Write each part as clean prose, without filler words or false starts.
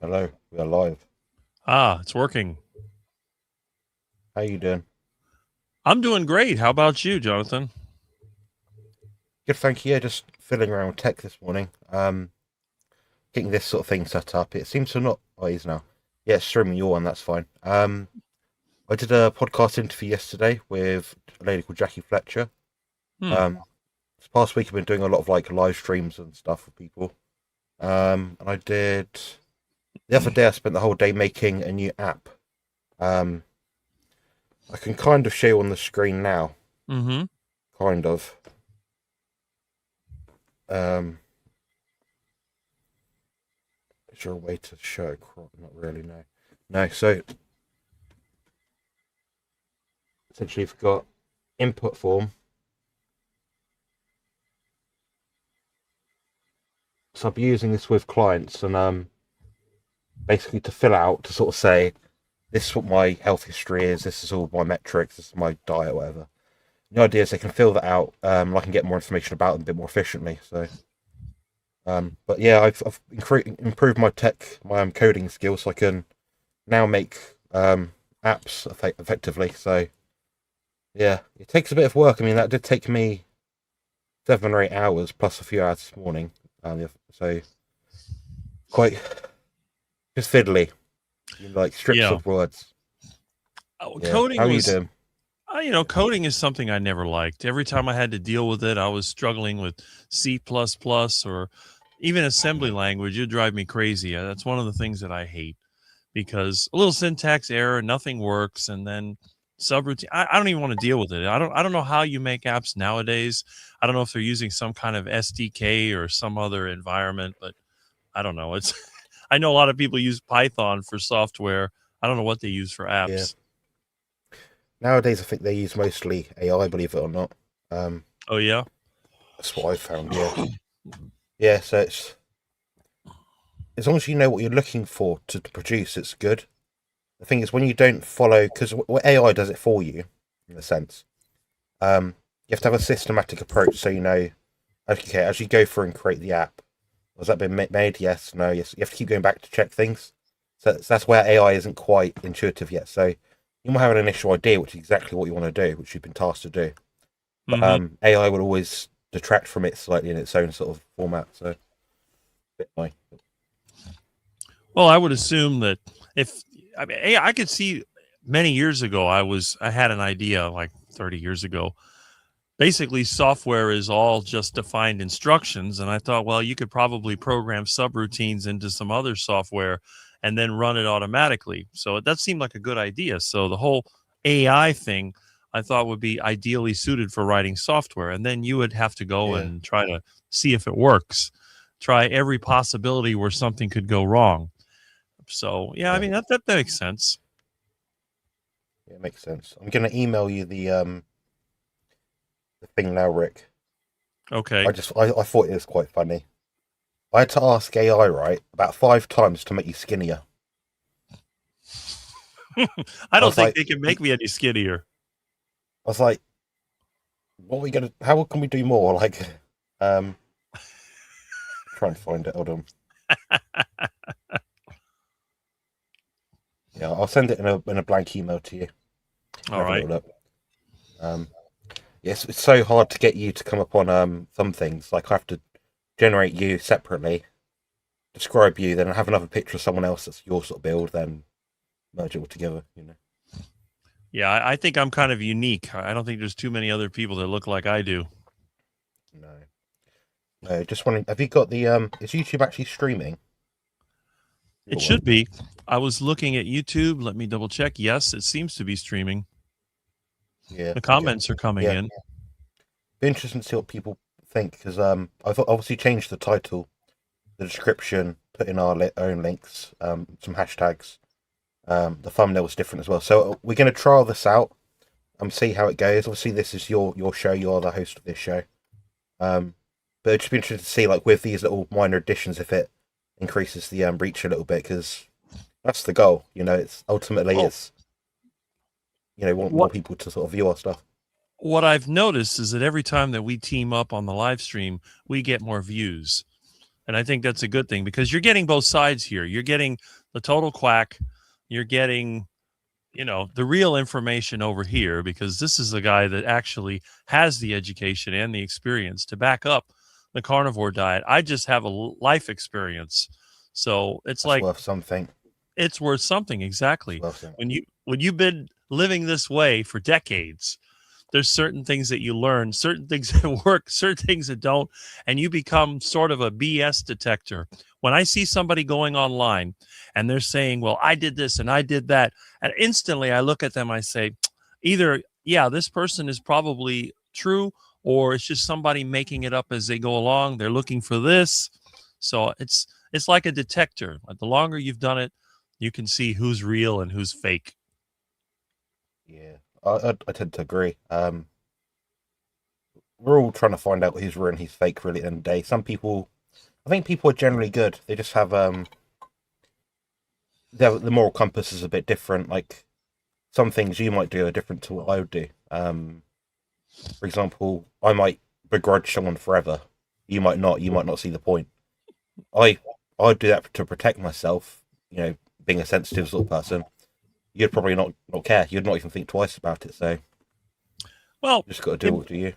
Hello, we are live. Ah, it's working. How you doing? I'm doing great. How about you, Jonathan? Good, thank you. Yeah, just fiddling around with tech this morning. Getting this sort of thing set up. It seems to not. Oh, it is now. Yeah, it's streaming your one. That's fine. I did a podcast interview yesterday with a lady called Jackie Fletcher. Hmm. This past week I've been doing a lot of like live streams and stuff for people. And I did the other day. I spent the whole day making a new app. Um, I can kind of show you on the screen now. Mm-hmm. Kind of. Um, Is there a way to show crop? Not really, no. No, so essentially you've got input form. So I'll be using this with clients and basically to fill out to sort of say this is what my health history is, this is all my metrics, this is my diet, whatever. The idea is they can fill that out, and I can get more information about them a bit more efficiently. So but yeah, I've improved my tech, my coding skills, so I can now make apps effectively. So yeah, it takes a bit of work. I mean, that did take me 7 or 8 hours plus a few hours this morning. So quite just fiddly, like strips Yeah. of words. Oh, Yeah, how coding are you was, doing? coding is something I never liked. Every time I had to deal with it, I was struggling with C++ or even assembly language. It'd drive me crazy. That's one of the things that I hate because a little syntax error, nothing works, and then subroutine. I don't even want to deal with it. I don't know how you make apps nowadays. I don't know if they're using some kind of SDK or some other environment, but I don't know. It's I know a lot of people use Python for software. I don't know what they use for Yeah, apps. nowadays I think they use mostly AI, believe it or not. Um, Oh yeah. that's what I found. Yeah, yeah. So it's as long as you know what you're looking for to produce, it's good. The thing is when you don't follow, because AI does it for you, in a sense. You have to have a systematic approach, so you know, okay, as you go through and create the app, has that been made? Yes, no, yes. You have to keep going back to check things. So that's where AI isn't quite intuitive yet. So you might have an initial idea, which is exactly what you want to do, which you've been tasked to do. But Hmm. AI will always detract from it slightly in its own sort of format. So, a bit annoying. Well, I would assume that if I mean, I could see many years ago. I had an idea like 30 years ago. Basically, software is all just defined instructions, and I thought, well, you could probably program subroutines into some other software and then run it automatically. So that seemed like a good idea. So the whole AI thing I thought would be ideally suited for writing software, and then you would have to go Yeah, and try to see if it works. Try every possibility where something could go wrong. So yeah, I yeah, mean that makes sense. yeah, it makes sense. I'm gonna email you the thing now, Rick. Okay. I thought it was quite funny. I had to ask AI right about 5 times to make you skinnier. I I don't was think like, they can make me any skinnier. I was like, what are we gonna? How can we do more? Like, um, trying to find it. Hold on. Yeah, I'll send it in a blank email to you. You can All have a right. little look. Um, yes, it's so hard to get you to come up on some things. Like I have to generate you separately, describe you, then have another picture of someone else that's your sort of build, then merge it all together. You know. Yeah, I think I'm kind of unique. I don't think there's too many other people that look like I do. No, no. Just wondering, have you got the Is YouTube actually streaming It your one? should be. I was looking at YouTube. Let me double check. Yes, it seems to be streaming. Yeah. The Okay. comments are coming Yeah. in. Be interesting to see what people think because I've obviously changed the title, the description, put in our own links, some hashtags. The thumbnail was different as well. So we're going to trial this out and see how it goes. Obviously, this is your show. You are the host of this show. Um, but it'd just be interesting to see, like, with these little minor additions, if it increases the reach a little bit, because that's the goal. You know, it's ultimately Oh, it's want more what people to sort of view our stuff. what I've noticed is that every time that we team up on the live stream, we get more views. And I think that's a good thing because you're getting both sides here. You're getting the total quack. You're getting, the real information over here because this is the guy that actually has the education and the experience to back up the carnivore diet. I just have a life experience. So it's That's like worth something. it's worth something. Exactly. It's worth something. When you've been living this way for decades, there's certain things that you learn, certain things that work, certain things that don't, and you become sort of a BS detector. When I see somebody going online and they're saying, well, I did this and I did that, and instantly I look at them, I say, either, yeah, this person is probably true, or it's just somebody making it up as they go along. They're looking for this. So it's like a detector. Like the longer you've done it, you can see who's real and who's fake. Yeah, I tend to agree. We're all trying to find out who's real and who's fake really at the end of the day. I think people are generally good. They just have the moral compass is a bit different. Like some things you might do are different to what I would do. For example, I might begrudge someone forever. You might not. You might not see the point. I'd do that to protect myself. Being a sensitive sort of person, you'd probably not care. You'd not even think twice about it. So, well, you just got to do what do you.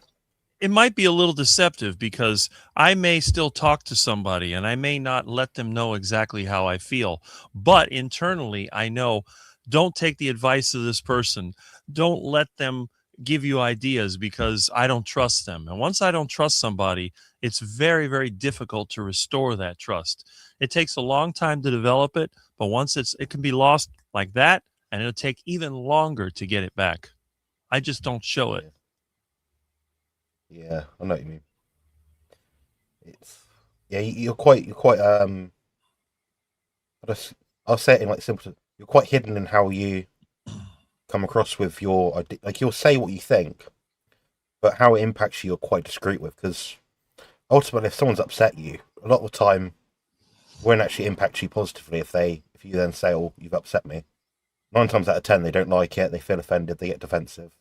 It might be a little deceptive because I may still talk to somebody and I may not let them know exactly how I feel. But internally, I know, don't take the advice of this person. Don't let them give you ideas because I don't trust them. And once I don't trust somebody, it's very, very difficult to restore that trust. It takes a long time to develop it, but once it can be lost like that, and it'll take even longer to get it back. I just don't show it. Yeah, I know what you mean. You're quite I'll say it in like simple. You're quite hidden in how you come across with your idea. Like you'll say what you think, but how it impacts you, you're quite discreet with. Because ultimately, if someone's upset you, a lot of the time, it won't actually impact you positively. If you then say, "Oh, you've upset me," 9 times out of 10, they don't like it. They feel offended. They get defensive.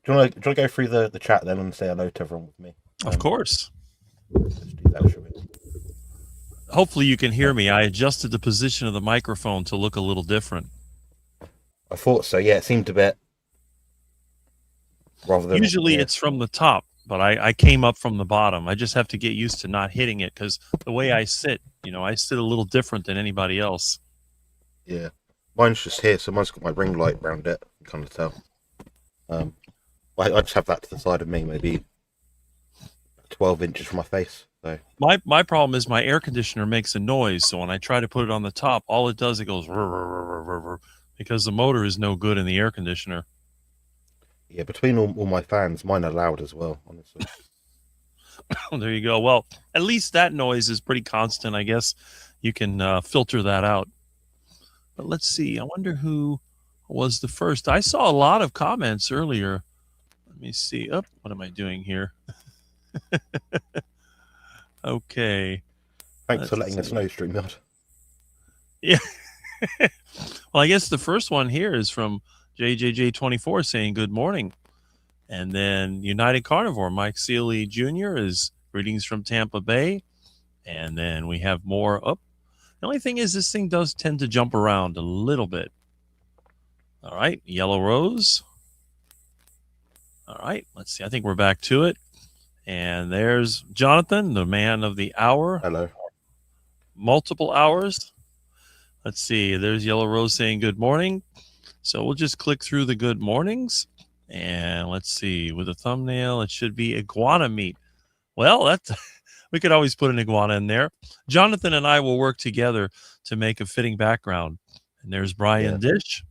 Do you want to go through the chat then and say hello to everyone with me? Of course. Let's do that, shall we? Hopefully you can hear me. I adjusted the position of the microphone to look a little different. I thought so. Yeah, it seemed a bit. Usually it's from the top, but I came up from the bottom. I just have to get used to not hitting it because the way I sit, I sit a little different than anybody else. Yeah, mine's just here, so mine's got my ring light around it. You can kind of tell. I just have that to the side of me, maybe 12 inches from my face. So my problem is my air conditioner makes a noise, so when I try to put it on the top, all it does, it goes because the motor is no good in the air conditioner. Yeah, between all my fans, mine are loud as well, honestly. There you go. Well, at least that noise is pretty constant. I guess you can filter that out. But let's see. I wonder who was the first. I saw a lot of comments earlier. Let me see. Oh, what am I doing here? Okay. Thanks for letting us know, StreamYard. Yeah. Well, I guess the first one here is from JJJ24 saying good morning. And then United Carnivore, Mike Seeley Jr. is greetings from Tampa Bay. And then we have more up. The only thing is this thing does tend to jump around a little bit. All right. Yellow Rose. All right. Let's see. I think we're back to it. And there's Jonathan, the man of the hour. Hello. Multiple hours. Let's see. There's Yellow Rose saying good morning. So we'll just click through the good mornings. And let's see. With a thumbnail, it should be iguana meat. Well, that's we could always put an iguana in there. Jonathan and I will work together to make a fitting background. And there's Brian Dish.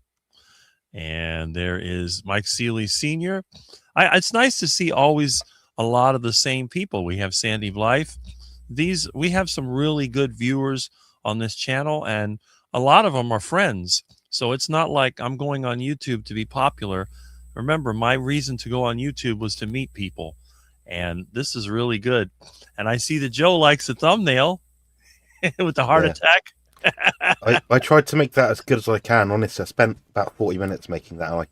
And there is Mike Seeley Sr. It's nice to see always a lot of the same people. We have Sandy Blythe. We have some really good viewers on this channel, and a lot of them are friends. So it's not like I'm going on YouTube to be popular. Remember, my reason to go on YouTube was to meet people, and this is really good. And I see that Joe likes the thumbnail with the heart attack. I tried to make that as good as I can. Honestly, I spent about 40 minutes making that.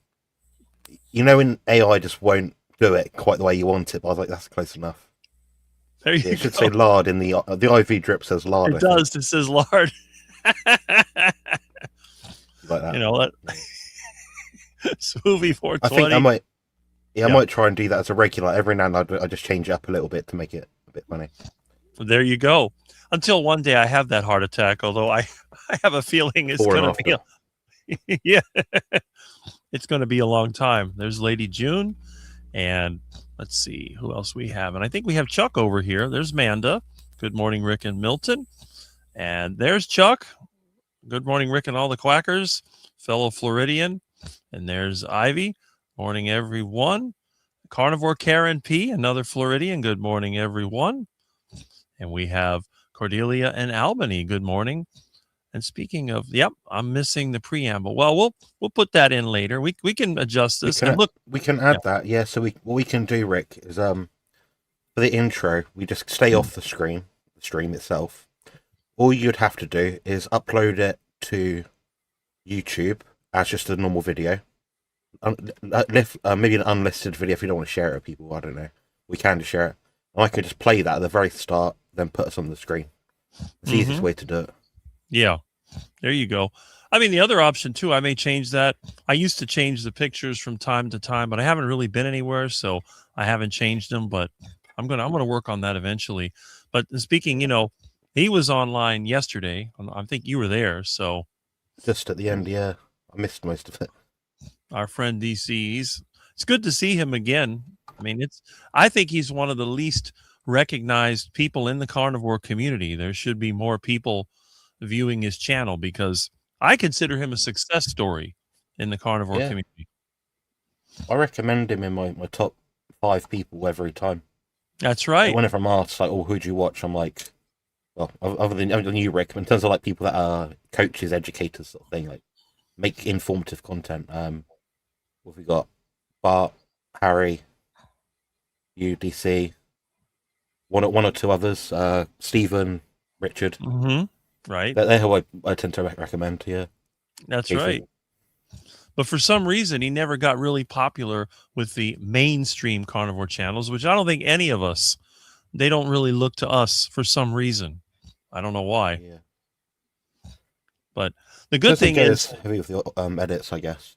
In AI just won't do it quite the way you want it, but I was like, that's close enough. There Yeah, you it should go. say lard in the IV drip says lard. It does. It says lard. Like that. You know what? Yeah. Smoothie I think I 420. might. Yeah, I Yeah. might try and do that as a regular. Every now and then I just change it up a little bit to make it a bit funny. There you go. Until one day I have that heart attack, although I have a feeling it's Before and going to be after. yeah, it's going to be a long time. There's Lady June, and let's see who else we have. And I think we have Chuck over here. There's Manda. Good morning, Rick and Milton. And there's Chuck. Good morning, Rick and all the quackers, fellow Floridian. And there's Ivy. Morning, everyone. Carnivore Karen P, another Floridian. Good morning, everyone. And we have Cordelia and Albany. Good morning. And speaking of, yep, I'm missing the preamble. Well, we'll put that in later. We can adjust this. And look, we can add that. Yeah. So what we can do, Rick, is for the intro, we just stay off the stream itself. All you'd have to do is upload it to YouTube as just a normal video. Maybe an unlisted video if you don't want to share it with people. I don't know. We can just share it. And I could just play that at the very start, then put us on the screen. It's the easiest way to do it. Yeah, there you go. I mean, the other option too, I may change that. I used to change the pictures from time to time, but I haven't really been anywhere, so I haven't changed them. But I'm gonna work on that eventually. But speaking, he was online yesterday. I think you were there, so just at the end, yeah, I missed most of it. Our friend DC, it's good to see him again. I mean, I think he's one of the least recognized people in the carnivore community. There should be more people viewing his channel because I consider him a success story in the carnivore community. I recommend him in my top 5 people every time. That's right. Like whenever I'm asked, like, "Oh, who'd you watch?" I'm like, well, other than you, Rick, in terms of like people that are coaches, educators, sort of thing, like make informative content. What have we got? Bart, Harry, UDC, one or two others, Stephen, Richard. Right. They're who I tend to recommend. Yeah, that's right. But for some reason, he never got really popular with the mainstream carnivore channels, which I don't think any of us. They don't really look to us for some reason. I don't know why. Yeah. But the good thing is heavy with the edits, I guess.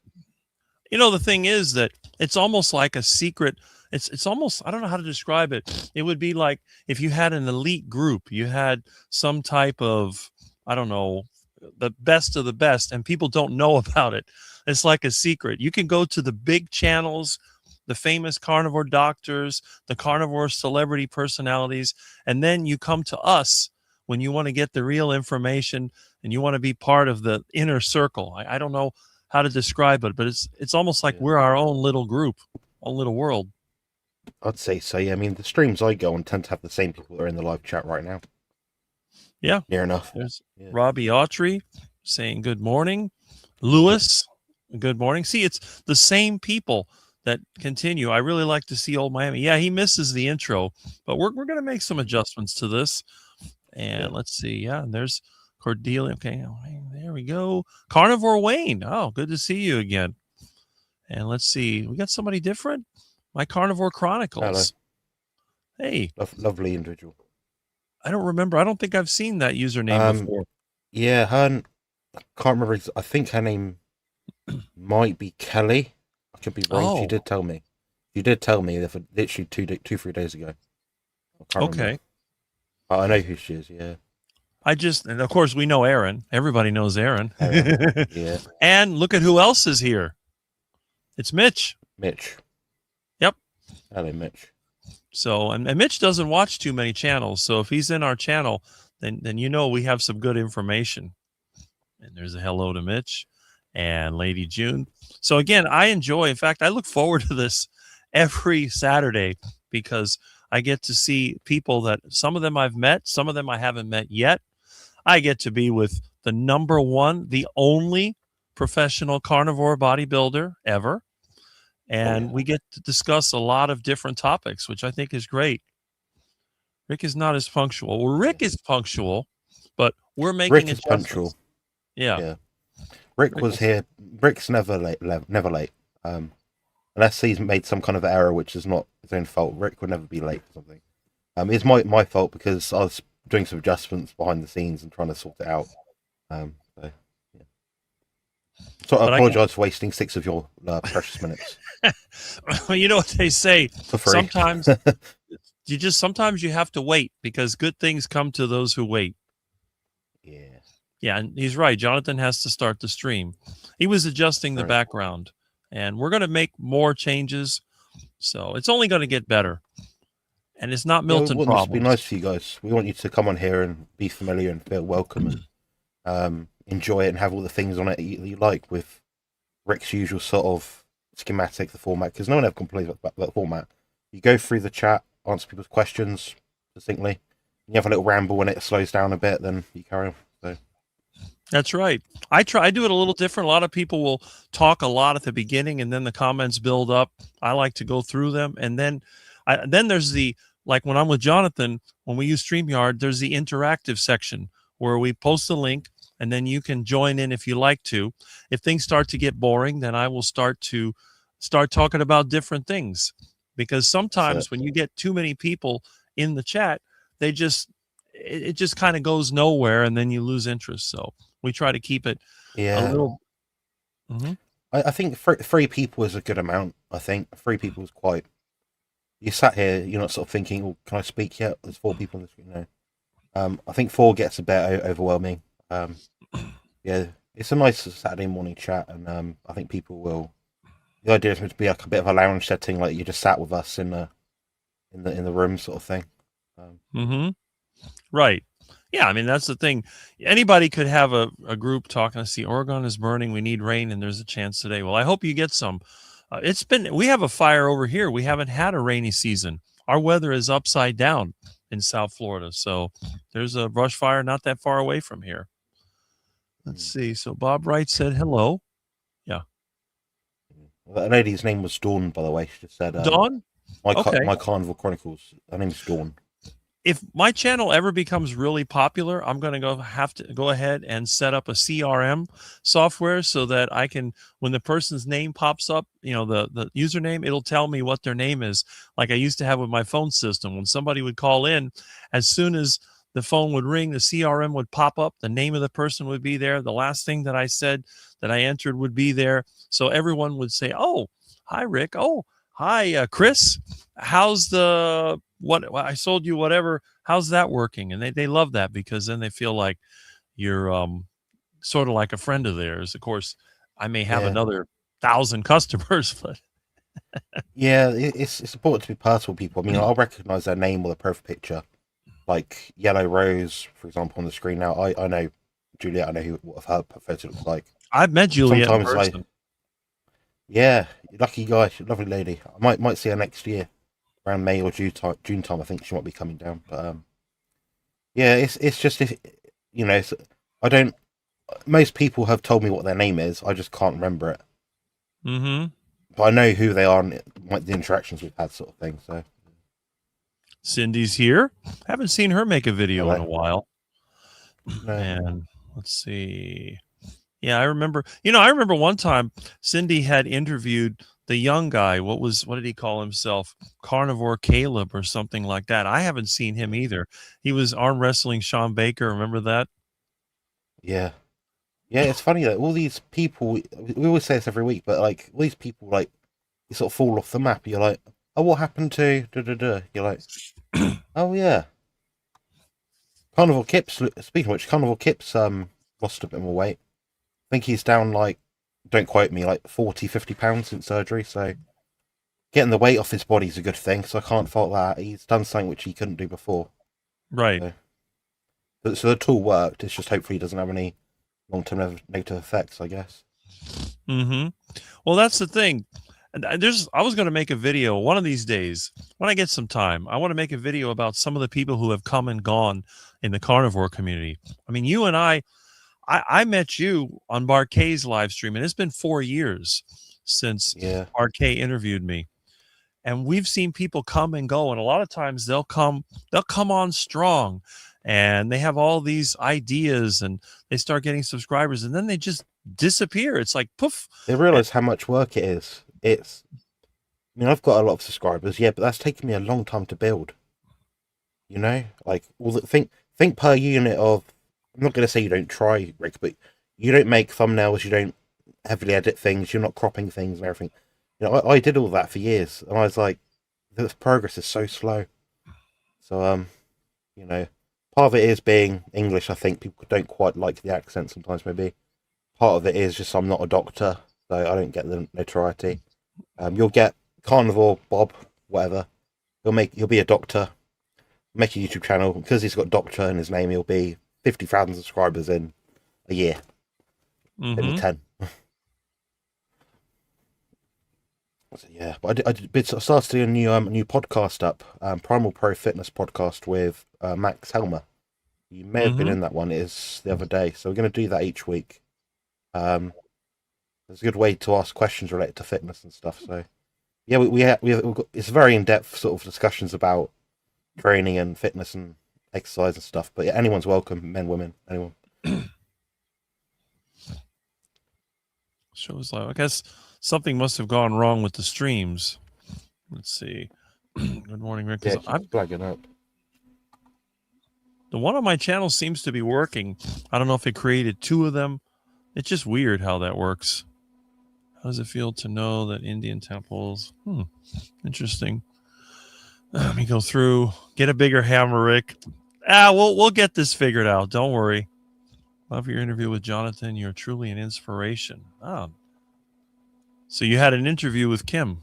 The thing is that it's almost like a secret. It's almost, I don't know how to describe it. It would be like if you had an elite group, you had some type of, I don't know, the best of the best, and people don't know about it. It's like a secret. You can go to the big channels, the famous carnivore doctors, the carnivore celebrity personalities, and then you come to us when you want to get the real information and you want to be part of the inner circle. I don't know how to describe it, but it's almost like we're our own little group, own little world. I'd say so. Yeah, I mean the streams I go on tend to have the same people that are in the live chat right now. Yeah, near enough. There's Robbie Autry saying good morning. Lewis, good morning. See, it's the same people that continue. I really like to see Old Miami. Yeah, he misses the intro, but we're going to make some adjustments to this. And let's see. Yeah, and there's Cordelia. Okay, there we go. Carnivore Wayne. Oh, good to see you again. And let's see. We got somebody different. My Carnivore Chronicles. Hello. Hey. Lovely individual. I don't remember. I don't think I've seen that username before. Yeah, I can't remember. I think her name might be Kelly. I could be wrong. Oh. She did tell me. You did tell me that for literally 3 days ago. Okay. I know who she is. Yeah. And of course we know Aaron. Everybody knows Aaron. Yeah. And look at who else is here. It's Mitch. Yep. Hello, Mitch. So, and Mitch doesn't watch too many channels. So if he's in our channel, then we have some good information. And there's a hello to Mitch and Lady June. So again, I enjoy. In fact, I look forward to this every Saturday because I get to see people that some of them I've met, some of them I haven't met yet. I get to be with the number one, the only professional carnivore bodybuilder ever. And we get to discuss a lot of different topics, which I think is great. Rick is not as punctual. Well, Rick is punctual, but we're making Rick is punctual. Yeah. Rick was here. Rick's never late. Unless he's made some kind of error, which is not his own fault. Rick would never be late for something. It's my fault because I was doing some adjustments behind the scenes and trying to sort it out. So, yeah. So I But I can, apologise for wasting 6 of your precious minutes you know what they say. for free. Sometimes sometimes you have to wait because good things come to those who wait. Yeah, Yeah, and he's right. Jonathan has to start the stream. He was adjusting the right. background, and we're going to make more changes. So it's only going to get better. And it's not Yeah, we Milton want this to be problems. nice for you guys. We want you to come on here and be familiar and feel welcome and enjoy it and have all the things on it you like with Rick's usual sort of schematic, the format, because no one ever complains about that format. You go through the chat, answer people's questions succinctly. You have a little ramble when it slows down a bit, then you carry on. So. That's right. I do it a little different. A lot of people will talk a lot at the beginning, and then the comments build up. I like to go through them, and then there's the, like when I'm with Jonathan, when we use StreamYard, there's the interactive section where we post a link, and then you can join in if you like to. If things start to get boring, then I will start talking about different things, because sometimes when you get too many people in the chat, it just kind of goes nowhere, and then you lose interest. So we try to keep it a little. Mm-hmm. I think 3 people is a good amount. I think 3 people is quite. You sat here, you're not sort of thinking, "Oh, can I speak yet?" There's 4 people on the screen now. I think 4 gets a bit overwhelming. Yeah, it's a nice Saturday morning chat, and I think people will. The idea is to be like a bit of a lounge setting, like you just sat with us in the room, sort of thing. Mm-hmm. Right. Yeah, I mean, that's the thing. Anybody could have a group talking. See, Oregon is burning. We need rain, and there's a chance today. Well, I hope you get some. We have a fire over here. We haven't had a rainy season. Our weather is upside down in South Florida. So there's a brush fire not that far away from here. Let's see. So Bob Wright said hello. Yeah. That lady's name was Dawn, by the way. She just said, Dawn? Okay. My Carnivore Chronicles. Her name's Dawn. If my channel ever becomes really popular, I'm going to have to go ahead and set up a CRM software so that I can, when the person's name pops up, the username, it'll tell me what their name is, like I used to have with my phone system. When somebody would call in, as soon as the phone would ring, the CRM would pop up, the name of the person would be there, the last thing that I said that I entered would be there. So everyone would say, "Oh, hi, Rick. Oh, hi, Chris. How's what I sold you, whatever, how's that working?" And they love that, because then they feel like you're sort of like a friend of theirs. Of course, I may have another 1,000 customers, but yeah, it's important to be personal with people. I mean, I'll recognize their name or their profile picture, like Yellow Rose, for example, on the screen now. I know Juliet. I know what her photo looks like. I've met Juliet in person. Yeah, lucky guy, lovely lady. I might see her next year around May or June time. I think she might be coming down. But yeah, it's just, if I don't. Most people have told me what their name is. I just can't remember it. Mm-hmm. But I know who they are and the interactions we've had, sort of thing. So Cindy's here. Haven't seen her make a video in a while. No. And let's see. Yeah, I remember. I remember one time Cindy had interviewed the young guy. What did he call himself? Carnivore Caleb or something like that. I haven't seen him either. He was arm wrestling Sean Baker. Remember that? Yeah. Yeah, it's funny that all these people, we always say this every week, but like all these people, like, you sort of fall off the map. You're like, "Oh, what happened to da da da?" You're like, "Oh yeah." Carnivore Kip's, speaking of which, Carnivore Kip's lost a bit more weight. I think he's down, like, don't quote me, like 40-50 pounds since surgery. So getting the weight off his body is a good thing. So I can't fault that. He's done something which he couldn't do before. Right. So the tool worked. It's just hopefully he doesn't have any long-term negative effects, I guess. Mm-hmm. Well, that's the thing. I was going to make a video one of these days when I get some time. I want to make a video about some of the people who have come and gone in the carnivore community. I mean, you and I met you on Barkay's live stream, and it's been 4 years since Barkay interviewed me. And we've seen people come and go, and a lot of times they'll come on strong, and they have all these ideas, and they start getting subscribers, and then they just disappear. It's like poof. They realize how much work it is. I mean, I've got a lot of subscribers, yeah, but that's taken me a long time to build. You know, like think per unit of. I'm not going to say you don't try, Rick, but you don't make thumbnails. You don't heavily edit things. You're not cropping things and everything. You know, I did all that for years, and I was like, the progress is so slow. So you know, part of it is being English. I think people don't quite like the accent sometimes. Maybe part of it is just I'm not a doctor, so I don't get the notoriety. You'll get Carnivore Bob, whatever. He'll be a doctor, make a YouTube channel because he's got doctor in his name. He'll be 50,000 subscribers in a year, maybe 10. So, yeah, but I started doing a new podcast up, Primal Pro Fitness podcast with Max Helmer. You may have been in that one. It is the other day, so we're going to do that each week. It's a good way to ask questions related to fitness and stuff. So yeah, we've got, it's very in depth sort of discussions about training and fitness and exercise and stuff. But yeah, anyone's welcome, men, women, anyone. Shows like I guess something must have gone wrong with the streams. Let's see. Good morning, Rick. Yeah, I'm flagging up. The one on my channel seems to be working. I don't know if it created two of them. It's just weird how that works. How does it feel to know that Indian temples? Interesting. Let me go through. Get a bigger hammer, Rick. We'll get this figured out. Don't worry. Love your interview with Jonathan. You're truly an inspiration. So you had an interview with Kim.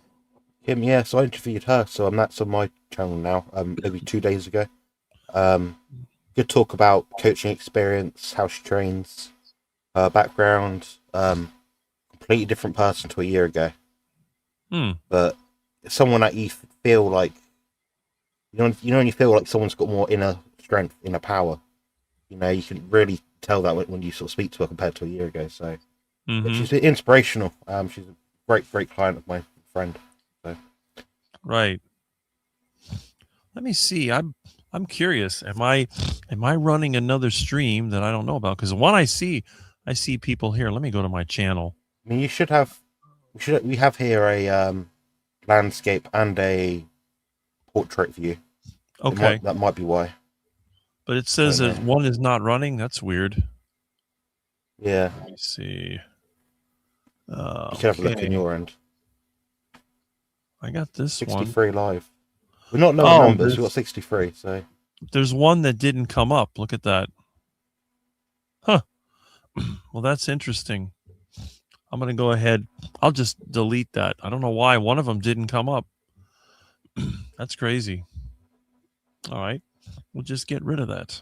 Kim, yeah. So I interviewed her. So that's on my channel now. Maybe 2 days ago. Good talk about coaching experience, how she trains, her background. Completely different person to a year ago. But someone that you feel like, you know when you feel like someone's got more inner strength, inner power. You know, you can really tell that when you sort of speak to her compared to a year ago. So she's inspirational. She's a great client of my friend. So. Right. Let me see. I'm curious. Am I running another stream that I don't know about? Because the one I see people here. Let me go to my channel. I mean, we have here a landscape and a portrait view. Okay. That might be why. But it says that one is not running. That's weird. Yeah. Let me see. You should have a look in your end. I got this 63 live. We're not knowing numbers. We've got 63. So there's one that didn't come up. Look at that. Huh. Well, that's interesting. I'm going to go ahead. I'll just delete that. I don't know why one of them didn't come up. That's crazy. All right. We'll just get rid of that.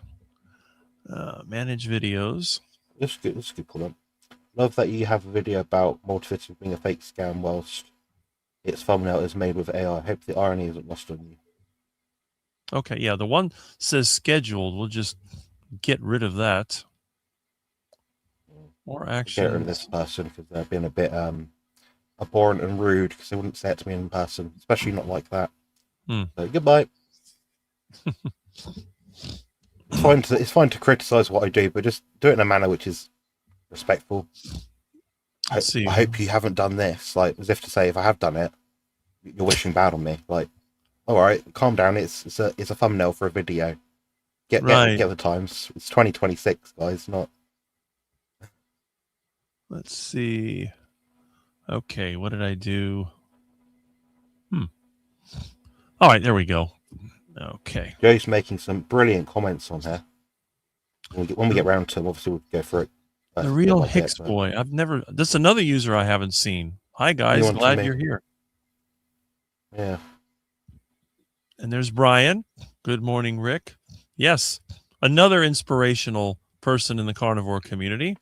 Manage videos. That's good. That's a good pull up. Love that you have a video about multivitamin being a fake scam whilst its thumbnail is made with AI. I hope the irony isn't lost on you. Okay. Yeah. The one says scheduled. We'll just get rid of that. More action. Get rid of this person because they're being a bit abhorrent and rude because they wouldn't say it to me in person, especially not like that. So goodbye. It's fine to criticize what I do, but just do it in a manner which is respectful. I hope you haven't done this, like as if to say, if I have done it, you're wishing bad on me. Like, all right, calm down. It's a thumbnail for a video. Get the times. It's 2026, guys. Not. Let's see. Okay, what did I do? All right, there we go. Okay. Joe's making some brilliant comments on her. When we get round to them, obviously we'll go for it. The real Hicks boy. This is another user I haven't seen. Hi guys, glad you're here. Yeah. And there's Brian. Good morning, Rick. Yes, another inspirational person in the carnivore community.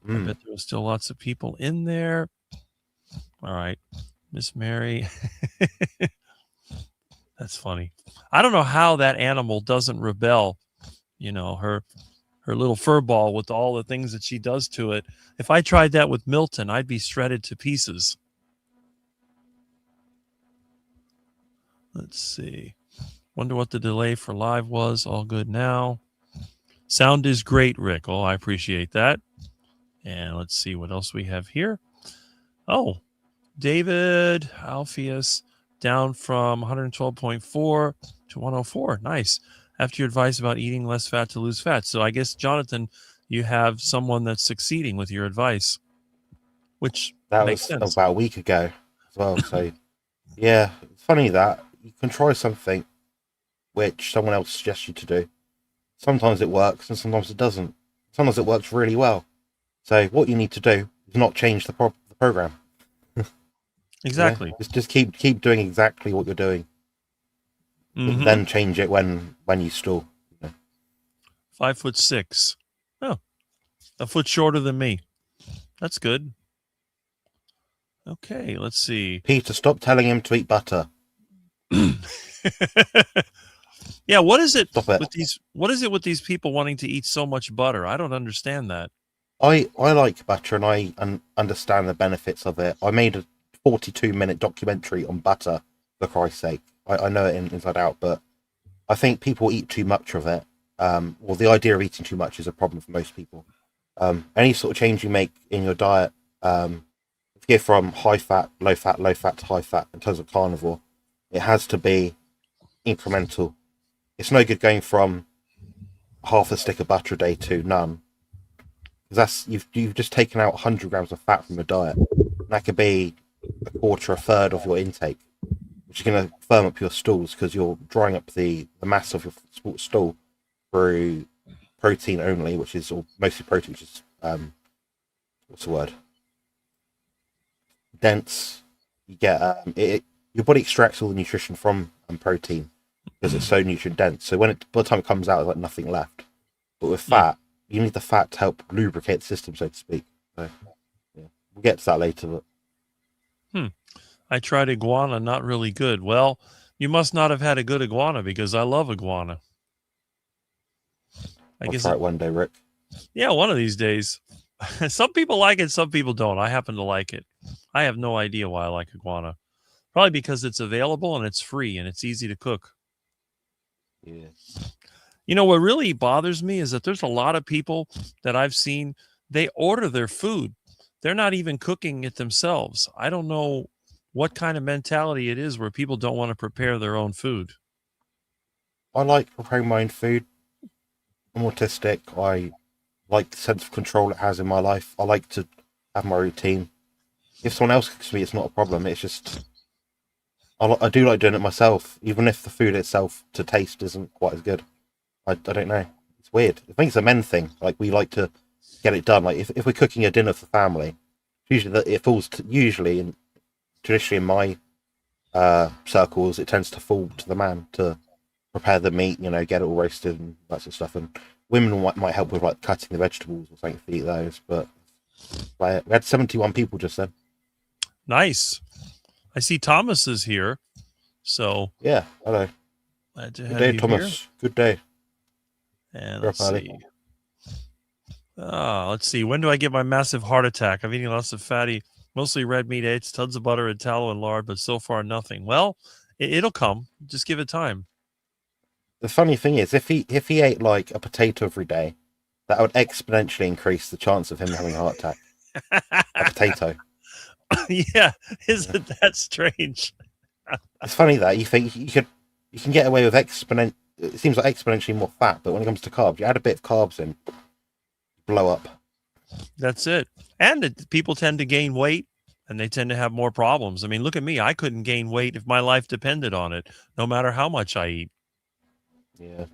I bet there was still lots of people in there. All right. Miss Mary. That's funny. I don't know how that animal doesn't rebel. You know, her little fur ball with all the things that she does to it. If I tried that with Milton, I'd be shredded to pieces. Let's see. Wonder what the delay for live was. All good now. Sound is great, Rick. Oh, I appreciate that. And let's see what else we have here. Oh, David Alpheus. down from 112.4 to 104. Nice. After your advice about eating less fat to lose fat. So I guess, Jonathan, you have someone that's succeeding with your advice, which That makes was sense. about a week ago as well. So yeah, it's funny that you can try something which someone else suggests you to do. Sometimes it works and sometimes it doesn't. Sometimes it works really well. So what you need to do is not change the program. Exactly. Just keep doing exactly what you're doing. Mm-hmm. Then change it when you stall. 5'6". Oh, a foot shorter than me. That's good. Okay, let's see. Peter, stop telling him to eat butter. Yeah, what is it Stop it. with these? What is it with these people wanting to eat so much butter? I don't understand that. I like butter and I understand the benefits of it. I made a 42-minute documentary on butter, for Christ's sake. I know it inside out, but I think people eat too much of it. Well, the idea of eating too much is a problem for most people. Any sort of change you make in your diet, if you go from high fat to high fat in terms of carnivore, it has to be incremental. It's no good going from half a stick of butter a day to none. Because you've just taken out 100 grams of fat from your diet. And that could be a quarter, a third of your intake, which is going to firm up your stools because you're drying up the mass of your stool through protein only, which is or mostly protein, which is what's the word? Dense. You get your body extracts all the nutrition from protein because it's so nutrient dense. So by the time it comes out, there's like nothing left. But with fat, you need the fat to help lubricate the system, so to speak. So yeah, we'll get to that later. But I tried iguana, not really good. Well, you must not have had a good iguana because I love iguana. I'll try it one day, Rick. Yeah, one of these days. Some people like it, some people don't. I happen to like it. I have no idea why I like iguana. Probably because it's available and it's free and it's easy to cook. Yeah. You know, what really bothers me is that there's a lot of people that I've seen, they order their food. They're not even cooking it themselves. I don't know what kind of mentality it is where people don't want to prepare their own food. I like preparing my own food. I'm autistic. I like the sense of control it has in my life. I like to have my routine. If someone else cooks for me, it's not a problem. It's just I do like doing it myself, even if the food itself to taste isn't quite as good. I don't know. It's weird. I think it's a men thing. Like we like to get it done. Like if we're cooking a dinner for family, usually it falls usually and traditionally in my circles, it tends to fall to the man to prepare the meat. You know, get it all roasted and that sort of stuff. And women might help with like cutting the vegetables or something to eat those. But we had 71 people just then. Nice. I see Thomas is here. So yeah, hello. Glad to Good have day, you Thomas. here. Good day. And let's see. Let's see. When do I get my massive heart attack? I'm eating lots of fatty, mostly red meat, eggs, tons of butter and tallow and lard, but so far nothing. Well, it'll come. Just give it time. The funny thing is, if he ate like a potato every day, that would exponentially increase the chance of him having a heart attack. A potato. Yeah, isn't that strange? It's funny that you think you can get away with it seems like exponentially more fat, but when it comes to carbs, you add a bit of carbs in, blow up. That's it. And people tend to gain weight and they tend to have more problems. I mean, look at me. I couldn't gain weight if my life depended on it, no matter how much I eat. Yeah.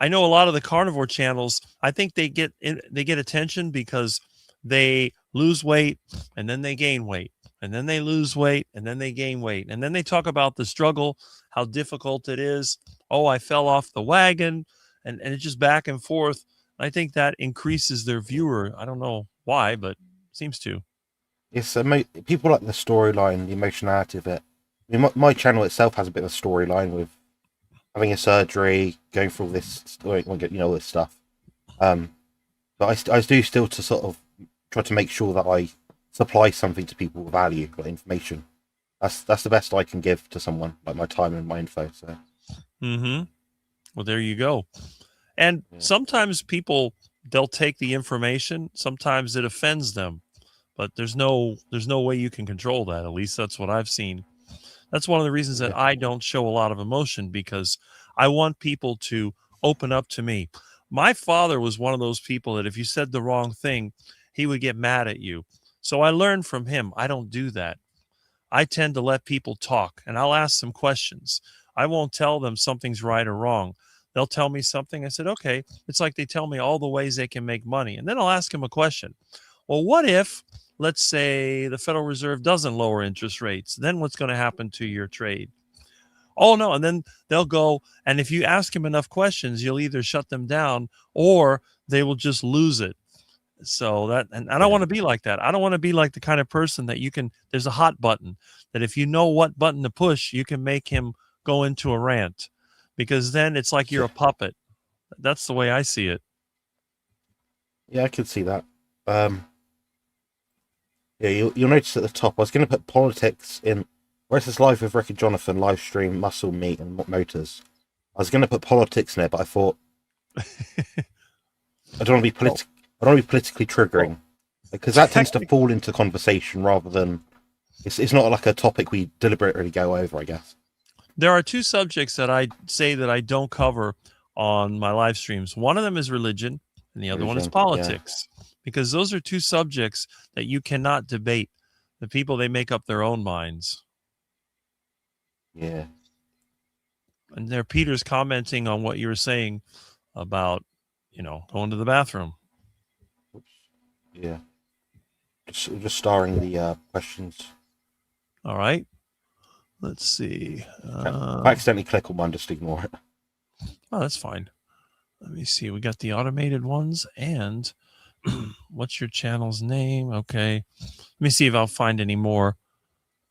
I know a lot of the carnivore channels, I think they get attention because they lose weight and then they gain weight and then they lose weight and then they gain weight. And then they talk about the struggle, how difficult it is. Oh, I fell off the wagon and it's just back and forth. I think that increases their viewer. I don't know why, but it seems to. It's people like the storyline, the emotionality of it. I mean, my channel itself has a bit of a storyline with having a surgery, going through all this, all this stuff. But I do still to sort of try to make sure that I supply something to people with value, like information. That's the best I can give to someone, like my time and my info. So. Well, there you go. And sometimes people, they'll take the information. Sometimes it offends them, but there's no way you can control that. At least that's what I've seen. That's one of the reasons that Yeah. I don't show a lot of emotion, because I want people to open up to me. My father was one of those people that if you said the wrong thing, he would get mad at you. So I learned from him. I don't do that. I tend to let people talk, and I'll ask them questions. I won't tell them something's right or wrong. They'll tell me something. I said, okay. It's like they tell me all the ways they can make money. And then I'll ask them a question. Well, what if, let's say, the Federal Reserve doesn't lower interest rates? Then what's going to happen to your trade? Oh, no. And then they'll go. And if you ask them enough questions, you'll either shut them down or they will just lose it. So that, and I don't want to be like that. I don't want to be like the kind of person that there's a hot button that if you know what button to push, you can make him go into a rant, because then it's like you're a puppet. That's the way I see it. Yeah, I could see that. Yeah, you'll notice at the top, I was going to put politics in, where it says live with Rick and Jonathan, live stream, muscle, meat, and motors. I was going to put politics in there, but I thought, I don't want to be I don't want to be politically triggering, because that tends to fall into conversation rather than, it's not like a topic we deliberately go over, I guess. There are two subjects that I say that I don't cover on my live streams. One of them is religion, and the other one is politics, because those are two subjects that you cannot debate. The people, they make up their own minds. Yeah. And there, Peter's commenting on what you were saying about, going to the bathroom. Oops. Yeah. Just starring the questions. All right. Let's see. If I accidentally click on one, just ignore it. Oh, that's fine. Let me see. We got the automated ones, and what's your channel's name? Okay. Let me see if I'll find any more.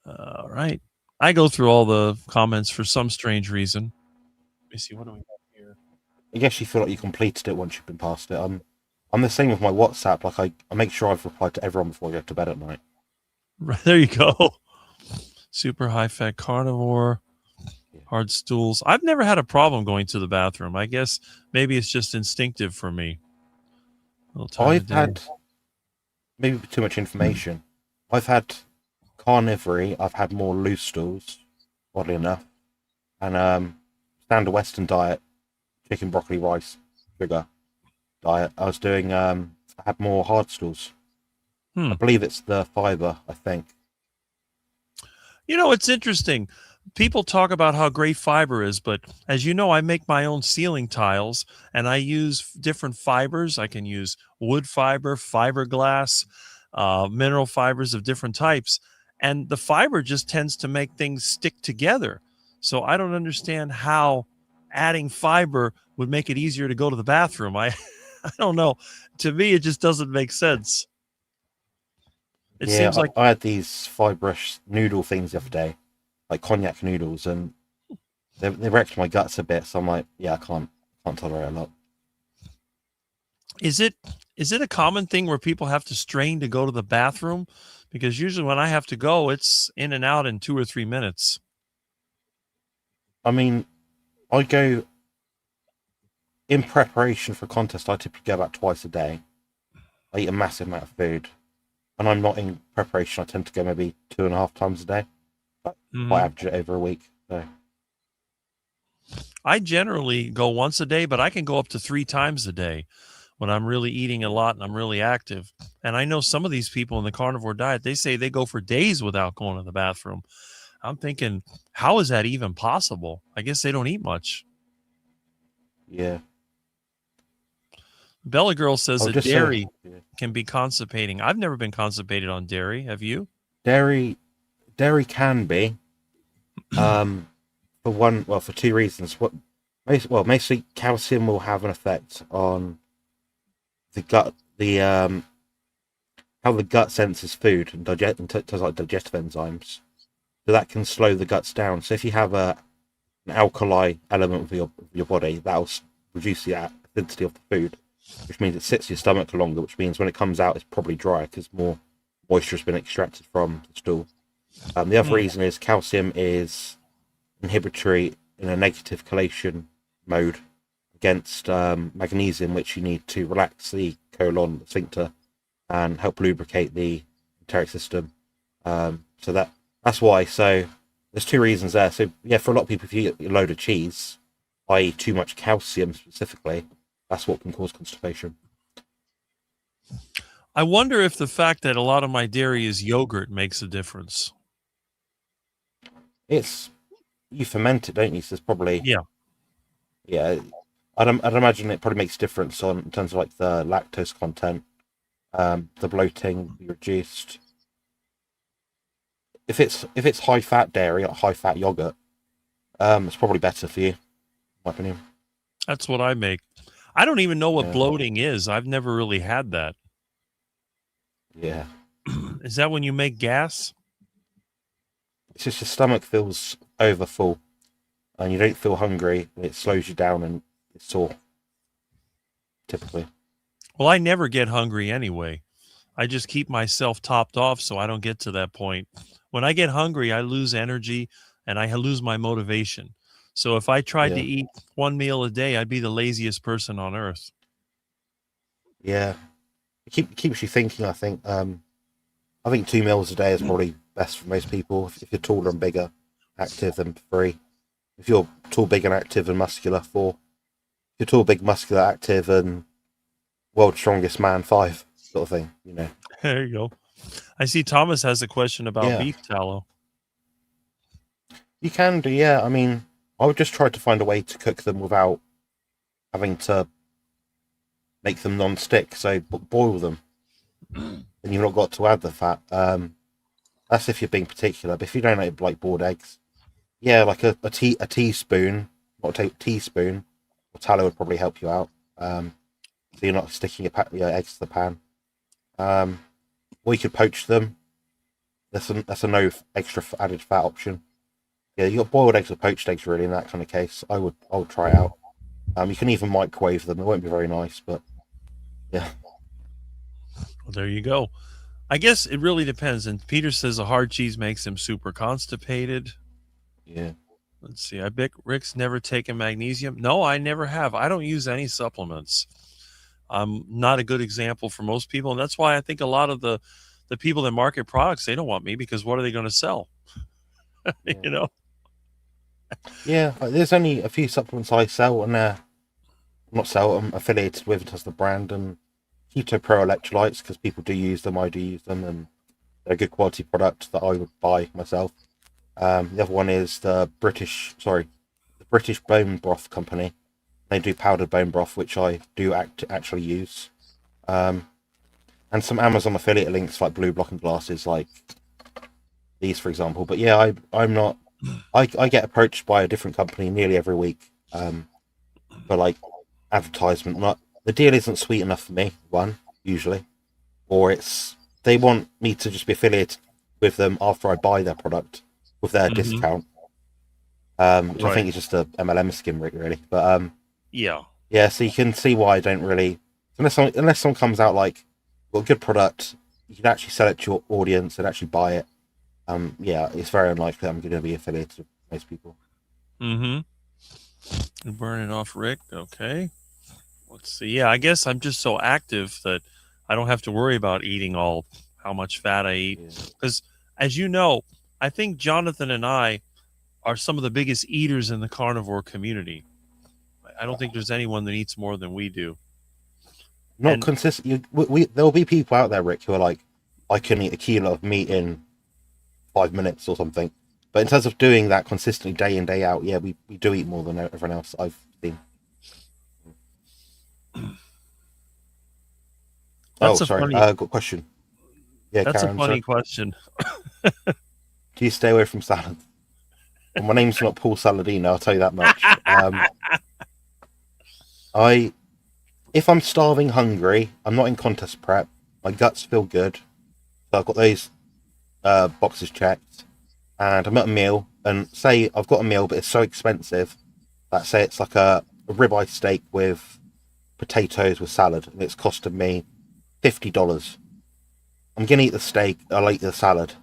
All right. I go through all the comments for some strange reason. Let me see. What do we have here? I guess you feel like you completed it once you've been past it. I'm the same with my WhatsApp. Like I make sure I've replied to everyone before I go to bed at night. Right, there you go. Super high fat carnivore, hard stools. I've never had a problem going to the bathroom. I guess maybe it's just instinctive for me. I've had maybe too much information. I've had carnivore. I've had more loose stools, oddly enough, and standard Western diet, chicken, broccoli, rice, sugar diet. I was doing. I had more hard stools. I believe it's the fiber. I think. It's interesting. People talk about how great fiber is, but as you know, I make my own ceiling tiles, and I use different fibers. I can use wood fiber, fiberglass, mineral fibers of different types, and the fiber just tends to make things stick together. So I don't understand how adding fiber would make it easier to go to the bathroom. I don't know. To me, it just doesn't make sense. It seems like I had these fibrous noodle things the other day, like cognac noodles, and they wrecked my guts a bit. So I'm like, yeah, I can't tolerate a lot. Is it a common thing where people have to strain to go to the bathroom? Because usually when I have to go, it's in and out in 2 or 3 minutes. I mean, I go in preparation for a contest. I typically go about twice a day. I eat a massive amount of food. And I'm not in preparation. I tend to go maybe 2.5 times a day. But I average it over a week. So. I generally go once a day, but I can go up to 3 times a day when I'm really eating a lot and I'm really active. And I know some of these people in the carnivore diet, they say they go for days without going to the bathroom. I'm thinking, how is that even possible? I guess they don't eat much. Yeah. Bella Girl says that dairy can be constipating. I've never been constipated on dairy. Have you? Dairy can be. For 2 reasons. Mostly calcium will have an effect on the gut, how the gut senses food and does like digestive enzymes. So that can slow the guts down. So if you have an alkali element of your body, that'll reduce the acidity of the food, which means it sits in your stomach longer, which means when it comes out, it's probably dry because more moisture has been extracted from the stool. The other reason is calcium is inhibitory in a negative chelation mode against magnesium, which you need to relax the colon sphincter and help lubricate the enteric system. So that's why. So there's two reasons there. So yeah, for a lot of people, if you eat a load of cheese, i.e. too much calcium specifically, that's what can cause constipation. I wonder if the fact that a lot of my dairy is yogurt makes a difference. It's, you ferment it, don't you? So it's probably, Yeah. yeah, I'd imagine it probably makes a difference on in terms of like the lactose content, the bloating be reduced. If it's high fat dairy, like high fat yogurt, it's probably better for you, in my opinion. That's what I make. I don't even know what Yeah. bloating is. I've never really had that. Yeah. Is that when you make gas? It's just your stomach feels over full and you don't feel hungry, and it slows you down and it's sore, typically. Well, I never get hungry anyway. I just keep myself topped off so I don't get to that point. When I get hungry, I lose energy and I lose my motivation. So if I tried to eat one meal a day, I'd be the laziest person on earth. Yeah. It keeps you thinking, I think. I think 2 meals a day is probably best for most people. If you're taller and bigger, active, then 3. If you're tall, big, and active and muscular, 4. If you're tall, big, muscular, active, and world's strongest man, 5, sort of thing, you know. There you go. I see Thomas has a question about beef tallow. You can do, yeah. I mean, I would just try to find a way to cook them without having to make them non-stick. So boil them, and you've not got to add the fat. That's if you're being particular. But if you don't like boiled eggs, yeah, like a teaspoon, not a teaspoon, of tallow would probably help you out. So you're not sticking your eggs to the pan. Or you could poach them. That's a no extra added fat option. Yeah, you got boiled eggs or poached eggs really in that kind of case. I would try it out. You can even microwave them. It won't be very nice, but yeah. Well, there you go. I guess it really depends. And Peter says a hard cheese makes him super constipated. Yeah. Let's see. I bet Rick's never taken magnesium. No, I never have. I don't use any supplements. I'm not a good example for most people. And that's why I think a lot of the people that market products, they don't want me because what are they going to sell? Yeah. You know? Yeah, there's only a few supplements I sell, and I'm affiliated with it as the brand, and Keto Pro electrolytes, because people do use them, I do use them, and they're a good quality product that I would buy myself. The other one is the British Bone Broth Company. They do powdered bone broth, which I do actually use. And some Amazon affiliate links like Blue Block and glasses, like these, for example. But yeah, I'm not. I get approached by a different company nearly every week for like advertisement. The deal isn't sweet enough for me, usually, or they want me to just be affiliated with them after I buy their product with their discount, which I think is just a MLM scheme, really. But yeah, so you can see why I don't really, unless someone comes out like, well, a good product, you can actually sell it to your audience and actually buy it. Yeah, it's very unlikely I'm going to be affiliated with most people. You're burning off, Rick. Okay. Let's see. Yeah, I guess I'm just so active that I don't have to worry about eating how much fat I eat. Because, as you know, I think Jonathan and I are some of the biggest eaters in the carnivore community. I don't think there's anyone that eats more than we do. Not consistent. There'll be people out there, Rick, who are like, I can eat a kilo of meat in 5 minutes or something. But in terms of doing that consistently day in, day out, yeah, we do eat more than everyone else I've seen. That's funny. Got a question. Yeah, that's Karen, a funny question. Do you stay away from salad? Well, my name's not Paul Saladino, I'll tell you that much. If I'm starving hungry, I'm not in contest prep, my guts feel good, so I've got those boxes checked, and I'm at a meal, and say I've got a meal, but it's so expensive that, say it's like a ribeye steak with potatoes with salad, and it's costing me $50. I'm gonna eat the steak, I'll eat the salad,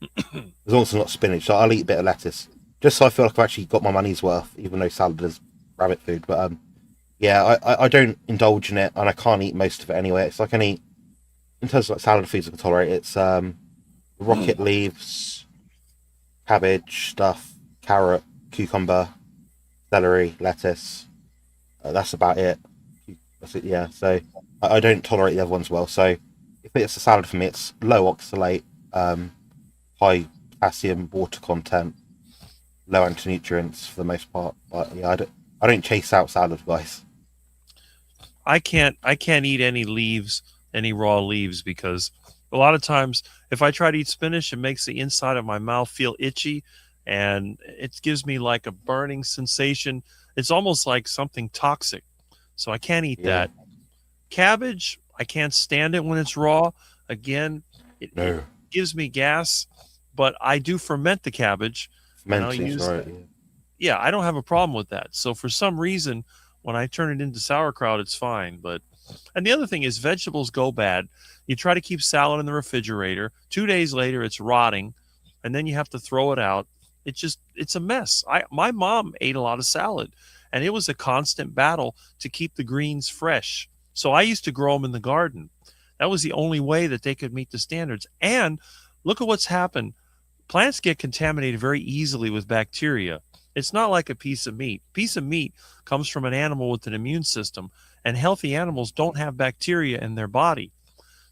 as long as it's not spinach, so I'll eat a bit of lettuce, just so I feel like I've actually got my money's worth, even though salad is rabbit food. But yeah, I don't indulge in it, and I can't eat most of it anyway. It's like I can eat, in terms of like salad foods I can tolerate, it's rocket leaves, cabbage stuff, carrot, cucumber, celery, lettuce. That's about it. That's it. Yeah. So I don't tolerate the other ones well. So if it's a salad for me, it's low oxalate, high potassium, water content, low anti-nutrients for the most part. But yeah, I don't chase out salad, guys. I can't eat any leaves, any raw leaves, because a lot of times if I try to eat spinach, it makes the inside of my mouth feel itchy, and it gives me like a burning sensation. It's almost like something toxic. So I can't eat Yeah. that. Cabbage, I can't stand it when it's raw. Again, it No. gives me gas, but I do ferment the cabbage, and I'll Fermenting is use right. that. Yeah. Yeah, I don't have a problem with that. So for some reason, when I turn it into sauerkraut, it's fine. But and the other thing is vegetables go bad. You try to keep salad in the refrigerator. 2 days later, it's rotting, and then you have to throw it out. It's a mess. My mom ate a lot of salad, and it was a constant battle to keep the greens fresh. So I used to grow them in the garden. That was the only way that they could meet the standards. And look at what's happened. Plants get contaminated very easily with bacteria. It's not like a piece of meat. Piece of meat comes from an animal with an immune system, and healthy animals don't have bacteria in their body.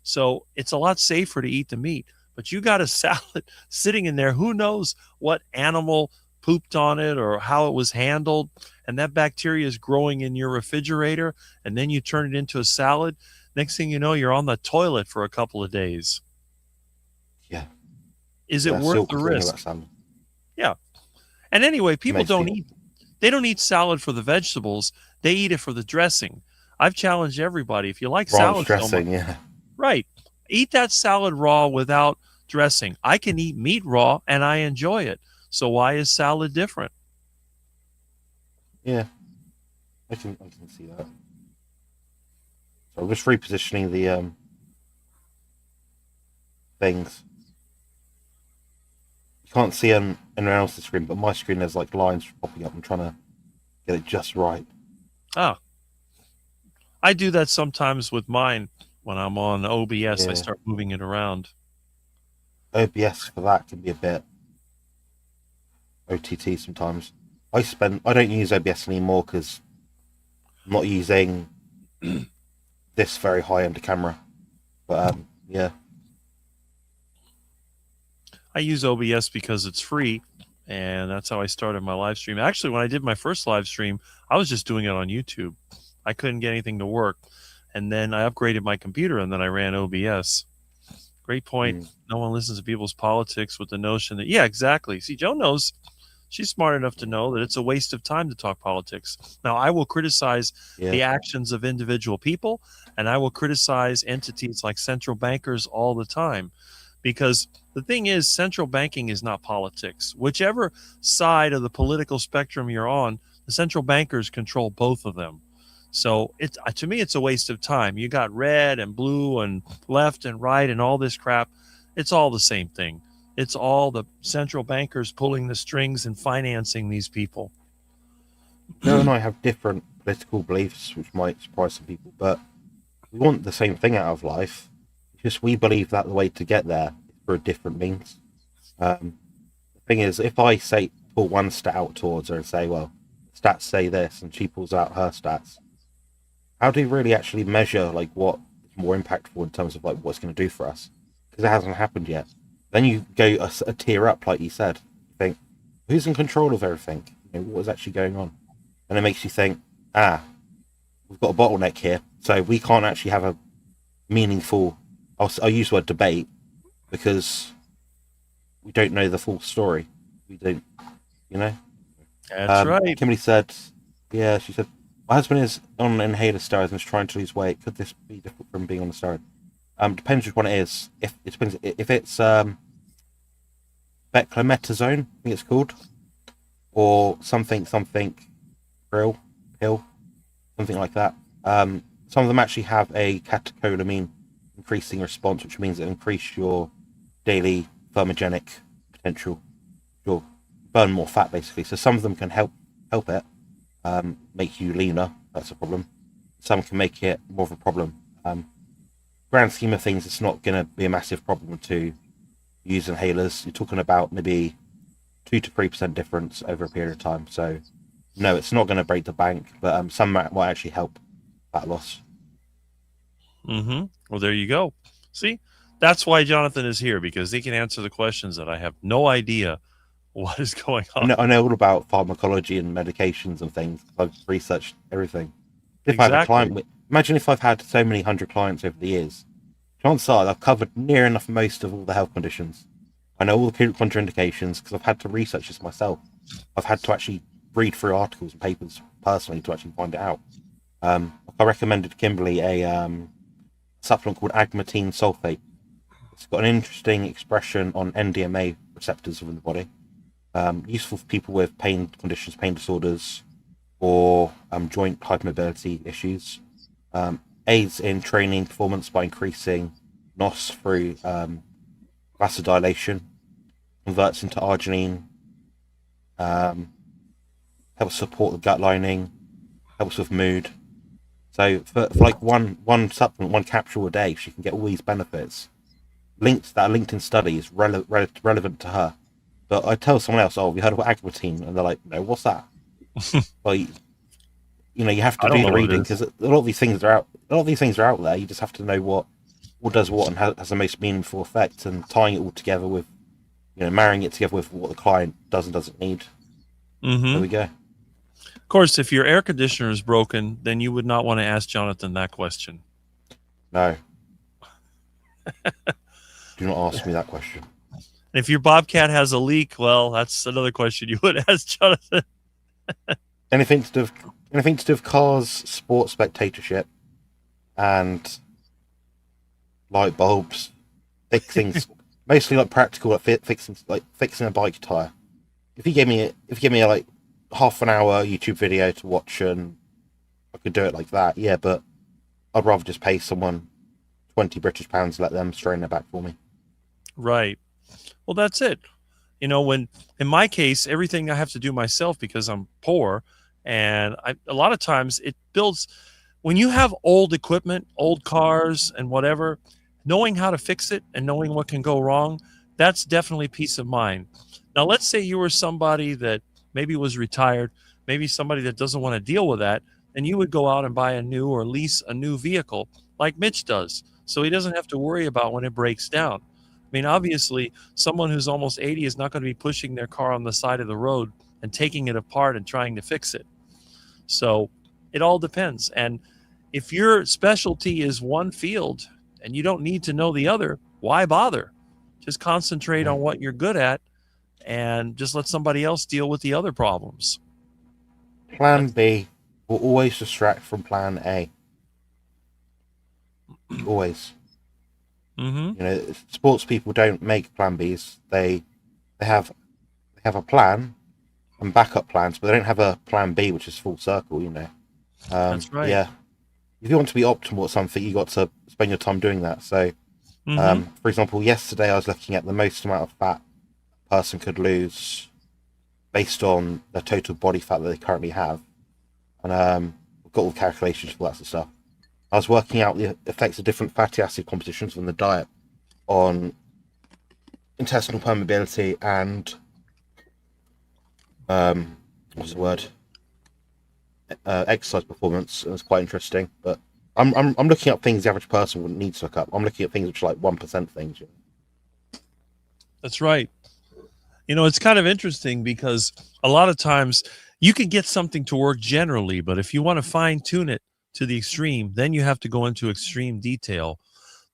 So it's a lot safer to eat the meat. But you got a salad sitting in there. Who knows what animal pooped on it or how it was handled? And that bacteria is growing in your refrigerator, and then you turn it into a salad. Next thing you know, you're on the toilet for a couple of days. Yeah. Is Yeah. it That's worth still the good thing about risk? salad. Yeah. And anyway, people Most don't people. eat they don't eat salad for the vegetables. They eat it for the dressing. I've challenged everybody. If you like Ranch salad so much, dressing. Yeah. right, eat that salad raw without dressing. I can eat meat raw and I enjoy it. So why is salad different? Yeah. I can see that. So I'm just repositioning the things. You can't see on anyone else's screen, but my screen there's like lines popping up. I'm trying to get it just right. Ah, I do that sometimes with mine when I'm on OBS. I Yeah. start moving it around. OBS for that can be a bit OTT sometimes. I don't use OBS anymore because I'm not using this very high end camera. But yeah, I use OBS because it's free, and that's how I started my live stream. Actually, when I did my first live stream, I was just doing it on YouTube. I couldn't get anything to work, and then I upgraded my computer, and then I ran OBS. Great point. No one listens to people's politics with the notion that, yeah, exactly. See, Joe knows. She's smart enough to know that it's a waste of time to talk politics. Now, I will criticize the yeah, actions of individual people, and I will criticize entities like central bankers all the time, because the thing is, central banking is not politics. Whichever side of the political spectrum you're on, the central bankers control both of them. So it's to me, it's a waste of time. You got red and blue and left and right and all this crap. It's all the same thing. It's all the central bankers pulling the strings and financing these people. Joe and I have different political beliefs, which might surprise some people, but we want the same thing out of life. It's just we believe that the way to get there is through a different means. The thing is, if I say pull one stat out towards her and say, well, stats say this, and she pulls out her stats, how do you really actually measure like what is more impactful in terms of like what's going to do for us? Because it hasn't happened yet. Then you go a tier up, like you said. You think, who's in control of everything? What is actually going on? And it makes you think, we've got a bottleneck here, so we can't actually have a meaningful. I'll use the word debate because we don't know the full story. We don't, you know. That's right. Kimberly said, yeah, she said, my husband is on inhaler steroids and is trying to lose weight. Could this be different from being on the steroid? Depends which one it is. If it depends if it's beclometazone, I think it's called, or something pill, something like that. Some of them actually have a catecholamine increasing response, which means it increases your daily thermogenic potential. You'll burn more fat, basically. So some of them can help it, make you leaner. That's a problem. Some can make it more of a problem. Grand scheme of things, it's not going to be a massive problem to use inhalers. You're talking about maybe 2 to 3% difference over a period of time. So no, it's not going to break the bank, but some might actually help fat loss. Well, there you go. See, that's why Jonathan is here, because he can answer the questions that I have no idea what is going on. I know all about pharmacology and medications and things. I've researched everything. If I have a Exactly. client, imagine if I've had so many 100 clients over the years. Chances are I've covered near enough most of all the health conditions. I know all the contraindications because I've had to research this myself. I've had to actually read through articles and papers personally to actually find it out. I recommended Kimberly a supplement called agmatine sulfate. It's got an interesting expression on NMDA receptors within the body. Useful for people with pain conditions, pain disorders, or joint hypermobility issues. Aids in training performance by increasing NOS through vasodilation, converts into arginine, helps support the gut lining, helps with mood. So for like one supplement, one capsule a day, she can get all these benefits. Linked that LinkedIn study is relevant to her. But I tell someone else, "Oh, have you heard of agmatine?" And they're like, "No, what's that?" Well, you have to do the reading because a lot of these things are out. A lot of these things are out there. You just have to know what does what and has the most meaningful effect, and tying it all together with, marrying it together with what the client does and doesn't need. There we go. Of course, if your air conditioner is broken, then you would not want to ask Jonathan that question. No. Do not ask me that question. And if your Bobcat has a leak, well, that's another question you would ask Jonathan. Anything to do with cars, sports spectatorship, and light bulbs, things mostly like practical, like fixing a bike tire. If you give me like half an hour YouTube video to watch, and I could do it like that, yeah, but I'd rather just pay someone £20 let them straighten their back for me. Right. Well, that's it. When in my case, everything I have to do myself because I'm poor, and a lot of times it builds. When you have old equipment, old cars, and whatever, knowing how to fix it and knowing what can go wrong, that's definitely peace of mind. Now, let's say you were somebody that maybe was retired, maybe somebody that doesn't want to deal with that, and you would go out and buy a new or lease a new vehicle like Mitch does, so he doesn't have to worry about when it breaks down. I mean, obviously, someone who's almost 80 is not going to be pushing their car on the side of the road and taking it apart and trying to fix it. So it all depends. And if your specialty is one field and you don't need to know the other, why bother? Just concentrate on what you're good at and just let somebody else deal with the other problems. Plan B will always distract from plan A. Always. Sports people don't make plan Bs. They have a plan and backup plans, but they don't have a plan B, which is full circle. That's right. Yeah. If you want to be optimal at something, you got to spend your time doing that. So, for example, yesterday I was looking at the most amount of fat a person could lose based on the total body fat that they currently have, and I've got all the calculations for that sort of stuff. I was working out the effects of different fatty acid compositions from the diet on intestinal permeability and what's the word? Exercise performance. It was quite interesting, but I'm looking up things the average person wouldn't need to look up. I'm looking at things which are like 1% things. That's right. It's kind of interesting because a lot of times you can get something to work generally, but if you want to fine tune it to the extreme, then you have to go into extreme detail.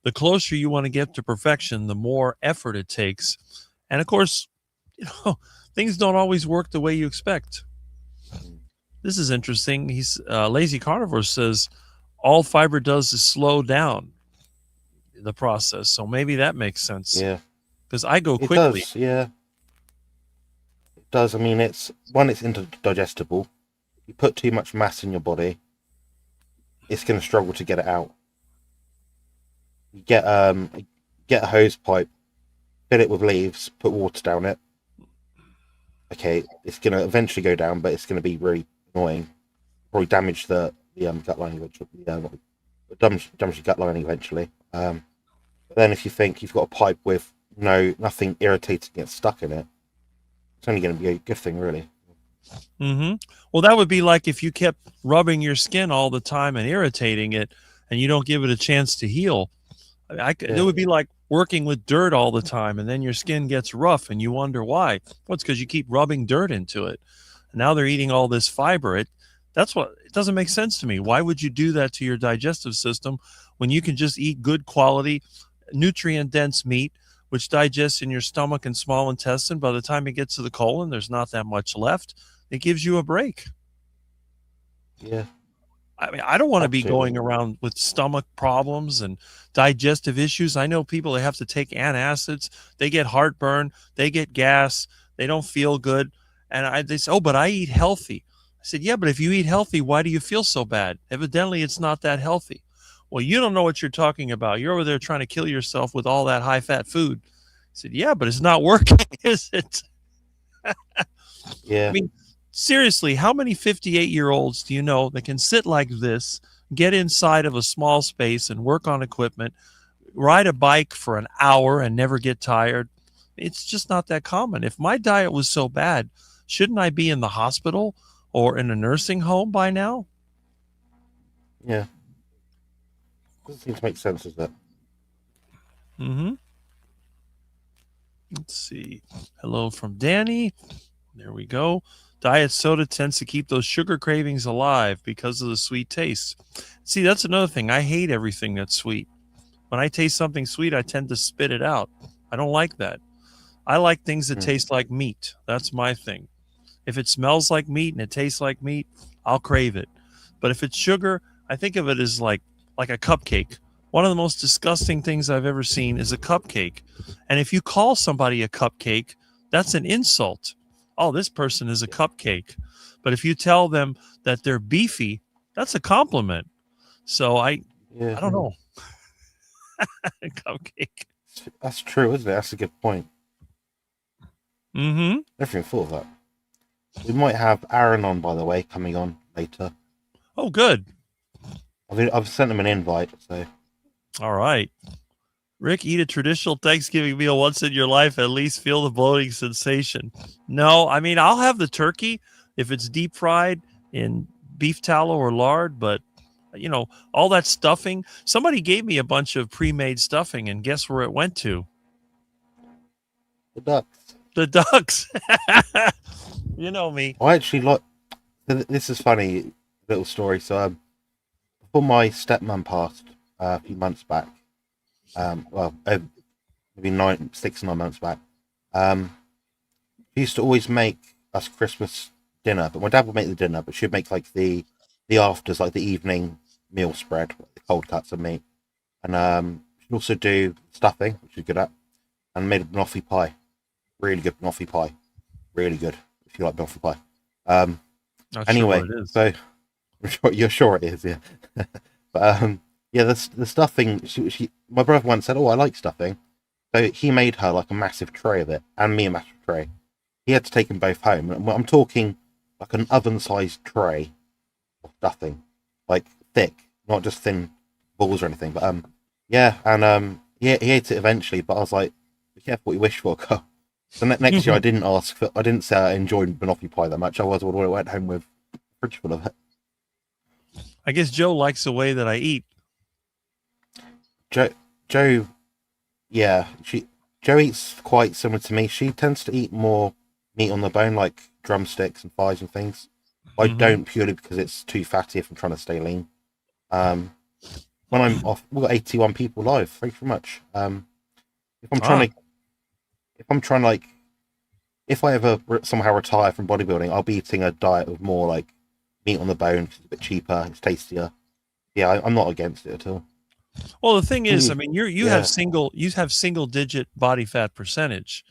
The closer you want to get to perfection, the more effort it takes. And of course, things don't always work the way you expect. This is interesting. Lazy Carnivore says all fiber does is slow down the process. So maybe that makes sense. Yeah. Because I go quickly. It does, yeah. It does. I mean, it's indigestible. You put too much mass in your body, it's going to struggle to get it out. You get a hose pipe, fill it with leaves, put water down it. Okay, it's going to eventually go down, but it's going to be really annoying. Probably damage the gut lining eventually. Damage the gut lining eventually. But then if you think you've got a pipe with nothing irritating gets stuck in it, it's only going to be a good thing, really. Mm-hmm. Well, that would be like if you kept rubbing your skin all the time and irritating it, and you don't give it a chance to heal. It would be like working with dirt all the time, and then your skin gets rough, and you wonder why. Well, it's because you keep rubbing dirt into it. And now they're eating all this fiber. It doesn't make sense to me. Why would you do that to your digestive system when you can just eat good quality, nutrient dense meat, which digests in your stomach and small intestine? By the time it gets to the colon, there's not that much left. It gives you a break. Yeah. I mean, I don't want to be Absolutely. going around with stomach problems and digestive issues. I know people that have to take antacids. They get heartburn. They get gas. They don't feel good. And they say, oh, but I eat healthy. I said, yeah, but if you eat healthy, why do you feel so bad? Evidently, it's not that healthy. Well, you don't know what you're talking about. You're over there trying to kill yourself with all that high-fat food. I said, yeah, but it's not working, is it? Yeah. I mean, seriously, how many 58-year-olds do you know that can sit like this, get inside of a small space and work on equipment, ride a bike for an hour and never get tired? It's just not that common. If my diet was so bad, shouldn't I be in the hospital or in a nursing home by now? Yeah. Doesn't seem to make sense, does it? Mm-hmm. Let's see. Hello from Danny. There we go. Diet soda tends to keep those sugar cravings alive because of the sweet taste. See, that's another thing. I hate everything that's sweet. When I taste something sweet, I tend to spit it out. I don't like that. I like things that taste like meat. That's my thing. If it smells like meat and it tastes like meat, I'll crave it. But if it's sugar, I think of it as like a cupcake. One of the most disgusting things I've ever seen is a cupcake. And if you call somebody a cupcake, that's an insult. Oh, this person is a cupcake. But if you tell them that they're beefy, that's a compliment. So I don't know. Cupcake. That's true, isn't it? That's a good point. Mm-hmm. Never even thought of that. We might have Aaron on, by the way, coming on later. Oh, good. I've sent him an invite, so. All right. Rick, eat a traditional Thanksgiving meal once in your life, at least feel the bloating sensation. No, I mean, I'll have the turkey if it's deep fried in beef tallow or lard, but, all that stuffing. Somebody gave me a bunch of pre-made stuffing, and guess where it went to? The ducks. The ducks. You know me. I actually like. This is funny little story. So, before my stepmom passed a few months back, maybe 6 or 9 months back, she used to always make us Christmas dinner. But my dad would make the dinner, but she'd make like the afters, like the evening meal spread, like the cold cuts of meat, and she'd also do stuffing, which she's good at, and made a banoffee pie. Really good banoffee pie. Really good if you like banoffee pie. Anyway, so you're sure it is, yeah. But yeah, the stuffing. My brother once said, "Oh, I like stuffing," so he made her like a massive tray of it, and me a massive tray. He had to take them both home. And I'm talking like an oven-sized tray of stuffing, like thick, not just thin balls or anything. But yeah, and he ate it eventually. But I was like, "Be careful what you wish for, Carl." So next year, I didn't say I enjoyed banoffee pie that much. I went home with a fridge full of it. I guess Joe likes the way that I eat. Joe, yeah, Joe eats quite similar to me. She tends to eat more meat on the bone, like drumsticks and thighs and things. I don't, purely because it's too fatty if I'm trying to stay lean. When I'm off, we've got 81 people live. Thank you very much. If I ever somehow retire from bodybuilding, I'll be eating a diet of more like meat on the bone. It's a bit cheaper, it's tastier. Yeah, I'm not against it at all. Well, the thing is, I mean, you have single digit body fat percentage,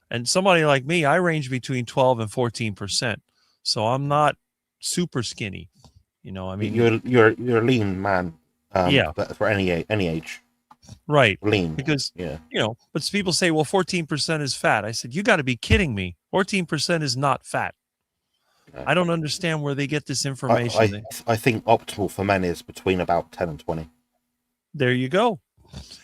and somebody like me, I range between 12 and 14%. So I'm not super skinny. I mean, you're a lean man. Yeah, but for any age. Right. Lean. Because, but people say, well, 14% is fat. I said, you got to be kidding me. 14% is not fat. No. I don't understand where they get this information. I think optimal for men is between about 10 and 20. There you go.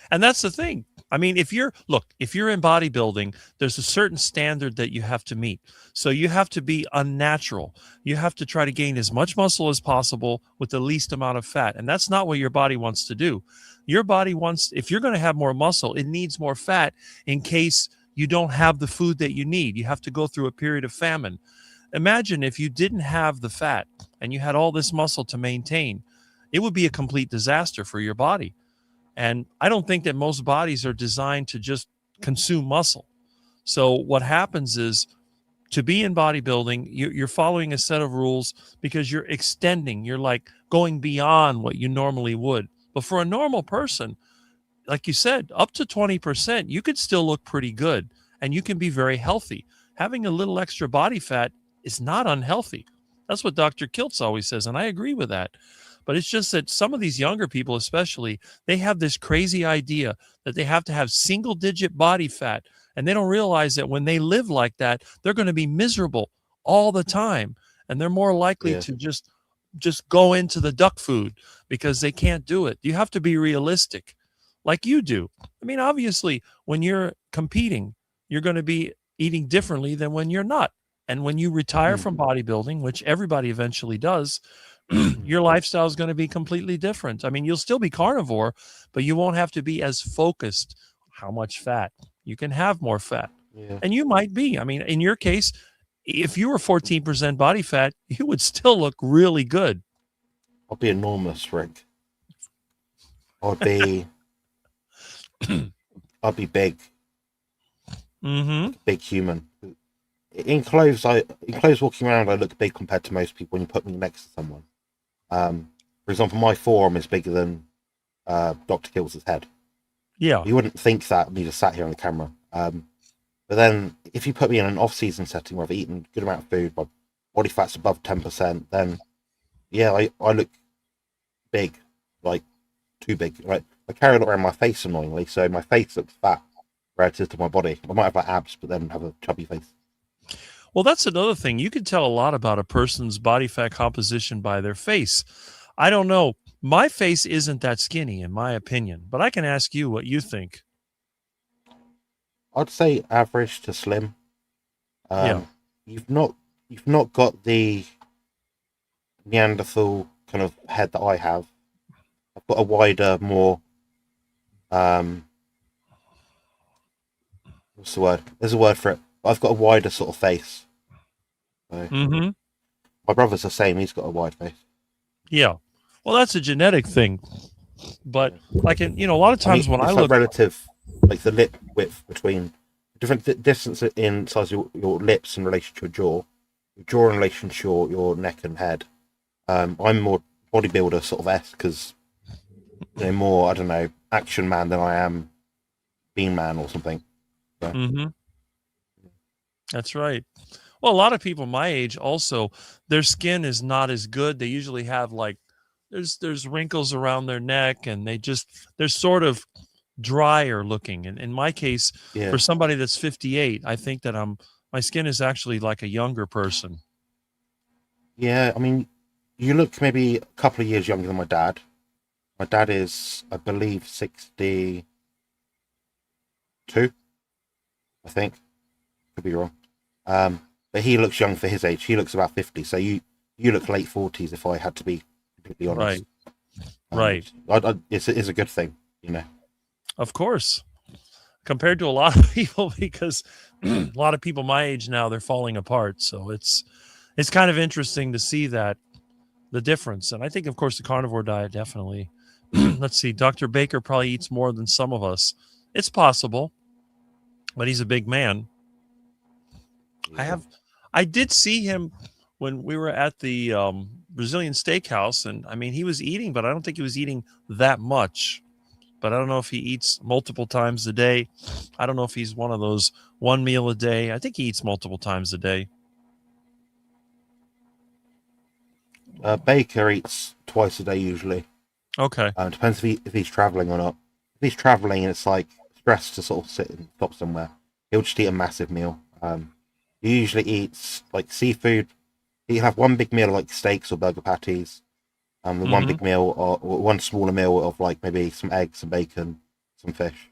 And that's the thing. I mean, if you're in bodybuilding, there's a certain standard that you have to meet. So you have to be unnatural. You have to try to gain as much muscle as possible with the least amount of fat. And that's not what your body wants to do. Your body wants, if you're going to have more muscle, it needs more fat in case you don't have the food that you need. You have to go through a period of famine. Imagine if you didn't have the fat and you had all this muscle to maintain, it would be a complete disaster for your body. And I don't think that most bodies are designed to just consume muscle. So what happens is, to be in bodybuilding, you're following a set of rules because you're extending, you're like going beyond what you normally would. But for a normal person, like you said, up to 20%, you could still look pretty good and you can be very healthy. Having a little extra body fat is not unhealthy. That's what Dr. Kiltz always says, and I agree with that. But it's just that some of these younger people, especially, they have this crazy idea that they have to have single-digit body fat, and they don't realize that when they live like that, they're going to be miserable all the time, and they're more likely to just go into the duck food because they can't do it. You have to be realistic, like you do. I mean, obviously, when you're competing, you're going to be eating differently than when you're not. And when you retire from bodybuilding, which everybody eventually does, your lifestyle is going to be completely different. I mean, you'll still be carnivore, but you won't have to be as focused. How much fat? You can have more fat. Yeah. And you might be. I mean, in your case, if you were 14% body fat, you would still look really good. I'd be enormous, Rick. I'd be big. Mm-hmm. Like a big human. In clothes walking around, I look big compared to most people when you put me next to someone. For example, my forearm is bigger than Dr. Kills' head. Yeah. You wouldn't think that when you just sat here on the camera. But then if you put me in an off-season setting where I've eaten a good amount of food, my body fat's above 10%, then yeah, I look big, like too big. Like, I carry a lot around my face annoyingly, so my face looks fat relative to my body. I might have like abs, but then have a chubby face. Well, that's another thing. You can tell a lot about a person's body fat composition by their face. I don't know. My face isn't that skinny, in my opinion, but I can ask you what you think. I'd say average to slim. Yeah. You've not got the Neanderthal kind of head that I have. I've got a wider, more what's the word? There's a word for it. I've got a wider sort of face. So, my brother's the same. He's got a wide face. Yeah. Well, that's a genetic thing. But like a lot of times when I look, relative, like the lip width between different distance in size of your lips in relation to your jaw in relation to your neck and head. I'm more bodybuilder sort of esque because more, I don't know, action man than I am bean man or something. So. That's right. Well, a lot of people my age also, their skin is not as good. They usually have like there's wrinkles around their neck, and they're sort of drier looking. And in my case, for somebody that's 58, I think that my skin is actually like a younger person. Yeah, I mean, you look maybe a couple of years younger than my dad. My dad is, I believe, 62, I think. Could be wrong. But he looks young for his age. He looks about 50. So you look late 40s, if I had to be completely honest. Right. It's a good thing, Of course. Compared to a lot of people, because a lot of people my age now, they're falling apart. So it's kind of interesting to see that, the difference. And I think, of course, the carnivore diet definitely. Let's see. Dr. Baker probably eats more than some of us. It's possible, but he's a big man. Yeah. I did see him when we were at the Brazilian steakhouse, and I mean, he was eating, but I don't think he was eating that much. But I don't know if he eats multiple times a day. I don't know if he's one of those one meal a day. I think he eats multiple times a day. Baker eats twice a day usually. Okay. Depends if he's traveling or not. If he's traveling and it's like stress to sort of sit and stop somewhere, he'll just eat a massive meal. He usually eats like seafood. He'll have one big meal of like steaks or burger patties. One big meal or one smaller meal of like maybe some eggs, some bacon, some fish.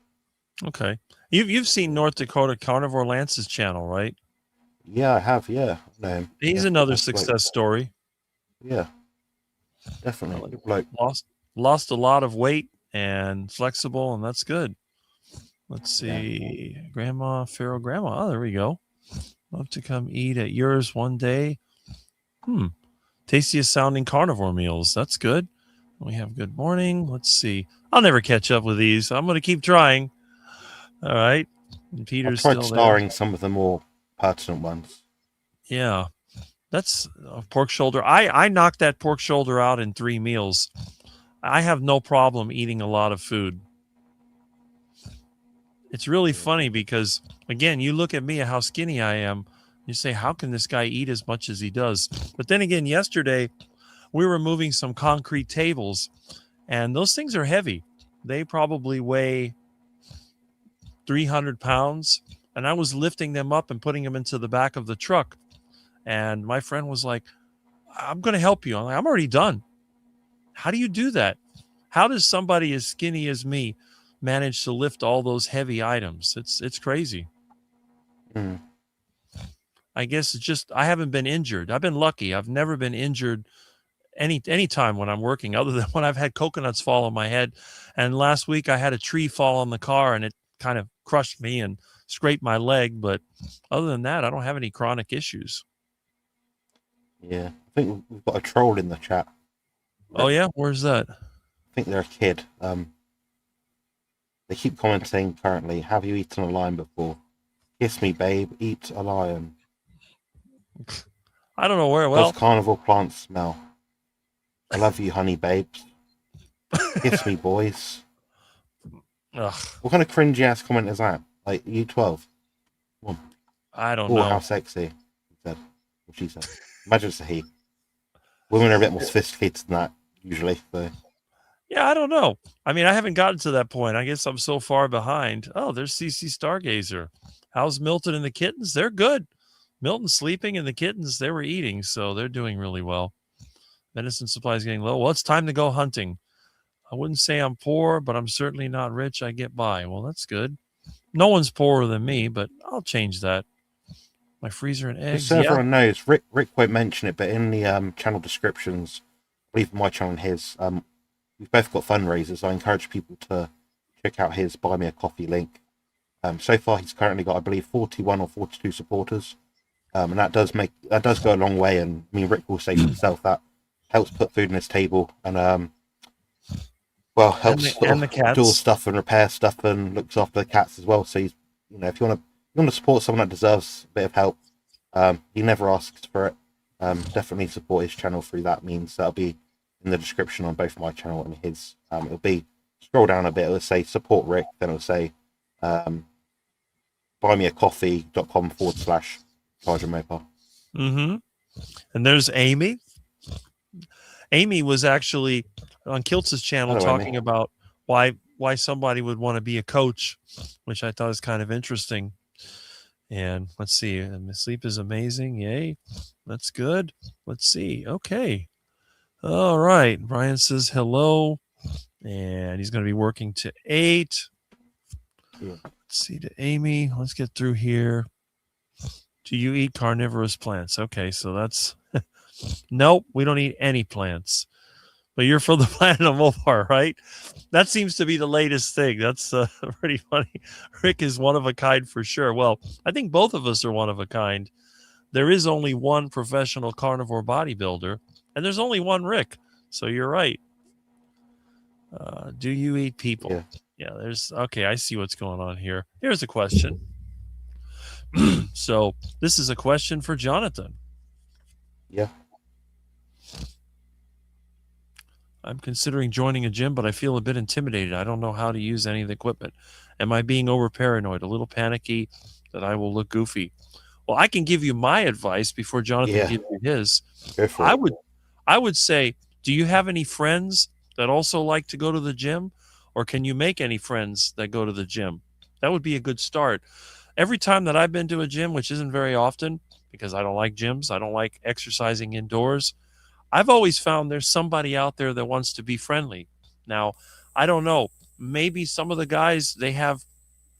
Okay. You've seen North Dakota Carnivore Lance's channel, right? Yeah, I have. Yeah, I know him. He's Yeah, another nice bloke. success story. Yeah, definitely. Good bloke. Lost a lot of weight and flexible, and that's good. Let's see. Grandma, Pharaoh Grandma. Oh, there we go. Love to come eat at yours one day. Tastiest sounding carnivore meals. That's good. We have good morning. Let's see. I'll never catch up with these. I'm going to keep trying. All right. And I've Peter's tried still there. starring some of the more pertinent ones. Yeah. That's a pork shoulder. I knocked that pork shoulder out in 3 meals. I have no problem eating a lot of food. It's really funny because, again, you look at me at how skinny I am. You say, how can this guy eat as much as he does? But then again, yesterday, we were moving some concrete tables, and those things are heavy. They probably weigh 300 pounds, and I was lifting them up and putting them into the back of the truck. And my friend was like, I'm going to help you. I'm like, I'm already done. How do you do that? How does somebody as skinny as me manage to lift all those heavy items? It's crazy. Mm. I guess it's just I haven't been injured. I've been lucky. I've never been injured any time when I'm working, other than when I've had coconuts fall on my head. And last week I had a tree fall on the car and it kind of crushed me and scraped my leg. But other than that, I don't have any chronic issues. Yeah, I think we've got a troll in the chat. Oh yeah, where's that? I think they're a kid. They keep commenting currently. Have you eaten a lion before? Kiss me, babe. Eat a lion. I don't know where. Well, Does carnivore plants smell? I love you, honey babes. Kiss me, boys. ugh, What kind of cringy ass comment is that? Like, you 12? I don't Oh, know. how sexy. He said. What she said. Imagine it's a he. Women are a bit more sophisticated than that, usually. So. Yeah, I don't know. I mean, I haven't gotten to that point. I guess I'm so far behind. Oh, there's CC Stargazer. How's Milton and the kittens? They're good. Milton's sleeping and the kittens, they were eating, so they're doing really well. Medicine supplies getting low. Well, it's time to go hunting. I wouldn't say I'm poor, but I'm certainly not rich. I get by. Well, that's good. No one's poorer than me, but I'll change that. My freezer and eggs. Just so everyone knows, Rick won't mention it, but in the channel descriptions, I believe my channel and his, we've both got fundraisers. I encourage people to check out his Buy Me a Coffee link. So far, he's currently got, I believe, 41 or 42 supporters, and that does go a long way. And I mean, Rick will say himself that helps put food on his table, and helps and the cats. do stuff and repair stuff and looks after the cats as well. So he's, if you want to support someone that deserves a bit of help, he never asks for it. Definitely support his channel through that means. That'll be in the description on both my channel and his. It'll be, scroll down a bit, it'll say support Rick, then it'll say buymeacoffee.com/Charger Mm-hmm. And there's Amy. Amy was actually on Kiltz's channel talking about why somebody would want to be a coach, which I thought was kind of interesting. And let's see, sleep is amazing. Yay. That's good. Let's see. Okay. All right. Brian says hello. And he's going to be working to 8. Yeah. Let's see to Amy. Let's get through here. Do you eat carnivorous plants? Okay, so that's nope, we don't eat any plants. But you're from the planet of Mopar, right? That seems to be the latest thing. That's pretty funny. Rick is one of a kind for sure. Well, I think both of us are one of a kind. There is only one professional carnivore bodybuilder, and there's only one Rick. So you're right. Do you eat people? Yeah, okay, I see what's going on here. Here's a question. So this is a question for Jonathan. Yeah. I'm considering joining a gym, but I feel a bit intimidated. I don't know how to use any of the equipment. Am I being over paranoid, a little panicky that I will look goofy? Well, I can give you my advice before Jonathan gives you his. I would say, do you have any friends that also like to go to the gym, or can you make any friends that go to the gym? That would be a good start. Every time that I've been to a gym, which isn't very often because I don't like gyms, I don't like exercising indoors, I've always found there's somebody out there that wants to be friendly. Now, I don't know. Maybe some of the guys, they have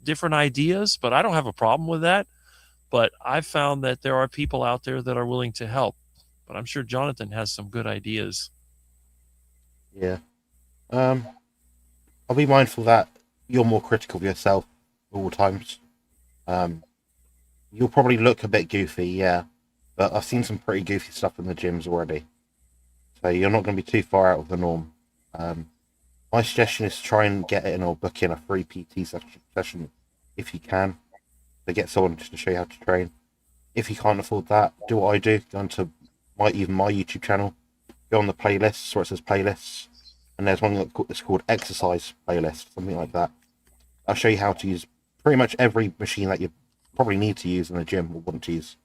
different ideas, but I don't have a problem with that. But I've found that there are people out there that are willing to help. But I'm sure Jonathan has some good ideas. Yeah. I'll be mindful that you're more critical of yourself at all times. Um, you'll probably look a bit goofy, yeah, but I've seen some pretty goofy stuff in the gyms already. So you're not going to be too far out of the norm. My suggestion is to try and get in or book in a free PT session if you can, to get someone just to show you how to train. If you can't afford that, do what I do. Go onto my YouTube channel. Go on the playlists where it says playlists, and there's one that's called exercise playlist, something like that. I'll show you how to use pretty much every machine that you probably need to use in the gym or want to use.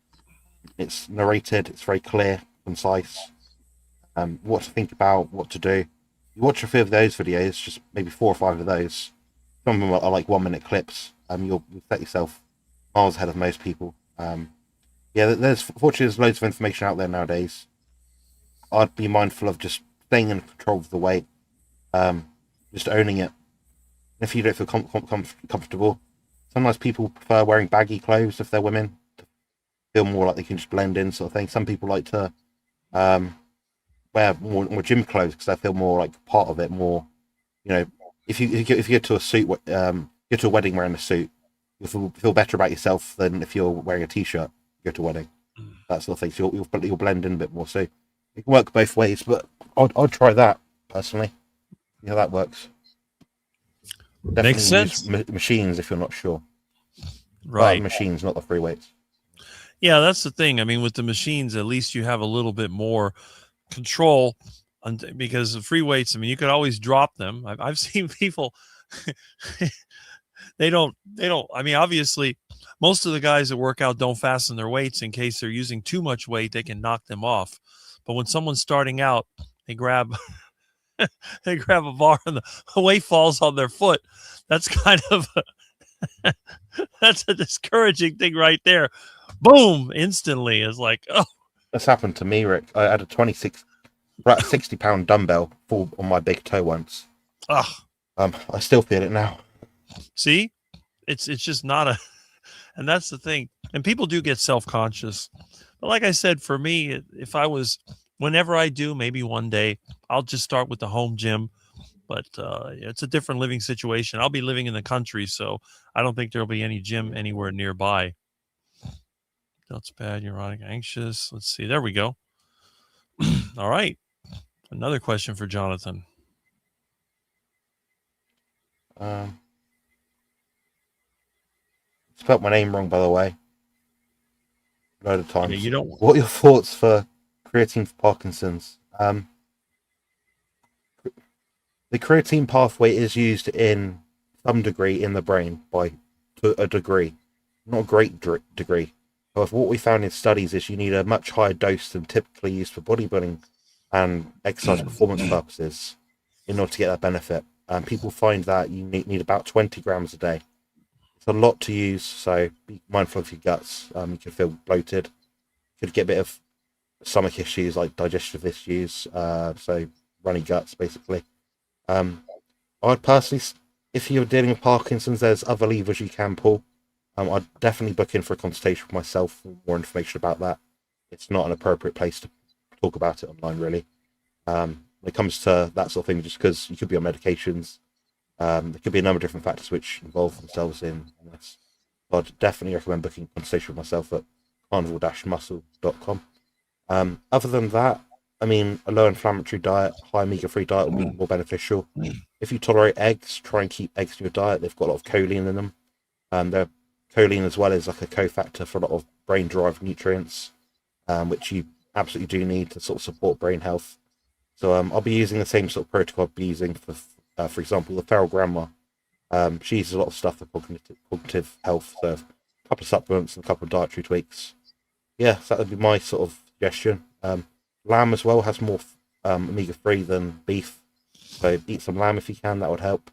It's narrated. It's very clear, concise. What to think about, what to do. You watch a few of those videos, just maybe 4 or 5 of those. Some of them are like 1-minute clips. You'll set yourself miles ahead of most people. Yeah, fortunately there's loads of information out there nowadays. I'd be mindful of just staying in control of the weight, just owning it. If you don't feel comfortable, sometimes people prefer wearing baggy clothes if they're women, to feel more like they can just blend in, sort of thing. Some people like to wear more gym clothes because they feel more like part of it. More, you know, if you go to a suit, go to a wedding wearing a suit, you'll feel better about yourself than if you're wearing a t-shirt. Go to a wedding, that sort of thing. So you'll blend in a bit more. So it can work both ways, but I'd try that personally. Yeah, that works. Definitely Makes sense. use machines if you're not sure. Right. Machines, not the free weights. Yeah, that's the thing. I mean, with the machines, at least you have a little bit more control because the free weights, I mean, you could always drop them. I've seen people, they don't, I mean, obviously, most of the guys that work out don't fasten their weights in case they're using too much weight, they can knock them off. But when someone's starting out, they grab they grab a bar and the weight falls on their foot. That's kind of that's a discouraging thing right there. Boom! Instantly, it's like, oh, That's happened to me, Rick. I had a 60-pound dumbbell fall on my big toe once. ugh. I still feel it now. See, it's just not a, and that's the thing. And people do get self-conscious. But like I said, for me, if I was, whenever I do, maybe one day, I'll just start with the home gym. But it's a different living situation. I'll be living in the country, so I don't think there'll be any gym anywhere nearby. That's bad, neurotic, anxious. Let's see. There we go. All right. Another question for Jonathan. Spelt my name wrong, by the way. A load of times. Yeah, you don't. What are your thoughts for creatine for Parkinson's? The creatine pathway is used in some degree in the brain to a degree, not a great degree. However, what we found in studies is you need a much higher dose than typically used for bodybuilding and exercise performance purposes in order to get that benefit. People find that you need about 20 grams a day. It's a lot to use, so be mindful of your guts. You can feel bloated. You could get a bit of stomach issues like digestive issues, so runny guts, basically. I'd personally, if you're dealing with Parkinson's, there's other levers you can pull. I'd definitely book in for a consultation with myself for more information about that. It's not an appropriate place to talk about it online, really. When it comes to that sort of thing, just because you could be on medications, there could be a number of different factors which involve themselves in this. I'd definitely recommend booking a consultation with myself at carnivore-muscle.com. Other than that, I mean, a low-inflammatory diet, high omega-3 diet will be more beneficial. If you tolerate eggs, try and keep eggs in your diet. They've got a lot of choline in them. Choline as well is like a cofactor for a lot of brain-derived nutrients, which you absolutely do need to sort of support brain health. So I'll be using the same sort of protocol I'll be using for example, the feral grandma. She uses a lot of stuff for cognitive health, so a couple of supplements and a couple of dietary tweaks. Yeah, so that would be my sort of suggestion. Lamb as well has more omega-3 than beef, so eat some lamb if you can, that would help.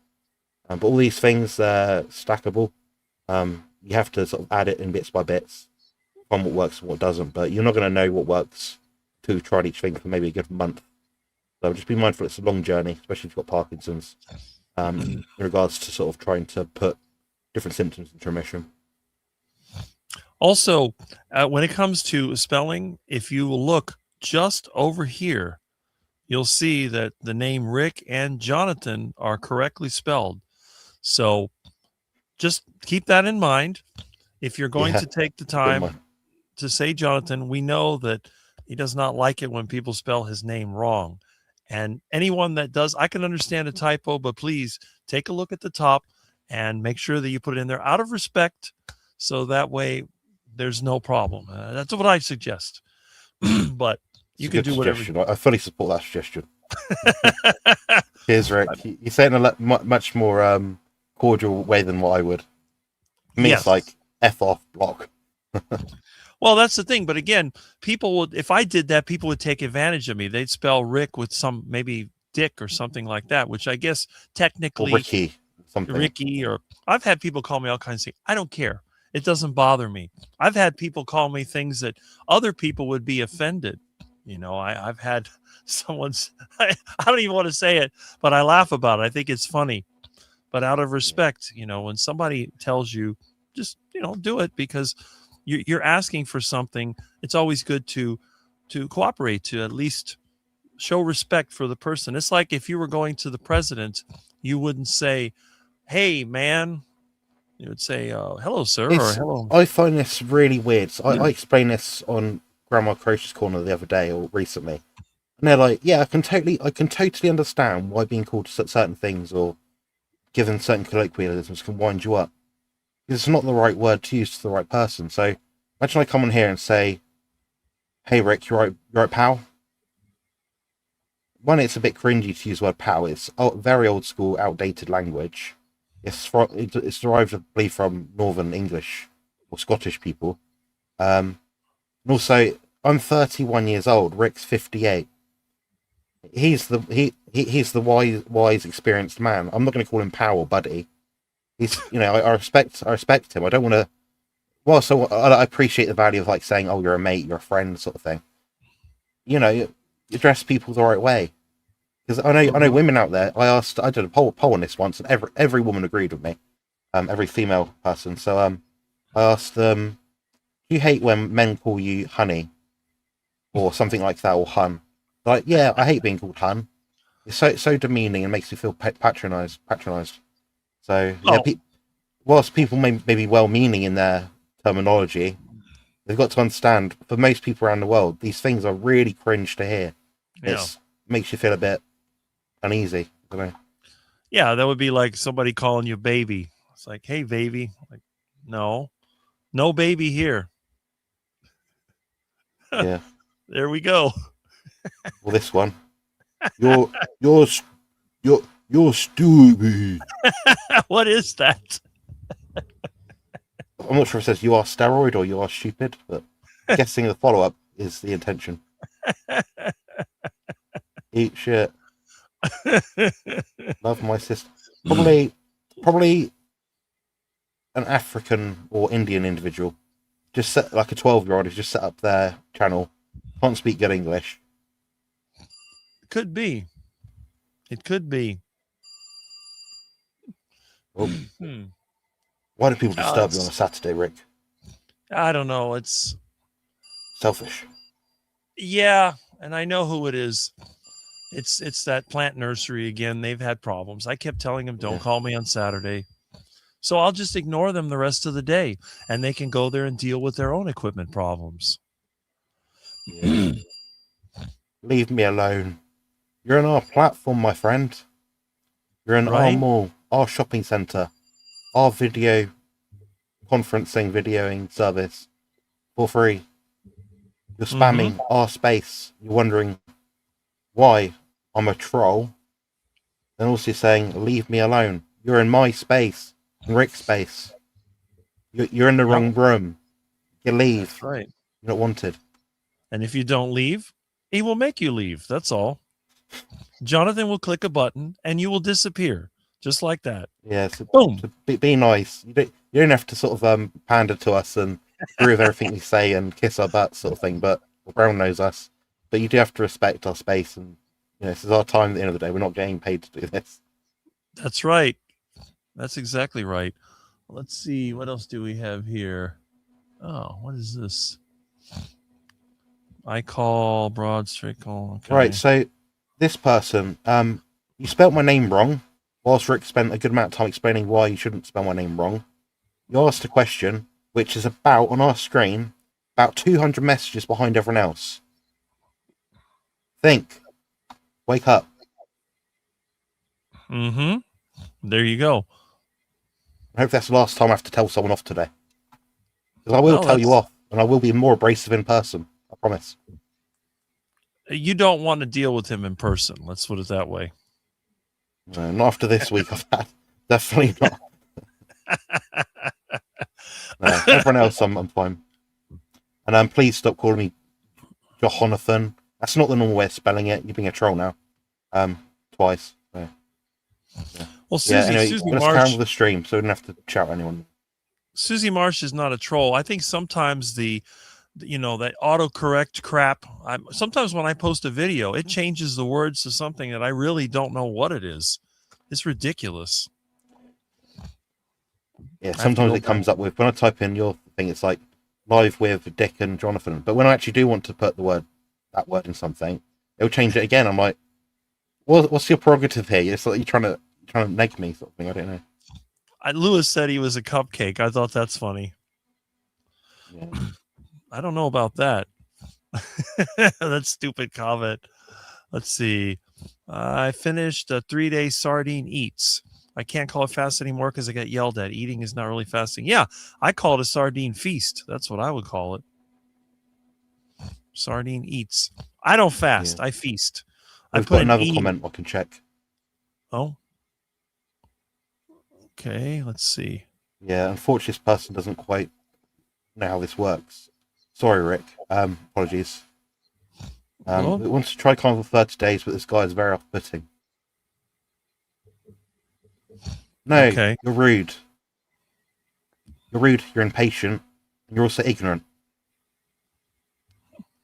But all these things are stackable. You have to sort of add it in bits by bits, find what works and what doesn't, but you're not going to know what works until you've tried each thing for maybe a good month. So just be mindful it's a long journey, especially if you've got Parkinson's, in regards to sort of trying to put different symptoms into remission. Also, when it comes to spelling, if you look just over here, you'll see that the name Rick and Jonathan are correctly spelled. So just keep that in mind. If you're going to take the time to say Jonathan, we know that he does not like it when people spell his name wrong. And anyone that does, I can understand a typo, but please take a look at the top and make sure that you put it in there out of respect, so that way there's no problem. That's what I suggest. But you can do whatever. I fully support that suggestion. Cheers, Rick. You say it in a much more cordial way than what I would. For me, it's like F off, block. Well, that's the thing. But again, people would, if I did that, people would take advantage of me. They'd spell Rick with some, maybe Dick or something like that, which I guess technically or Ricky, or I've had people call me all kinds of things. I don't care. It doesn't bother me. I've had people call me things that other people would be offended. You know, I've had someone's, I don't even want to say it, but I laugh about it. I think it's funny. But out of respect, you know, when somebody tells you, just, you know, do it because you're asking for something. It's always good to cooperate, to at least show respect for the person. It's like if you were going to the president, you wouldn't say, "Hey, man." You would say, "Hello, sir," or "Hello." I find this really weird. So I explained this on Grandma Croce's Corner the other day or recently, and they're like, "Yeah, I can totally understand why being called certain things or given certain colloquialisms can wind you up. It's not the right word to use to the right person." So imagine I come on here and say, "Hey, Rick, you right, pal?" One, it's a bit cringy to use the word pal. It's very old school, outdated language. It's derived, I believe, from Northern English or Scottish people. And also, I'm 31 years old. Rick's 58. He's the wise, experienced man. I'm not going to call him pal or buddy. He's, you know, I respect him. I don't want to. Well, so I appreciate the value of like saying, "Oh, you're a mate, you're a friend," sort of thing. You know, you address people the right way. Because I know women out there. I did a poll on this once, and every woman agreed with me. Every female person. So I asked them, "Do you hate when men call you honey, or something like that, or hun?" Like, yeah, I hate being called hun. It's so demeaning and makes me feel patronized. So yeah, whilst people may be well-meaning in their terminology, they've got to understand. For most people around the world, these things are really cringe to hear. Yeah. It makes you feel a bit uneasy. I don't know. Yeah, that would be like somebody calling you baby. It's like, "Hey, baby." Like, no baby here. Yeah. There we go. Well, this one, you're stupid. What is that? I'm not sure if it says "you are steroid" or "you are stupid," but I'm guessing the follow-up is the intention. Eat shit. Love my sister. Probably an African or Indian individual. Just set like a 12-year-old who's just set up their channel. Can't speak good English. Could be. It could be. Oh. Why do people disturb you on a Saturday, Rick? I don't know. It's selfish. Yeah, and I know who it is. It's that plant nursery again. They've had problems. I kept telling them, "Don't call me on Saturday." So I'll just ignore them the rest of the day, and they can go there and deal with their own equipment problems. Yeah. Leave me alone. You're on our platform, my friend. You're in our mall, our shopping centre, our video conferencing, videoing service for free. You're spamming our space. You're wondering why I'm a troll. Then also saying, "Leave me alone. You're in my space, Rick's space. You're in the wrong room. You leave. That's right. You're not wanted." And if you don't leave, he will make you leave. That's all. Jonathan will click a button and you will disappear. Just like that. Yeah, so boom. So be nice. You don't have to sort of pander to us and agree with everything we say and kiss our butts sort of thing, but Brown knows us. But you do have to respect our space, and you know, this is our time at the end of the day. We're not getting paid to do this. That's right. That's exactly right. Let's see. What else do we have here? Oh, what is this? I call broad straight call. Okay. Right, so this person, you spelt my name wrong, whilst Rick spent a good amount of time explaining why you shouldn't spell my name wrong. You asked a question, which is about, on our screen, about 200 messages behind everyone else. Think. Wake up. Mm-hmm. There you go. I hope that's the last time I have to tell someone off today. Because I will tell you off, and I will be more abrasive in person. I promise. You don't want to deal with him in person. Let's put it that way. No, not after this week I've had. Definitely not. No, everyone else, I'm fine. And please stop calling me Jonathan. That's not the normal way of spelling it. You're being a troll now. Twice. So, yeah. Well, Susie, anyway, Susie let's Marsh, carry on with the stream, so we don't have to shout at anyone. Susie Marsh is not a troll. I think sometimes that autocorrect crap. Sometimes when I post a video, it changes the words to something that I really don't know what it is. It's ridiculous. Yeah, sometimes it comes up with, when I type in your thing, it's like live with Dick and Jonathan. But when I actually do want to put that word in something, it'll change it again. I'm like, what's your prerogative here? It's like you're trying to neg me, sort of thing. I don't know. Lewis said he was a cupcake. I thought that's funny. Yeah. I don't know about that. That stupid comment. Let's see. I finished a 3-day sardine eats. I can't call it fast anymore because I get yelled at. Eating is not really fasting. Yeah, I call it a sardine feast. That's what I would call it. Sardine eats. I don't fast. Yeah. I feast. We've got another comment I can check. Oh. Okay, let's see. Yeah, unfortunately, this person doesn't quite know how this works. Sorry, Rick. Apologies. We want to try Carnivore 30 days, but this guy is very off-putting. No, okay. You're rude. You're rude, you're impatient, and you're also ignorant.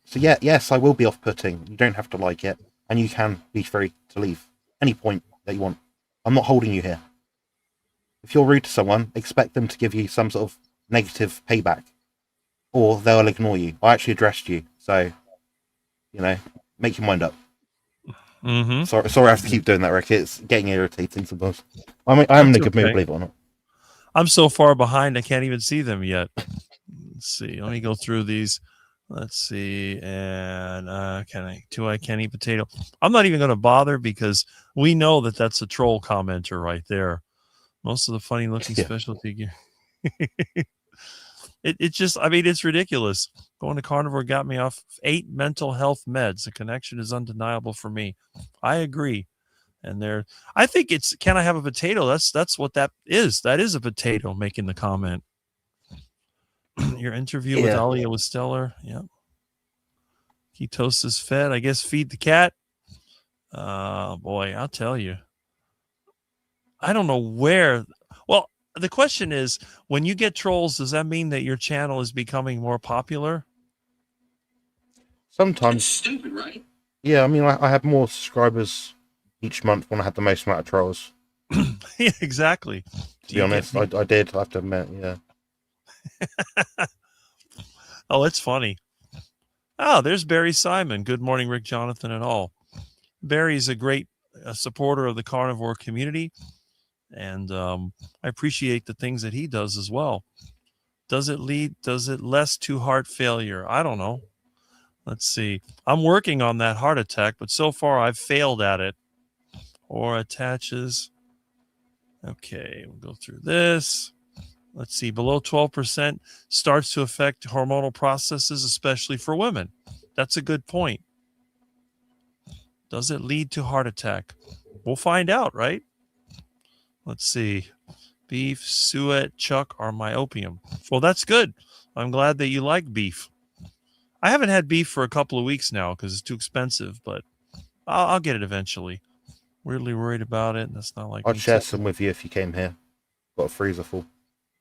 So yeah, yes, I will be off-putting. You don't have to like it, and you can be free to leave any point that you want. I'm not holding you here. If you're rude to someone, expect them to give you some sort of negative payback, or they'll ignore you. I actually addressed you, so, make your mind up. Mm-hmm. Sorry, I have to keep doing that, Rick. It's getting irritating sometimes. I'm in a good mood, believe it or not. I'm so far behind, I can't even see them yet. Let's see. Let me go through these. Let's see. And do I can't eat potato? I'm not even going to bother because we know that that's a troll commenter right there. Most of the funny looking specialty gear. It's just, it's ridiculous. Going to Carnivore got me off 8 mental health meds. The connection is undeniable for me. I agree. And I think it's, can I have a potato? That's what that is. That is a potato making the comment. Your interview with Alia was stellar. Yeah. Ketosis fed. I guess feed the cat. Boy, I'll tell you. I don't know where. Well, the question is, when you get trolls, does that mean that your channel is becoming more popular? Sometimes. It's stupid, right? Yeah, I have more subscribers each month when I had the most amount of trolls. Yeah, exactly. To be honest, I did. I have to admit, yeah. Oh, it's funny. Oh, there's Barry Simon. Good morning, Rick, Jonathan, and all. Barry's a great supporter of the carnivore community, and I appreciate the things that he does as well. Does it less to heart failure? I don't know. Let's see. I'm working on that heart attack, but so far I've failed at it. Or attaches. Okay, we'll go through this. Let's see. Below 12% starts to affect hormonal processes, especially for women. That's a good point. Does it lead to heart attack? We'll find out, right? Let's see. Beef, suet, chuck are my opium. Well, that's good. I'm glad that you like beef. I haven't had beef for a couple of weeks now because it's too expensive, but I'll get it eventually. Weirdly worried about it. That's not like I'd share some with you if you came here. Got a freezer full.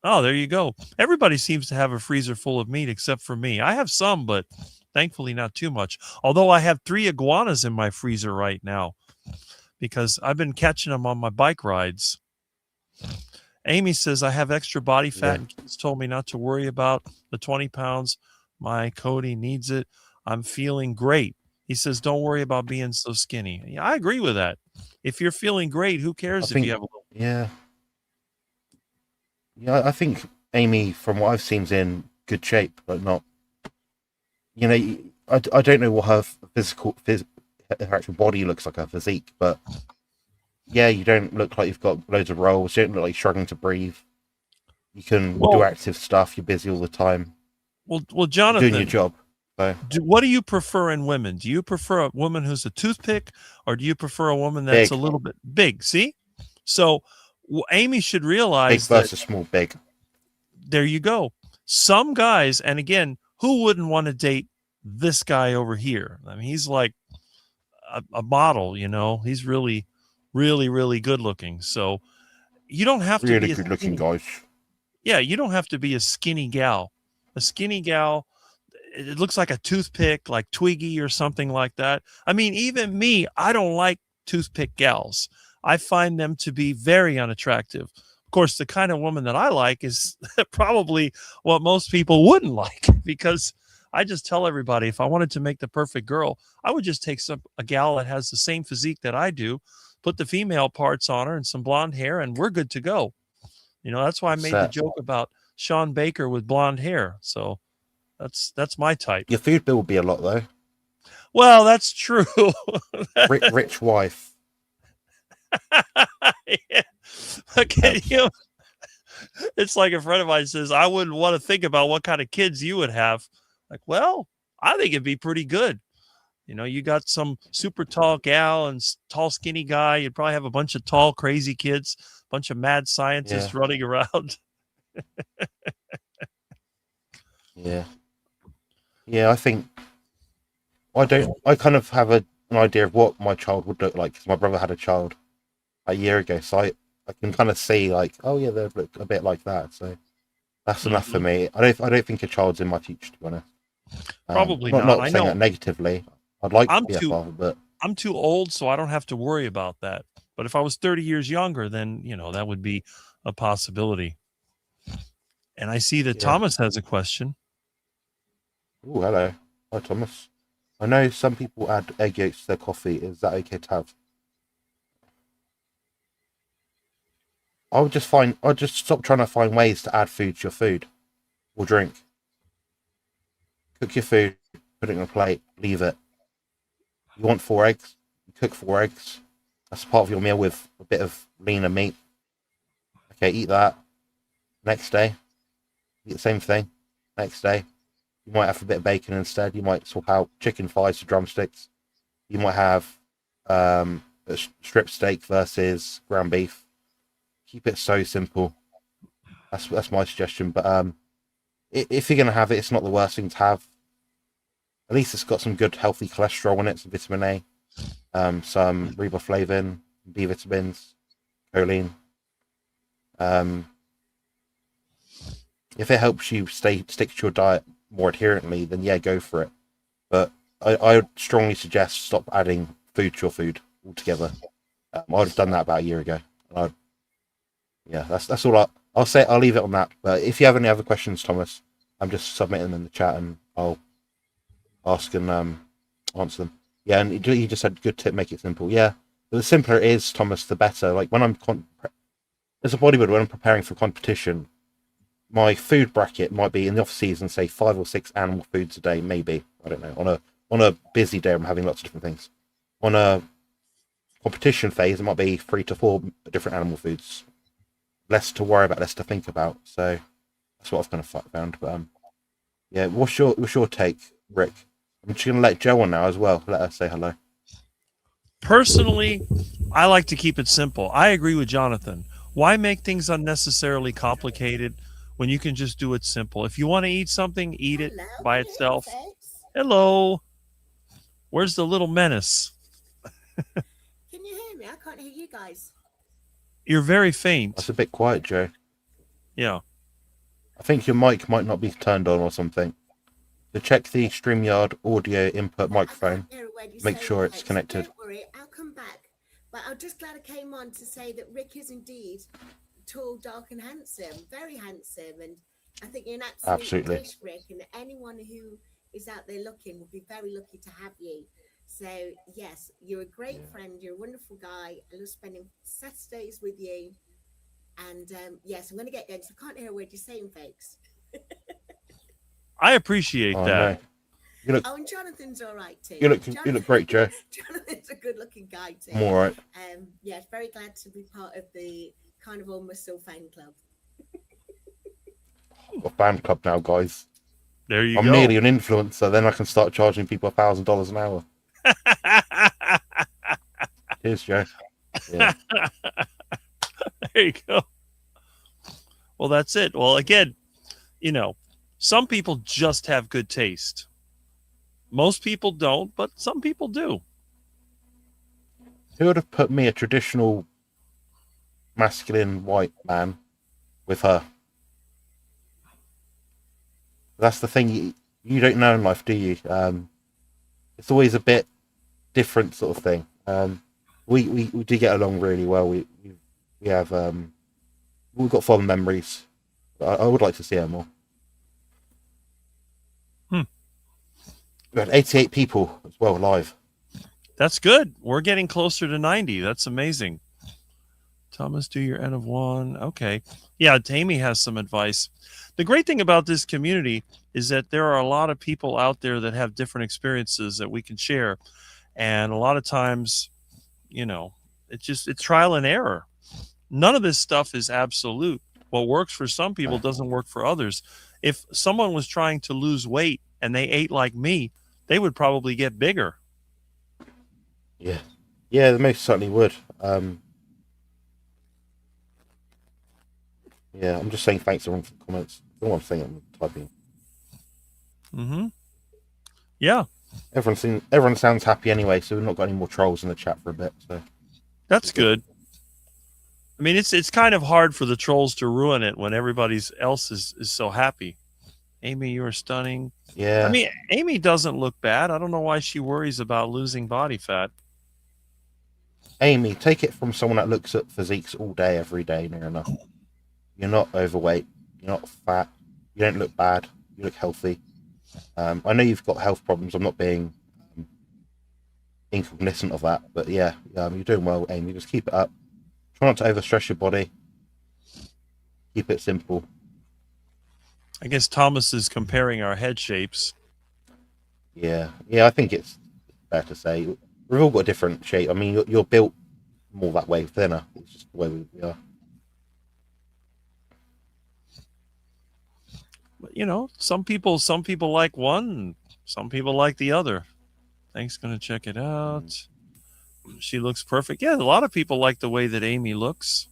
Oh, there you go. Everybody seems to have a freezer full of meat except for me. I have some, but thankfully not too much. Although I have 3 iguanas in my freezer right now because I've been catching them on my bike rides. Amy says, I have extra body fat Yeah. and kids told me not to worry about the 20 pounds. My Cody needs it. I'm feeling great. He says, don't worry about being so skinny. Yeah, I agree with that. If you're feeling great, who I cares if you think, have a little? yeah. Yeah, I think Amy, from what I've seen, is in good shape, but not, I don't know what her her actual body looks like, her physique, but yeah, you don't look like you've got loads of rolls. You don't look like you're struggling to breathe. You can do Well, active stuff. You're busy all the time. well, You're doing your Jonathan, job. So what do you prefer in women? Do you prefer a woman who's a toothpick, or do you prefer a woman that's a big, little bit big? See, so Amy should big realize that. versus small, big. There you go. Some guys, and again, who wouldn't want to date this guy over here? I mean, he's like a model, you know. He's really, really, really good looking. So you don't have to Really be a good looking skinny. guys. Yeah, you don't have to be a skinny gal. A skinny gal, it looks like a toothpick, like Twiggy or something like that. I mean, even me, I don't like toothpick gals. I find them to be very unattractive. Of course, the kind of woman that I like is probably what most people wouldn't like, because I just tell everybody, if I wanted to make the perfect girl, I would just take a gal that has the same physique that I do, put the female parts on her and some blonde hair, and we're good to go. You know, that's why I made the Set. joke about Sean Baker with blonde hair. So that's my type. Your food bill will be a lot though. Well, that's true. Rich wife. Yeah. Okay, you know, it's like a friend of mine says, I wouldn't want to think about what kind of kids you would have. Like, well, I think it'd be pretty good. You know, you got some super tall gal and tall, skinny guy. You'd probably have a bunch of tall, crazy kids, a bunch of mad scientists Yeah. running around. Yeah. Yeah, I think I kind of have an idea of what my child would look like, because my brother had a child a year ago, so I can kind of see like, oh yeah, they look a bit like that. So that's enough for me. I don't think a child's in my future, to be honest. Probably Not not. not I saying know that negatively. I'd like to I'm be a too father, but I'm too old, so I don't have to worry about that. But if I was 30 years younger, then you know that would be a possibility. And I see that yeah. Thomas has a question. Oh, hello. Hi, Thomas. I know some people add egg yolks to their coffee. Is that okay to have? I'll just stop trying to find ways to add food to your food or drink. Cook your food, put it in a plate, leave it. You want 4 eggs? You cook 4 eggs. That's part of your meal with a bit of leaner meat. Okay, eat that. Next day, eat the same thing. Next day, you might have a bit of bacon instead. You might swap out chicken thighs to drumsticks. You might have a strip steak versus ground beef. Keep it so simple. That's my suggestion. But if you're gonna have it, it's not the worst thing to have. At least it's got some good healthy cholesterol in it, some vitamin A, some riboflavin, B vitamins, choline. Um, if it helps you stick to your diet more adherently, then yeah, go for it. But I would strongly suggest stop adding food to your food altogether. I'd have done that about a year ago. Yeah, that's all I'll say. I'll leave it on that. But if you have any other questions, Thomas, I'm just submitting them in the chat and I'll ask and answer them. Yeah, and you just said good tip, make it simple. Yeah, but the simpler it is, Thomas, the better. Like when I'm as a bodybuilder, when I'm preparing for competition, my food bracket might be in the off season, say 5 or 6 animal foods a day, maybe. I don't know. On a busy day, I'm having lots of different things. On a competition phase, it might be 3 to 4 different animal foods. Less to worry about, less to think about. So that's what I've kind of found. But yeah, what's your take, Rick? I'm just gonna let Joe on now as well. Let her say hello. Personally, I like to keep it simple. I agree with Jonathan. Why make things unnecessarily complicated when you can just do it simple? If you want to eat something, eat it by itself. Hello. Where's the little menace? Can you hear me? I can't hear you guys. You're very faint. That's a bit quiet, Joe. Yeah. I think your mic might not be turned on or something. So check the StreamYard audio input microphone. Make sure it's connected. Don't worry, I'll come back. But I'm just glad I came on to say that Rick is indeed tall, dark, and handsome. Very handsome. And I think you're an Absolutely. dish, Rick. And anyone who is out there looking will be very lucky to have you. So, yes, you're a great friend. You're a wonderful guy. I love spending Saturdays with you. And yes, I'm going to get going. So I can't hear a word you're saying, folks. I appreciate Oh, that. no. You look, Oh, and Jonathan's all right too. you look great, Joe. Jonathan's a good-looking guy too. I'm all right. Yes, very glad to be part of the Carnivore Muscle fan club. I've got a fan club now, guys. There you I'm go. nearly an influencer. Then I can start charging people $1,000 an hour. Cheers, Joe. Yeah. There you go. Well, that's it. Well, again, you know, some people just have good taste. Most people don't, but some people do. Who would have put me, a traditional masculine white man, with her? That's the thing. You don't know in life, do you? It's always a bit different sort of thing. We do get along really well. We have we've got fond memories. I would like to see her more. We had 88 people as well live. That's good. We're getting closer to 90. That's amazing. Thomas, do your N of 1. Okay. Yeah, Amy has some advice. The great thing about this community is that there are a lot of people out there that have different experiences that we can share. And a lot of times, you know, it's trial and error. None of this stuff is absolute. What works for some people doesn't work for others. If someone was trying to lose weight and they ate like me, they would probably get bigger. Yeah, they most certainly would. Yeah, I'm just saying thanks everyone for the comments. I don't know what I'm saying, I'm typing. Mm-hmm. Yeah. Everyone sounds happy anyway, so we've not got any more trolls in the chat for a bit. So that's good. I mean, it's kind of hard for the trolls to ruin it when everybody else is so happy. Amy, you are stunning. Yeah. I mean, Amy doesn't look bad. I don't know why she worries about losing body fat. Amy, take it from someone that looks at physiques all day, every day, near enough. You're not overweight. You're not fat. You don't look bad. You look healthy. I know you've got health problems. I'm not being incognizant of that, but yeah, you're doing well, Amy. Just keep it up. Try not to overstress your body. Keep it simple. I guess Thomas is comparing our head shapes. Yeah, I think it's fair to say we've all got a different shape. I mean, you're built more that way, thinner. It's just the way we are. But, you know, some people like one, some people like the other. Thanks, gonna check it out. She looks perfect. Yeah, a lot of people like the way that Amy looks.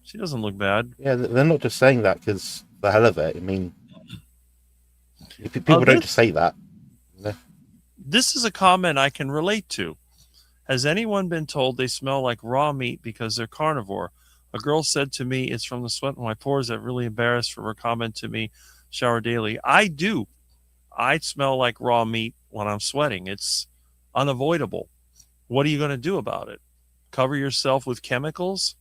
She doesn't look bad. Yeah, they're not just saying that because the hell of it. I mean, people don't just say that. This is a comment I can relate to. Has anyone been told they smell like raw meat because they're carnivore? A girl said to me, "It's from the sweat in my pores." I'm really embarrassed for her comment to me. Shower daily. I do. I smell like raw meat when I'm sweating. It's unavoidable. What are you going to do about it? Cover yourself with chemicals?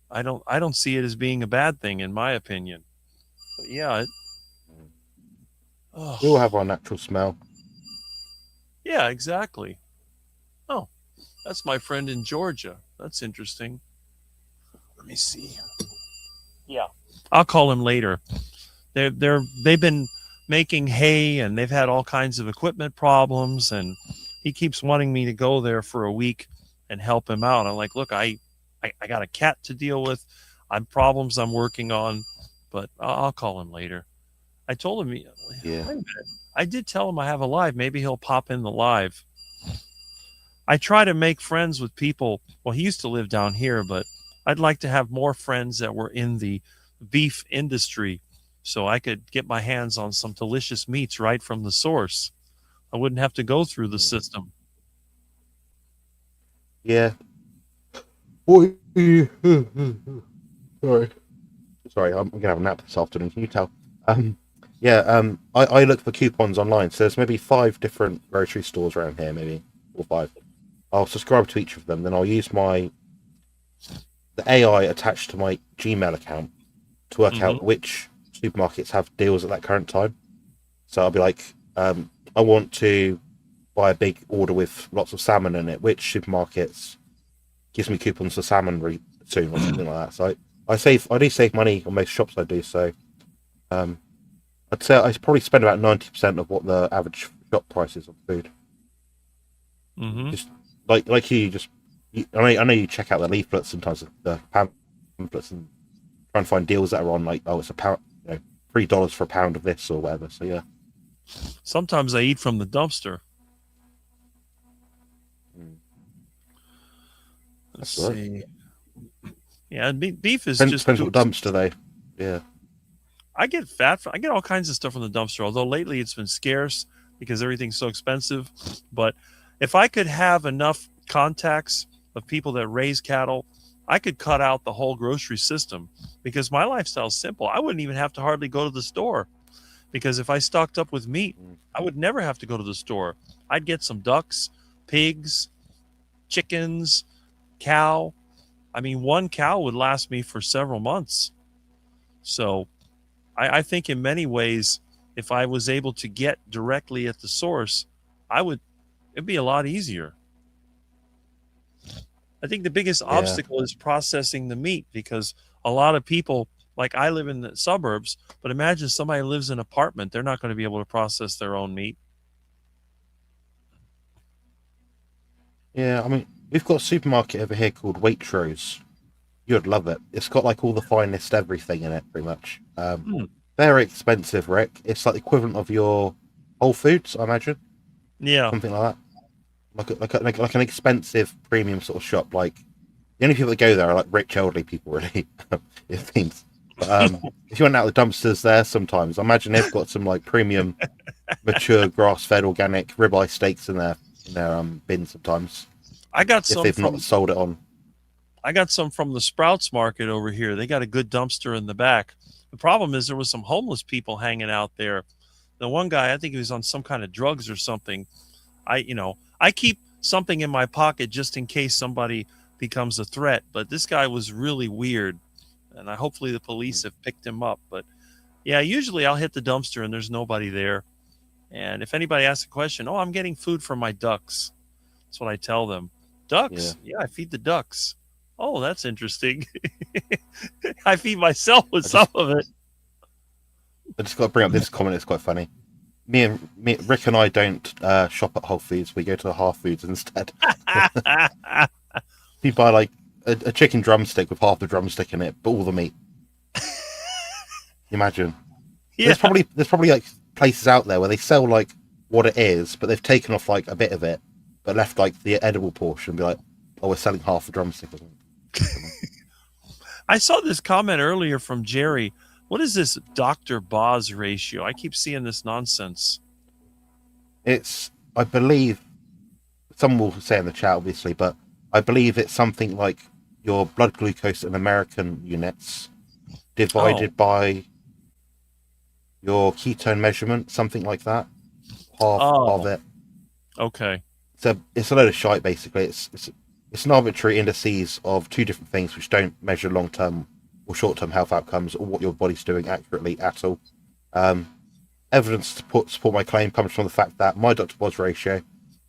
I don't see it as being a bad thing, in my opinion. But yeah. We all have our natural smell. Yeah, exactly. Oh, that's my friend in Georgia. That's interesting. Let me see. Yeah, I'll call him later. They've been making hay and they've had all kinds of equipment problems, and he keeps wanting me to go there for a week and help him out. I'm like, look, I got a cat to deal with. I'm problems I'm working on, but I'll call him later. I told him, Yeah. I did tell him I have a live. Maybe he'll pop in the live. I try to make friends with people. Well, he used to live down here, but I'd like to have more friends that were in the beef industry so I could get my hands on some delicious meats right from the source. I wouldn't have to go through the system. Yeah. Sorry, I'm gonna have a nap this afternoon. Can you tell? I look for coupons online. So there's maybe 5 different grocery stores around here, maybe 4 or 5. I'll subscribe to each of them. Then I'll use my the AI attached to my Gmail account to work Mm-hmm. out which supermarkets have deals at that current time. So I'll be like, I want to buy a big order with lots of salmon in it. Which supermarkets gives me coupons for salmon soon or something like that? So I do save money on most shops I do. So I'd say I probably spend about 90% of what the average shop price is on food. Mm-hmm. Just like you, I know you check out the leaflets sometimes, the pamphlets, and try and find deals that are on, like, oh, it's a pound, $3 for a pound of this or whatever. So yeah. Sometimes I eat from the dumpster. Let's That's right. see. Yeah, beef is Depends just what dumpster they. Yeah. I get I get all kinds of stuff from the dumpster, although lately it's been scarce because everything's so expensive. But if I could have enough contacts of people that raise cattle, I could cut out the whole grocery system because my lifestyle's simple. I wouldn't even have to hardly go to the store because if I stocked up with meat, I would never have to go to the store. I'd get some ducks, pigs, chickens, cow. I mean, one cow would last me for several months. So I think in many ways, if I was able to get directly at the source, it'd be a lot easier. I think the biggest obstacle is processing the meat because a lot of people, like I live in the suburbs, but imagine somebody lives in an apartment. They're not going to be able to process their own meat. Yeah, I mean, we've got a supermarket over here called Waitrose. You'd love it. It's got like all the finest everything in it, pretty much. Very expensive, Rick. It's like the equivalent of your Whole Foods, I imagine. Yeah. Something like that. Like an expensive premium sort of shop. Like the only people that go there are like rich elderly people, really. It seems. But if you went out the dumpsters there, sometimes I imagine they've got some like premium, mature, grass-fed, organic ribeye steaks in their bin sometimes. I got if some. They've not sold it on. I got some from the Sprouts Market over here. They got a good dumpster in the back. The problem is there was some homeless people hanging out there. The one guy, I think he was on some kind of drugs or something. I keep something in my pocket just in case somebody becomes a threat. But this guy was really weird, and hopefully the police have picked him up. But yeah, usually I'll hit the dumpster and there's nobody there. And if anybody asks a question, I'm getting food for my ducks. That's what I tell them. Ducks? Yeah, I feed the ducks. Oh, that's interesting. I feed myself with some of it. I just got to bring up this comment. It's quite funny. Rick and I don't shop at Whole Foods. We go to the Half Foods instead. We buy like a chicken drumstick with half the drumstick in it, but all the meat. Imagine. Yeah. There's probably like places out there where they sell like what it is, but they've taken off like a bit of it, but left like the edible portion and be like, oh, we're selling half the drumstick or something. I saw this comment earlier from Jerry. What is this Dr. Boz ratio? I keep seeing this nonsense. It's, I believe, someone will say in the chat, obviously, but I believe it's something like your blood glucose in American units divided by your ketone measurement, something like that. Half of it. Okay. So it's a load of shite, basically. It's an arbitrary indices of two different things which don't measure long-term or short-term health outcomes or what your body's doing accurately at all. Evidence to support my claim comes from the fact that my Dr. Boz ratio,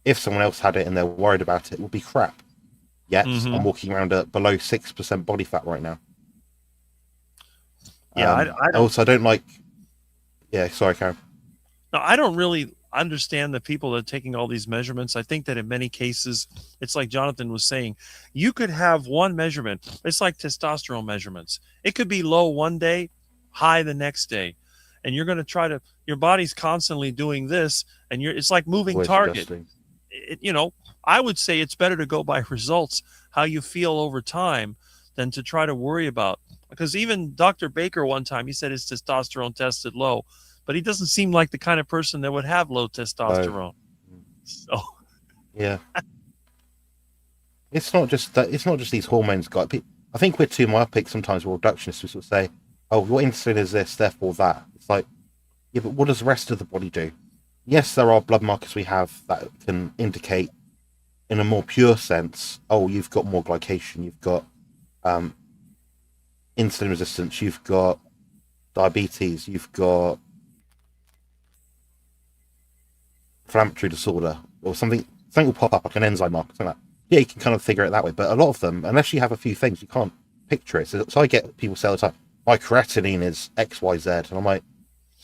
if someone else had it and they're worried about it, would be crap. Yet I'm walking around at below 6% body fat right now. Yeah, I don't like. Yeah, sorry, Karen. No, I don't really understand the people that are taking all these measurements. I think that in many cases, it's like Jonathan was saying, you could have one measurement. It's like testosterone measurements. It could be low one day, high the next day. And you're going to your body's constantly doing this, and it's like moving target. I would say it's better to go by results, how you feel over time, than to try to worry about. Because even Dr. Baker one time, he said his testosterone tested low, but he doesn't seem like the kind of person that would have low testosterone. So, yeah, it's not just that. It's not just these hormones, guys. I think we're too myopic sometimes. We're reductionists. We sort of say, "Oh, your insulin is this, therefore that." It's like, yeah, but what does the rest of the body do? Yes, there are blood markers we have that can indicate, in a more pure sense, oh, you've got more glycation, you've got insulin resistance, you've got diabetes, you've got inflammatory disorder, or something will pop up like an enzyme mark, something like that. Yeah, you can kind of figure it that way. But a lot of them, unless you have a few things, you can't picture it. So I get people say all the time, my creatinine is XYZ, and I'm like,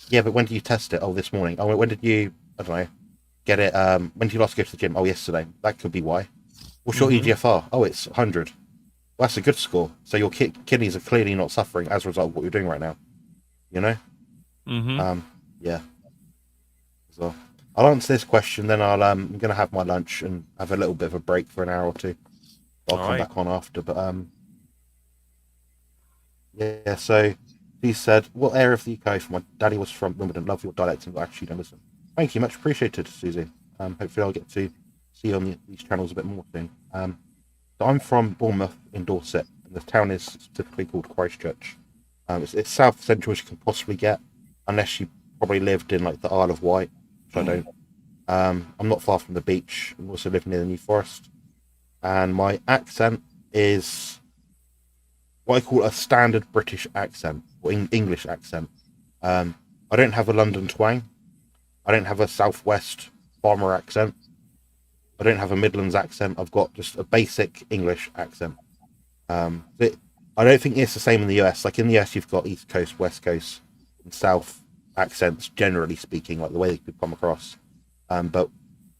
yeah, but when did you test it? Oh, this morning. Oh, when did you, I don't know, get it? When did you last go to the gym? Oh, yesterday. That could be why. What's your EGFR? Oh, it's 100. Well, that's a good score. So your kidneys are clearly not suffering as a result of what you're doing right now. You know? Yeah. So I'll answer this question, then I'm gonna have my lunch and have a little bit of a break for an hour or two. I'll come back on after. But yeah. So he said, "What area of the UK from my daddy was from Wimbledon? Love your dialect and attitude and listen." Thank you, much appreciated, Susie. Hopefully I'll get to see you on these channels a bit more soon. So I'm from Bournemouth in Dorset, and the town is typically called Christchurch. It's south central as you can possibly get, unless you probably lived in like the Isle of Wight, which I don't. I'm not far from the beach. I'm also living near the New Forest, and my accent is what I call a standard British accent or English accent. I don't have a London twang. I don't have a southwest farmer accent. I don't have a Midlands accent. I've got just a basic English accent. I don't think it's the same in the US. Like in the US, you've got East Coast, West Coast, and South accents, generally speaking, like the way they could come across. But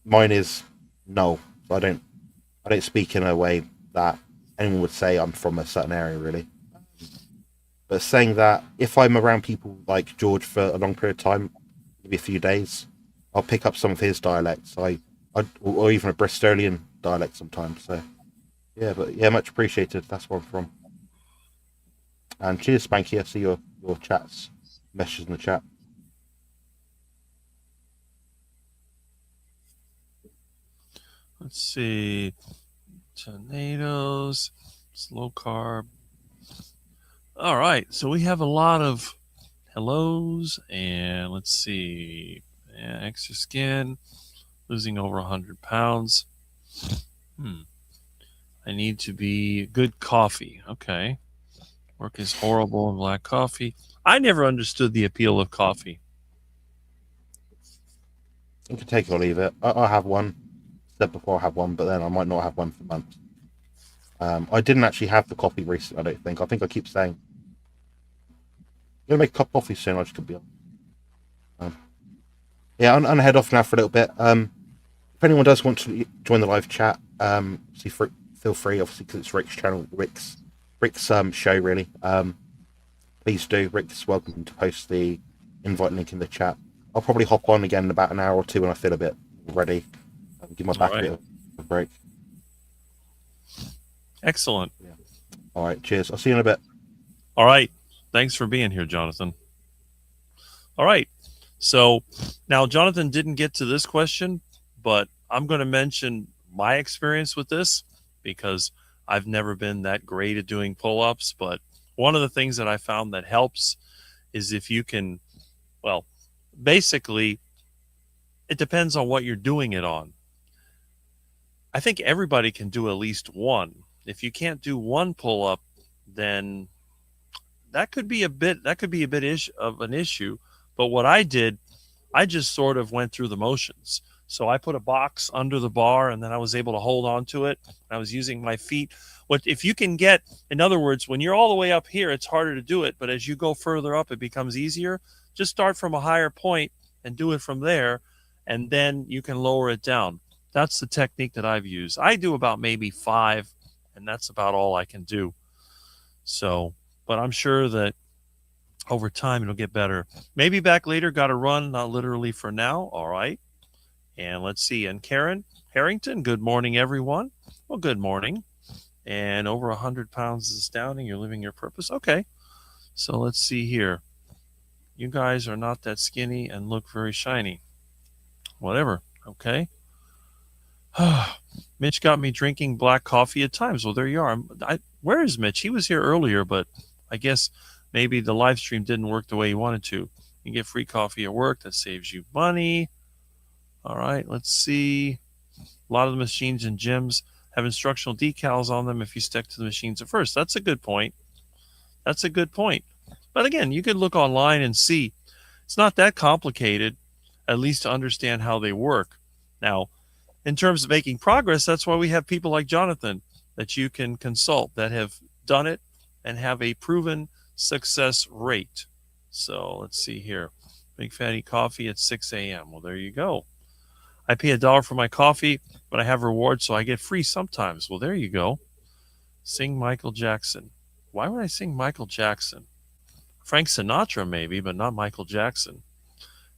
mine is no. So I don't speak in a way that anyone would say I'm from a certain area, really. But saying that, if I'm around people like George for a long period of time, maybe a few days, I'll pick up some of his dialects. Or even a Bristolian dialect sometimes. So yeah, but yeah, much appreciated. That's where I'm from. And cheers, Spanky. I see your chats, messages in the chat. Let's see. Tornadoes, low carb. All right, so we have a lot of hellos, and let's see. Yeah, extra skin, losing over 100 pounds. I need to be good coffee. Okay. Work is horrible in black coffee. I never understood the appeal of coffee. You can take it or leave it. I have one. Said before I have one, but then I might not have one for months. I didn't actually have the coffee recently, I don't think. I think I keep saying, I'm going to make a cup of coffee soon. I just could be on. Yeah, I'm going to head off now for a little bit. If anyone does want to join the live chat, feel free, obviously, because it's Rick's channel, Rick's show, really. Please do. Rick's welcome to post the invite link in the chat. I'll probably hop on again in about an hour or two when I feel a bit ready. Give my back a bit of a break. Excellent. Yeah. All right. Cheers. I'll see you in a bit. All right. Thanks for being here, Jonathan. All right. So now Jonathan didn't get to this question, but I'm going to mention my experience with this because I've never been that great at doing pull-ups. But one of the things that I found that helps is if you can, well, basically, it depends on what you're doing it on. I think everybody can do at least one. If you can't do one pull-up, then that could be a bit of an issue. But what I did, I just sort of went through the motions. So I put a box under the bar, and then I was able to hold on to it. I was using my feet. If you can get, in other words, when you're all the way up here, it's harder to do it. But as you go further up, it becomes easier. Just start from a higher point and do it from there, and then you can lower it down. That's the technique that I've used. I do about maybe 5, and that's about all I can do. So, but I'm sure that over time it'll get better. Maybe back later, got to run, not literally for now. All right. And let's see. And Karen Harrington, good morning, everyone. Well, good morning. And over 100 pounds is astounding. You're living your purpose. Okay. So let's see here. You guys are not that skinny and look very shiny. Whatever. Okay. Mitch got me drinking black coffee at times. Well, there you are. Where is Mitch? He was here earlier, but I guess maybe the live stream didn't work the way he wanted to. You get free coffee at work. That saves you money. All right, let's see. A lot of the machines in gyms have instructional decals on them if you stick to the machines at first. That's a good point. That's a good point. But again, you could look online and see. It's not that complicated, at least to understand how they work. Now, in terms of making progress, that's why we have people like Jonathan that you can consult that have done it and have a proven success rate. So let's see here. Big fatty coffee at 6 a.m. Well, there you go. I pay $1 for my coffee, but I have rewards, so I get free sometimes. Well, there you go. Sing Michael Jackson. Why would I sing Michael Jackson? Frank Sinatra, maybe, but not Michael Jackson.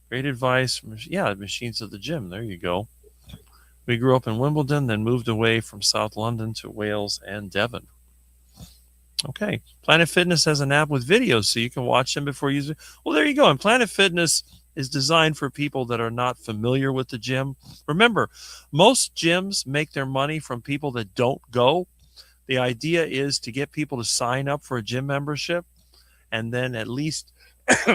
Great advice. Yeah, machines at the gym. There you go. We grew up in Wimbledon, then moved away from South London to Wales and Devon. Okay. Planet Fitness has an app with videos, so you can watch them before you... Well, there you go. And Planet Fitness is designed for people that are not familiar with the gym. Remember, most gyms make their money from people that don't go. The idea is to get people to sign up for a gym membership, and then at least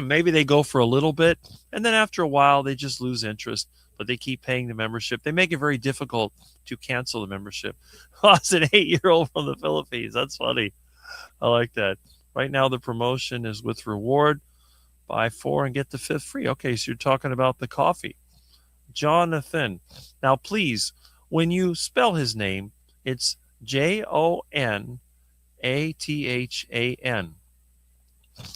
maybe they go for a little bit, and then after a while they just lose interest, but they keep paying the membership. They make it very difficult to cancel the membership. Oh, it's an 8-year-old from the Philippines. That's funny. I like that. Right now the promotion is with reward. Buy 4 and get the 5th free. Okay, so you're talking about the coffee. Jonathan. Now, please, when you spell his name, it's Jonathan.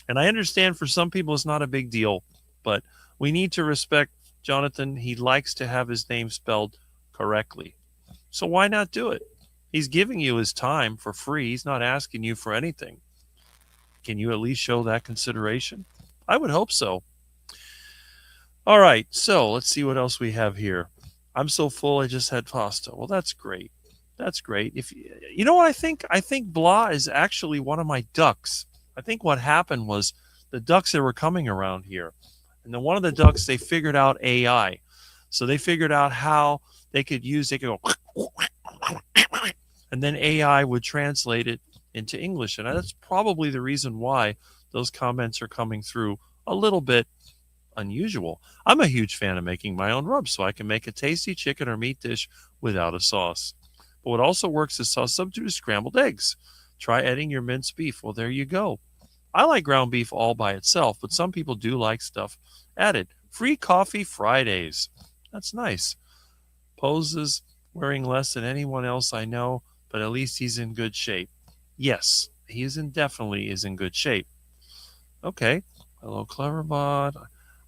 And I understand for some people it's not a big deal, but we need to respect Jonathan. He likes to have his name spelled correctly. So why not do it? He's giving you his time for free. He's not asking you for anything. Can you at least show that consideration? I would hope so. All right, so let's see what else we have here. I'm so full, I just had pasta. Well, that's great. That's great. If you know what I think? I think Blah is actually one of my ducks. I think what happened was the ducks that were coming around here, and then one of the ducks, they figured out AI. So they figured out how they could go, and then AI would translate it into English. And that's probably the reason why those comments are coming through a little bit unusual. I'm a huge fan of making my own rubs, so I can make a tasty chicken or meat dish without a sauce. But what also works is sauce substitute is scrambled eggs. Try adding your minced beef. Well, there you go. I like ground beef all by itself, but some people do like stuff added. Free coffee Fridays. That's nice. Poses wearing less than anyone else I know, but at least he's in good shape. Yes, he definitely is in good shape. Okay. Hello, Cleverbot.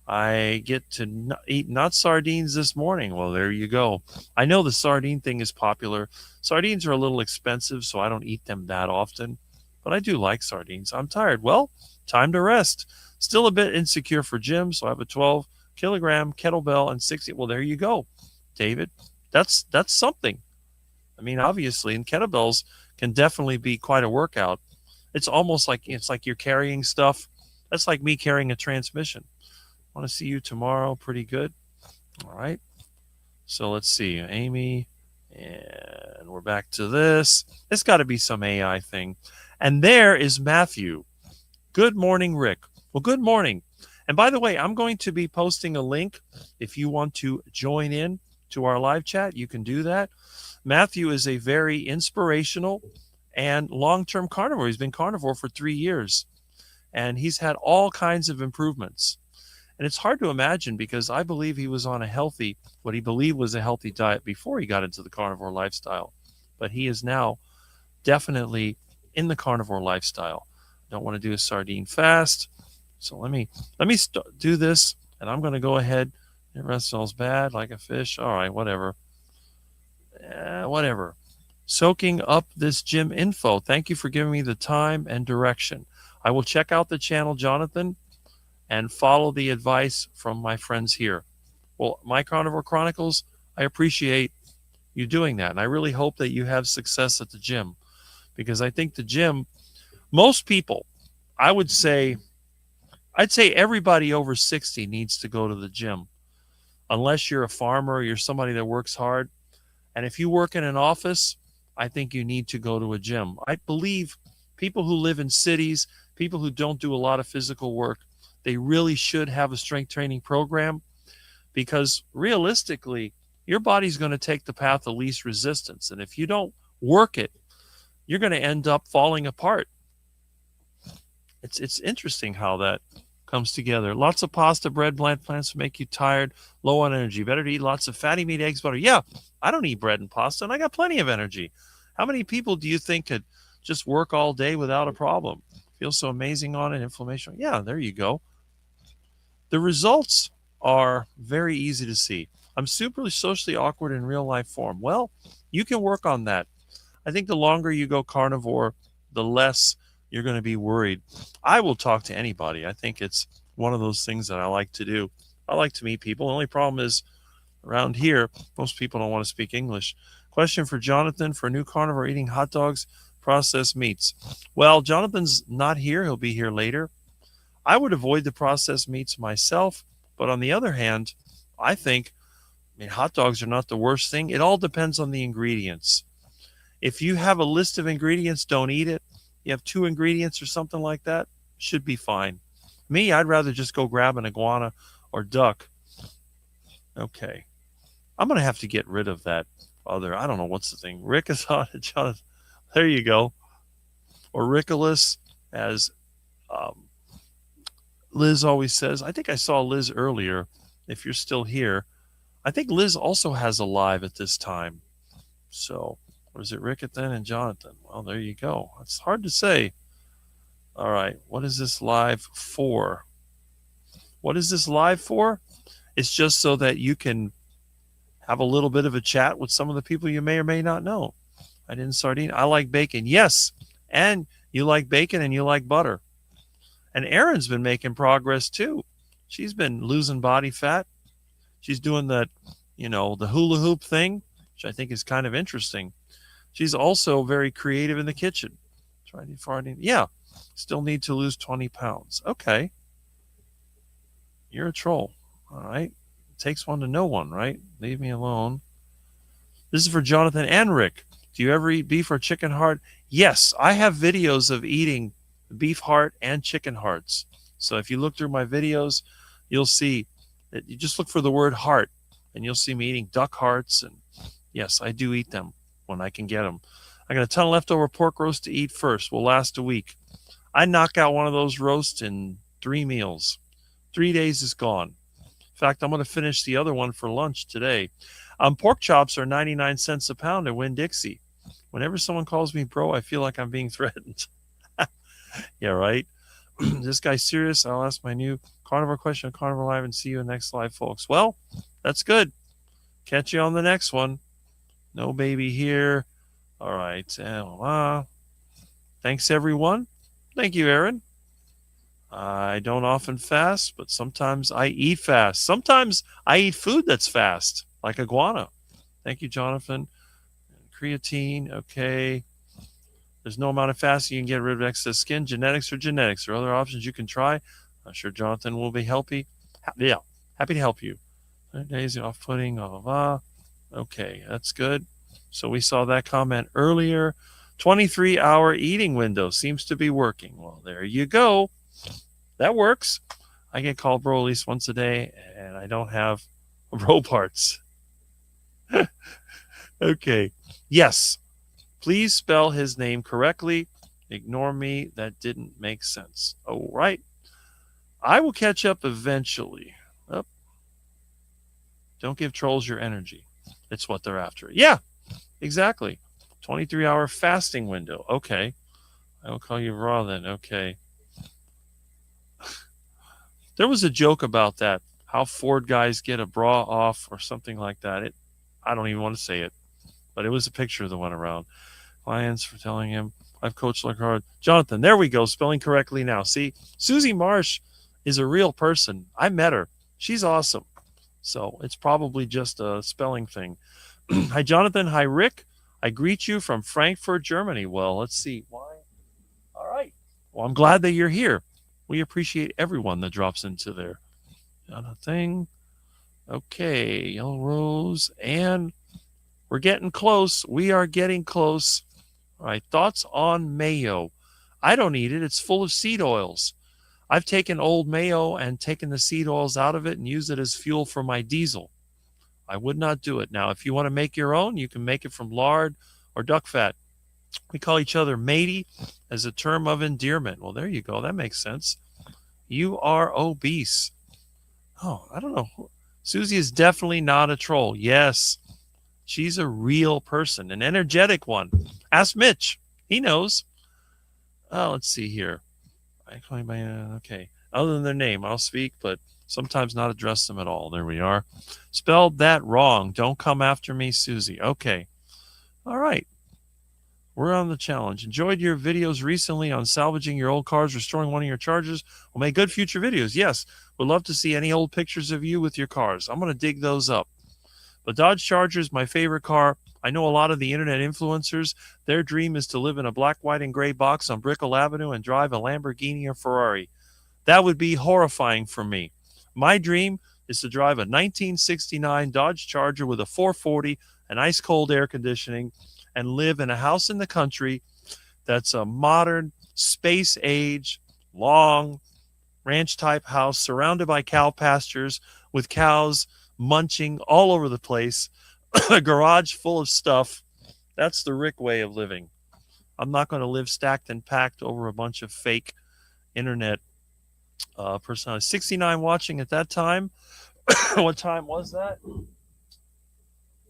I get to eat not sardines this morning. Well, there you go. I know the sardine thing is popular. Sardines are a little expensive, so I don't eat them that often. But I do like sardines. I'm tired. Well, time to rest. Still a bit insecure for gym, so I have a 12-kilogram kettlebell and 60. Well, there you go, David. That's something. I mean, obviously, and kettlebells can definitely be quite a workout. It's almost like you're carrying stuff. That's like me carrying a transmission. I want to see you tomorrow. Pretty good. All right. So let's see. Amy. And we're back to this. It's got to be some AI thing. And there is Matthew. Good morning, Rick. Well, good morning. And by the way, I'm going to be posting a link. If you want to join in to our live chat, you can do that. Matthew is a very inspirational and long-term carnivore. He's been carnivore for 3 years. And he's had all kinds of improvements. And it's hard to imagine because I believe he was on what he believed was a healthy diet before he got into the carnivore lifestyle. But he is now definitely in the carnivore lifestyle. Don't want to do a sardine fast. So let me do this, and I'm going to go ahead. The rest smells bad, like a fish. All right, whatever. Whatever. Soaking up this gym info. Thank you for giving me the time and direction. I will check out the channel, Jonathan, and follow the advice from my friends here. Well, My Carnivore Chronicles, I appreciate you doing that. And I really hope that you have success at the gym, because I think the gym, most people, I'd say everybody over 60 needs to go to the gym, unless you're a farmer or you're somebody that works hard. And if you work in an office, I think you need to go to a gym. I believe people who live in cities, people who don't do a lot of physical work, they really should have a strength training program, because realistically, your body's going to take the path of least resistance. And if you don't work it, you're going to end up falling apart. It's interesting how that comes together. Lots of pasta, bread, bland plants make you tired, low on energy. Better to eat lots of fatty meat, eggs, butter. Yeah, I don't eat bread and pasta, and I got plenty of energy. How many people do you think could just work all day without a problem? Feel so amazing on it, inflammation. Yeah, there you go. The results are very easy to see. I'm super socially awkward in real life form. Well, you can work on that. I think the longer you go carnivore, the less you're going to be worried. I will talk to anybody. I think it's one of those things that I like to do. I like to meet people. The only problem is around here, most people don't want to speak English. Question for Jonathan: for a new carnivore, eating hot dogs, processed meats. Well, Jonathan's not here. He'll be here later. I would avoid the processed meats myself. But on the other hand, I think, hot dogs are not the worst thing. It all depends on the ingredients. If you have a list of ingredients, don't eat it. You have 2 ingredients or something like that, should be fine. Me, I'd rather just go grab an iguana or duck. Okay. I'm going to have to get rid of that other, I don't know what's the thing. Rick is on it, Jonathan. There you go. Auriculus, as Liz always says. I think I saw Liz earlier, if you're still here. I think Liz also has a live at this time. So, or is it Rick then and Jonathan? Well, there you go. It's hard to say. All right. What is this live for? What is this live for? It's just so that you can have a little bit of a chat with some of the people you may or may not know. I didn't sardine. I like bacon. Yes. And you like bacon and you like butter. And Erin's been making progress too. She's been losing body fat. She's doing that, the hula hoop thing, which I think is kind of interesting. She's also very creative in the kitchen. Yeah, still need to lose 20 pounds. Okay. You're a troll. All right. It takes one to know one, right? Leave me alone. This is for Jonathan and Rick. Do you ever eat beef or chicken heart? Yes, I have videos of eating beef heart and chicken hearts. So if you look through my videos, you'll see that you just look for the word heart and you'll see me eating duck hearts. And yes, I do eat them when I can get them. I got a ton of leftover pork roast to eat first. Will last a week. I knock out one of those roasts in 3 meals. 3 days is gone. In fact, I'm going to finish the other one for lunch today. Pork chops are 99 cents a pound at Winn-Dixie. Whenever someone calls me bro, I feel like I'm being threatened. Yeah, right? This guy's serious. I'll ask my new carnivore question on Carnivore Live and see you in the next live, folks. Well, that's good. Catch you on the next one. No baby here. All right. Thanks, everyone. Thank you, Aaron. I don't often fast, but sometimes I eat fast. Sometimes I eat food that's fast, like iguana. Thank you, Jonathan. Creatine, okay. There's no amount of fasting you can get rid of excess skin. Genetics or genetics. There are other options you can try. I'm sure Jonathan will be happy to help you. 30 days off-putting, blah, blah, blah. Okay, that's good. So we saw that comment earlier. 23-hour eating window seems to be working. Well, there you go. That works. I get called bro at least once a day, and I don't have bro parts. Okay. Yes. Please spell his name correctly. Ignore me. That didn't make sense. All right. I will catch up eventually. Oh. Don't give trolls your energy. It's what they're after. Yeah, exactly. 23-hour fasting window. Okay. I will call you raw then. Okay. There was a joke about that. How Ford guys get a bra off or something like that. I don't even want to say it. But it was a picture that went around. Clients for telling him, I've coached like hard. Jonathan, there we go. Spelling correctly now. See, Susie Marsh is a real person. I met her. She's awesome. So it's probably just a spelling thing. Hi, Jonathan. Hi, Rick. I greet you from Frankfurt, Germany. Well, let's see. Why? All right. Well, I'm glad that you're here. We appreciate everyone that drops into there. Jonathan. Okay. Yellow Rose. And we're getting close. We are getting close. All right. Thoughts on mayo? I don't eat it. It's full of seed oils. I've taken old mayo and taken the seed oils out of it and used it as fuel for my diesel. I would not do it. Now, if you want to make your own, you can make it from lard or duck fat. We call each other matey as a term of endearment. Well, there you go. That makes sense. You are obese. Oh, I don't know. Susie is definitely not a troll. Yes, she's a real person, an energetic one. Ask Mitch. He knows. Oh, let's see here. Okay. Other than their name, I'll speak, but sometimes not address them at all. There we are. Spelled that wrong. Don't come after me, Susie. Okay. All right. We're on the challenge. Enjoyed your videos recently on salvaging your old cars, restoring one of your Chargers. We'll make good future videos. Yes. Would love to see any old pictures of you with your cars. I'm going to dig those up. But Dodge Charger is my favorite car. I know a lot of the internet influencers, their dream is to live in a black, white, and gray box on Brickell Avenue and drive a Lamborghini or Ferrari. That would be horrifying for me. My dream is to drive a 1969 Dodge Charger with a 440 and ice-cold air conditioning and live in a house in the country that's a modern, space-age, long, ranch-type house surrounded by cow pastures with cows munching all over the place, a garage full of stuff. That's the Rick way of living. I'm not going to live stacked and packed over a bunch of fake internet personalities. 69 watching at that time. What time was that?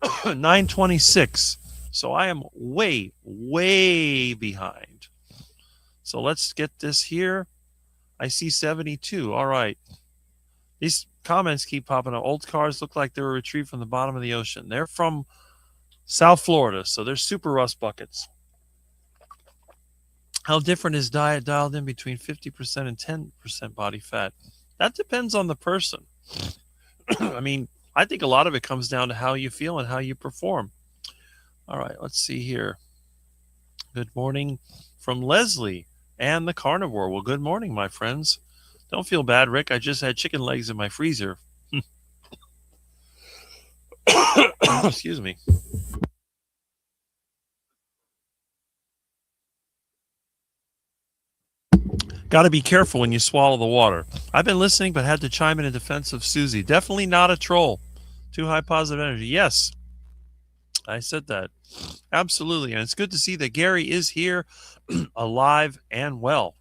9:26. So I am way, way behind. So let's get this here. I see 72. All right. These comments keep popping up. Old cars look like they were retrieved from the bottom of the ocean. They're from South Florida, so they're super rust buckets. How different is diet dialed in between 50% and 10% body fat? That depends on the person. I mean, I think a lot of it comes down to how you feel and how you perform. All right, let's see here. Good morning from Leslie and the Carnivore. Well, good morning, my friends. Don't feel bad, Rick. I just had chicken legs in my freezer. Excuse me. Got to be careful when you swallow the water. I've been listening, but had to chime in defense of Susie. Definitely not a troll. Too high positive energy. Yes, I said that. Absolutely. And it's good to see that Gary is here, alive and well.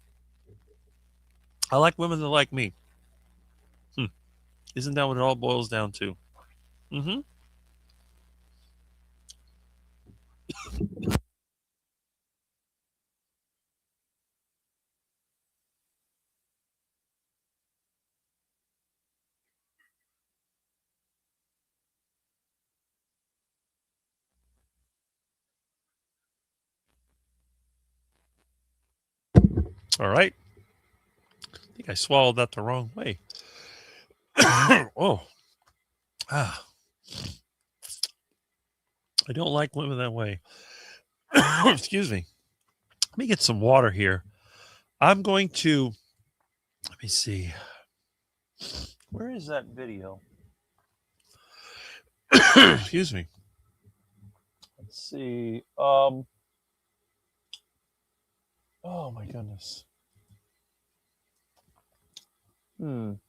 I like women that like me. Isn't that what it all boils down to? Mm-hmm. All right. I think I swallowed that the wrong way. Oh. Ah. I don't like women that way. Excuse me. Let me get some water here. I'm going to, let me see. Where is that video? Excuse me. Let's see. Oh my goodness. Let's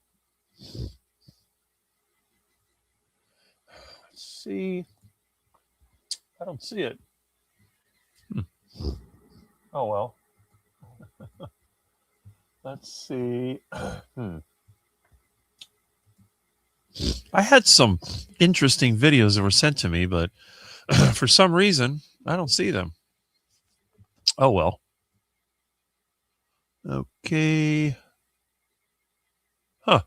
see. I don't see it. Oh well. Let's see. I had some interesting videos that were sent to me, but for some reason, I don't see them. Oh well. Okay. Huh.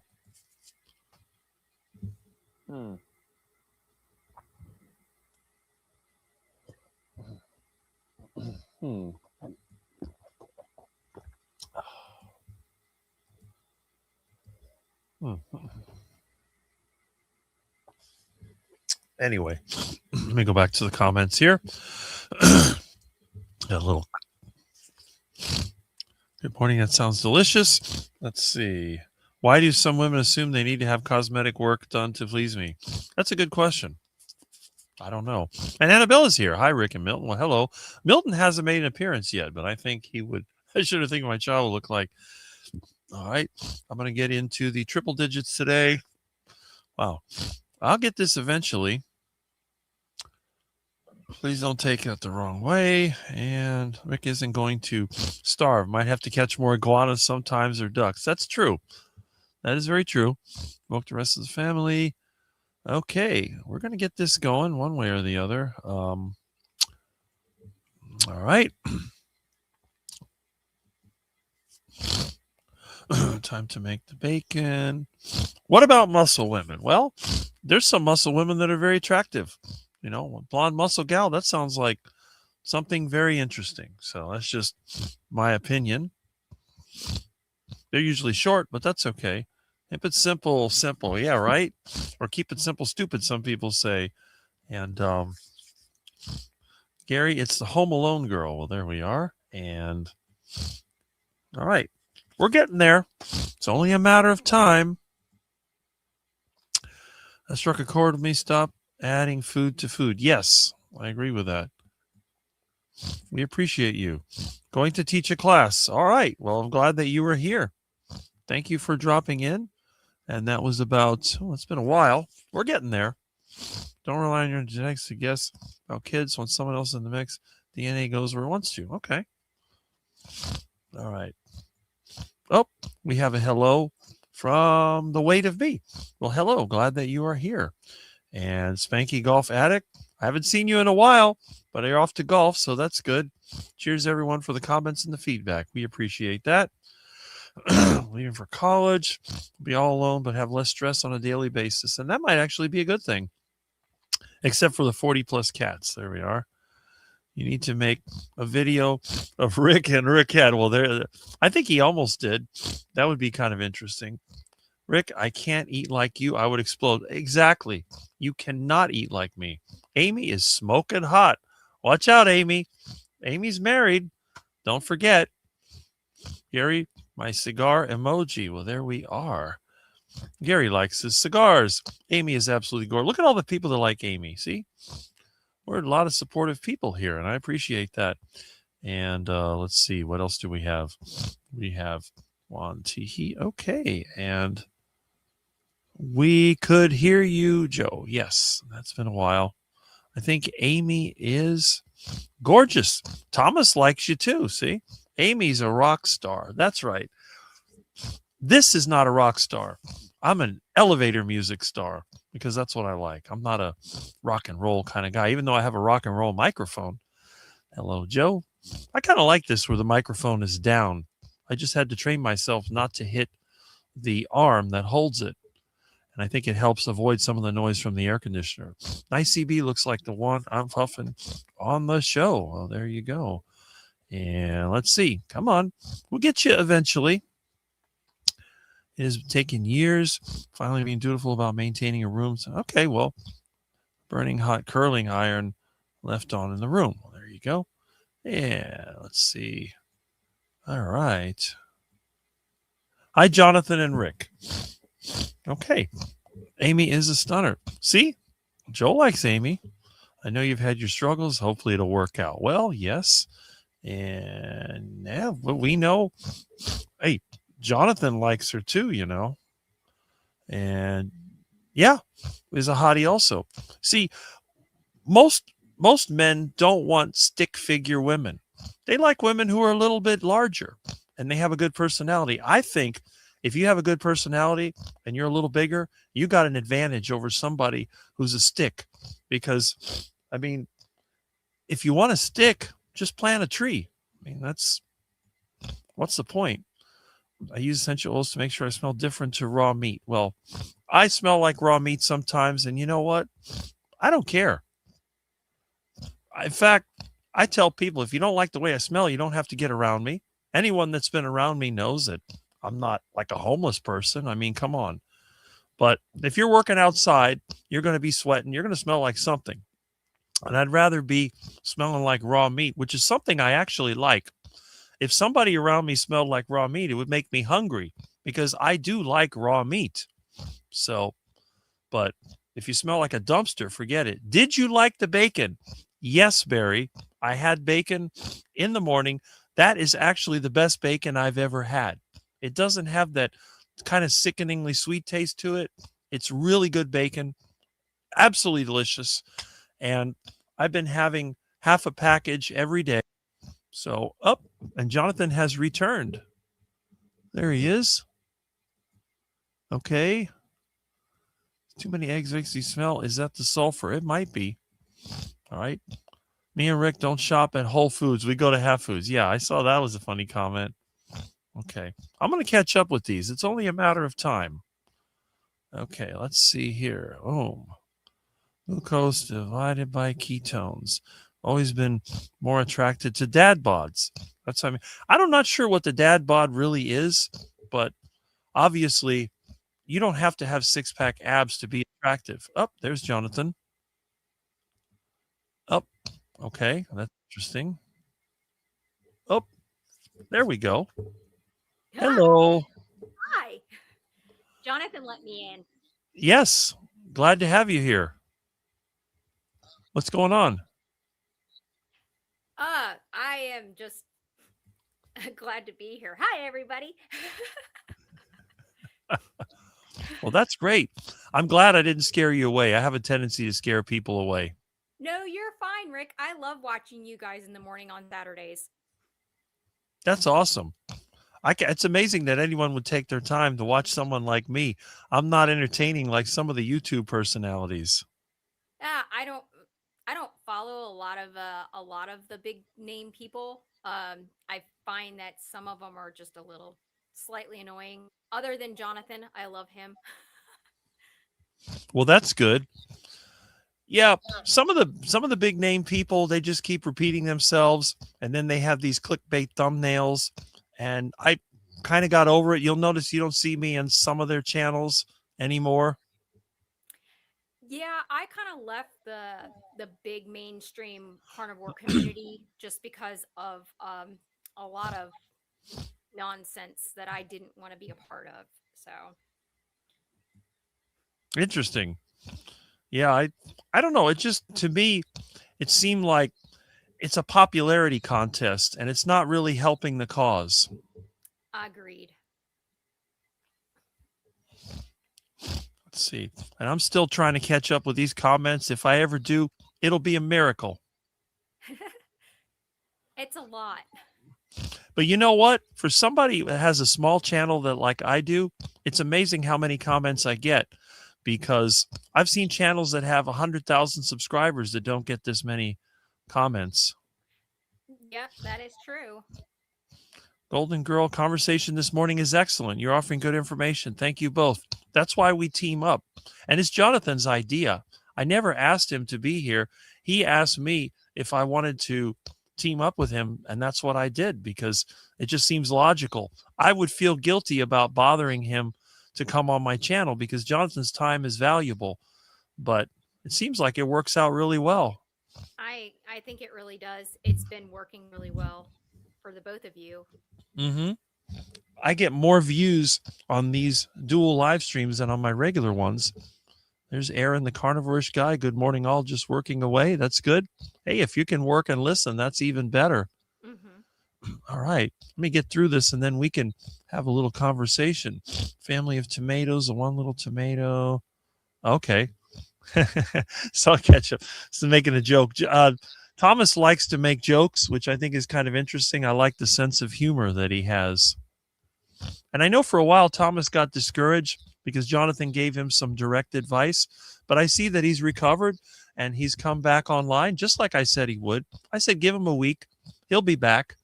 Anyway, let me go back to the comments here. A little. Good morning. That sounds delicious. Let's see. Why do some women assume they need to have cosmetic work done to please me? That's a good question. I don't know. And Annabella's here. Hi, Rick and Milton. Well, hello. Milton hasn't made an appearance yet, but I think he would. I should have think my child would look like. All right. I'm going to get into the triple digits today. Wow. I'll get this eventually. Please don't take it the wrong way. And Rick isn't going to starve. Might have to catch more iguanas sometimes or ducks. That's true. That is very true. Woke the rest of the family. Okay, we're going to get this going one way or the other. All right. Time to make the bacon. What about muscle women? Well, there's some muscle women that are very attractive. You know, a blonde muscle gal, that sounds like something very interesting. So that's just my opinion. They're usually short, but that's okay. If it's simple, simple. Yeah, right? Or keep it simple, stupid, some people say. And Gary, it's the Home Alone girl. Well, there we are. And all right. We're getting there. It's only a matter of time. That struck a chord with me. Stop adding food to food. Yes, I agree with that. We appreciate you. Going to teach a class. All right. Well, I'm glad that you were here. Thank you for dropping in. And that was about, it's been a while. We're getting there. Don't rely on your genetics to guess about kids when someone else is in the mix. DNA goes where it wants to. Okay. All right. Oh, we have a hello from the weight of me. Well, hello. Glad that you are here. And Spanky Golf Addict, I haven't seen you in a while, but you're off to golf, so that's good. Cheers, everyone, for the comments and the feedback. We appreciate that. Leaving for college, be all alone, but have less stress on a daily basis. And that might actually be a good thing, except for the 40-plus cats. There we are. You need to make a video of Rick and Rick had. Well, there, I think he almost did. That would be kind of interesting. Rick, I can't eat like you. I would explode. Exactly. You cannot eat like me. Amy is smoking hot. Watch out, Amy. Amy's married. Don't forget. Gary, my cigar emoji. Well, there we are. Gary likes his cigars. Amy is absolutely gorgeous. Look at all the people that like Amy. See? We're a lot of supportive people here, and I appreciate that. And let's see. What else do we have? We have Juan Tihi. Okay. And we could hear you, Joe. Yes, that's been a while. I think Amy is gorgeous. Thomas likes you too, see? Amy's a rock star. That's right. This is not a rock star. I'm an elevator music star because that's what I like. I'm not a rock and roll kind of guy, even though I have a rock and roll microphone. Hello, Joe. I kind of like this where the microphone is down. I just had to train myself not to hit the arm that holds it. And I think it helps avoid some of the noise from the air conditioner. Nice CB looks like the one I'm puffing on the show. Well, there you go. And let's see. Come on. We'll get you eventually. It has taken years. Finally being dutiful about maintaining a room. So, okay, well, burning hot curling iron left on in the room. Well, there you go. Yeah, let's see. All right. Hi, Jonathan and Rick. Okay. Amy is a stunner. See? Joe likes Amy. I know you've had your struggles. Hopefully it'll work out. Well, yes. And yeah, but we know. Hey, Jonathan likes her too, you know. And yeah, is a hottie also. See, most men don't want stick figure women. They like women who are a little bit larger and they have a good personality. I think if you have a good personality and you're a little bigger, you got an advantage over somebody who's a stick. Because, I mean, if you want a stick, just plant a tree. I mean, what's the point? I use essential oils to make sure I smell different to raw meat. Well, I smell like raw meat sometimes, and you know what? I don't care. In fact, I tell people, if you don't like the way I smell, you don't have to get around me. Anyone that's been around me knows that I'm not like a homeless person. I mean, come on. But if you're working outside, you're going to be sweating. You're going to smell like something. And I'd rather be smelling like raw meat, which is something I actually like. If somebody around me smelled like raw meat, it would make me hungry because I do like raw meat. So, but if you smell like a dumpster, forget it. Did you like the bacon? Yes, Barry. I had bacon in the morning. That is actually the best bacon I've ever had. It doesn't have that kind of sickeningly sweet taste to it. It's really good bacon. Absolutely delicious. And I've been having half a package every day. So up, and Jonathan has returned. There he is. Okay. Too many eggs makes you smell. Is that the sulfur? It might be. All right. Me and Rick don't shop at Whole Foods. We go to Half Foods. Yeah, I saw that was a funny comment. Okay. I'm going to catch up with these. It's only a matter of time. Okay, let's see here. Oh, glucose divided by ketones. Always been more attracted to dad bods. That's what I mean. I'm not sure what the dad bod really is, but obviously you don't have to have six-pack abs to be attractive. Oh, there's Jonathan. Oh, okay. That's interesting. Oh, there we go. Hello. Hi. Jonathan let me in. Yes. Glad to have you here. What's going on? I am just glad to be here. Hi, everybody. Well, that's great. I'm glad I didn't scare you away. I have a tendency to scare people away. No, you're fine, Rick. I love watching you guys in the morning on Saturdays. That's awesome. It's amazing that anyone would take their time to watch someone like me. I'm not entertaining like some of the YouTube personalities. I don't follow a lot of the big name people. I find that some of them are just a little slightly annoying. Other than Jonathan, I love him. Well, that's good. Yeah, some of the big name people, they just keep repeating themselves, and then they have these clickbait thumbnails, and I kind of got over it. You'll notice you don't see me on some of their channels anymore. Yeah, I kind of left the big mainstream carnivore community just because of a lot of nonsense that I didn't want to be a part of. So Interesting. Yeah, I don't know. It just, to me, it seemed like it's a popularity contest, and it's not really helping the cause. agreed. Let's see. And I'm still trying to catch up with these comments. If I ever do, it'll be a miracle. It's a lot. But you know what? For somebody that has a small channel that like I do, it's amazing how many comments I get, because I've seen channels that have 100,000 subscribers that don't get this many comments. Yep, that is true. Golden Girl, conversation this morning is excellent. You're offering good information. Thank you both. That's why we team up. And it's Jonathan's idea. I never asked him to be here. He asked me if I wanted to team up with him, and that's what I did, because it just seems logical. I would feel guilty about bothering him to come on my channel because Jonathan's time is valuable, but it seems like it works out really well. I think it really does. It's been working really well for the both of you. Mm-hmm. I get more views on these dual live streams than on my regular ones. There's Aaron, the carnivore-ish guy. Good morning, all. Just working away. That's good. Hey, if you can work and listen, that's even better. Mm-hmm. All right. Let me get through this, and then we can have a little conversation. Family of tomatoes, one little tomato. Okay. So I'll catch up. So making a joke. Thomas likes to make jokes, which I think is kind of interesting. I like the sense of humor that he has. And I know for a while Thomas got discouraged because Jonathan gave him some direct advice, but I see that he's recovered and he's come back online just like I said he would. I said, give him a week. He'll be back.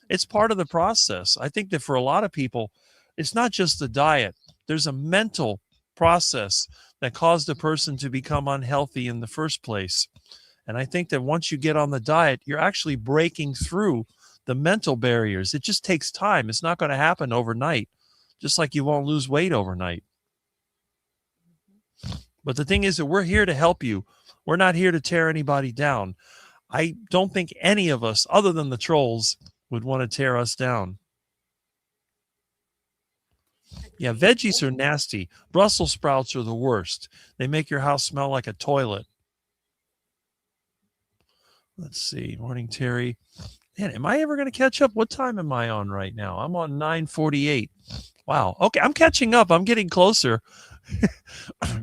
It's part of the process. I think that for a lot of people, it's not just the diet. There's a mental process that caused a person to become unhealthy in the first place. And I think that once you get on the diet, you're actually breaking through the mental barriers. It just takes time. It's not going to happen overnight, just like you won't lose weight overnight. But the thing is that we're here to help you. We're not here to tear anybody down. I don't think any of us, other than the trolls, would want to tear us down. Yeah, veggies are nasty. Brussels sprouts are the worst. They make your house smell like a toilet. Let's see. Morning, Terry. Man, am I ever going to catch up? What time am I on right now? I'm on 9:48. Wow. Okay, I'm catching up. I'm getting closer.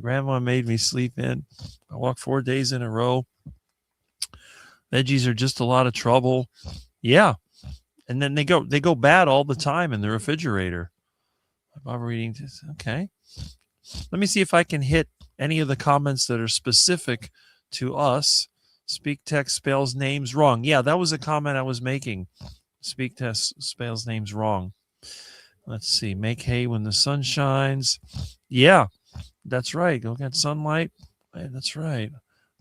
Grandma made me sleep in. I walked 4 days in a row. Veggies are just a lot of trouble. Yeah. And then they go bad all the time in the refrigerator. I'm reading this. Okay. Let me see if I can hit any of the comments that are specific to us. Speak text spells names wrong. Yeah, that was a comment I was making. Speak text spells names wrong. Let's see. Make hay when the sun shines. Yeah, that's right. Go get sunlight. Hey, that's right.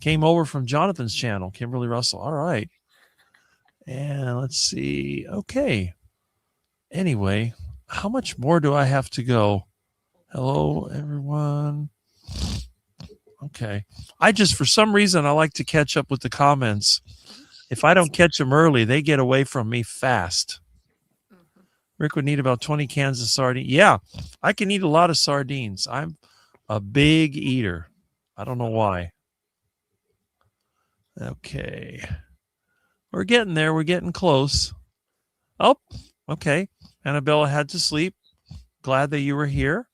Came over from Jonathan's channel, Kimberly Russell. All right. And let's see. Okay. Anyway, how much more do I have to go? Hello, everyone. Okay. For some reason, I like to catch up with the comments. If I don't catch them early, they get away from me fast. Mhm. Rick would need about 20 cans of sardines. Yeah, I can eat a lot of sardines. I'm a big eater. I don't know why. Okay. We're getting there. We're getting close. Oh, okay. Annabella had to sleep. Glad that you were here.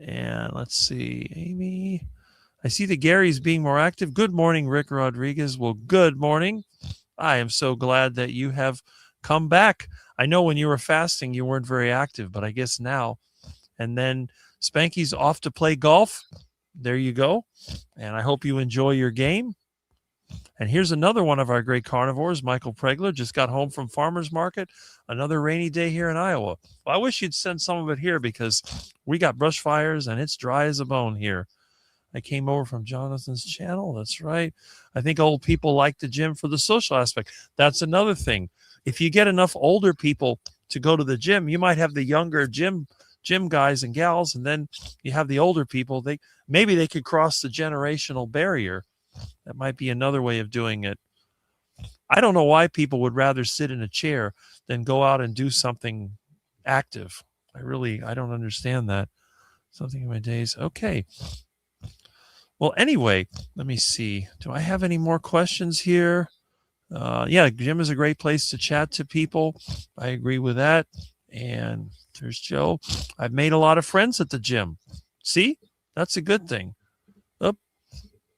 And let's see. Amy. I see that Gary's being more active. Good morning, Rick Rodriguez. Well, good morning. I am so glad that you have come back. I know when you were fasting, you weren't very active, but I guess now. And then Spanky's off to play golf. There you go. And I hope you enjoy your game. And here's another one of our great carnivores, Michael Pregler, just got home from farmer's market. Another rainy day here in Iowa. Well, I wish you'd send some of it here because we got brush fires and it's dry as a bone here. I came over from Jonathan's channel. That's right. I think old people like the gym for the social aspect. That's another thing. If you get enough older people to go to the gym, you might have the younger gym guys and gals, and then you have the older people. Maybe they could cross the generational barrier. That might be another way of doing it. I don't know why people would rather sit in a chair than go out and do something active. I don't understand that. Something in my days. Okay. Well, anyway, let me see. Do I have any more questions here? Yeah, gym is a great place to chat to people. I agree with that. And there's Joe. I've made a lot of friends at the gym. See, that's a good thing. Oh,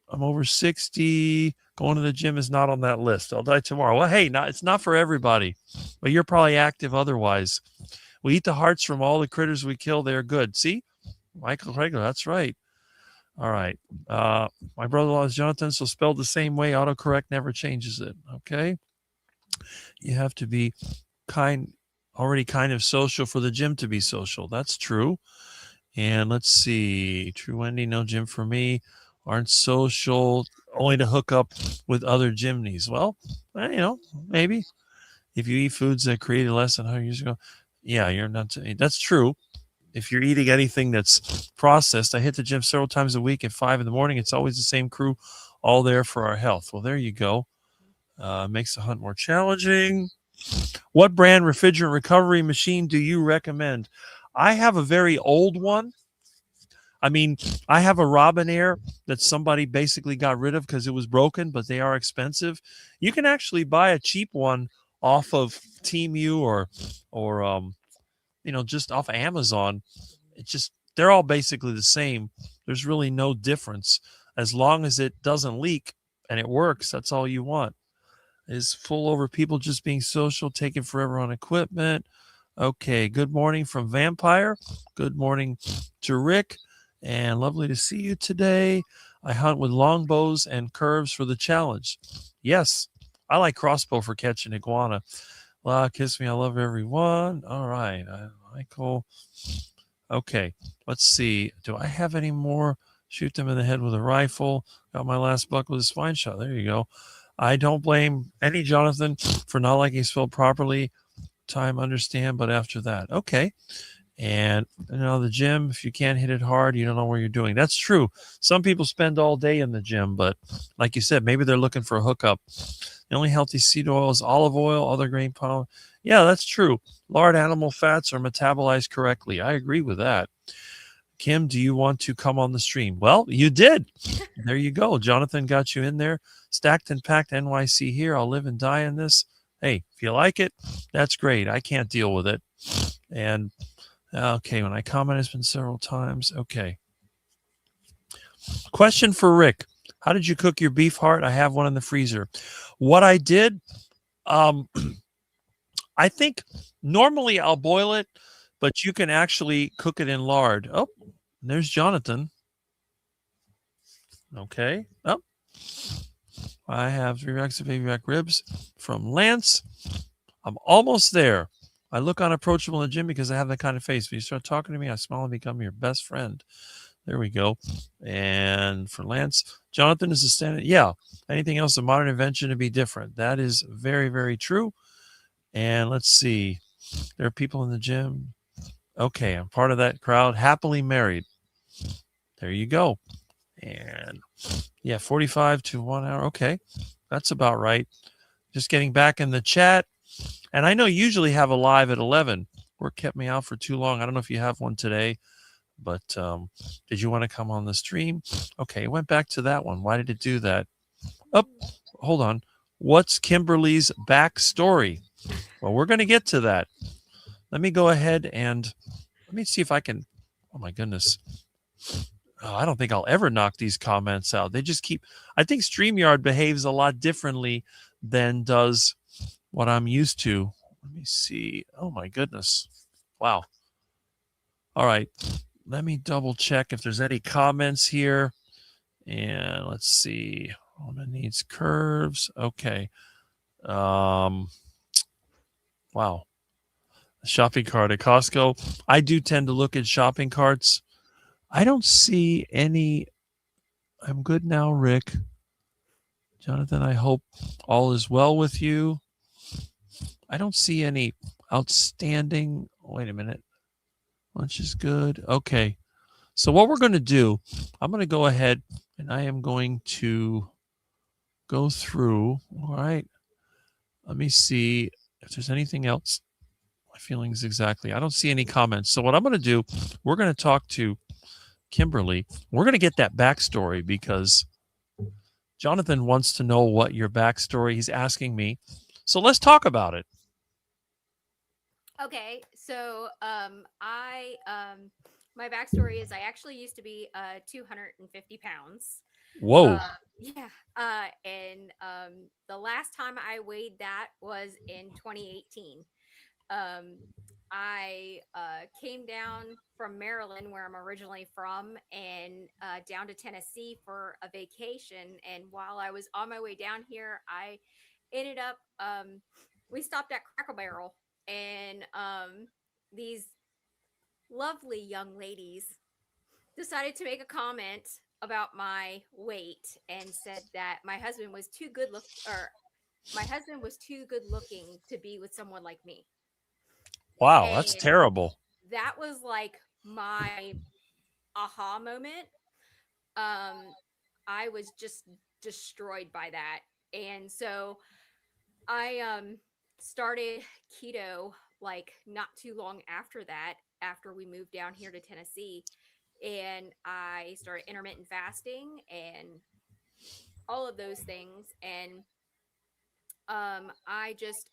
I'm over 60. Going to the gym is not on that list. I'll die tomorrow. Well, hey, it's not for everybody, but you're probably active otherwise. We eat the hearts from all the critters we kill. They're good. See, Michael Regular, that's right. All right. My brother-in-law is Jonathan, so spelled the same way. Autocorrect never changes it. Okay. You have to be already kind of social for the gym to be social. That's true. And let's see. True Wendy, no gym for me. Aren't social, only to hook up with other gymnies. Well, maybe if you eat foods that created less than 100 years ago. Yeah, you're not. That's true. If you're eating anything that's processed, I hit the gym several times a week at 5 a.m. It's always the same crew, all there for our health. Well, there you go. Makes the hunt more challenging. What brand refrigerant recovery machine do you recommend? I have a very old one. I mean, I have a Robinair that somebody basically got rid of because it was broken, but they are expensive. You can actually buy a cheap one off of Temu or just off Amazon. They're all basically the same. There's really no difference. As long as it doesn't leak and it works, that's all you want. Is full over people just being social, taking forever on equipment. Okay, good morning from Vampire. Good morning to Rick. And lovely to see you today. I hunt with longbows and curves for the challenge. Yes, I like crossbow for catching iguana. Kiss me, I love everyone. All right, Michael. Okay, let's see. Do I have any more? Shoot them in the head with a rifle. Got my last buck with a spine shot. There you go. I don't blame any Jonathan for not liking spelled properly. Time, understand, but after that. Okay. And the gym, if you can't hit it hard, you don't know what you're doing. That's true. Some people spend all day in the gym, but like you said, maybe they're looking for a hookup. The only healthy seed oil is olive oil, other grain pollen. Yeah, that's true. Lard animal fats are metabolized correctly. I agree with that. Kim, do you want to come on the stream? Well, you did. There you go. Jonathan got you in there. Stacked and packed NYC here. I'll live and die in this. Hey, if you like it, that's great. I can't deal with it. And okay, when I comment, it's been several times. Okay. Question for Rick. How did you cook your beef heart? I have one in the freezer. What I did, um, I think normally I'll boil it, but you can actually cook it in lard. Oh, there's Jonathan. Okay. Oh, I have 3 racks of baby back ribs from Lance. I'm almost there. I look unapproachable in the gym because I have that kind of face. If you start talking to me, I smile and become your best friend. There we go. And for Lance, Jonathan is a standard. Yeah. Anything else, a modern invention to be different. That is very, very true. And let's see. There are people in the gym. Okay. I'm part of that crowd. Happily married. There you go. And yeah, 45 to 1 hour. Okay. That's about right. Just getting back in the chat. And I know you usually have a live at 11. Work kept me out for too long. I don't know if you have one today, but did you want to come on the stream? Okay, it went back to that one. Why did it do that? Oh, hold on. What's Kimberly's backstory? Well, we're going to get to that. Let me go ahead and let me see if I can. Oh, my goodness. Oh, I don't think I'll ever knock these comments out. They just keep. I think StreamYard behaves a lot differently than does what I'm used to. Let me see. Oh, my goodness. Wow. All right. Let me double check if there's any comments here. And let's see. Woman needs curves. Okay. Wow. Shopping cart at Costco. I do tend to look at shopping carts. I don't see any. I'm good now, Rick. Jonathan, I hope all is well with you. I don't see any outstanding. Wait a minute. Lunch is good. Okay. So what we're going to do, I'm going to go ahead and I am going to go through. All right. Let me see if there's anything else. My feelings exactly. I don't see any comments. So what I'm going to do, we're going to talk to Kimberly. We're going to get that backstory because Jonathan wants to know what your backstory. He's asking me. So let's talk about it. Okay, so my backstory is I actually used to be 250 pounds. Whoa. Yeah, and the last time I weighed that was in 2018. Um, I came down from Maryland, where I'm originally from, and down to Tennessee for a vacation. And while I was on my way down here, I ended up we stopped at Cracker Barrel, and these lovely young ladies decided to make a comment about my weight and said that my husband was too good looking to be with someone like me. Wow, that's And terrible. that was like my aha moment. I was just destroyed by that. And so I started keto like not too long after that, after we moved down here to Tennessee. And I started intermittent fasting and all of those things. And I just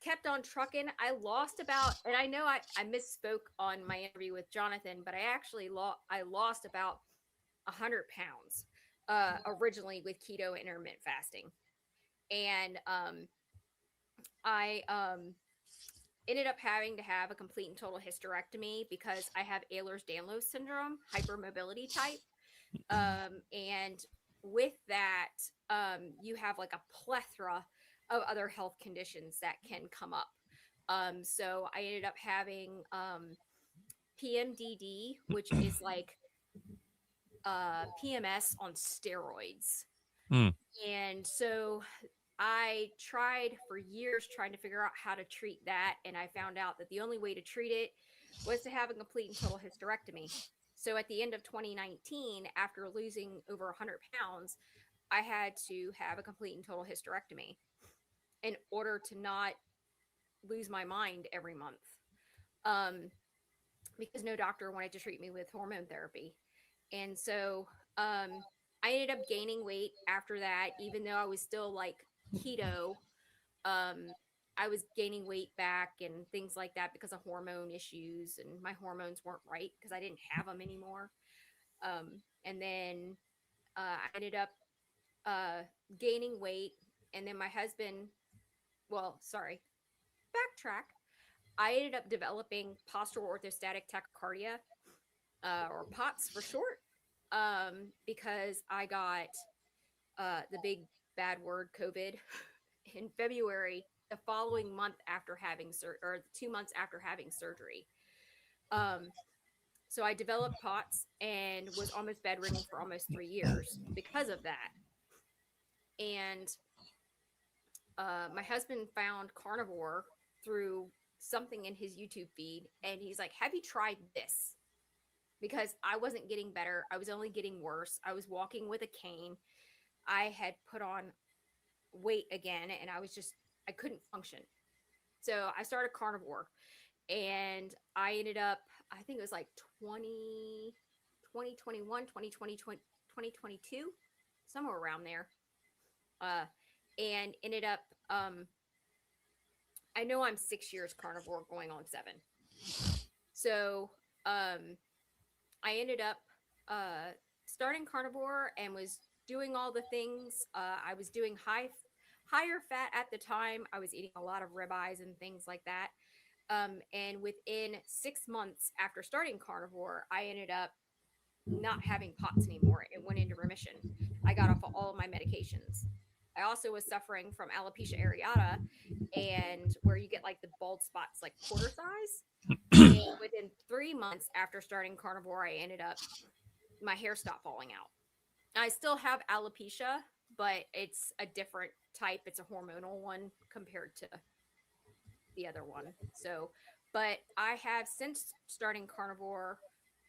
kept on trucking. I lost about, and I know I misspoke on my interview with Jonathan, but I lost about 100 pounds originally with keto intermittent fasting. And I ended up having to have a complete and total hysterectomy because I have Ehlers-Danlos syndrome, hypermobility type. And with that, you have like a plethora of other health conditions that can come up. So I ended up having PMDD, which is like PMS on steroids. Mm. And so I tried for years trying to figure out how to treat that. And I found out that the only way to treat it was to have a complete and total hysterectomy. So at the end of 2019, after losing over 100 pounds, I had to have a complete and total hysterectomy in order to not lose my mind every month. Because no doctor wanted to treat me with hormone therapy. And so I ended up gaining weight after that, even though I was still like keto. I was gaining weight back and things like that because of hormone issues, and my hormones weren't right because I didn't have them anymore. And then I ended up gaining weight, and then my husband, well, sorry, backtrack. I ended up developing postural orthostatic tachycardia, or POTS for short, because I got the big bad word COVID in February, the following month after having or 2 months after having surgery. So I developed POTS and was almost bedridden for almost 3 years because of that. And my husband found Carnivore through something in his YouTube feed, and he's like, "Have you tried this?" Because I wasn't getting better. I was only getting worse. I was walking with a cane. I had put on weight again, and I couldn't function. So I started Carnivore, and I ended up, I think it was like 2021, 2020, 2022, somewhere around there. And ended up, I know I'm 6 years Carnivore going on 7. So I ended up starting Carnivore and was doing all the things. I was doing higher fat at the time. I was eating a lot of ribeyes and things like that. And within 6 months after starting Carnivore, I ended up not having POTS anymore. It went into remission. I got off of all of my medications. I also was suffering from alopecia areata, and where you get like the bald spots like quarter size. And within 3 months after starting Carnivore, I ended up, my hair stopped falling out. I still have alopecia, but it's a different type. It's a hormonal one compared to the other one. So, but I have, since starting Carnivore,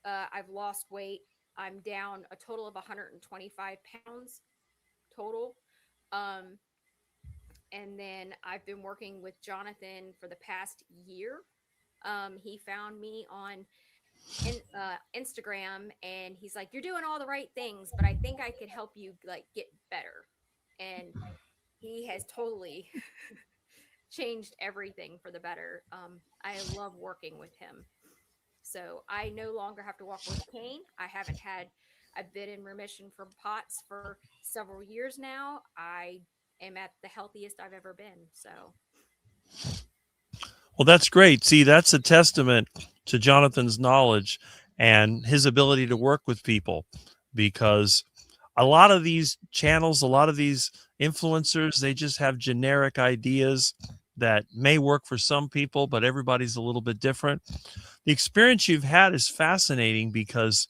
I've lost weight. I'm down a total of 125 pounds total. And then I've been working with Jonathan for the past year. He found me on Instagram, and he's like, "You're doing all the right things, but I think I could help you like get better." And he has totally changed everything for the better. I love working with him. So I no longer have to walk with a cane. I've been in remission from POTS for several years now. I am at the healthiest I've ever been. So. Well, that's great. See, that's a testament to Jonathan's knowledge and his ability to work with people, because a lot of these channels, a lot of these influencers, they just have generic ideas that may work for some people, but everybody's a little bit different. The experience you've had is fascinating because,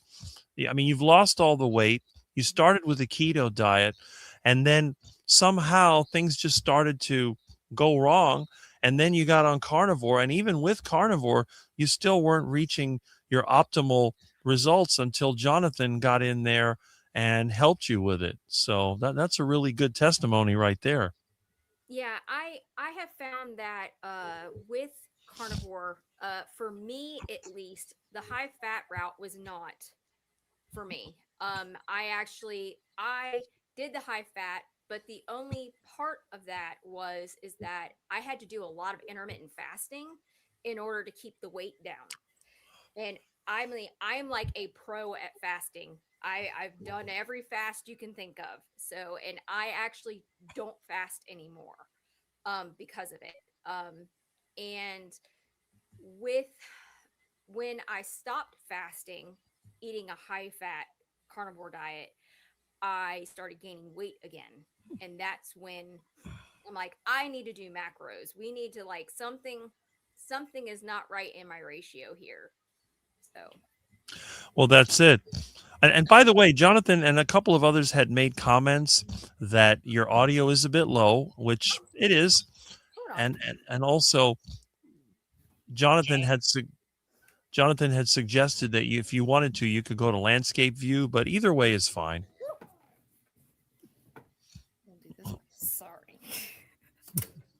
I mean, you've lost all the weight. You started with a keto diet, and then somehow things just started to go wrong. And then you got on Carnivore, and even with Carnivore, you still weren't reaching your optimal results until Jonathan got in there and helped you with it. So that's a really good testimony right there. Yeah, I have found that with Carnivore, for me at least, the high fat route was not for me. I did the high fat, but the only part of that is that I had to do a lot of intermittent fasting in order to keep the weight down. And I'm like a pro at fasting. I've done every fast you can think of. So, and I actually don't fast anymore because of it. And when I stopped fasting, eating a high fat carnivore diet, I started gaining weight again. And that's when I'm like, I need to do macros. We need to like something is not right in my ratio here. So, well, that's it. And by the way, Jonathan and a couple of others had made comments that your audio is a bit low, which it is. And also Jonathan had suggested that if you wanted to, you could go to landscape view, but either way is fine. We'll do this one. Sorry.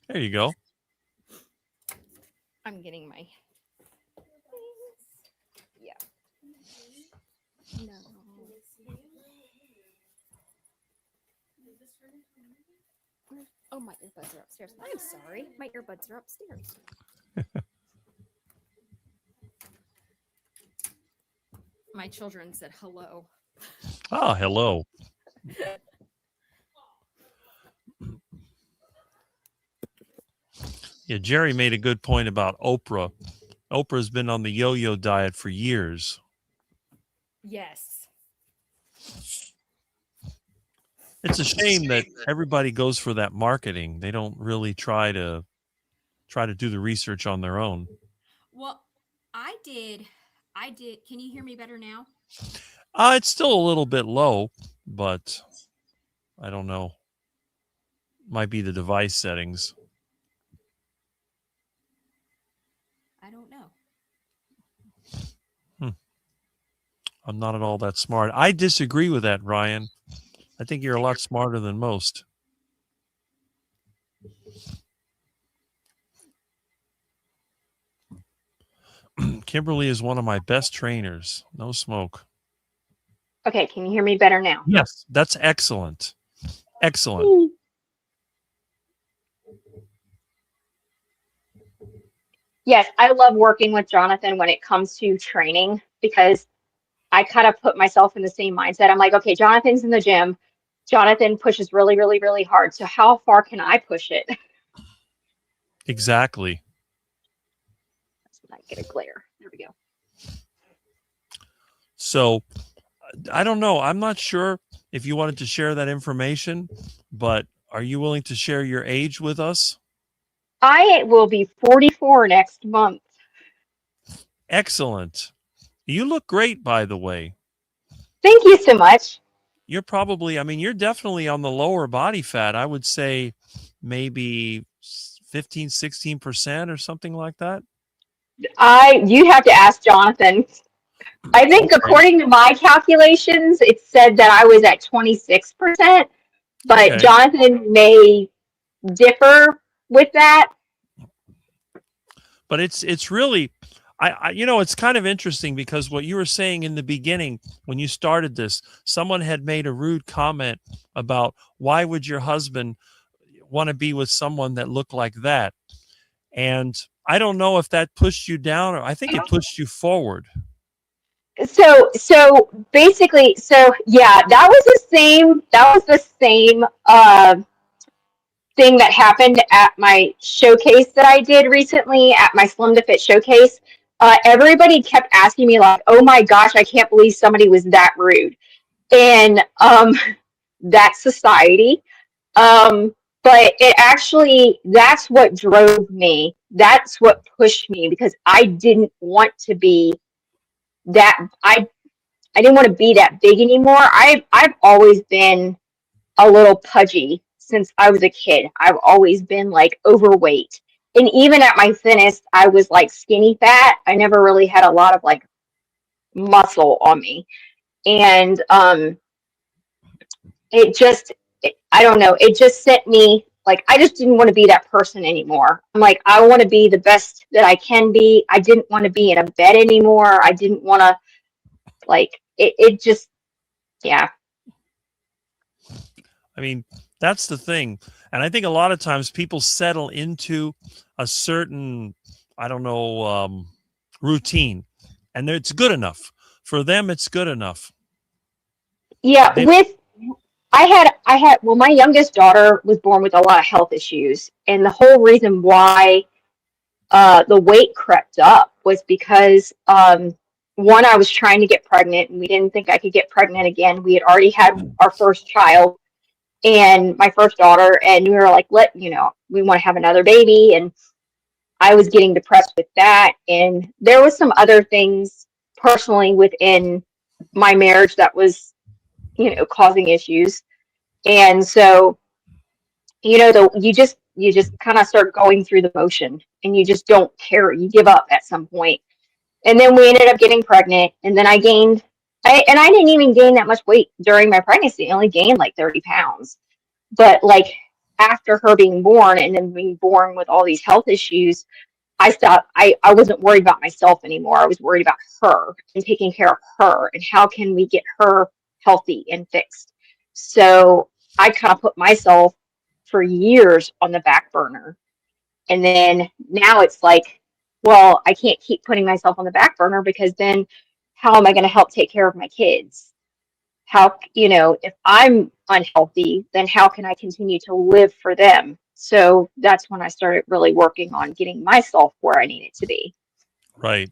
There you go. I'm getting my. Yeah. No. Oh, my earbuds are upstairs. I'm sorry. My earbuds are upstairs. My children said hello. Oh, hello. Yeah, Jerry made a good point about Oprah. Oprah's been on the yo-yo diet for years. Yes. It's a shame that everybody goes for that marketing. They don't really try to do the research on their own. Well, I did. Can you hear me better now? It's still a little bit low, but I don't know. Might be the device settings. I don't know. I'm not at all that smart. I disagree with that, Ryan. I think you're a lot smarter than most. Kimberly is one of my best trainers. No smoke. Okay, can you hear me better now? Yes, that's excellent. Excellent. Yes, I love working with Jonathan when it comes to training because I kind of put myself in the same mindset. I'm like, okay, Jonathan's in the gym. Jonathan pushes really, really, really hard. So how far can I push it? Exactly. I get a glare. There we go. So I don't know. I'm not sure if you wanted to share that information, but are you willing to share your age with us? I will be 44 next month. Excellent. You look great, by the way. Thank you so much. You're probably, I mean, you're definitely on the lower body fat. I would say maybe 15, 16% or something like that. You have to ask Jonathan. I think according to my calculations, it said that I was at 26%, but Okay. Jonathan may differ with that. But it's really, it's kind of interesting because what you were saying in the beginning when you started this, someone had made a rude comment about why would your husband want to be with someone that looked like that? And I don't know if that pushed you down or I think it pushed you forward. So basically, yeah, that was the same thing that happened at my showcase that I did recently at my Slim to Fit showcase. Everybody kept asking me like, "Oh my gosh, I can't believe somebody was that rude," and that's society. But it actually, that's what drove me. That's what pushed me because I didn't want to be that. I didn't want to be that big anymore. I've always been a little pudgy since I was a kid. I've always been like overweight. And even at my thinnest, I was like skinny fat. I never really had a lot of like muscle on me. And I don't know, it just sent me like, I just didn't want to be that person anymore. I'm like, I want to be the best that I can be. I didn't want to be in a bed anymore. I didn't want to like, it just, yeah. I mean, that's the thing. And I think a lot of times people settle into a certain, I don't know, routine. And it's good enough. For them, it's good enough. Yeah, well, my youngest daughter was born with a lot of health issues. And the whole reason why the weight crept up was because, one, I was trying to get pregnant and we didn't think I could get pregnant again. We had already had our first child and my first daughter, and we were like, we want to have another baby. And I was getting depressed with that. And there was some other things personally within my marriage that was, causing issues. And so, you just kind of start going through the motion and you just don't care. You give up at some point. And then we ended up getting pregnant. And then I didn't even gain that much weight during my pregnancy. I only gained like 30 pounds. But like after her being born and then being born with all these health issues, I stopped. I wasn't worried about myself anymore. I was worried about her and taking care of her and how can we get her healthy and fixed. So I kind of put myself for years on the back burner. And then now it's like, well, I can't keep putting myself on the back burner because then how am I going to help take care of my kids? How, if I'm unhealthy, then how can I continue to live for them? So that's when I started really working on getting myself where I needed to be. Right.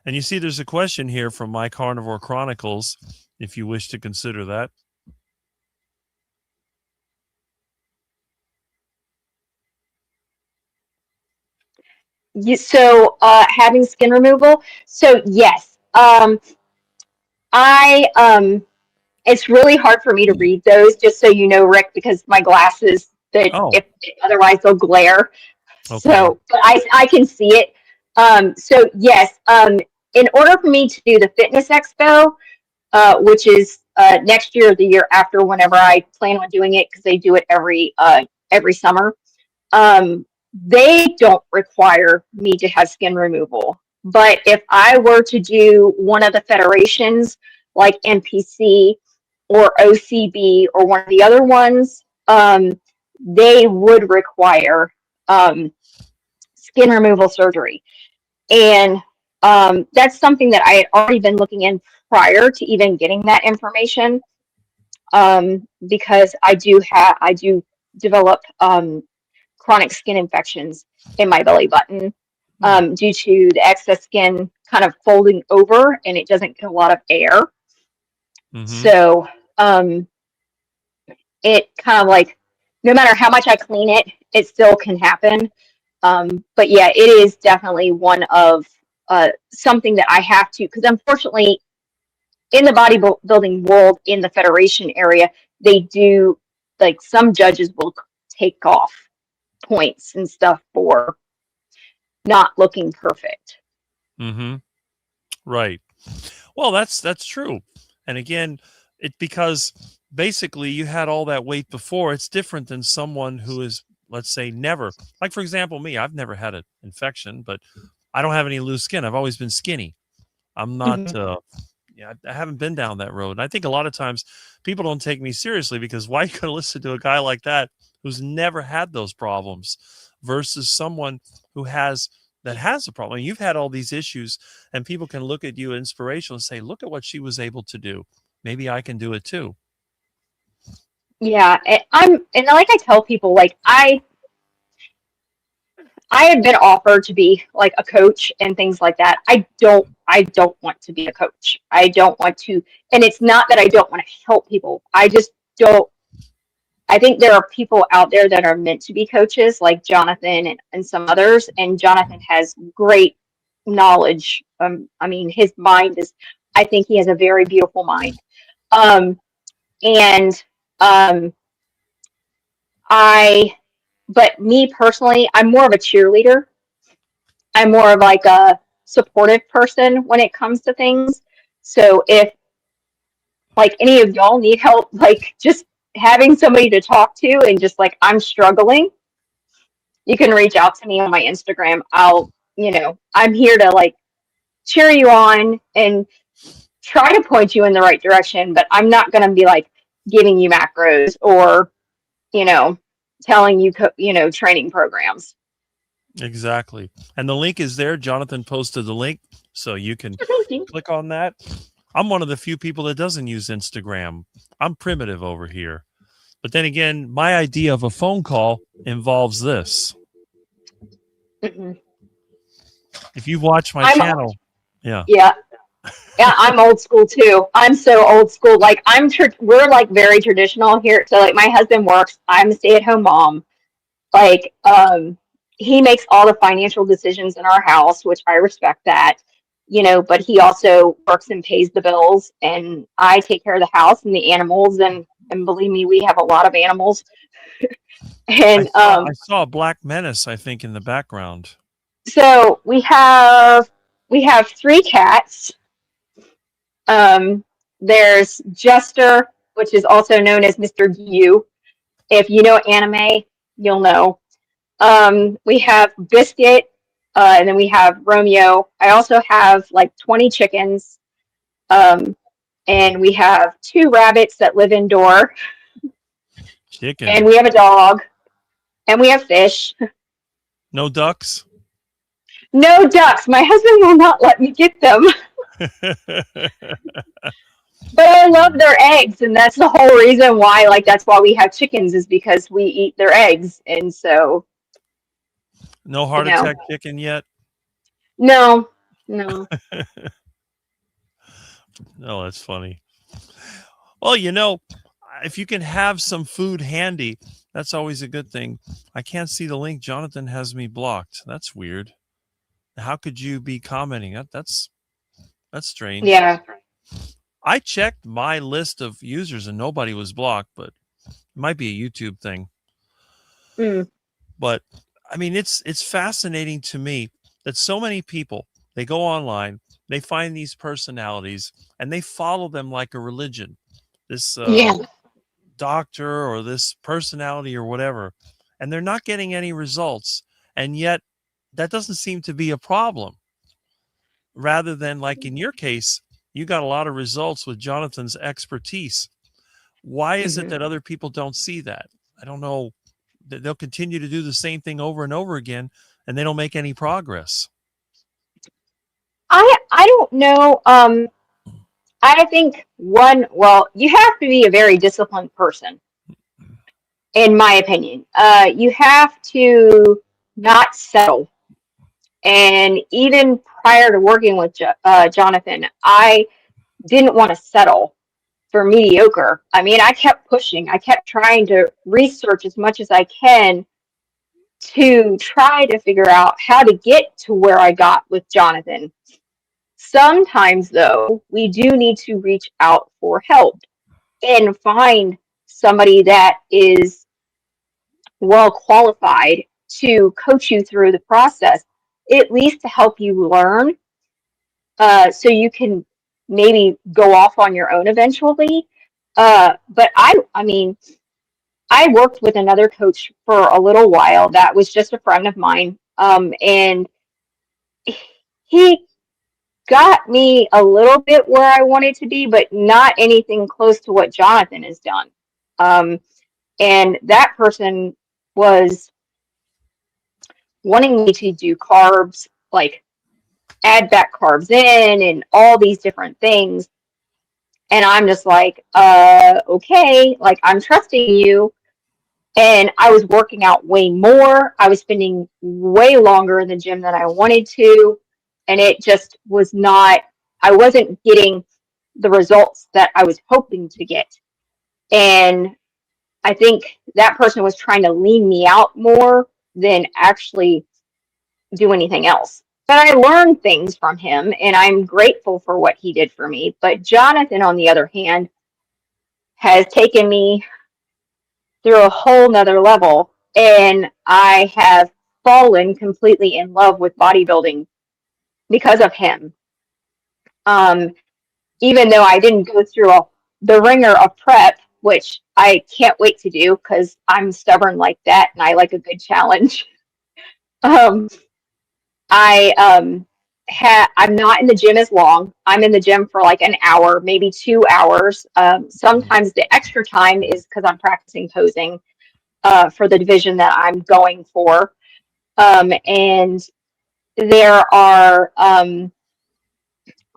And you see, there's a question here from My Carnivore Chronicles, if you wish to consider that. So having skin removal. So yes, it's really hard for me to read those, just so you know, Rick, because my glasses, that Oh, if otherwise they'll glare. okay. So, but I can see it. So yes, in order for me to do the Fitness Expo, which is next year or the year after, whenever I plan on doing it, because they do it every summer. They don't require me to have skin removal. But if I were to do one of the federations, like NPC or OCB or one of the other ones, they would require skin removal surgery. And that's something that I had already been looking in prior to even getting that information, because I do develop chronic skin infections in my belly button, due to the excess skin kind of folding over and it doesn't get a lot of air. Mm-hmm. So it kind of like, no matter how much I clean it, it still can happen. But yeah, it is definitely one of something that I have to, because unfortunately in the bodybuilding world, in the federation area, they do, like, some judges will take off points and stuff for not looking perfect. Mm-hmm. Right. Well, that's true. And again, because basically you had all that weight before. It's different than someone who is, let's say, never. Like, for example, me, I've never had an infection, but I don't have any loose skin. I've always been skinny. I'm not, yeah, I haven't been down that road. And I think a lot of times people don't take me seriously, because why are you going to listen to a guy like that who's never had those problems versus someone who has a problem? You've had all these issues, and people can look at you inspirational and say, look at what she was able to do. Maybe I can do it too. Yeah, and like I tell people, like I have been offered to be like a coach and things like that. I don't want to be a coach. I don't want to, and it's not that I don't want to help people. I just don't. I think there are people out there that are meant to be coaches, like Jonathan and some others. And Jonathan has great knowledge. I mean, his mind is, I think he has a very beautiful mind. And but me personally, I'm more of a cheerleader. I'm more of like a supportive person when it comes to things. So if like any of y'all need help, like just having somebody to talk to, and just like I'm struggling, you can reach out to me on my Instagram. I'm here to like cheer you on and try to point you in the right direction, but I'm not going to be like giving you macros or, telling you, training programs. Exactly. And the link is there. Jonathan posted the link, so you can click on that. I'm one of the few people that doesn't use Instagram. I'm primitive over here. But then again, my idea of a phone call involves this. Mm-hmm. If you watch my channel, yeah, I'm old school too. I'm so old school. Like we're like very traditional here. So like my husband works. I'm a stay-at-home mom. Like he makes all the financial decisions in our house, which I respect that. But he also works and pays the bills, and I take care of the house and the animals, and believe me, we have a lot of animals. And I saw a black menace, I think, in the background. So we have 3 cats. There's Jester, which is also known as Mr. Yu. If you know anime, you'll know. We have Biscuit, and then we have Romeo. I also have like 20 chickens. And we have 2 rabbits that live indoor. Chicken. And we have a dog. And we have fish. No ducks? No ducks. My husband will not let me get them. But I love their eggs, and that's the whole reason why, like, that's why we have chickens, is because we eat their eggs. And so, No heart attack chicken yet? No, no. No, that's funny. Well, if you can have some food handy, that's always a good thing. I can't see the link. Jonathan has me blocked. That's weird. How could you be commenting? That's strange. Yeah. I checked my list of users and nobody was blocked, but it might be a YouTube thing. But I mean, it's fascinating to me that so many people, they go online, they find these personalities and they follow them like a religion. This doctor or this personality or whatever, and they're not getting any results. And yet that doesn't seem to be a problem. Rather than, like in your case, you got a lot of results with Jonathan's expertise. Why is it that other people don't see that? I don't know. They'll continue to do the same thing over and over again, and they don't make any progress. I don't know. I think you have to be a very disciplined person, in my opinion. You have to not settle. And even prior to working with Jonathan, I didn't want to settle for mediocre. I mean, I kept pushing. I kept trying to research as much as I can to try to figure out how to get to where I got with Jonathan. Sometimes, though, we do need to reach out for help and find somebody that is well qualified to coach you through the process, at least to help you learn, so you can maybe go off on your own eventually. But I mean, I worked with another coach for a little while that was just a friend of mine, and he got me a little bit where I wanted to be, but not anything close to what Jonathan has done. And that person was wanting me to do carbs, like add back carbs in and all these different things. And I'm just like, okay, like, I'm trusting you. And I was working out way more. I was spending way longer in the gym than I wanted to. And it just was not, I wasn't getting the results that I was hoping to get. And I think that person was trying to lean me out more than actually do anything else. But I learned things from him, and I'm grateful for what he did for me. But Jonathan, on the other hand, has taken me through a whole nother level, and I have fallen completely in love with bodybuilding because of him. Even though I didn't go through the ringer of prep, which I can't wait to do because I'm stubborn like that and I like a good challenge. I'm not in the gym as long. I'm in the gym for like an hour, maybe 2 hours. Sometimes the extra time is because I'm practicing posing for the division that I'm going for. And there are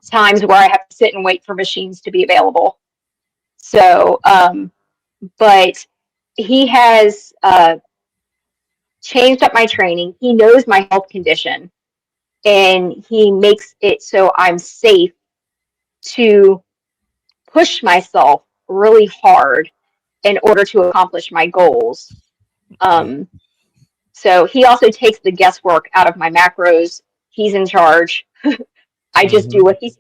times where I have to sit and wait for machines to be available. So, but he has changed up my training. He knows my health condition, and he makes it so I'm safe to push myself really hard in order to accomplish my goals. So he also takes the guesswork out of my macros. He's in charge. I just do what he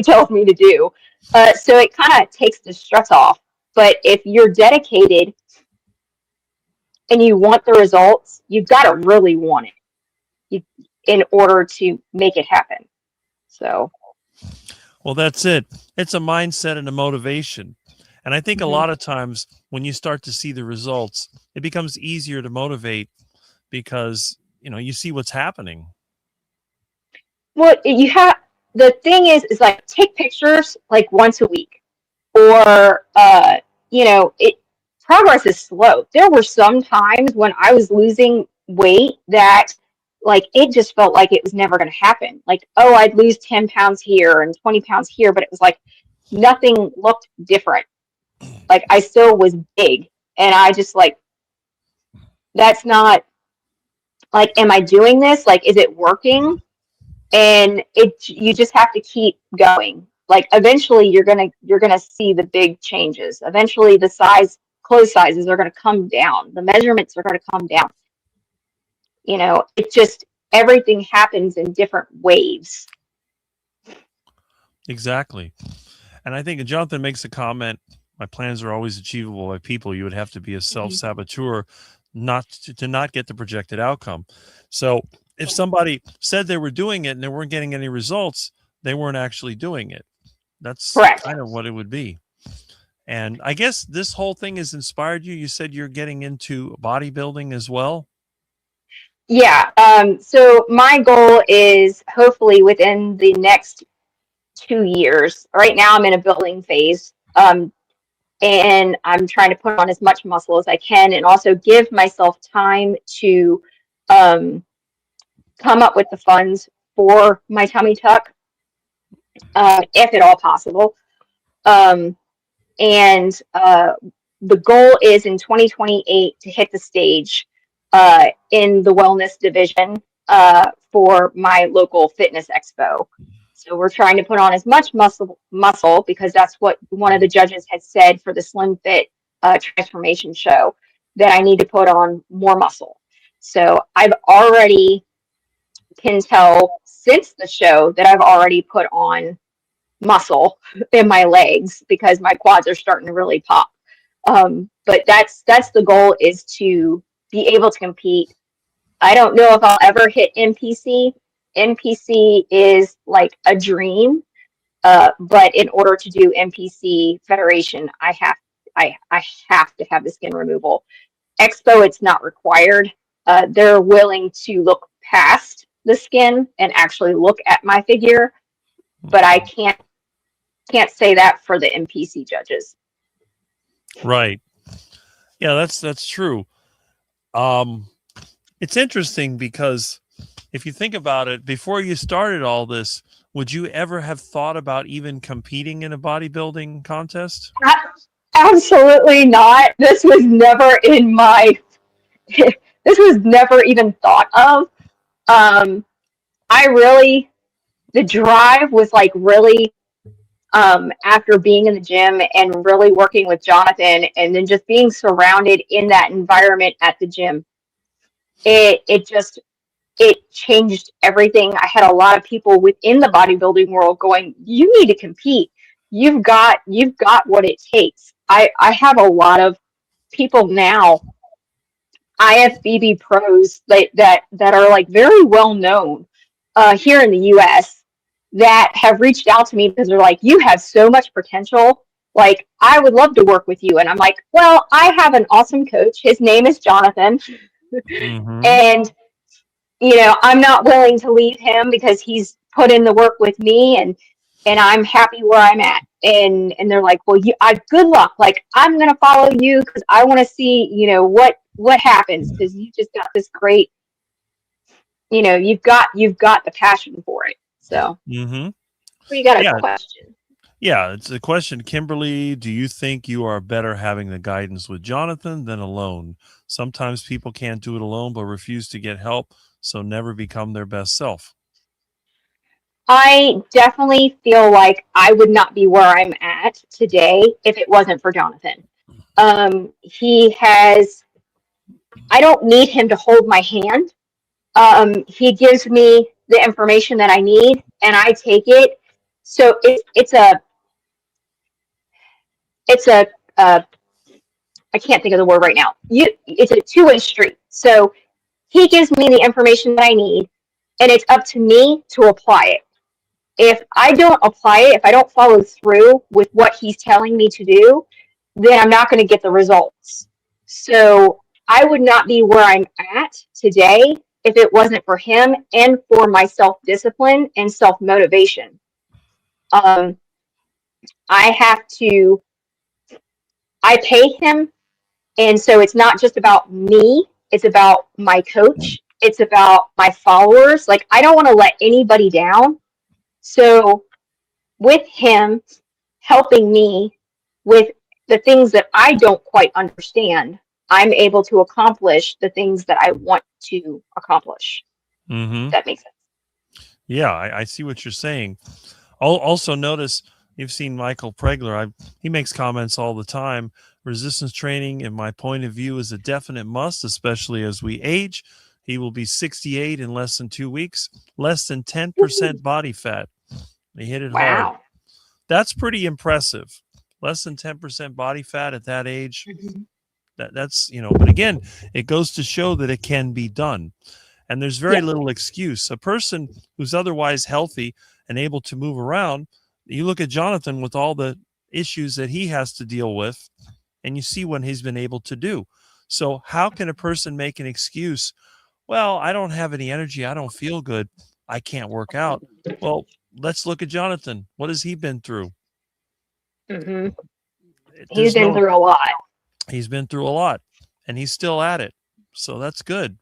tells me to do. So it kind of takes the stress off. But if you're dedicated and you want the results, you've got to really want it in order to make it happen. So. Well, that's it. It's a mindset and a motivation. And I think a lot of times when you start to see the results, it becomes easier to motivate because, you see what's happening. Well, the thing is like, take pictures like once a week, or, progress is slow. There were some times when I was losing weight that, like, it just felt like it was never going to happen. Like, oh, I'd lose 10 pounds here and 20 pounds here, but it was like, nothing looked different. Like, I still was big, and I just like, that's not like, am I doing this? Like, is it working? And you just have to keep going. Like, eventually you're gonna see the big changes. Eventually the clothes sizes are gonna come down. The measurements are gonna come down. You know, it just, everything happens in different waves. Exactly. And I think Jonathan makes a comment, my plans are always achievable by people. You would have to be a self-saboteur not to not get the projected outcome. So if somebody said they were doing it and they weren't getting any results, they weren't actually doing it. That's Correct. kind of what it would be. And I guess this whole thing has inspired you. You said you're getting into bodybuilding as well. Yeah. So my goal is hopefully within the next 2 years. Right now I'm in a building phase. And I'm trying to put on as much muscle as I can, and also give myself time to come up with the funds for my tummy tuck, if at all possible. And the goal is in 2028 to hit the stage in the wellness division for my local fitness expo. So we're trying to put on as much muscle because that's what one of the judges had said for the Slim Fit transformation show, that I need to put on more muscle. So I've already can tell since the show that I've already put on muscle in my legs because my quads are starting to really pop. But that's the goal, is to be able to compete. I don't know if I'll ever hit NPC. NPC is like a dream, but in order to do NPC Federation, I have to have the skin removal. Expo, it's not required. They're willing to look past the skin and actually look at my figure, but I can't say that for the NPC judges. Right. Yeah, that's true. It's interesting because if you think about it, before you started all this, would you ever have thought about even competing in a bodybuilding contest? Absolutely not. This was never in my, this was never even thought of. The drive was like really, after being in the gym and really working with Jonathan, and then just being surrounded in that environment at the gym, it changed everything. I had a lot of people within the bodybuilding world going, "You need to compete. You've got what it takes." I have a lot of people now, IFBB pros that are like very well known here in the US, that have reached out to me because they're like, "You have so much potential. Like, I would love to work with you." And I'm like, "Well, I have an awesome coach. His name is Jonathan." Mm-hmm. And, you know, I'm not willing to leave him because he's put in the work with me, and I'm happy where I'm at. And they're like, "Well, good luck. Like, I'm going to follow you because I want to see, you know, what happens, because you just got this great, you know, you've got the passion for it." So, Mm-hmm. you got a Yeah. question. Yeah, it's a question. Kimberly, do you think you are better having the guidance with Jonathan than alone? Sometimes people can't do it alone but refuse to get help, so never become their best self. I definitely feel like I would not be where I'm at today if it wasn't for Jonathan. I don't need him to hold my hand. He gives me the information that I need, and I take it. So it's a I can't think of the word right now. It's a two-way street. So he gives me the information that I need, and it's up to me to apply it. If I don't apply it, if I don't follow through with what he's telling me to do, then I'm not going to get the results. So I would not be where I'm at today if it wasn't for him and for my self-discipline and self-motivation. I pay him, and so it's not just about me, it's about my coach, it's about my followers. Like, I don't want to let anybody down. So with him, helping me with the things that I don't quite understand. I'm able to accomplish the things that I want to accomplish. Mm-hmm. If that makes sense. Yeah, I see what you're saying. Also, notice you've seen Michael Pregler. He makes comments all the time. Resistance training, in my point of view, is a definite must, especially as we age. He will be 68 in less than 2 weeks, less than 10% body fat. He hit it hard. Wow. That's pretty impressive. Less than 10% body fat at that age. Mm-hmm. That's, but again, it goes to show that it can be done. And there's very little excuse. A person who's otherwise healthy and able to move around, you look at Jonathan with all the issues that he has to deal with, and you see what he's been able to do. So how can a person make an excuse? Well, I don't have any energy. I don't feel good. I can't work out. Well, let's look at Jonathan. What has he been through? Mm-hmm. He's been through a lot. He's been through a lot, and he's still at it. So that's good.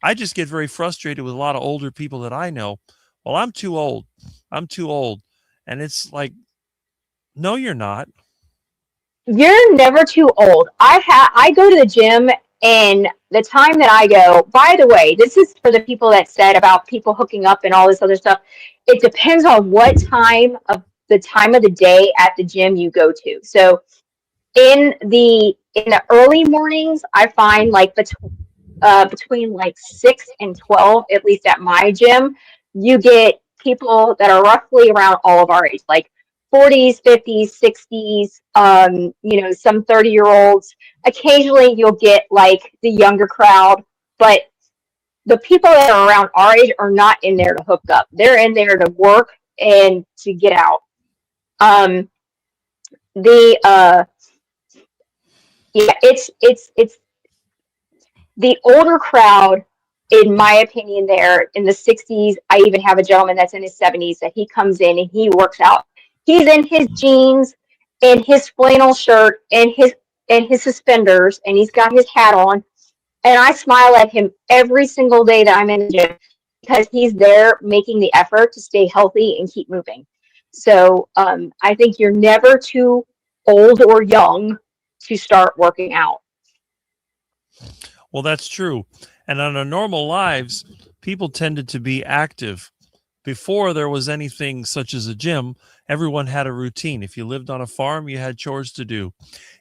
I just get very frustrated with a lot of older people that I know. Well, I'm too old. I'm too old. And it's like, no, you're not. You're never too old. I go to the gym, and the time that I go, by the way, this is for the people that said about people hooking up and all this other stuff. It depends on what time of the day at the gym you go to. So in the early mornings, I find like between like 6 and 12, at least at my gym, you get people that are roughly around all of our age, like 40s, 50s, 60s, some 30-year-olds. Occasionally you'll get like the younger crowd, but the people that are around our age are not in there to hook up. They're in there to work and to get out. It's the older crowd, in my opinion, there in the 60s. I even have a gentleman that's in his 70s that he comes in and he works out. He's in his jeans and his flannel shirt and his suspenders, and he's got his hat on. And I smile at him every single day that I'm in the gym because he's there making the effort to stay healthy and keep moving. So I think you're never too old or young to start working out. Well, that's true. And on our normal lives, people tended to be active. Before there was anything such as a gym, everyone had a routine. If you lived on a farm, you had chores to do.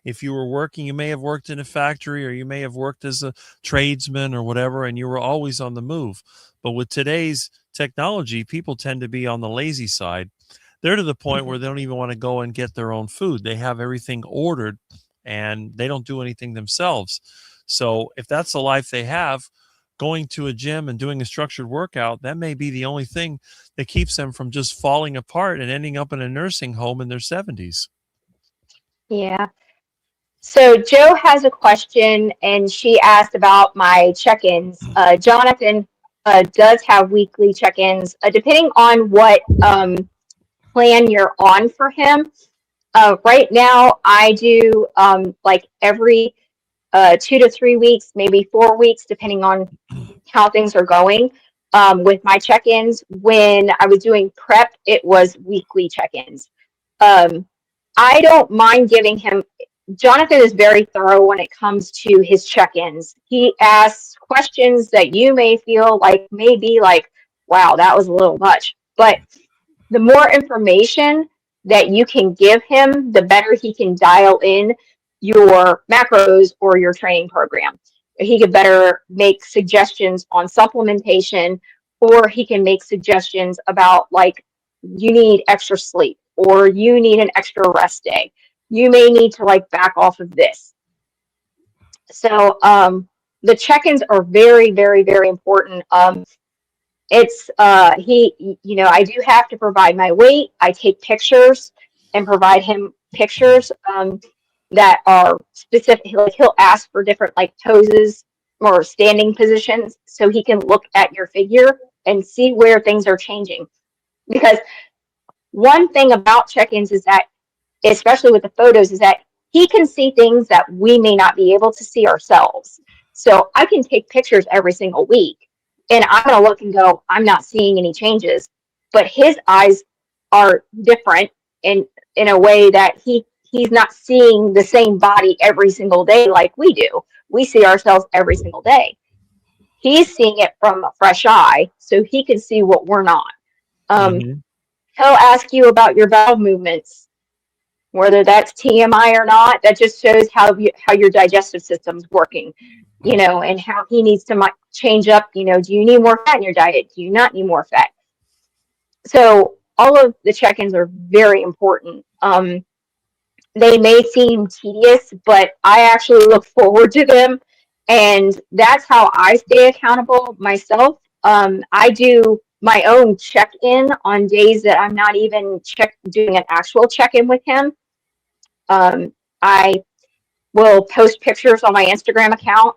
If you were working, you may have worked in a factory, or you may have worked as a tradesman or whatever, and you were always on the move. But with today's technology, people tend to be on the lazy side. They're to the point where they don't even want to go and get their own food. They have everything ordered, and they don't do anything themselves. So if that's the life they have, going to a gym and doing a structured workout, that may be the only thing that keeps them from just falling apart and ending up in a nursing home in their 70s. Yeah. So Joe has a question, and she asked about my check-ins. Jonathan does have weekly check-ins, depending on what plan you're on for him. Right now, I do like every 2 to 3 weeks, maybe 4 weeks, depending on how things are going. With my check-ins, when I was doing prep, it was weekly check-ins. I don't mind giving him. Jonathan is very thorough when it comes to his check-ins. He asks questions that you may feel like maybe like, wow, that was a little much. But the more information that you can give him, the better he can dial in your macros or your training program. He could better make suggestions on supplementation, or he can make suggestions about like, you need extra sleep, or you need an extra rest day. You may need to like back off of this. So the check-ins are very, very, very important. It's I do have to provide my weight. I take pictures and provide him pictures that are specific. Like he'll ask for different like poses or standing positions so he can look at your figure and see where things are changing. Because one thing about check-ins is that, especially with the photos, is that he can see things that we may not be able to see ourselves. So I can take pictures every single week, and I'm going to look and go, I'm not seeing any changes, but his eyes are different, and in a way that he's not seeing the same body every single day like we do. We see ourselves every single day. He's seeing it from a fresh eye, so he can see what we're not. Mhm. He'll ask you about your bowel movements, whether that's TMI or not. That just shows how your digestive system's working, and how he needs to change up. Do you need more fat in your diet? Do you not need more fat? So all of the check-ins are very important. They may seem tedious, but I actually look forward to them, and that's how I stay accountable myself. I do my own check-in on days that I'm not even doing an actual check-in with him. I will post pictures on my Instagram account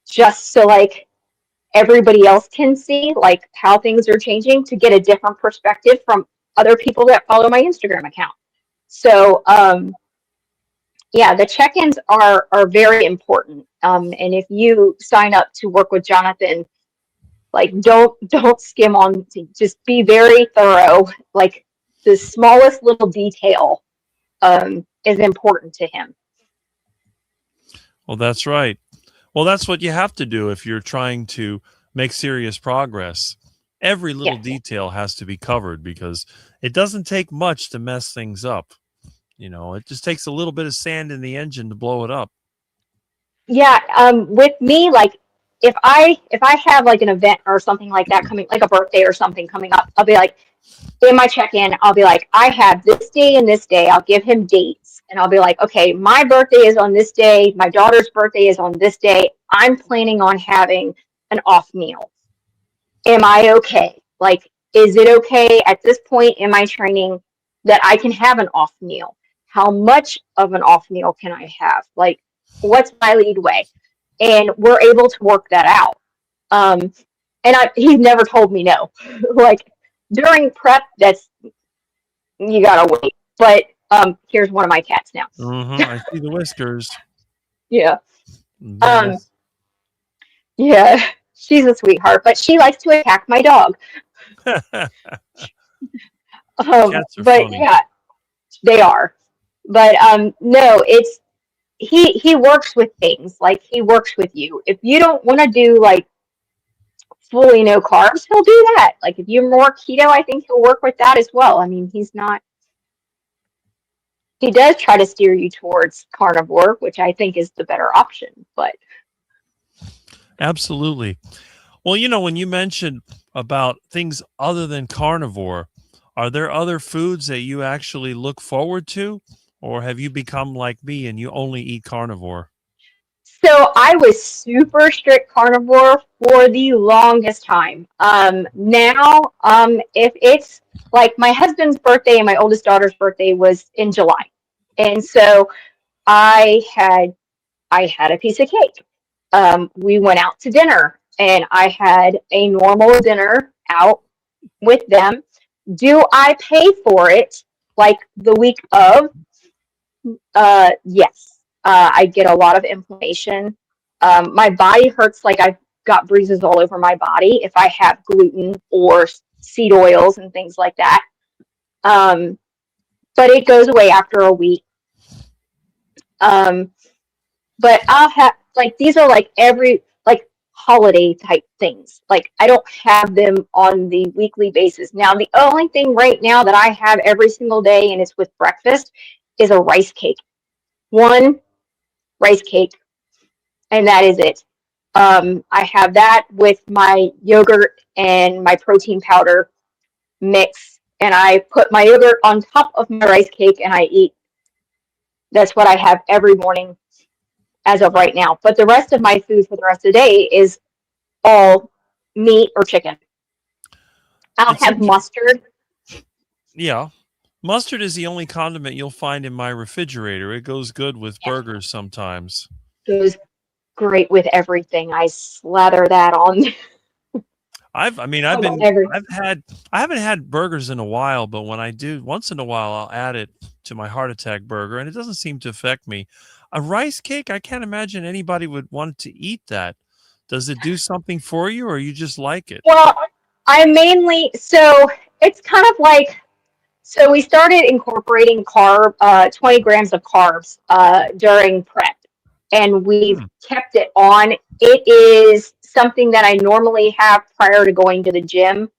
just so like everybody else can see like how things are changing, to get a different perspective from other people that follow my Instagram account. So yeah, the check-ins are very important. And if you sign up to work with Jonathan, like don't skim on, just be very thorough. Like the smallest little detail is important to him. Well, that's right. Well, that's what you have to do if you're trying to make serious progress. Every little Yeah. detail has to be covered, because it doesn't take much to mess things up. It just takes a little bit of sand in the engine to blow it up. Yeah, with me, like if I have like an event or something like that coming, like a birthday or something coming up, I'll be like, in my check-in, I'll be like, I have this day and this day. I'll give him dates, and I'll be like, okay, my birthday is on this day. My daughter's birthday is on this day. I'm planning on having an off meal. Am I okay? Like, is it okay at this point in my training that I can have an off meal? How much of an off meal can I have? Like, what's my lead way? And we're able to work that out. And he's never told me no. Like during prep, you gotta wait. But here's one of my cats now. I see the whiskers. Yeah. Yes. Yeah. She's a sweetheart, but she likes to attack my dog. Cats are But funny. yeah, they are. But no, it's he works with things. Like he works with you. If you don't want to do like fully no carbs, he'll do that. Like if you're more keto, I think he'll work with that as well. I mean, he does try to steer you towards carnivore, which I think is the better option. But Absolutely. Well, when you mentioned about things other than carnivore, are there other foods that you actually look forward to? Or have you become like me and you only eat carnivore? so I was super strict carnivore for the longest time. Now, if it's like my husband's birthday and my oldest daughter's birthday was in July, and so I had a piece of cake. We went out to dinner, and I had a normal dinner out with them. Do I pay for it like the week of? Yes. I get a lot of inflammation. My body hurts like I've got bruises all over my body if I have gluten or seed oils and things like that. But it goes away after a week. But I'll have like these are like every like holiday type things. Like I don't have them on the weekly basis. Now the only thing right now that I have every single day, and it's with breakfast, is a rice cake. One rice cake, and that is it. I have that with my yogurt and my protein powder mix, and I put my yogurt on top of my rice cake and I eat. That's what I have every morning as of right now. But the rest of my food for the rest of the day is all meat or chicken. I'll It's have mustard. Yeah. Mustard is the only condiment you'll find in my refrigerator. It goes good with burgers sometimes. Goes great with everything. I slather that on. I haven't had burgers in a while, but when I do, once in a while, I'll add it to my heart attack burger, and it doesn't seem to affect me. A rice cake, I can't imagine anybody would want to eat that. Does it do something for you, or you just like it? Well, so it's kind of like So we started incorporating 20 grams of carbs during prep, and we've kept it on. It is something that I normally have prior to going to the gym.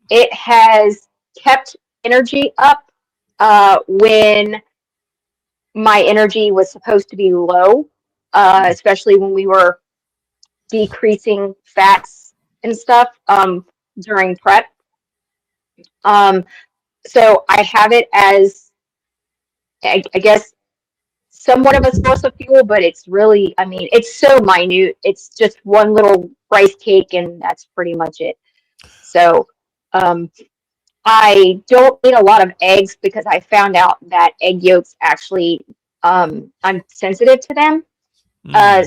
It has kept energy up when my energy was supposed to be low, especially when we were decreasing fats and stuff during prep. So I have it as, I guess, somewhat of a source of fuel, but it's really, I mean, it's so minute. It's just one little rice cake, and that's pretty much it. So I don't eat a lot of eggs because I found out that egg yolks actually, I'm sensitive to them.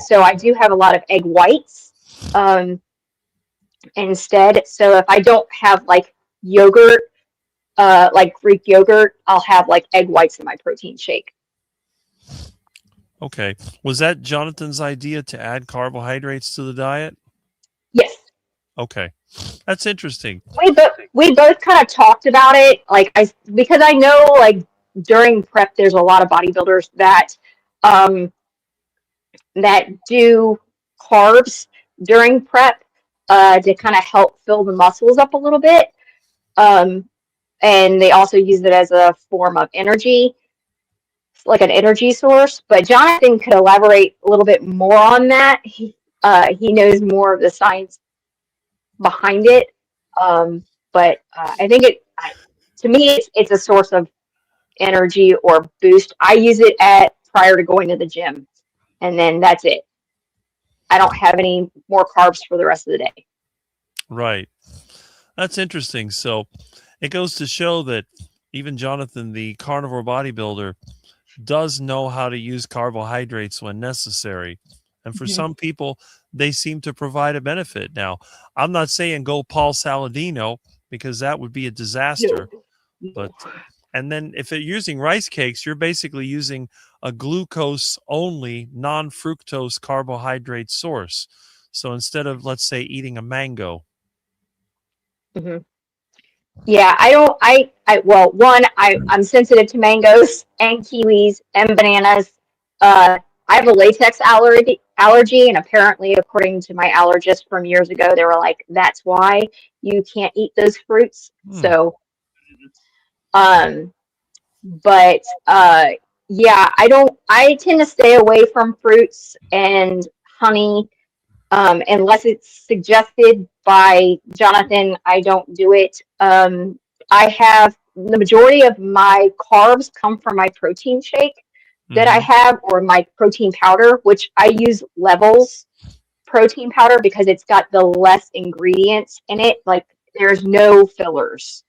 So I do have a lot of egg whites instead. So if I don't have like yogurt, like Greek yogurt, I'll have like egg whites in my protein shake. Okay. Was that Jonathan's idea to add carbohydrates to the diet? Yes. Okay. That's interesting. We both kind of talked about it, like because I know like during prep there's a lot of bodybuilders that that do carbs during prep to kind of help fill the muscles up a little bit. And they also use it as a form of energy, like an energy source. But Jonathan could elaborate a little bit more on that. He knows more of the science behind it. But I think to me, it's a source of energy or boost. I use it prior to going to the gym, and then that's it. I don't have any more carbs for the rest of the day. Right. That's interesting. So it goes to show that even Jonathan, the carnivore bodybuilder, does know how to use carbohydrates when necessary. And for some people, they seem to provide a benefit. Now, I'm not saying go Paul Saladino, because that would be a disaster. No. But and then if you're using rice cakes, you're basically using a glucose only non-fructose carbohydrate source. So instead of, let's say, eating a mango. Mm-hmm. Yeah, well, I'm sensitive to mangoes and kiwis and bananas. I have a latex allergy, and apparently, according to my allergist from years ago, they were like, that's why you can't eat those fruits. So, but yeah, I tend to stay away from fruits and honey. Unless it's suggested by Jonathan, I don't do it. I have the majority of my carbs come from my protein shake that I have, or my protein powder, which I use Levels protein powder because it's got the less ingredients in it. Like there's no fillers.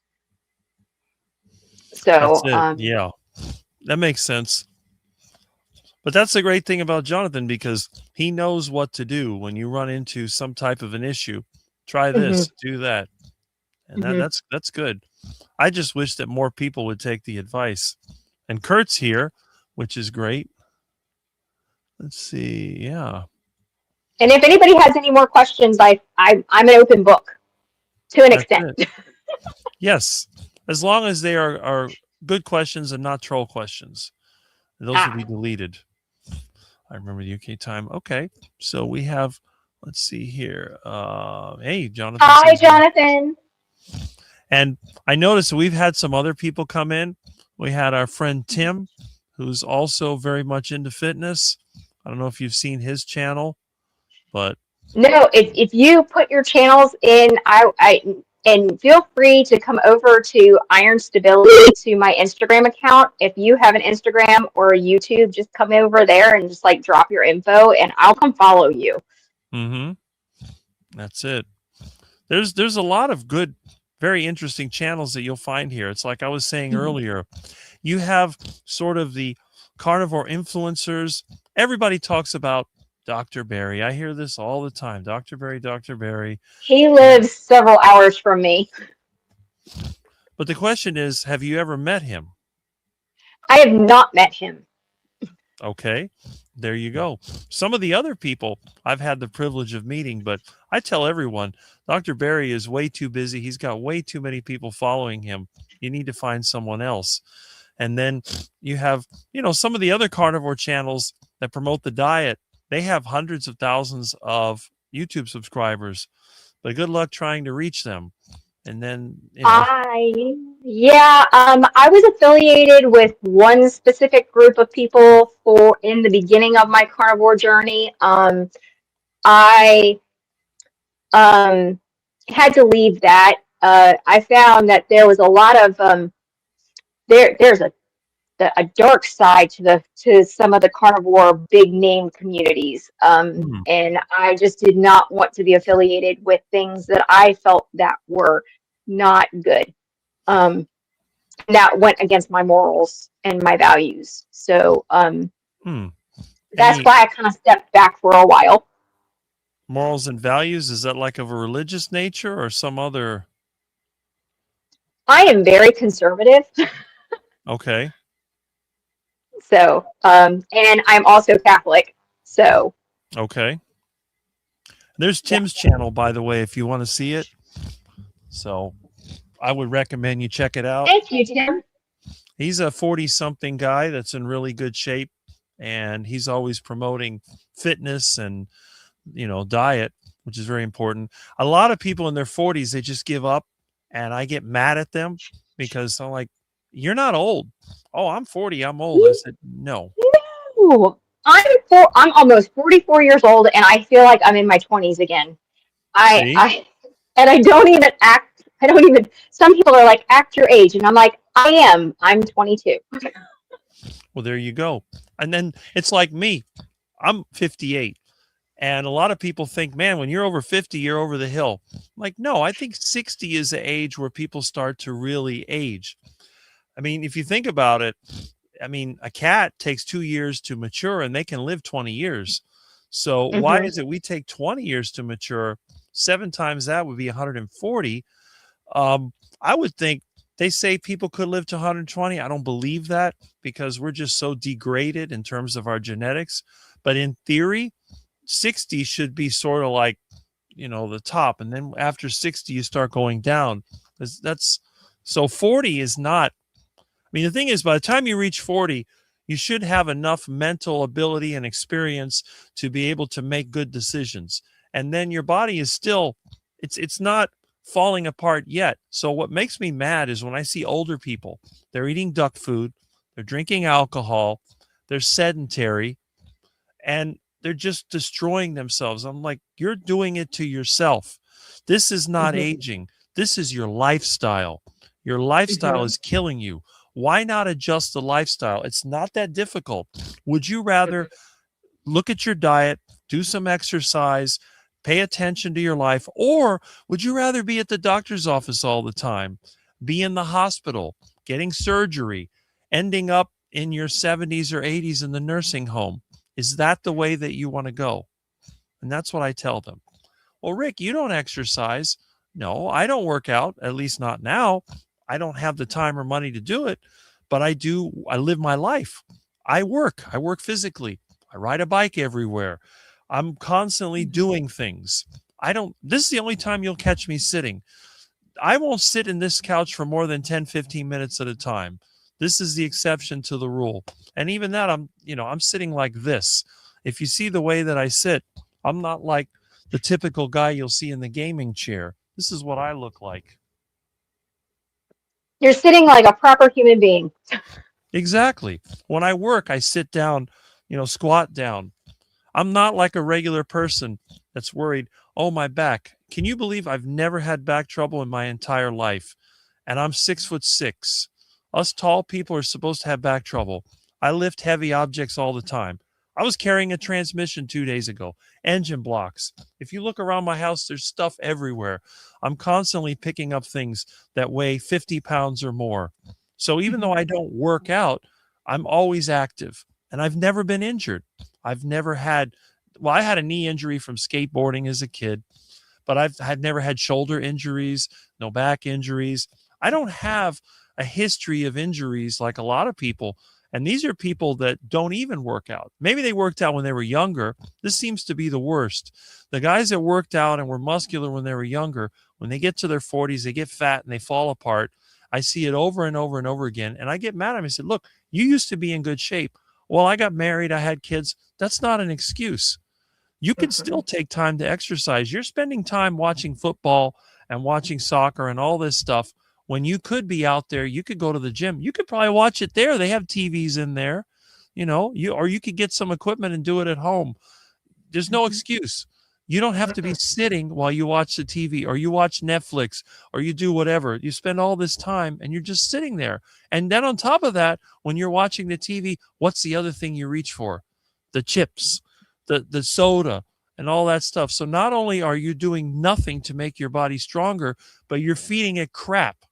So That's it. Yeah, that makes sense. But that's the great thing about Jonathan, because he knows what to do when you run into some type of an issue. Try this, do that. And that's good. I just wish that more people would take the advice. And Kurt's here, which is great. Let's see. Yeah. And if anybody has any more questions, I'm an open book to an extent. Yes. As long as they are good questions and not troll questions. Those will be deleted. I remember the UK time. Okay. So we have, let's see here. Hey, Jonathan. Hi, Jonathan. And I noticed we've had some other people come in. We had our friend Tim, who's also very much into fitness. I don't know if you've seen his channel, but no, if you put your channels in, and feel free to come over to Iron Stability to my Instagram account. If you have an Instagram or a YouTube, just come over there and just like drop your info, and I'll come follow you. That's it. There's a lot of good, very interesting channels that you'll find here. It's like I was saying earlier, you have sort of the carnivore influencers. Everybody talks about Dr. Barry. I hear this all the time. Dr. Barry, Dr. Barry. He lives several hours from me. But the question is, have you ever met him? I have not met him. Okay, there you go. Some of the other people I've had the privilege of meeting, but I tell everyone, Dr. Barry is way too busy. He's got way too many people following him. You need to find someone else. And then you have, some of the other carnivore channels that promote the diet. They have hundreds of thousands of YouTube subscribers, but good luck trying to reach them. And then, I was affiliated with one specific group of people in the beginning of my carnivore journey. I had to leave that. I found that there was a lot of there's a dark side to some of the carnivore big name communities, and I just did not want to be affiliated with things that I felt that were not good. That went against my morals and my values. So that's why I kind of stepped back for a while. Morals and values, is that like of a religious nature or some other? I am very conservative. Okay. So, and I'm also Catholic. So. Okay. There's Tim's channel, by the way, if you want to see it. So I would recommend you check it out. Thank you, Tim. He's a 40-something guy that's in really good shape, and he's always promoting fitness and, diet, which is very important. A lot of people in their 40s, they just give up, and I get mad at them because I'm like, you're not old. Oh, I'm 40. I'm old. I said, no. No. I'm almost 44 years old, and I feel like I'm in my 20s again. I don't even act. Some people are like, act your age, and I'm like, I am. I'm 22. Well, there you go. And then it's like me. I'm 58. And a lot of people think, man, when you're over 50, you're over the hill. I'm like, no, I think 60 is the age where people start to really age. I mean, if you think about it, a cat takes 2 years to mature and they can live 20 years. So why is it we take 20 years to mature? 7 times that would be 140. I would think they say people could live to 120. I don't believe that because we're just so degraded in terms of our genetics. But in theory, 60 should be sort of like, the top. And then after 60, you start going down. So 40 is not. The thing is, by the time you reach 40, you should have enough mental ability and experience to be able to make good decisions. And then your body is still, it's not falling apart yet. So what makes me mad is when I see older people, they're eating duck food, they're drinking alcohol, they're sedentary, and they're just destroying themselves. I'm like, you're doing it to yourself. This is not aging. This is your lifestyle. Your lifestyle is killing you. Why not adjust the lifestyle? It's not that difficult. Would you rather look at your diet, do some exercise, pay attention to your life, or would you rather be at the doctor's office all the time, be in the hospital, getting surgery, ending up in your 70s or 80s in the nursing home? Is that the way that you want to go? And that's what I tell them. Well, Rick, you don't exercise. No, I don't work out, at least not now. I don't have the time or money to do it, but I do. I live my life. I work physically. I ride a bike everywhere. I'm constantly doing things. This is the only time you'll catch me sitting. I won't sit in this couch for more than 10, 15 minutes at a time. This is the exception to the rule. And even that, I'm sitting like this. If you see the way that I sit, I'm not like the typical guy you'll see in the gaming chair. This is what I look like. You're sitting like a proper human being. Exactly. When I work, I sit down, squat down. I'm not like a regular person that's worried, oh, my back. Can you believe I've never had back trouble in my entire life? And I'm 6'6". Us tall people are supposed to have back trouble. I lift heavy objects all the time. I was carrying a transmission 2 days ago, engine blocks. If you look around my house, there's stuff everywhere. I'm constantly picking up things that weigh 50 pounds or more. So even though I don't work out, I'm always active. And I've never been injured. I had a knee injury from skateboarding as a kid, but I've never had shoulder injuries, no back injuries. I don't have a history of injuries like a lot of people. And these are people that don't even work out. Maybe they worked out when they were younger. This seems to be the worst. The guys that worked out and were muscular when they were younger, when they get to their 40s, they get fat and they fall apart. I see it over and over and over again. And I get mad at them. I said, look, you used to be in good shape. Well, I got married. I had kids. That's not an excuse. You can still take time to exercise. You're spending time watching football and watching soccer and all this stuff when you could be out there. You could go to the gym. You could probably watch it there. They have TVs in there, or you could get some equipment and do it at home. There's no excuse. You don't have to be sitting while you watch the TV or you watch Netflix or you do whatever. You spend all this time and you're just sitting there. And then on top of that, when you're watching the TV, what's the other thing you reach for? The chips, the soda, and all that stuff. So not only are you doing nothing to make your body stronger, but you're feeding it crap.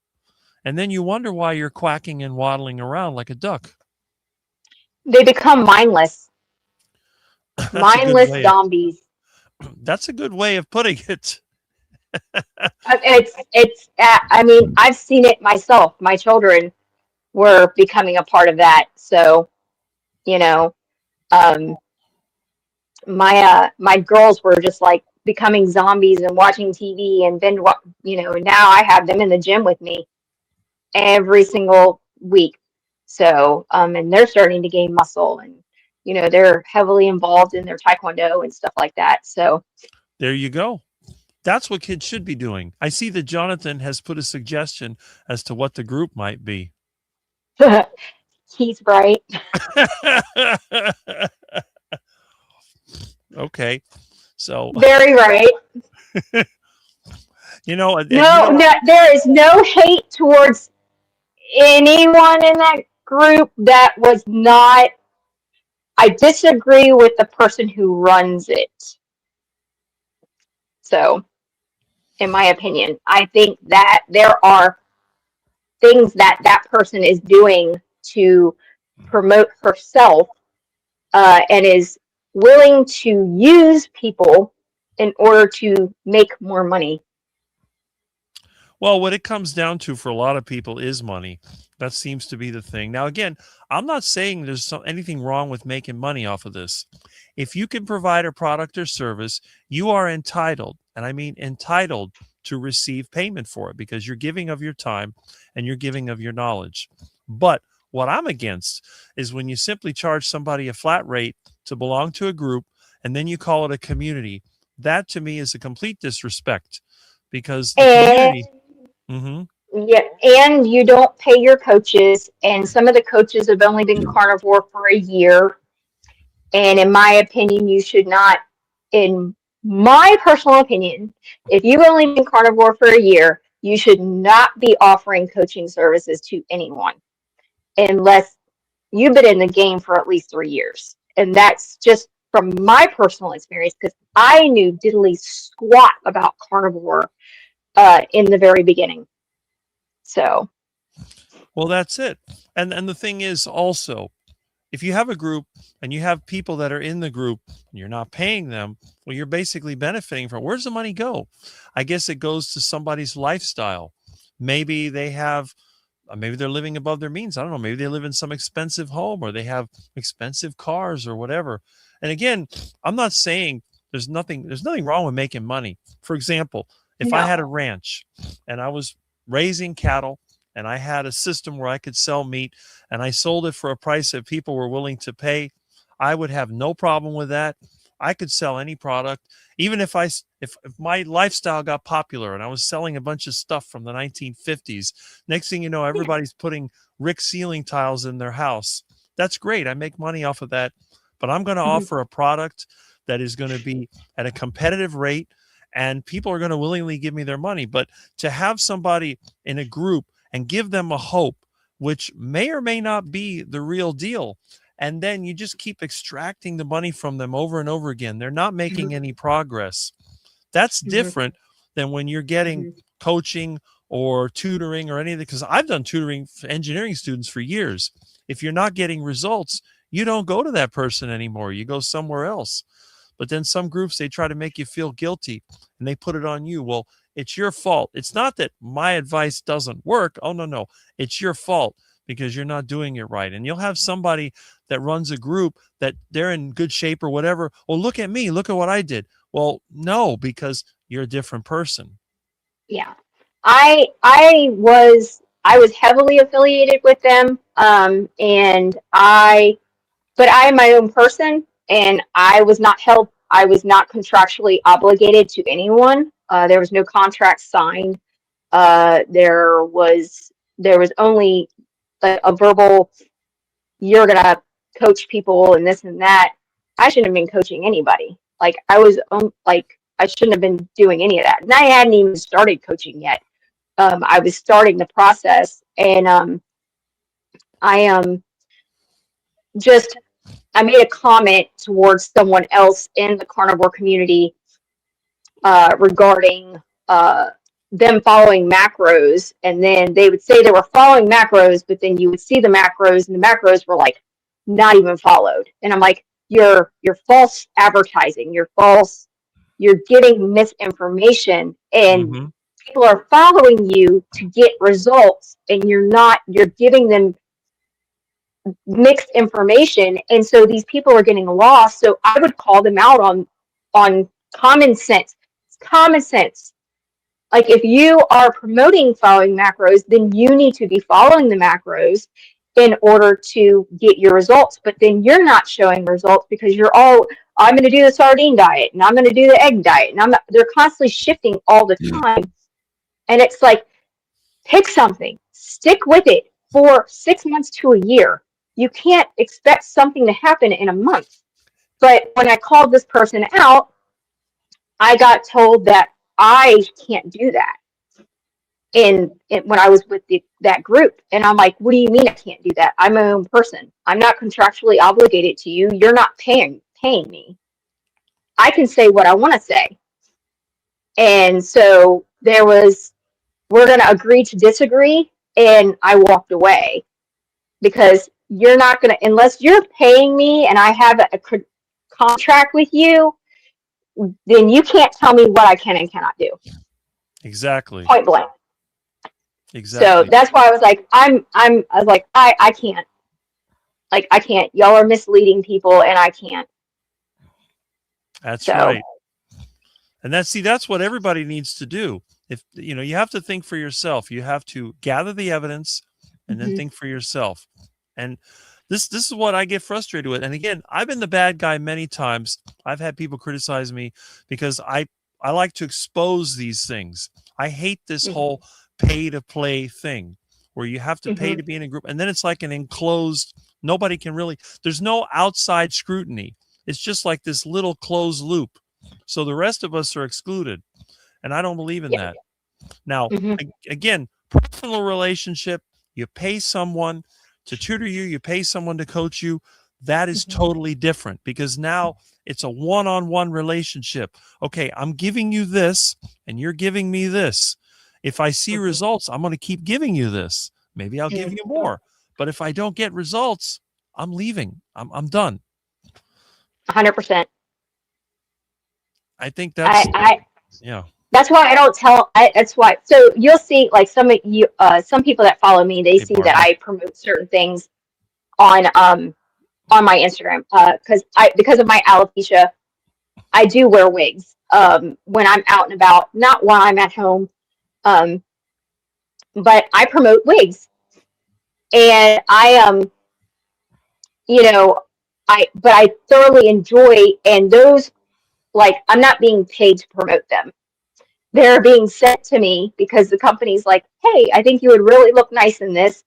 And then you wonder why you're quacking and waddling around like a duck. They become mindless. Mindless zombies. That's a good way of putting it. I mean, I've seen it myself. My children were becoming a part of that. So, my girls were just like becoming zombies and watching TV and then, now I have them in the gym with me every single week. So, and they're starting to gain muscle and, they're heavily involved in their taekwondo and stuff like that. So there you go. That's what kids should be doing. I see that Jonathan has put a suggestion as to what the group might be. He's right. Okay. So very right. No, there is no hate towards anyone in that group that was not. I disagree with the person who runs it. So, in my opinion, I think that there are things that person is doing to promote herself and is willing to use people in order to make more money. Well, what it comes down to for a lot of people is money. That seems to be the thing. Now, again, I'm not saying there's anything wrong with making money off of this. If you can provide a product or service, you are entitled, and I mean entitled, to receive payment for it because you're giving of your time and you're giving of your knowledge. But what I'm against is when you simply charge somebody a flat rate to belong to a group and then you call it a community. That to me is a complete disrespect because the community. Yeah, and you don't pay your coaches, and some of the coaches have only been carnivore for a year. And in my opinion, you should not, in my personal opinion, if you've only been carnivore for a year, you should not be offering coaching services to anyone unless you've been in the game for at least 3 years. And that's just from my personal experience because I knew diddly squat about carnivore in the very beginning. So, well, that's it. And the thing is also, if you have a group and you have people that are in the group and you're not paying them, well, you're basically benefiting from. Where's the money go? I guess it goes to somebody's lifestyle. Maybe they have, maybe they're living above their means. I don't know. Maybe they live in some expensive home or they have expensive cars or whatever. And again, I'm not saying there's nothing wrong with making money. For example, if I had a ranch and I was raising cattle and I had a system where I could sell meat and I sold it for a price that people were willing to pay, I would have no problem with that. I could sell any product. Even if my lifestyle got popular and I was selling a bunch of stuff from the 1950s, next thing you know, everybody's putting Rick ceiling tiles in their house. That's great. I make money off of that, but I'm going to offer a product that is going to be at a competitive rate and people are going to willingly give me their money. But to have somebody in a group and give them a hope, which may or may not be the real deal, and then you just keep extracting the money from them over and over again, they're not making any progress. That's different than when you're getting coaching or tutoring or anything, because I've done tutoring for engineering students for years. If you're not getting results, you don't go to that person anymore. You go somewhere else. But then some groups, they try to make you feel guilty and they put it on you. Well, it's your fault. It's not that my advice doesn't work. Oh, no. It's your fault because you're not doing it right. And you'll have somebody that runs a group that they're in good shape or whatever. Well, look at me. Look at what I did. Well, no, because you're a different person. Yeah. I was heavily affiliated with them. But I am my own person, and I was not contractually obligated to anyone. There was no contract signed. There was only a verbal, you're gonna coach people and this and that. I shouldn't have been coaching anybody. Like I shouldn't have been doing any of that. And I hadn't even started coaching yet. I was starting the process, and I just I made a comment towards someone else in the carnivore community regarding them following macros, and then they would say they were following macros, but then you would see the macros, and the macros were like not even followed. And I'm like, you're false advertising. You're getting misinformation, and people are following you to get results, and you're giving them mixed information, and so these people are getting lost. So I would call them out on common sense. Common sense. Like, if you are promoting following macros, then you need to be following the macros in order to get your results. But then you're not showing results because I'm going to do the sardine diet, and I'm going to do the egg diet, and they're constantly shifting all the time. And it's like, pick something, stick with it for 6 months to a year. You can't expect something to happen in a month. But when I called this person out, I got told that I can't do that when I was with that group. And I'm like, what do you mean I can't do that? I'm my own person. I'm not contractually obligated to you. You're not paying me. I can say what I want to say. And so we're going to agree to disagree. And I walked away, because you're not going to, unless you're paying me and I have a contract with you, then you can't tell me what I can and cannot do. Exactly. Point blank. Exactly. So that's why I was like, I was like, I can't. Like, I can't. Y'all are misleading people, and I can't. That's right. And that's what everybody needs to do. If you have to think for yourself. You have to gather the evidence and then think for yourself. And this is what I get frustrated with. And again, I've been the bad guy many times. I've had people criticize me because I like to expose these things. I hate this whole pay to play thing where you have to pay to be in a group, and then it's like an enclosed, nobody can really, there's no outside scrutiny. It's just like this little closed loop. So the rest of us are excluded. And I don't believe in that. Now, again, personal relationship, you pay someone to tutor you, you pay someone to coach you. That is totally different, because now it's a one-on-one relationship. Okay, I'm giving you this and you're giving me this. If I see results, I'm going to keep giving you this. Maybe I'll give you more. But if I don't get results, I'm leaving. I'm done. 100%. I think that's That's why I don't tell. That's why. So you'll see, like, some people that follow me, they see that I promote certain things on my Instagram, because of my alopecia, I do wear wigs when I'm out and about, not while I'm at home. But I promote wigs, and I I thoroughly enjoy, and those, like, I'm not being paid to promote them. They're being sent to me because the company's like, hey, I think you would really look nice in this.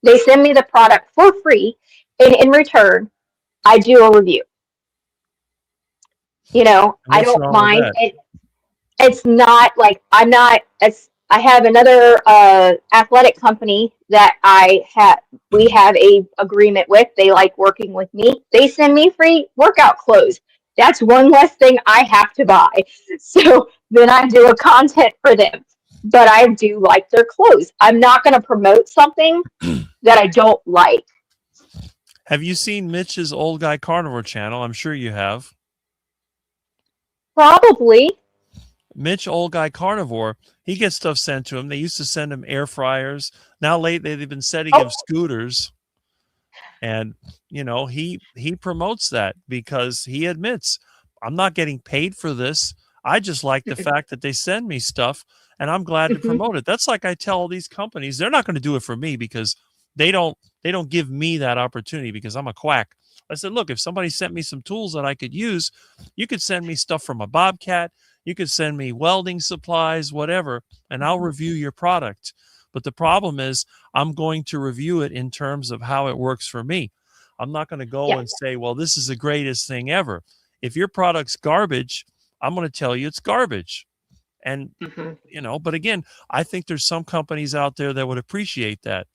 They send me the product for free, and in return, I do a review. I don't mind. It's not like I have another athletic company that we have a agreement with. They like working with me. They send me free workout clothes. That's one less thing I have to buy. So then I do a content for them. But I do like their clothes. I'm not going to promote something that I don't like. Have you seen Mitch's Old Guy Carnivore channel? I'm sure you have. Probably. Mitch Old Guy Carnivore, He gets stuff sent to him. They used to send him air fryers. Now lately they've been sending Oh. him scooters. And he promotes that because he admits, I'm not getting paid for this. I just like the fact that they send me stuff and I'm glad to promote it. That's like I tell all these companies, they're not going to do it for me because they don't give me that opportunity because I'm a quack. I said, look, if somebody sent me some tools that I could use, you could send me stuff from a Bobcat, you could send me welding supplies, whatever, and I'll review your product. But the problem is I'm going to review it in terms of how it works for me. I'm not going to go and say, well, this is the greatest thing ever. If your product's garbage, I'm going to tell you it's garbage. And, but again, I think there's some companies out there that would appreciate that.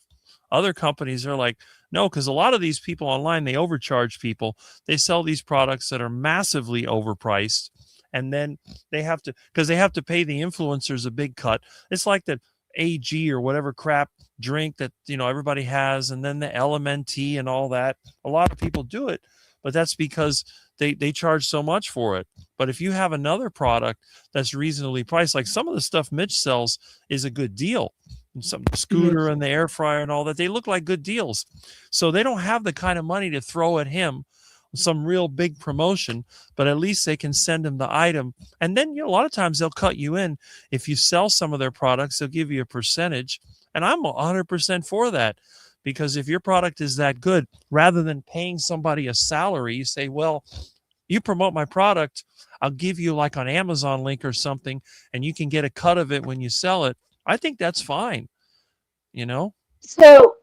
Other companies are like, no, because a lot of these people online, they overcharge people. They sell these products that are massively overpriced. And then they have to pay the influencers a big cut. It's like that AG or whatever crap drink that everybody has, and then the LMNT and all that. A lot of people do it, but that's because they charge so much for it. But if you have another product that's reasonably priced, like some of the stuff Mitch sells is a good deal. Some scooter and the air fryer and all that, they look like good deals. So they don't have the kind of money to throw at him some real big promotion, but at least they can send him the item. And then a lot of times they'll cut you in. If you sell some of their products, they'll give you a percentage. And I'm 100% for that, because if your product is that good, rather than paying somebody a salary, you say, well, you promote my product, I'll give you like an Amazon link or something, and you can get a cut of it when you sell it. I think that's fine. So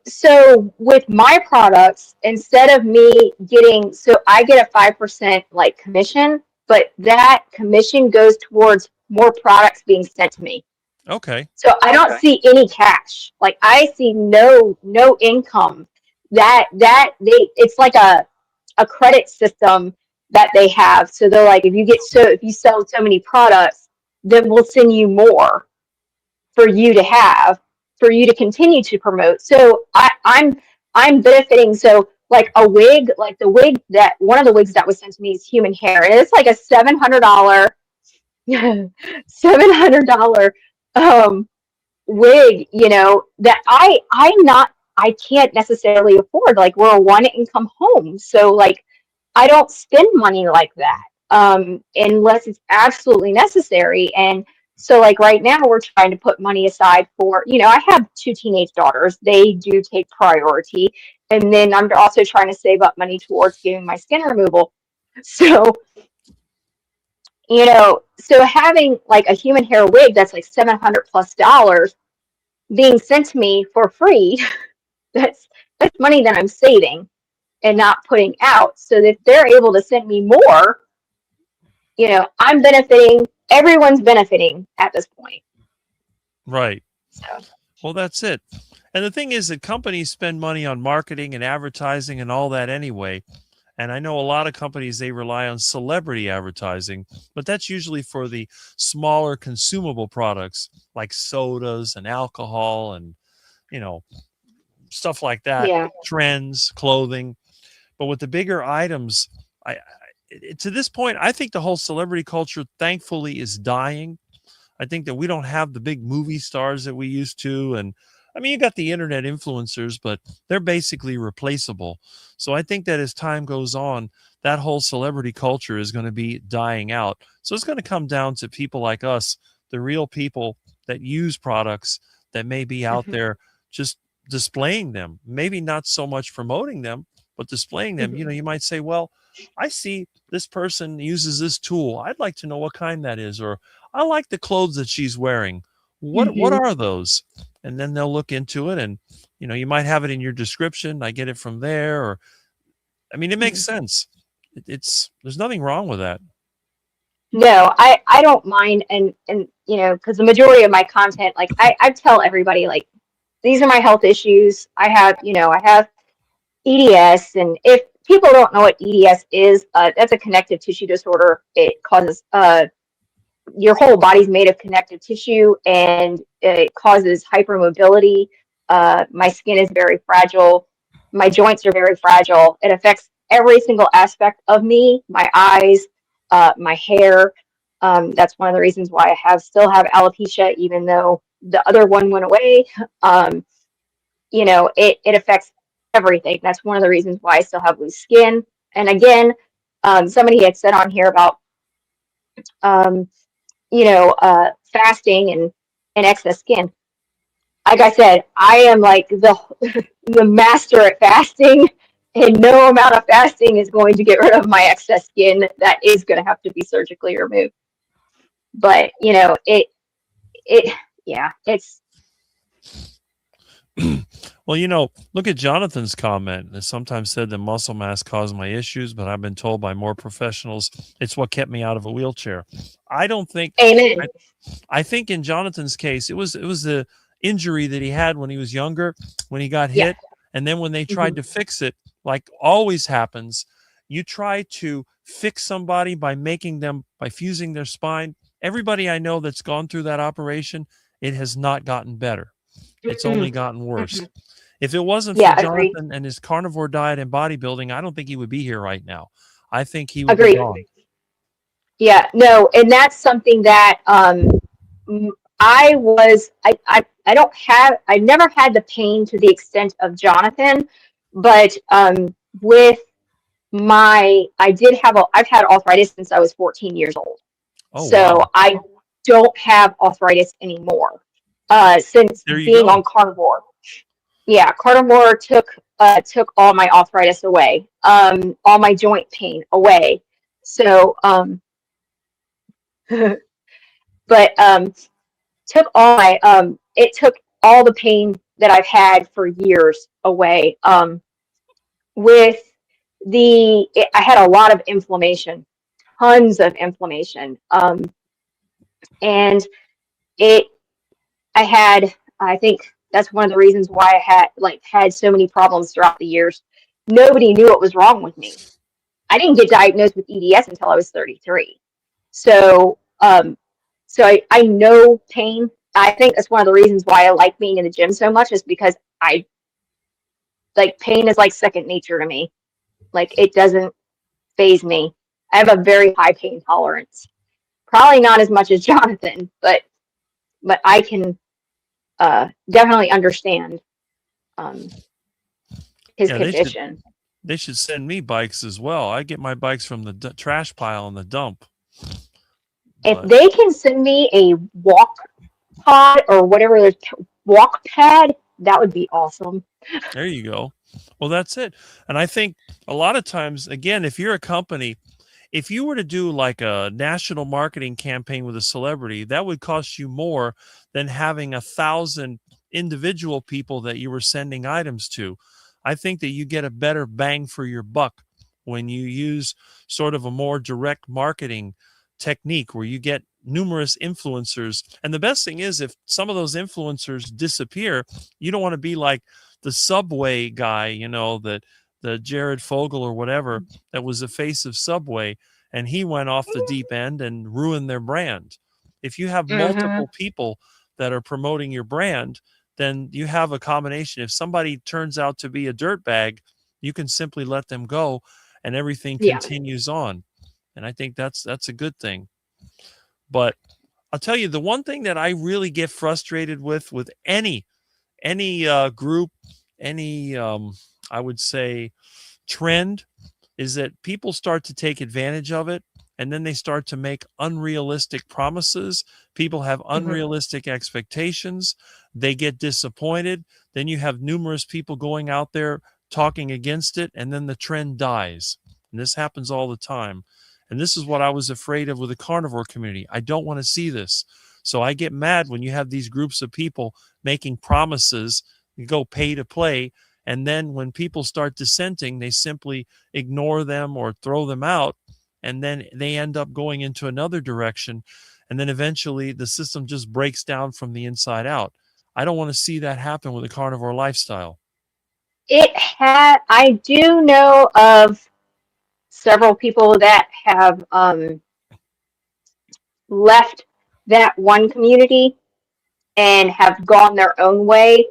with my products, instead of me getting, I get a 5% like commission, but that commission goes towards more products being sent to me. Okay. So I don't see any cash. Like I see no income. It's like a credit system that they have. So they're like, if you sell so many products, then we'll send you more for you to continue to promote. So I'm benefiting. So like a wig, like one of the wigs that was sent to me is human hair, and it's like a $700 wig, that I can't necessarily afford. Like we're a one income home, so like I don't spend money like that unless it's absolutely necessary. And so like right now we're trying to put money aside for, I have 2 teenage daughters. They do take priority. And then I'm also trying to save up money towards getting my skin removal. So, so having like a human hair wig that's like $700+ being sent to me for free, that's money that I'm saving and not putting out. So that they're able to send me more, I'm benefiting. Everyone's benefiting at this point. Right. So. Well, that's it. And the thing is that companies spend money on marketing and advertising and all that anyway. And I know a lot of companies, they rely on celebrity advertising, but that's usually for the smaller consumable products like sodas and alcohol and, stuff like that, trends, clothing. But with the bigger items, to this point, I think the whole celebrity culture, thankfully, is dying. I think that we don't have the big movie stars that we used to. And I mean, you got the internet influencers, but they're basically replaceable. So I think that as time goes on, that whole celebrity culture is going to be dying out. So it's going to come down to people like us, the real people that use products that may be out there just displaying them, maybe not so much promoting them, but displaying them. You might say, well, I see this person uses this tool. I'd like to know what kind that is, or I like the clothes that she's wearing. What are those? And then they'll look into it, and you might have it in your description. I get it from there, or I mean, it makes sense. There's nothing wrong with that. No, I don't mind, and because the majority of my content, like I tell everybody, like these are my health issues. I have EDS, and if people don't know what EDS is, that's a connective tissue disorder. It causes your whole body's made of connective tissue, and it causes hypermobility. My skin is very fragile. My joints are very fragile. It affects every single aspect of me, my eyes, my hair. That's one of the reasons why I still have alopecia, even though the other one went away. It affects everything. That's one of the reasons why I still have loose skin. And again, somebody had said on here about, um, fasting and excess skin. Like I said, I am like the master at fasting, and no amount of fasting is going to get rid of my excess skin. That is going to have to be surgically removed. But yeah, it's. Well, look at Jonathan's comment. It sometimes said that muscle mass caused my issues, but I've been told by more professionals it's what kept me out of a wheelchair. I don't think. Amen. I think in Jonathan's case, it was the injury that he had when he was younger, when he got hit, and then when they tried to fix it, like always happens, you try to fix somebody by fusing their spine. Everybody I know that's gone through that operation, it has not gotten better. It's only gotten worse. If it wasn't for Jonathan and his carnivore diet and bodybuilding, I don't think he would be here right now. I think he would be gone. Yeah, no, and that's something that I never had the pain to the extent of Jonathan, but with I've had arthritis since I was 14 years old. Oh, so wow. I don't have arthritis anymore since being on carnivore. Yeah, carnivore took all my arthritis away, all my joint pain away. So, but took all my it took all the pain that I've had for years away. I had a lot of inflammation, tons of inflammation, and I think that's one of the reasons why I had so many problems throughout the years. Nobody knew what was wrong with me. I didn't get diagnosed with EDS until I was 33. So I know pain. I think that's one of the reasons why I like being in the gym so much, is because pain is like second nature to me. Like, it doesn't faze me. I have a very high pain tolerance. Probably not as much as Jonathan, but I can definitely understand his condition. They should send me bikes as well. I get my bikes from the trash pile in the dump. If they can send me a walk pod or whatever, walk pad, that would be awesome. There you go. Well, that's it. And I think a lot of times, again, if you're a company, if you were to do like a national marketing campaign with a celebrity, that would cost you more than having 1,000 individual people that you were sending items to. I think that you get a better bang for your buck when you use sort of a more direct marketing technique where you get numerous influencers. And the best thing is, if some of those influencers disappear, you don't want to be like the Subway guy, the Jared Fogle or whatever, that was the face of Subway, and he went off the deep end and ruined their brand. If you have multiple people that are promoting your brand, then you have a combination. If somebody turns out to be a dirtbag, you can simply let them go and everything continues on. And I think that's a good thing. But I'll tell you, the one thing that I really get frustrated with any group, any I would say trend, is that people start to take advantage of it, and then they start to make unrealistic promises. People have unrealistic expectations. They get disappointed. Then you have numerous people going out there talking against it, and then the trend dies. And this happens all the time. And this is what I was afraid of with the carnivore community. I don't want to see this. So I get mad when you have these groups of people making promises, you go pay to play, and then when people start dissenting, they simply ignore them or throw them out, and then they end up going into another direction, and then eventually the system just breaks down from the inside out. I don't want to see that happen with a carnivore lifestyle. I do know of several people that have left that one community and have gone their own way.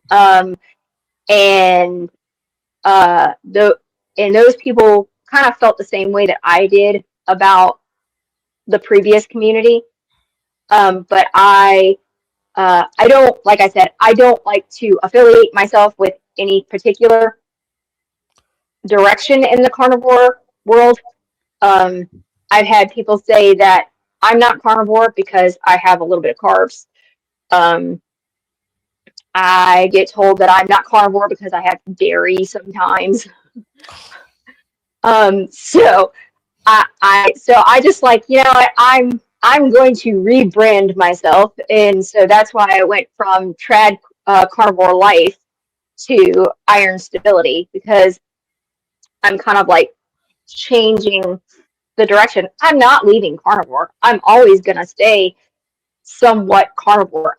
And those people kind of felt the same way that I did about the previous community. But I don't, like I said, I don't like to affiliate myself with any particular direction in the carnivore world. I've had people say that I'm not carnivore because I have a little bit of carbs. I get told that I'm not carnivore because I have dairy sometimes. So I just like, I'm going to rebrand myself, and so that's why I went from trad carnivore life to iron stability, because I'm kind of like changing the direction. I'm not leaving carnivore. I'm always going to stay somewhat carnivore.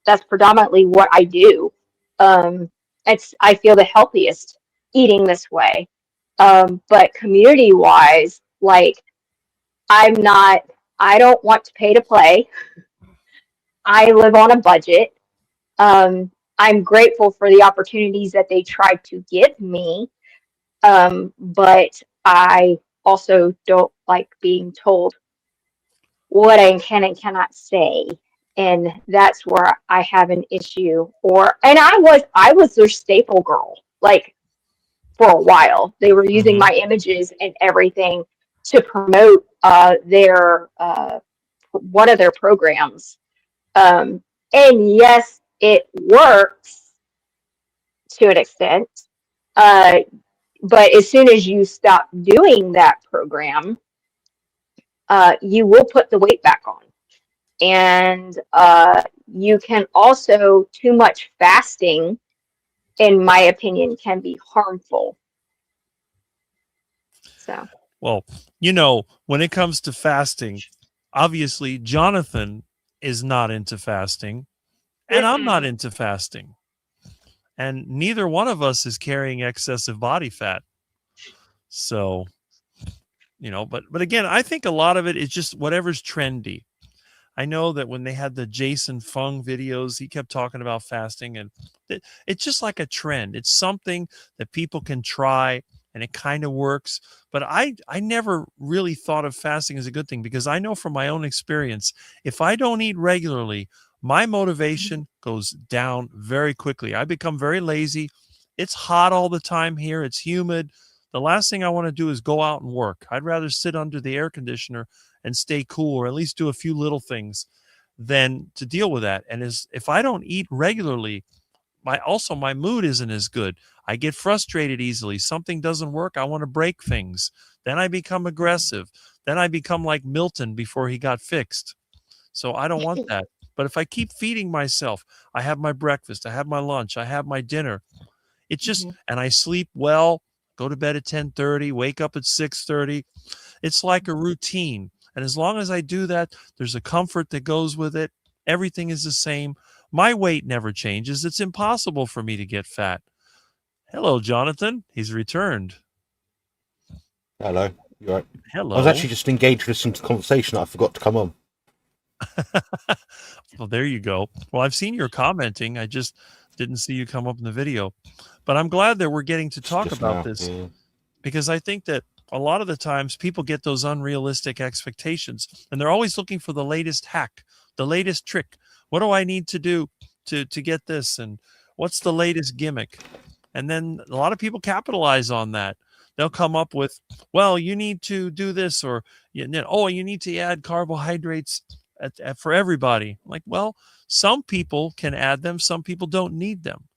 That's predominantly what I do. I feel the healthiest eating this way. But community wise, like, I don't want to pay to play. I live on a budget. I'm grateful for the opportunities that they tried to give me. But I also don't like being told what I can and cannot say. And that's where I have an issue. And I was their staple girl, like, for a while. They were using my images and everything to promote their one of their programs. And yes, it works to an extent. But as soon as you stop doing that program, you will put the weight back on. And you can also, too much fasting, in my opinion, can be harmful. So, Well, when it comes to fasting, obviously Jonathan is not into fasting, and I'm not into fasting. And neither one of us is carrying excessive body fat. So, but again, I think a lot of it is just whatever's trendy. I know that when they had the Jason Fung videos, he kept talking about fasting, and it's just like a trend. It's something that people can try, and it kind of works. But I never really thought of fasting as a good thing, because I know from my own experience, if I don't eat regularly, my motivation goes down very quickly. I become very lazy. It's hot all the time here. It's humid. The last thing I want to do is go out and work. I'd rather sit under the air conditioner and stay cool, or at least do a few little things, than to deal with that. And if I don't eat regularly, my mood isn't as good. I get frustrated easily. Something doesn't work, I want to break things. Then I become aggressive. Then I become like Milton before he got fixed. So I don't want that. But if I keep feeding myself, I have my breakfast, I have my lunch, I have my dinner. It's just, and I sleep well, go to bed at 10:30, wake up at 6:30. It's like a routine. And as long as I do that, there's a comfort that goes with it. Everything is the same. My weight never changes. It's impossible for me to get fat. Hello, Jonathan. He's returned. Hello. You all right? Hello. I was actually just engaged with some conversation that I forgot to come on. Well, there you go. Well, I've seen your commenting. I just didn't see you come up in the video. But I'm glad that we're getting to talk Just about now, this, yeah. because I think that a lot of the times people get those unrealistic expectations, and they're always looking for the latest hack, the latest trick. What do I need to do to get this? And what's the latest gimmick? And then a lot of people capitalize on that. They'll come up with, well, you need to do this, or, you need to add carbohydrates for everybody. Like, well, some people can add them. Some people don't need them.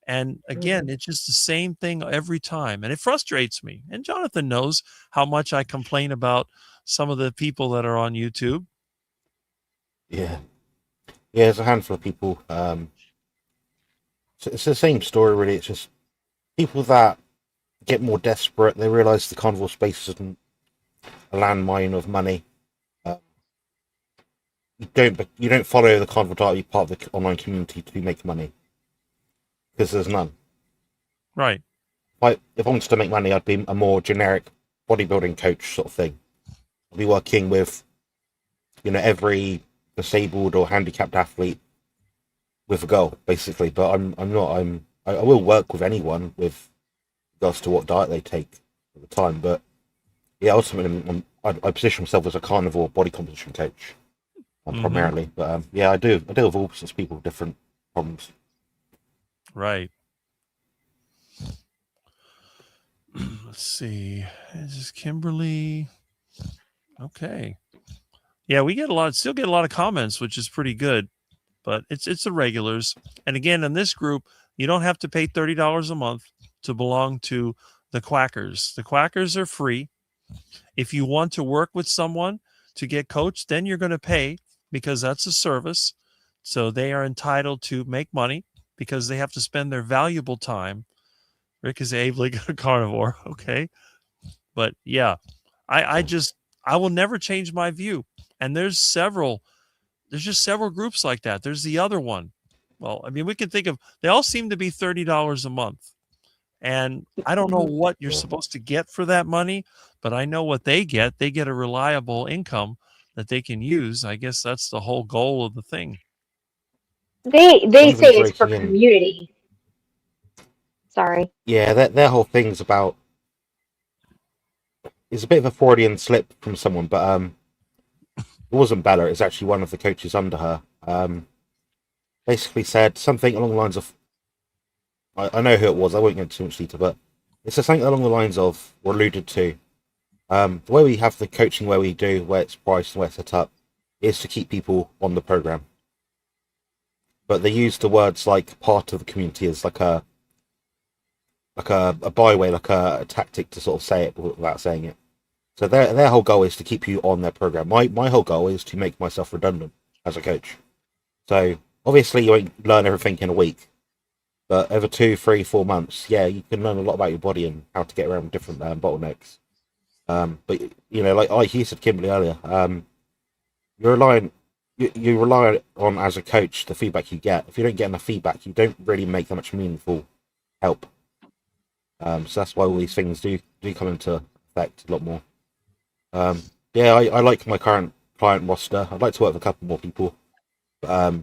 And again, it's just the same thing every time. And it frustrates me. And Jonathan knows how much I complain about some of the people that are on YouTube. Yeah. Yeah, there's a handful of people. It's the same story, really. It's just people that get more desperate. They realise the carnivore space isn't a landmine of money. You don't follow the carnivore diet. You're part of the online community to make money, because there's none. Right. If I wanted to make money, I'd be a more generic bodybuilding coach sort of thing. I'd be working with, every disabled or handicapped athlete with a goal, basically. But I'm not. I will work with anyone with regards to what diet they take at the time. But yeah, ultimately, I position myself as a carnivore body composition coach Mhm. primarily. But yeah, I deal with all sorts of people with different problems. Right. Let's see. Is this Kimberly? Okay. Yeah, we still get a lot of comments, which is pretty good. But it's the regulars. And again, in this group, you don't have to pay $30 a month to belong to the Quackers. The Quackers are free. If you want to work with someone to get coached, then you're going to pay because that's a service. So they are entitled to make money because they have to spend their valuable time. Rick is ably a carnivore. Okay. But yeah, I will never change my view. And there's just several groups like that. There's the other one. Well, I mean, we can think of, they all seem to be $30 a month. And I don't know what you're supposed to get for that money, but I know what they get. They get a reliable income that they can use. I guess that's the whole goal of the thing. They One say of them's it's for raking in. community. Sorry. Yeah, their whole thing's about. It's a bit of a Freudian slip from someone, but it wasn't Bella. It's actually one of the coaches under her. Basically said something along the lines of. I know who it was. I won't get into too much detail, but it's something along the lines of, or alluded to. The way we have the coaching, where it's priced and where it's set up, is to keep people on the program. But they use the words like part of the community as like a byway, like a tactic to sort of say it without saying it. So their whole goal is to keep you on their program. My whole goal is to make myself redundant as a coach. So obviously you won't learn everything in a week, but over 2, 3, 4 months, yeah, you can learn a lot about your body and how to get around different bottlenecks. But you know, like you said, Kimberly earlier, you rely on, as a coach, the feedback you get. If you don't get enough feedback, you don't really make that much meaningful help. So that's why all these things do come into effect a lot more. Yeah, I like my current client roster. I'd like to work with a couple more people, but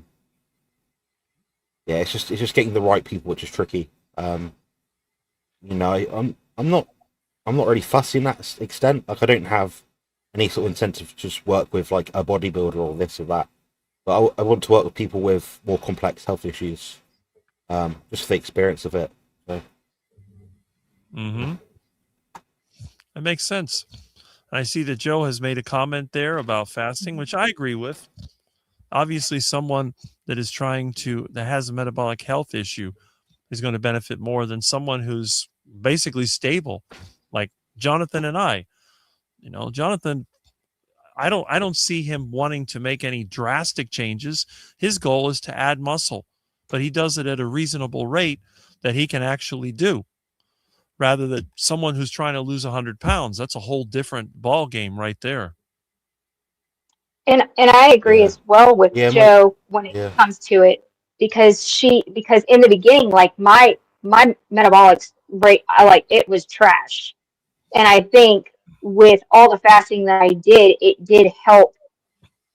yeah, it's just getting the right people, which is tricky. You know, I'm not really fussy in that extent. Like, I don't have any sort of incentive to just work with like a bodybuilder or this or that. But I want to work with people with more complex health issues, just for the experience of it. So. Mm-hmm. That makes sense. I see that Joe has made a comment there about fasting, which I agree with. Obviously, someone that has a metabolic health issue is going to benefit more than someone who's basically stable, like Jonathan and I. You know, Jonathan, I don't see him wanting to make any drastic changes. His goal is to add muscle, but he does it at a reasonable rate that he can actually do. Rather than someone who's trying to lose 100 pounds, that's a whole different ball game right there. And I agree Yeah. as well with Yeah, Joe when it yeah. comes to it, because in the beginning, like my metabolic rate, it was trash. And I think with all the fasting that I did, it did help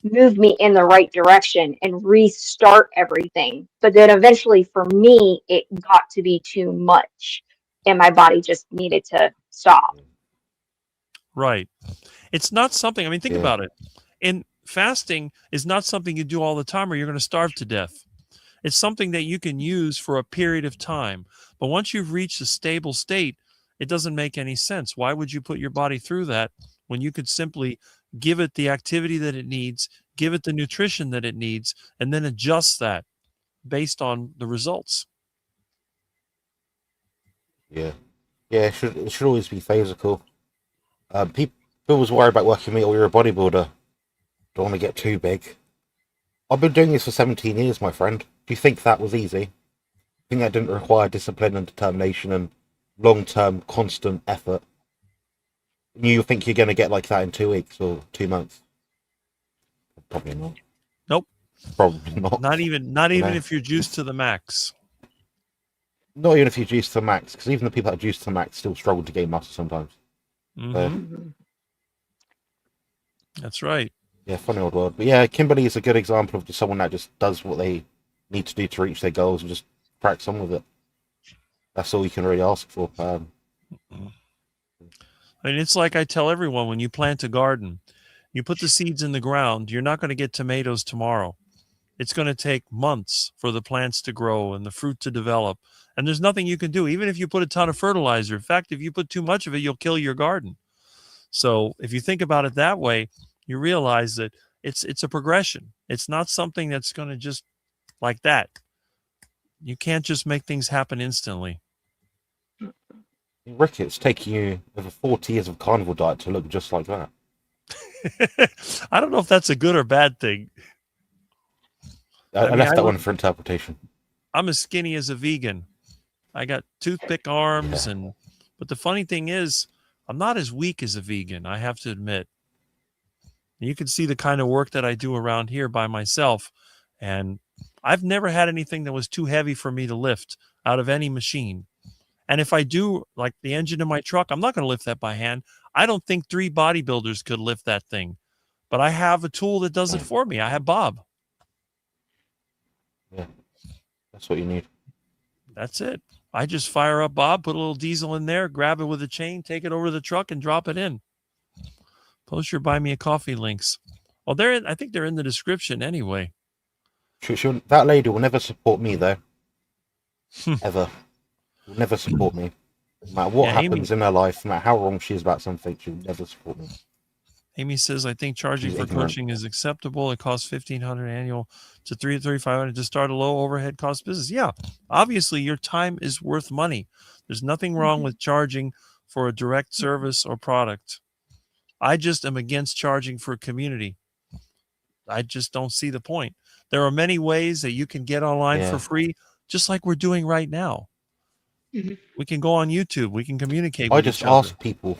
move me in the right direction and restart everything. But then eventually for me, it got to be too much and my body just needed to stop. Right. It's not something, I mean, think Yeah. about it. And fasting is not something you do all the time or you're going to starve to death. It's something that you can use for a period of time. But once you've reached a stable state, it doesn't make any sense. Why would you put your body through that when you could simply give it the activity that it needs, give it the nutrition that it needs, and then adjust that based on the results? Yeah, yeah. It should always be physical. People always worry about working meat, or you're a bodybuilder. Don't want to get too big. I've been doing this for 17 years, my friend. Do you think that was easy? I think that didn't require discipline and determination and long-term, constant effort. You think you're going to get like that in 2 weeks or 2 months? Probably not. Nope. Probably not. Not even if you're juiced to the max. Not even if you're juiced to the max, because even the people that are juiced to the max still struggle to gain muscle sometimes. Mm-hmm. That's right. Yeah, funny old world. But yeah, Kimberly is a good example of just someone that just does what they need to do to reach their goals and just practice on with it. That's all you can really ask for. I mean, it's like I tell everyone, when you plant a garden, you put the seeds in the ground, you're not going to get tomatoes tomorrow. It's going to take months for the plants to grow and the fruit to develop. And there's nothing you can do, even if you put a ton of fertilizer. In fact, if you put too much of it, you'll kill your garden. So if you think about it that way, you realize that it's a progression. It's not something that's going to just like that. You can't just make things happen instantly. Rick, it's taking you over 40 years of carnivore diet to look just like that. I don't know if that's a good or bad thing. I mean, left that one for interpretation. I'm as skinny as a vegan. I got toothpick arms, but the funny thing is, I'm not as weak as a vegan, I have to admit. You can see the kind of work that I do around here by myself, and I've never had anything that was too heavy for me to lift out of any machine. And if I do, like the engine in my truck, I'm not going to lift that by hand. I don't think 3 bodybuilders could lift that thing, but I have a tool that does it for me. I have Bob. Yeah, that's what you need. That's it. I just fire up Bob, put a little diesel in there, grab it with a chain, take it over to the truck, and drop it in. Post your buy me a coffee links. Well, I think they're in the description anyway. That lady will never support me, though. Ever. Will never support me. No matter what happens in her life, no matter how wrong she is about something, she'll never support me. Amy says, I think charging for coaching is acceptable. It costs $1,500 annual to $3,500 to start a low overhead cost business. Yeah, obviously your time is worth money. There's nothing wrong with charging for a direct service or product. I just am against charging for a community. I just don't see the point. There are many ways that you can get online for free, just like we're doing right now. Mm-hmm. We can go on YouTube. We can communicate I with just each other. ask people,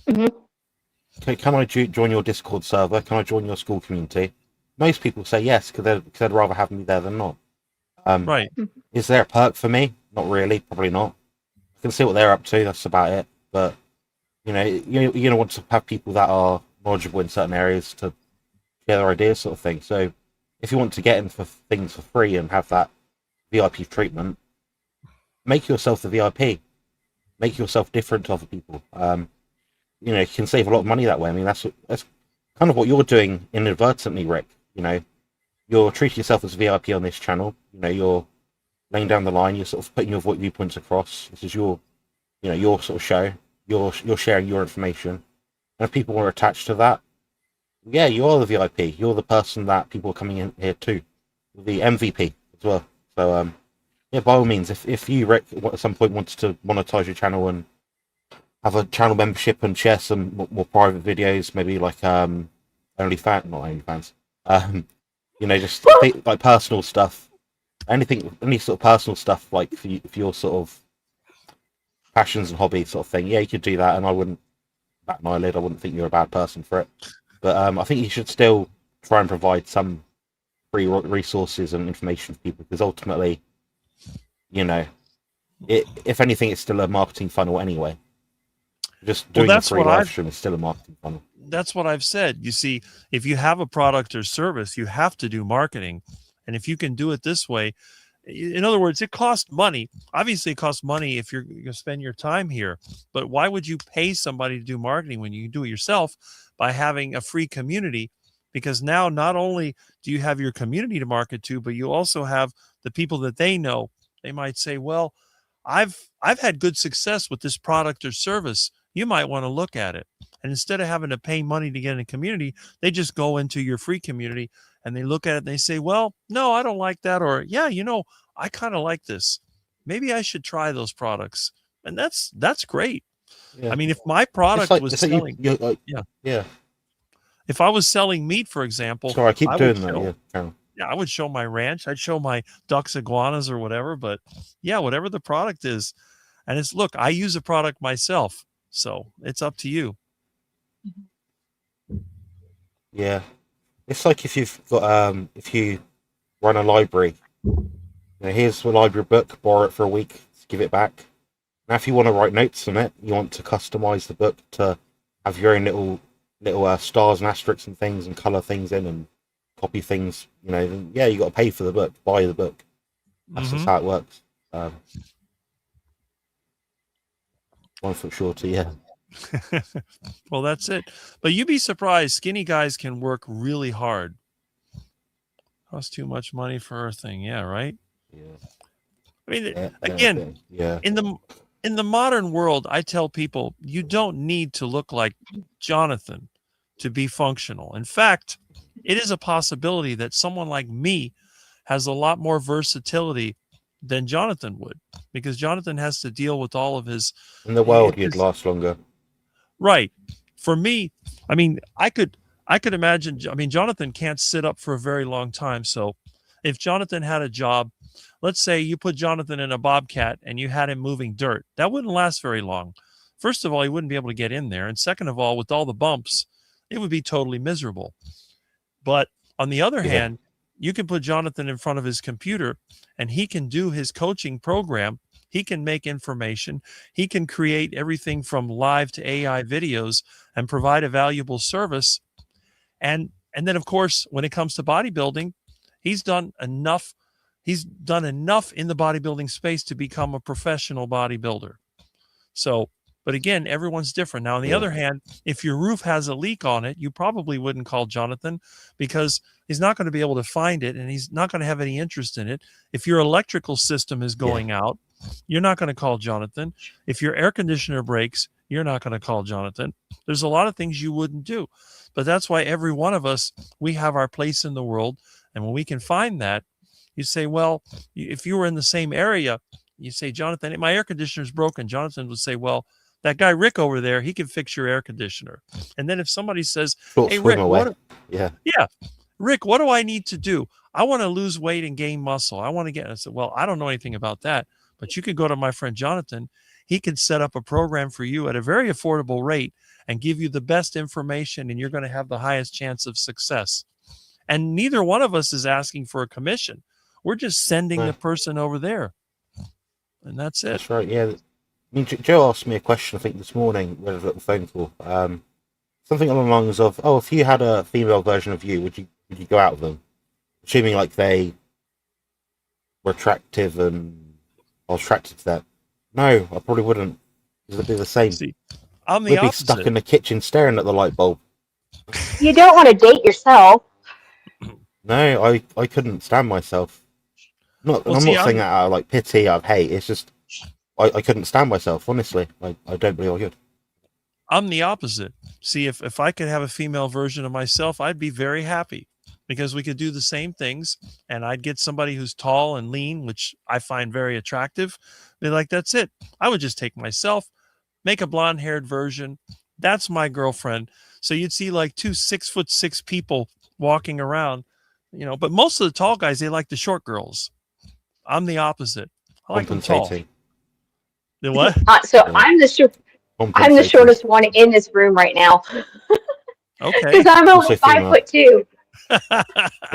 can I join your Discord server? Can I join your school community? Most people say yes, because they'd rather have me there than not. Right. Is there a perk for me? Not really, probably not. I can see what they're up to, that's about it. But, you're going to want to have people that are knowledgeable in certain areas to share their ideas, sort of thing. So if you want to get in for things for free and have that VIP treatment, make yourself the VIP. Make yourself different to other people. You can save a lot of money that way. I mean, that's kind of what you're doing inadvertently, Rick. You're treating yourself as a VIP on this channel. You're laying down the line. You're sort of putting your viewpoints across. This is your sort of show. You're sharing your information. And if people are attached to that, yeah, you are the VIP. You're the person that people are coming in here to. The MVP as well. So, yeah, by all means, if you, Rick, at some point wants to monetize your channel and have a channel membership and share some more private videos, maybe like not OnlyFans, just like personal stuff, any sort of personal stuff, like for your sort of passions and hobbies sort of thing. Yeah, you could do that, and I wouldn't bat an eyelid. I wouldn't think you're a bad person for it. But I think you should still try and provide some free resources and information for people, because ultimately, if anything, it's still a marketing funnel anyway. Just doing a free live stream is still a marketing funnel. That's what I've said. You see, if you have a product or service, you have to do marketing. And if you can do it this way, in other words, it costs money. Obviously, it costs money if you're going to spend your time here. But why would you pay somebody to do marketing when you can do it yourself by having a free community? Because now not only do you have your community to market to, but you also have the people that they know. They might say, well, I've had good success with this product or service. You might want to look at it. And instead of having to pay money to get in a community, they just go into your free community and they look at it and they say, well, no, I don't like that. Or, yeah, I kind of like this. Maybe I should try those products. And that's great. Yeah. I mean, if my product was selling, if I was selling meat, for example, sorry, I keep doing that. Yeah, I would show my ranch. I'd show my ducks, iguanas, or whatever. But yeah, whatever the product is. And look, I use a product myself. So it's up to you. Yeah. It's like if you've got, if you run a library, here's a library book, borrow it for a week, give it back. Now, if you want to write notes on it, you want to customize the book to have your own little stars and asterisks and things and color things in and copy things, then, yeah, you got to pay for the book, buy the book. That's just how it works. 1 foot shorter, yeah. Well, that's it. But you'd be surprised. Skinny guys can work really hard. Costs too much money for a thing. Yeah, right. Yeah. I mean, Yeah, again, yeah. in the modern world, I tell people you don't need to look like Jonathan to be functional. In fact, it is a possibility that someone like me has a lot more versatility than Jonathan would, because Jonathan has to deal with all of his. In the world, you'd last longer. Right. For me, I mean, I could imagine. I mean, Jonathan can't sit up for a very long time. So, if Jonathan had a job, let's say you put Jonathan in a bobcat and you had him moving dirt, that wouldn't last very long. First of all, he wouldn't be able to get in there, and second of all, with all the bumps, it would be totally miserable. But on the other hand, you can put Jonathan in front of his computer and he can do his coaching program. He can make information. He can create everything from live to AI videos and provide a valuable service. And then, of course, when it comes to bodybuilding, he's done enough. He's done enough in the bodybuilding space to become a professional bodybuilder. So, but again, everyone's different. Now, on the other hand, if your roof has a leak on it, you probably wouldn't call Jonathan because he's not going to be able to find it and he's not going to have any interest in it. If your electrical system is going out, you're not going to call Jonathan. If your air conditioner breaks, you're not going to call Jonathan. There's a lot of things you wouldn't do. But that's why every one of us, we have our place in the world. And when we can find that, you say, well, if you were in the same area, you say, Jonathan, my air conditioner is broken. Jonathan would say, well, that guy Rick over there, he can fix your air conditioner. And then if somebody says, hey, Rick, Rick, what do I need to do? I want to lose weight and gain muscle. I want to get, I said, well, I don't know anything about that, but you could go to my friend Jonathan. He can set up a program for you at a very affordable rate and give you the best information, and you're going to have the highest chance of success. And neither one of us is asking for a commission. We're just sending the person over there. And that's it. That's right, yeah. I mean, Joe asked me a question, I think, this morning, when I was at the phone call. Something along the lines of, oh, if you had a female version of you, would you go out with them? Assuming, like, they were attractive and I was attracted to them. No, I probably wouldn't. Because it'd be the same. See, I'm the We'd opposite. be stuck in the kitchen staring at the light bulb. You don't want to date yourself. No, I couldn't stand myself. I'm not saying that out of, like, pity, out of hate. It's just, I couldn't stand myself, honestly. I don't believe I could. I'm the opposite. See, if I could have a female version of myself, I'd be very happy because we could do the same things and I'd get somebody who's tall and lean, which I find very attractive. Be like, that's it. I would just take myself, make a blonde haired version. That's my girlfriend. So you'd see like 2 6'6" people walking around, you know, but most of the tall guys, they like the short girls. I'm the opposite. I like them tall. The what? So I'm the shortest one in this room right now. Okay. Because I'm only 5'2".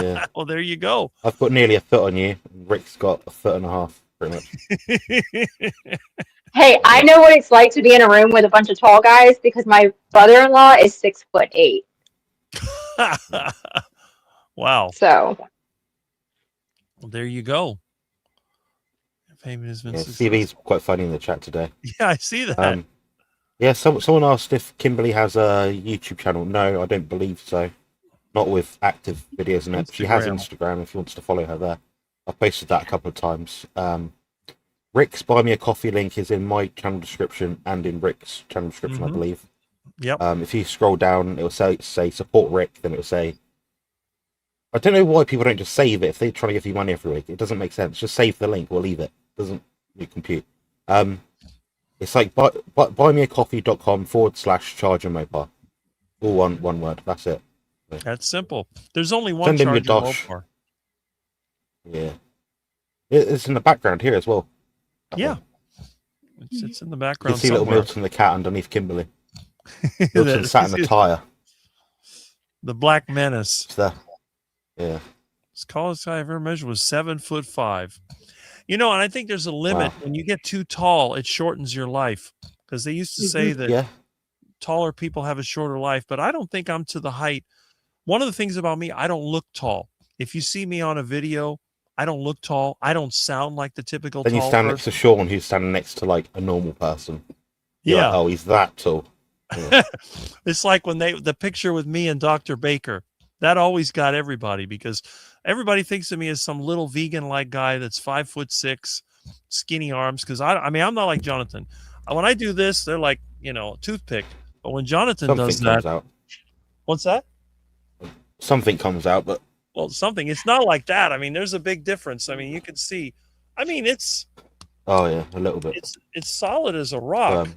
Yeah. Well, there you go. I've got nearly a foot on you. Rick's got a foot and a half, pretty much. Hey, I know what it's like to be in a room with a bunch of tall guys because my brother-in-law is 6'8". Wow. So. Well, there you go. CV's quite funny in the chat today. Yeah, I see that. Yeah, someone asked if Kimberly has a YouTube channel. No, I don't believe so. Not with active videos in it. She has Instagram if you want to follow her there. I've posted that a couple of times. Rick's Buy Me a Coffee link is in my channel description and in Rick's channel description, I believe. Yep. If you scroll down, it will say support Rick, then it will say, I don't know why people don't just save it if they're trying to give you money every week. It doesn't make sense. Just save the link or leave it. Doesn't compute. It's like buymeacoffee.com/charger mobile. All one word. That's it. That's simple. There's only one charger mobile. Yeah. It's in the background here as well. Yeah. It's in the background. You can see little Milton the cat underneath Kimberly. Milton sat in the tire. The Black Menace. It's there. Yeah. His tallest I ever measured was 7'5". You know, and I think there's a limit. Wow. When you get too tall, it shortens your life. Because they used to say that taller people have a shorter life, but I don't think I'm to the height. One of the things about me, I don't look tall. If you see me on a video, I don't look tall. I don't sound like the typical tall person. Then you stand next to Sean, who's standing next to like a normal person. You're like, Yeah. oh, he's that tall. Yeah. It's like when the picture with me and Dr. Baker, that always got everybody, because everybody thinks of me as some little vegan like guy that's 5'6", skinny arms. Cause I mean, I'm not like Jonathan. When I do this, they're like, toothpick. But when Jonathan Something does comes that, out. what's that? Something comes out, but Well, something. It's not like that. I mean, there's a big difference. I mean, you can see. I mean, it's oh yeah, a little bit. it's solid as a rock,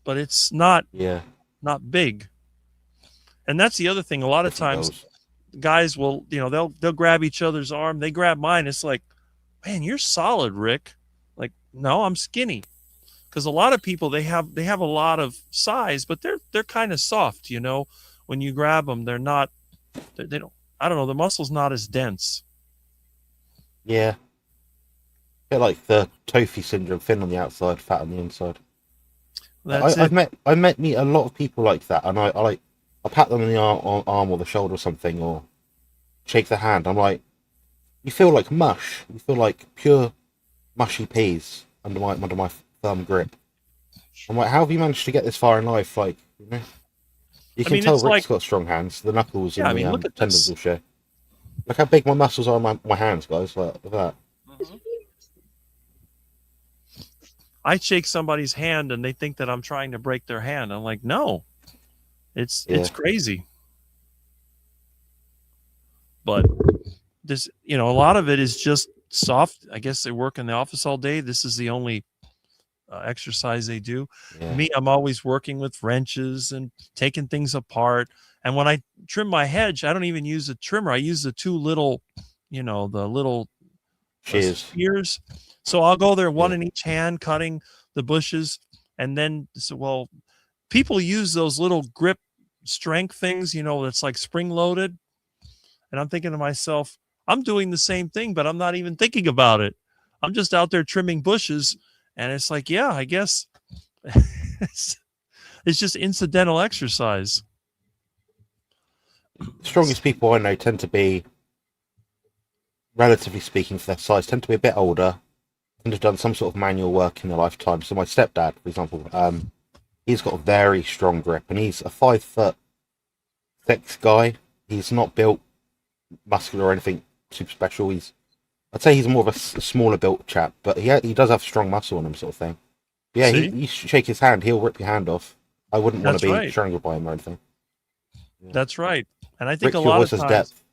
but it's not Yeah. big. And that's the other thing. A lot of times, Goes. guys will, they'll grab each other's arm. They grab mine. It's like, man, you're solid, Rick. Like, no, I'm skinny. Because a lot of people, they have a lot of size, but they're kind of soft. When you grab them, they're not. They don't. I don't know. The muscle's not as dense. Yeah. Bit like the Tofi syndrome, thin on the outside, fat on the inside. That's I've met a lot of people like that, and I pat them in the arm or the shoulder or something, or shake their hand. I'm like, you feel like mush. You feel like pure mushy peas under my thumb grip. I'm like, how have you managed to get this far in life? Like, you can tell Rick's got strong hands. The knuckles and the tendons will show. Look how big my muscles are on my hands, guys. Like that. Mm-hmm. I shake somebody's hand and they think that I'm trying to break their hand. I'm like, no, it's crazy. But this, a lot of it is just soft. I guess they work in the office all day. This is the only exercise they do. Yeah. Me, I'm always working with wrenches and taking things apart. And when I trim my hedge, I don't even use a trimmer. I use the two little, the little shears. So I'll go there, one in each hand, cutting the bushes. And then, people use those little grip strength things, that's like spring loaded. And I'm thinking to myself, I'm doing the same thing, but I'm not even thinking about it. I'm just out there trimming bushes. And it's like, yeah, I guess it's just incidental exercise. The strongest people I know tend to be, relatively speaking for their size, tend to be a bit older, tend to have done some sort of manual work in their lifetime. So my stepdad, for example, he's got a very strong grip, and he's a 5'6" guy. He's not built muscular or anything super special. I'd say he's more of a smaller built chap, but he does have strong muscle on him, sort of thing. Yeah, you shake his hand, he'll rip your hand off. I wouldn't want to be strangled by him or anything. Yeah. That's right. And I think Rick, a lot of times, depth.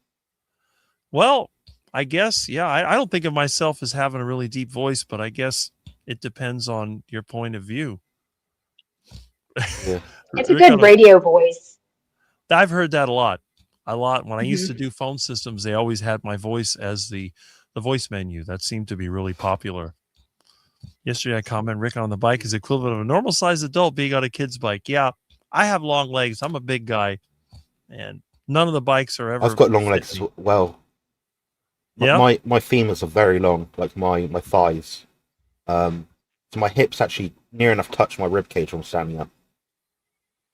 Well, I guess, I don't think of myself as having a really deep voice, but I guess it depends on your point of view. Yeah. It's a good radio voice. I've heard that a lot. When I used to do phone systems, they always had my voice as the voice menu. That seemed to be really popular. Yesterday I commented, Rick on the bike is equivalent of a normal sized adult being on a kid's bike. Yeah, I have long legs. I'm a big guy, and none of the bikes are ever. I've got long legs as well. Yeah, my femurs are very long, like my thighs. So my hips actually near enough touch my rib cage when I'm standing up.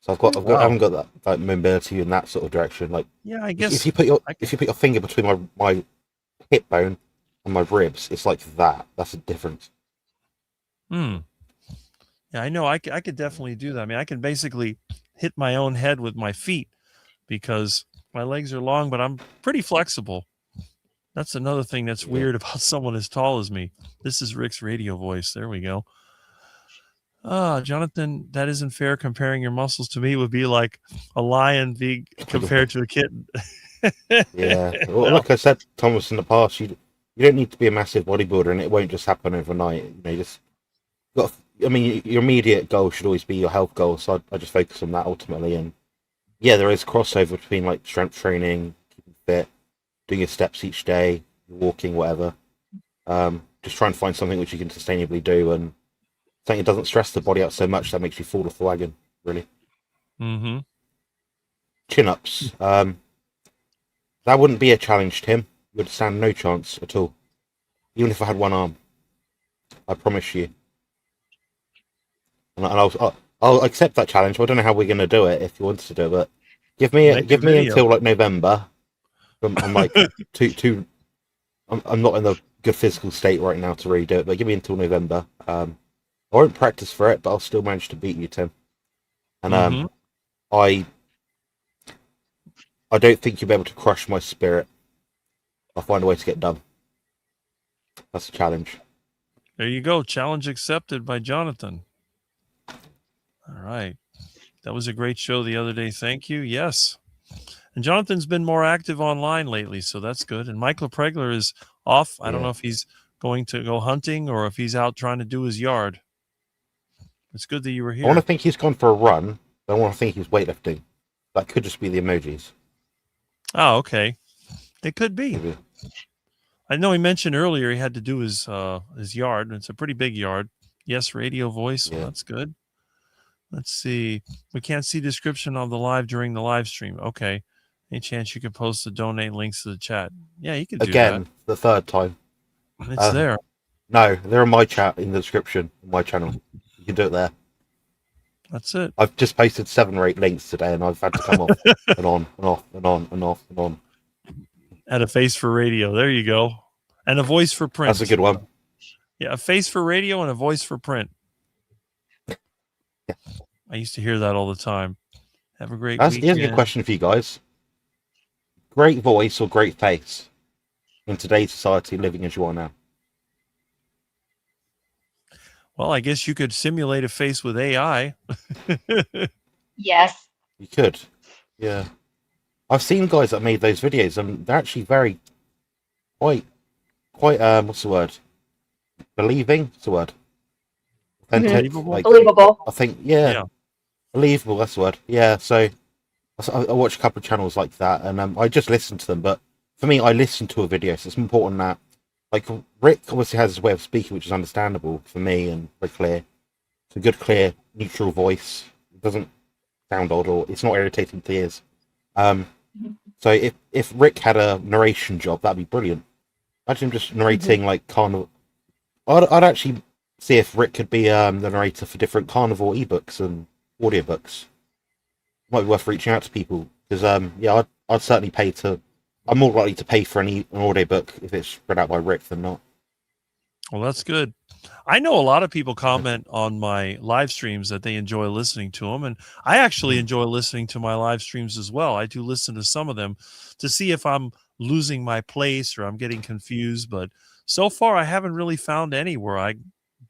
So I haven't got that mobility in that sort of direction. Like, yeah, I guess if you put your finger between my hip bone and my ribs, it's like that. That's a difference. Yeah, I know. I could definitely do that. I mean, I can basically hit my own head with my feet because my legs are long, but I'm pretty flexible. That's another thing that's weird about someone as tall as me. This is Rick's radio voice. There we go. Jonathan, that isn't fair. Comparing your muscles to me would be like a lion being compared to a kitten. Yeah. Well, like I said, Thomas, in the past, you don't need to be a massive bodybuilder, and it won't just happen overnight. Your immediate goal should always be your health goal. So I just focus on that ultimately. And yeah, there is crossover between like strength training, keeping fit, doing your steps each day, walking, whatever. Just trying to find something which you can sustainably do, and something that doesn't stress the body out so much that makes you fall off the wagon, really. Mm-hmm. Chin-ups. That wouldn't be a challenge, Tim. You would stand no chance at all. Even if I had one arm. I promise you. And I'll accept that challenge. I don't know how we're going to do it if you want to do it, but give me until like November. I'm like I'm not in the good physical state right now to really do it, but give me until November. I won't practice for it, but I'll still manage to beat you, Tim. And Mhm. I don't think you'll be able to crush my spirit. I'll find a way to get done. That's a challenge. There you go. Challenge accepted by Jonathan. All right. That was a great show the other day. Thank you. Yes. And Jonathan's been more active online lately, so that's good. And Michael Pregler is off. I don't know if he's going to go hunting or if he's out trying to do his yard. It's good that you were I want here. to think he's gone for a run, but I want to think he's weightlifting. That could just be the emojis. Oh, okay. It could be. Maybe. I know he mentioned earlier he had to do his yard. It's a pretty big yard. Yes, radio voice. Well, Yeah. that's good. Let's see. We can't see description of the live during the live stream. Okay. Any chance you could post the donate links to the chat? Yeah, you could do Again, the third time. that. It's there. No, they're in my chat in the description, on my channel. You can do it there. That's it. I've just posted 7 or 8 links today, and I've had to come off and on and off and on and off and on. Add a face for radio. There you go. And a voice for print. That's a good one. Yeah, a face for radio and a voice for print. Yeah. I used to hear that all the time. Have a great Here's weekend. a good question for you guys. Great voice or great face in today's society, living as you are now? Well, I guess you could simulate a face with AI. Yes. You could. Yeah. I've seen guys that made those videos, and they're actually quite, what's the word? Believing? What's the word? Authentic. Believable? Like, Believable. I think, yeah. Yeah. Believable, that's the word. Yeah, so I watch a couple of channels like that, and I just listen to them. But for me, I listen to a video, so it's important that, like, Rick obviously has his way of speaking, which is understandable for me and very clear. It's a good, clear, neutral voice. It doesn't sound odd, or it's not irritating to ears. So if Rick had a narration job, that'd be brilliant. Imagine him just narrating like carnivore. I'd actually see if Rick could be the narrator for different carnivore ebooks and audiobooks. Might be worth reaching out to people because yeah, I'd certainly pay to. I'm more likely to pay for an audiobook if it's read out by Rick than not. Well, that's good. I know a lot of people comment on my live streams that they enjoy listening to them, and I actually enjoy listening to my live streams as well. I do listen to some of them to see if I'm losing my place or I'm getting confused, but so far I haven't really found any where I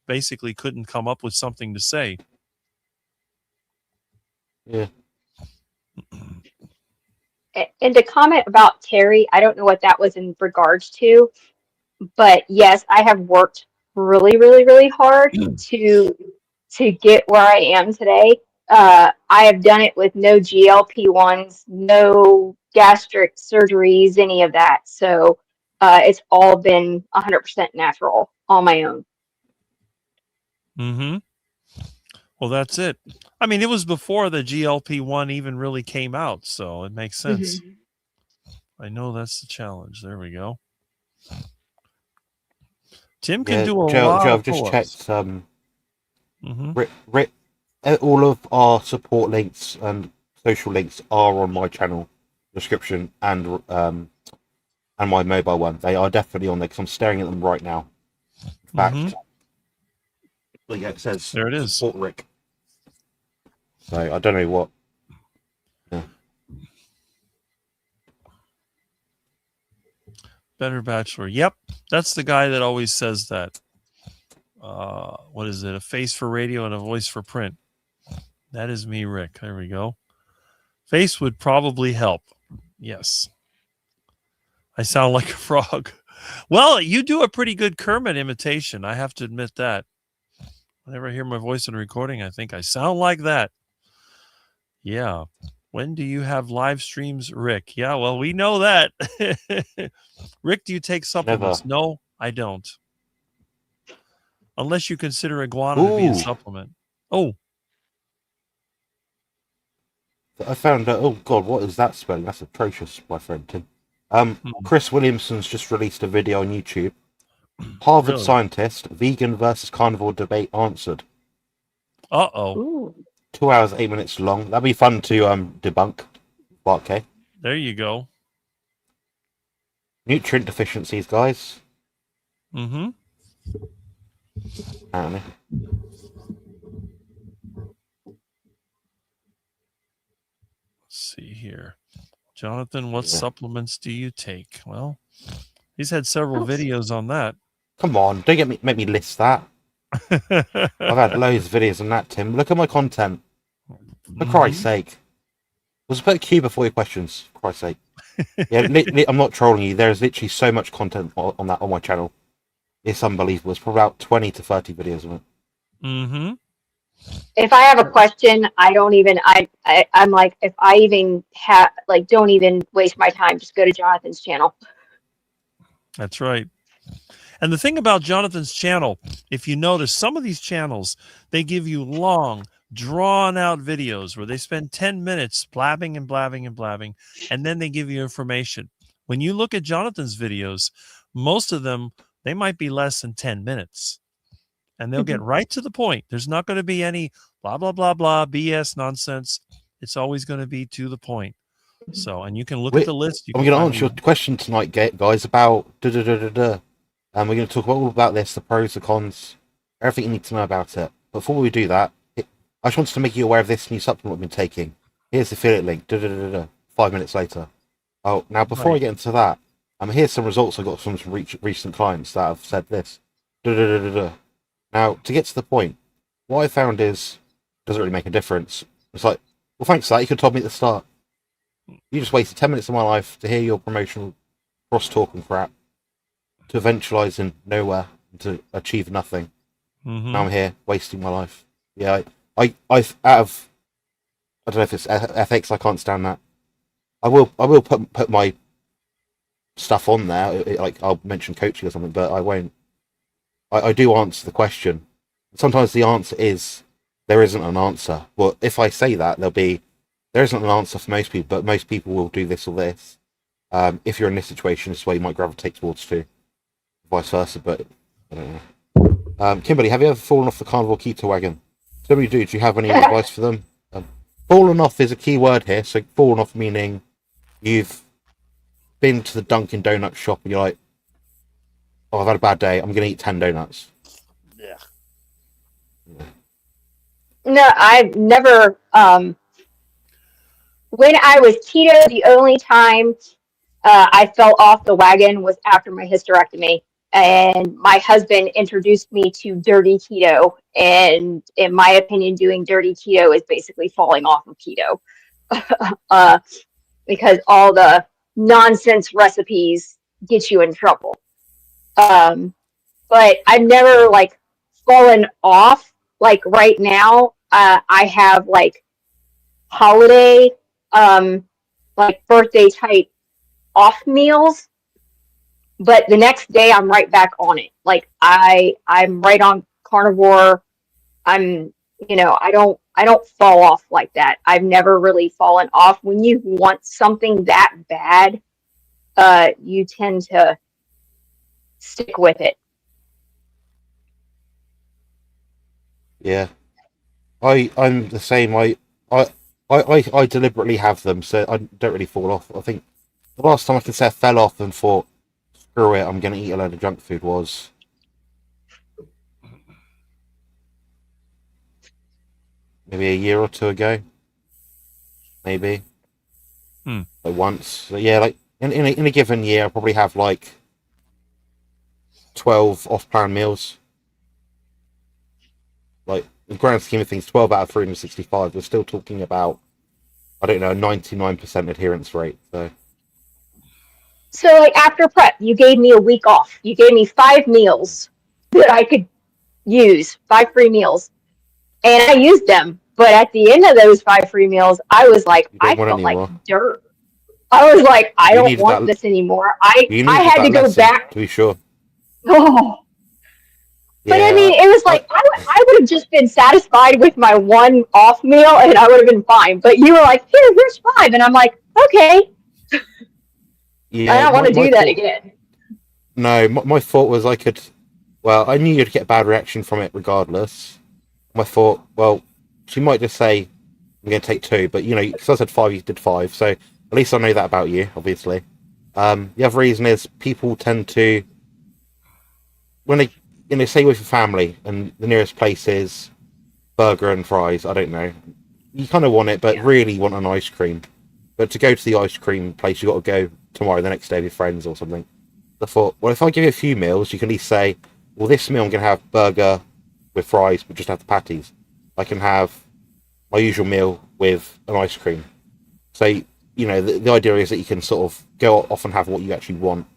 basically couldn't come up with something to say. Yeah. And to comment about Terry, I don't know what that was in regards to, but yes, I have worked really, really, really hard to get where I am today. I have done it with no GLP-1s, no gastric surgeries, any of that. So it's all been 100% natural on my own. Mm-hmm. Well, that's it. I mean, it was before the GLP-1 even really came out, so it makes sense. I know that's the challenge. There we go. Tim can do a lot Joe, of I've just pull-ups. checked. Rick, all of our support links and social links are on my channel description and my mobile one. They are definitely on there because I'm staring at them right now. In fact, well, yeah, it says There it is. support Rick. So I don't know what. Yeah. Better Bachelor. Yep. That's the guy that always says that. What is it? A face for radio and a voice for print. That is me, Rick. There we go. Face would probably help. Yes. I sound like a frog. Well, you do a pretty good Kermit imitation. I have to admit that. Whenever I hear my voice in a recording, I think I sound like that. Yeah. When do you have live streams, Rick? Yeah, well, we know that. Rick, do you take supplements? Never. No, I don't. Unless you consider iguana to be a supplement. Oh. I found out. Oh God, what is that spelling? That's atrocious, my friend Tim. Chris Williamson's just released a video on YouTube. Harvard Really? scientist, vegan versus carnivore debate answered. Uh-oh. Ooh. 2 hours, 8 minutes long. That'd be fun to debunk. Okay. There you go. Nutrient deficiencies, guys. Mm-hmm. Apparently. here. Jonathan, what Yeah. supplements do you take? Well, he's had several videos on that. Come on, don't make me list that. I've had loads of videos on that, Tim. Look at my content. For Christ's sake. Was put a Q before your questions, for Christ's sake. Yeah, I'm not trolling you. There's literally so much content on that on my channel. It's unbelievable. It's probably about 20 to 30 videos on it. Mm-hmm. If I have a question, I don't even, I'm like, if I even have, like, don't even waste my time. Just go to Jonathan's channel. That's right. And the thing about Jonathan's channel, if you notice, some of these channels, they give you long, drawn-out videos where they spend 10 minutes blabbing and blabbing and blabbing, and then they give you information. When you look at Jonathan's videos, most of them, they might be less than 10 minutes. And they'll get right to the point. There's not going to be any blah, blah, blah, blah, BS nonsense. It's always going to be to the point. So, and you can look at the list. I'm going to answer your question tonight, guys, about and we're going to talk all about this, the pros, the cons, everything you need to know about it. Before we do that, I just wanted to make you aware of this new supplement I've been taking. Here's the affiliate link. 5 minutes later. Oh, now before I get into that, here's some results I got from some recent clients that have said this. Now, to get to the point, what I found is it doesn't really make a difference. It's like, well, thanks for that. You could have told me at the start. You just wasted 10 minutes of my life to hear your promotional cross-talk and crap, to eventualize in nowhere, and to achieve nothing. Mm-hmm. Now I'm here, wasting my life. Yeah, I out of, I don't know if it's ethics, I can't stand that. I will put my stuff on there, like I'll mention coaching or something, but I won't. I do answer the question. Sometimes the answer is there isn't an answer. Well, if I say that, there isn't an answer for most people, but most people will do this or this. If you're in this situation, this is where you might gravitate towards too. Vice versa, but I don't know. Kimberly, have you ever fallen off the carnivore keto wagon? So many do you have any advice for them? Fallen off is a key word here. So fallen off meaning you've been to the Dunkin' Donuts shop and you're like, oh, I've had a bad day. I'm going to eat 10 donuts. Yeah. No, I've never, when I was keto, the only time I fell off the wagon was after my hysterectomy. And my husband introduced me to dirty keto. And in my opinion, doing dirty keto is basically falling off of keto. Because all the nonsense recipes get you in trouble. But I've never like fallen off. Like right now, I have like holiday, like birthday type off meals, but the next day I'm right back on it. Like I'm right on carnivore. I don't fall off like that. I've never really fallen off. When you want something that bad, you tend to stick with it. Yeah, I'm the same. I deliberately have them, so I don't really fall off. I think the last time I can say I fell off and thought, screw it, I'm going to eat a load of junk food was maybe a year or two ago. Maybe. Like once. So yeah, like in a given year, I probably have like 12 off-plan meals. Like, in the grand scheme of things, 12 out of 365, we're still talking about, I don't know, a 99% adherence rate. So like after prep, you gave me a week off. You gave me 5 meals that I could use, 5 free meals. And I used them. But at the end of those 5 free meals, I was like, I felt like dirt. I was like, I don't want this anymore. I had to go back. To be sure. Oh. But I mean, it was like, I would have just been satisfied with my 1 off meal and I would have been fine. But you were like, here's 5. And I'm like, okay. Yeah, I don't want to do that again. No, my thought was I knew you'd get a bad reaction from it regardless. My thought, well, she might just say, I'm going to take 2. But, because I said 5, you did 5. So at least I know that about you, obviously. The other reason is people tend to, when they stay with your family and the nearest place is burger and fries, I don't know. You kind of want it, but really want an ice cream. But to go to the ice cream place, you got to go tomorrow, the next day with your friends or something. I thought, well, if I give you a few meals, you can at least say, well, this meal I'm going to have burger with fries, but just have the patties. I can have my usual meal with an ice cream. So, you know, the idea is that you can sort of go off and have what you actually want,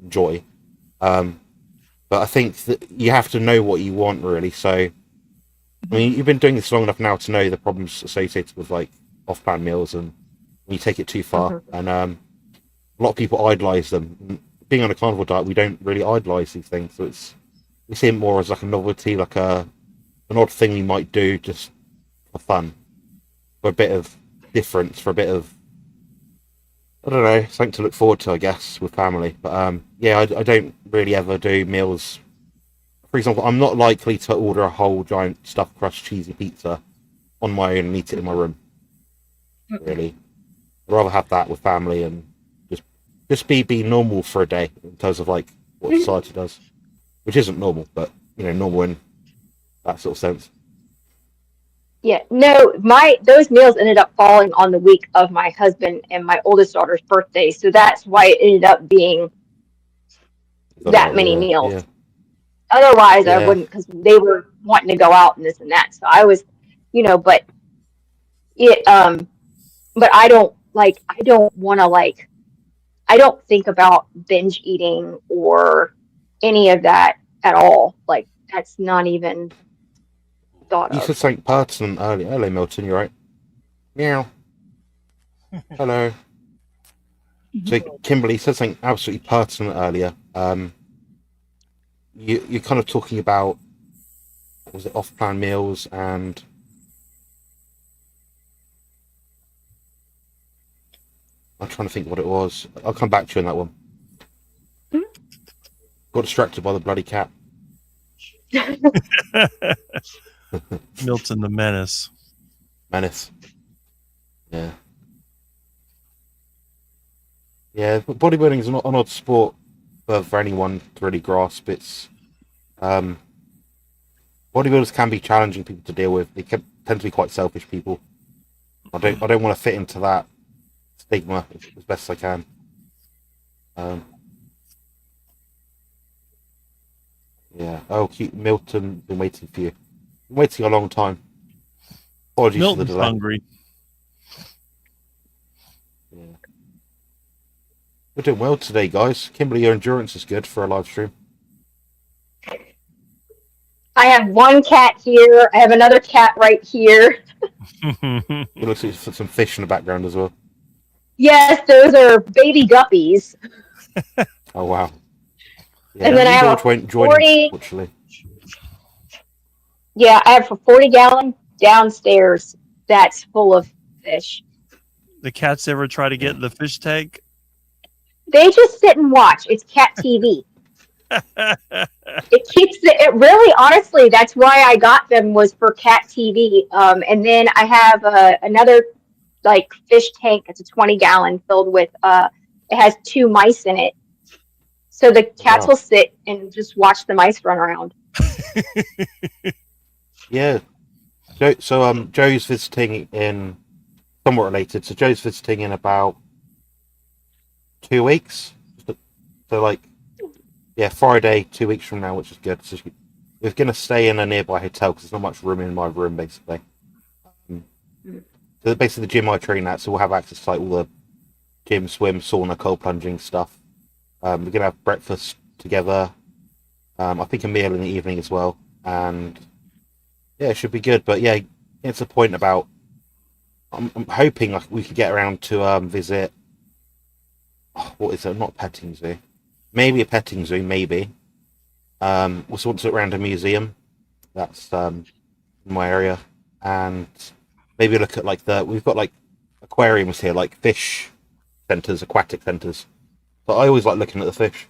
enjoy. But I think that you have to know what you want, really. So, I mean, you've been doing this long enough now to know the problems associated with, like, off-plan meals and when you take it too far. And a lot of people idolize them. Being on a carnivore diet, we don't really idolize these things. So we see it more as like a novelty, like an odd thing we might do just for fun, for a bit of difference, for a bit of, I don't know, something to look forward to, I guess, with family. But yeah, I don't really ever do meals. For example, I'm not likely to order a whole giant stuffed crust cheesy pizza on my own and eat it in my room. Really, I'd rather have that with family and just be normal for a day in terms of like what society does, which isn't normal, but you know, normal in that sort of sense. Yeah, no, those meals ended up falling on the week of my husband and my oldest daughter's birthday, so that's why it ended up being that many meals. Yeah. Otherwise, I Yeah. wouldn't, because they were wanting to go out and this and that. So I was, but it, but I don't want to I don't think about binge eating or any of that at all. Like, that's not even thought You of. said something pertinent earlier. Hello, Milton. You right? Meow. Hello. So Kimberly said something absolutely pertinent earlier. You're kind of talking about, what was it, off-plan meals, and I'm trying to think what it was. I'll come back to you on that one. Got distracted by the bloody cat. Milton the Menace. Menace. Yeah. Yeah, but bodybuilding is an odd sport for anyone to really grasp. It's bodybuilders can be challenging people to deal with. They tend to be quite selfish people. I don't want to fit into that stigma as best as I can. Yeah. Oh, cute Milton, been waiting for you. Been waiting a long time. Apologies for the Milton's delay. hungry. Yeah. We're doing well today, guys. Kimberly, your endurance is good for a live stream. I have one cat here. I have another cat right here. It looks like there's some fish in the background as well. Yes, those are baby guppies. Oh, wow. Yeah, And then I have George a won't join 40. unfortunately. Yeah, I have a 40-gallon downstairs that's full of fish. The cats ever try to get in the fish tank? They just sit and watch. It's cat TV. It keeps it really, honestly, that's why I got them, was for cat TV. And then I have another like fish tank. It's a 20-gallon filled with it has 2 mice in it. So the cats Wow. will sit and just watch the mice run around. Yeah. So Joe's visiting in, somewhat related. So Joe's visiting in about 2 weeks. So like, yeah, Friday, 2 weeks from now, which is good. So we're going to stay in a nearby hotel because there's not much room in my room, basically. So basically the gym I train at, so we'll have access to like all the gym, swim, sauna, cold plunging stuff. We're going to have breakfast together. I think a meal in the evening as well. And yeah, it should be good. But yeah, it's a point about, I'm hoping like we could get around to visit, what is it? Not a petting zoo. Maybe a petting zoo, maybe. Also want to look around a museum. That's in my area. And maybe look at like we've got like aquariums here, like fish centres, aquatic centres. But I always like looking at the fish.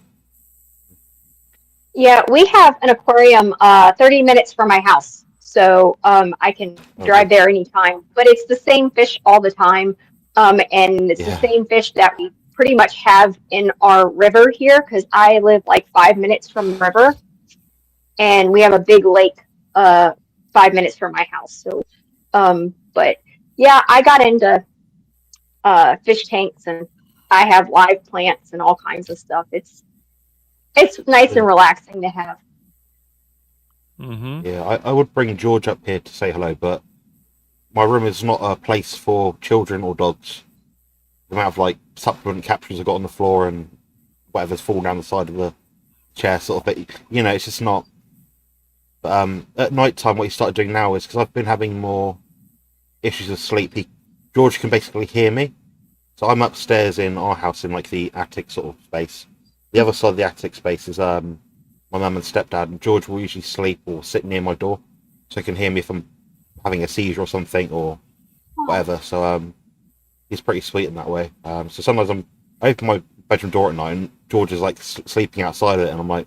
Yeah, we have an aquarium 30 minutes from my house. So I can drive there anytime. But it's the same fish all the time. And it's the same fish that we pretty much have in our river here, because I live like 5 minutes from the river. And we have a big lake 5 minutes from my house. So, but yeah, I got into fish tanks, and I have live plants and all kinds of stuff. It's nice Yeah. and relaxing to have. Mm-hmm. Yeah, I would bring George up here to say hello, but my room is not a place for children or dogs. The amount of like supplement capsules I've got on the floor and whatever's fallen down the side of the chair, sort of thing. You know, it's just not. But at night time, what he started doing now is because I've been having more issues with sleep. George can basically hear me, so I'm upstairs in our house in like the attic sort of space. The other side of the attic space is my mum and stepdad, and George will usually sleep or sit near my door, so he can hear me if I'm having a seizure or something or whatever. So he's pretty sweet in that way. So sometimes I open my bedroom door at night and George is like sleeping outside it, and I'm like,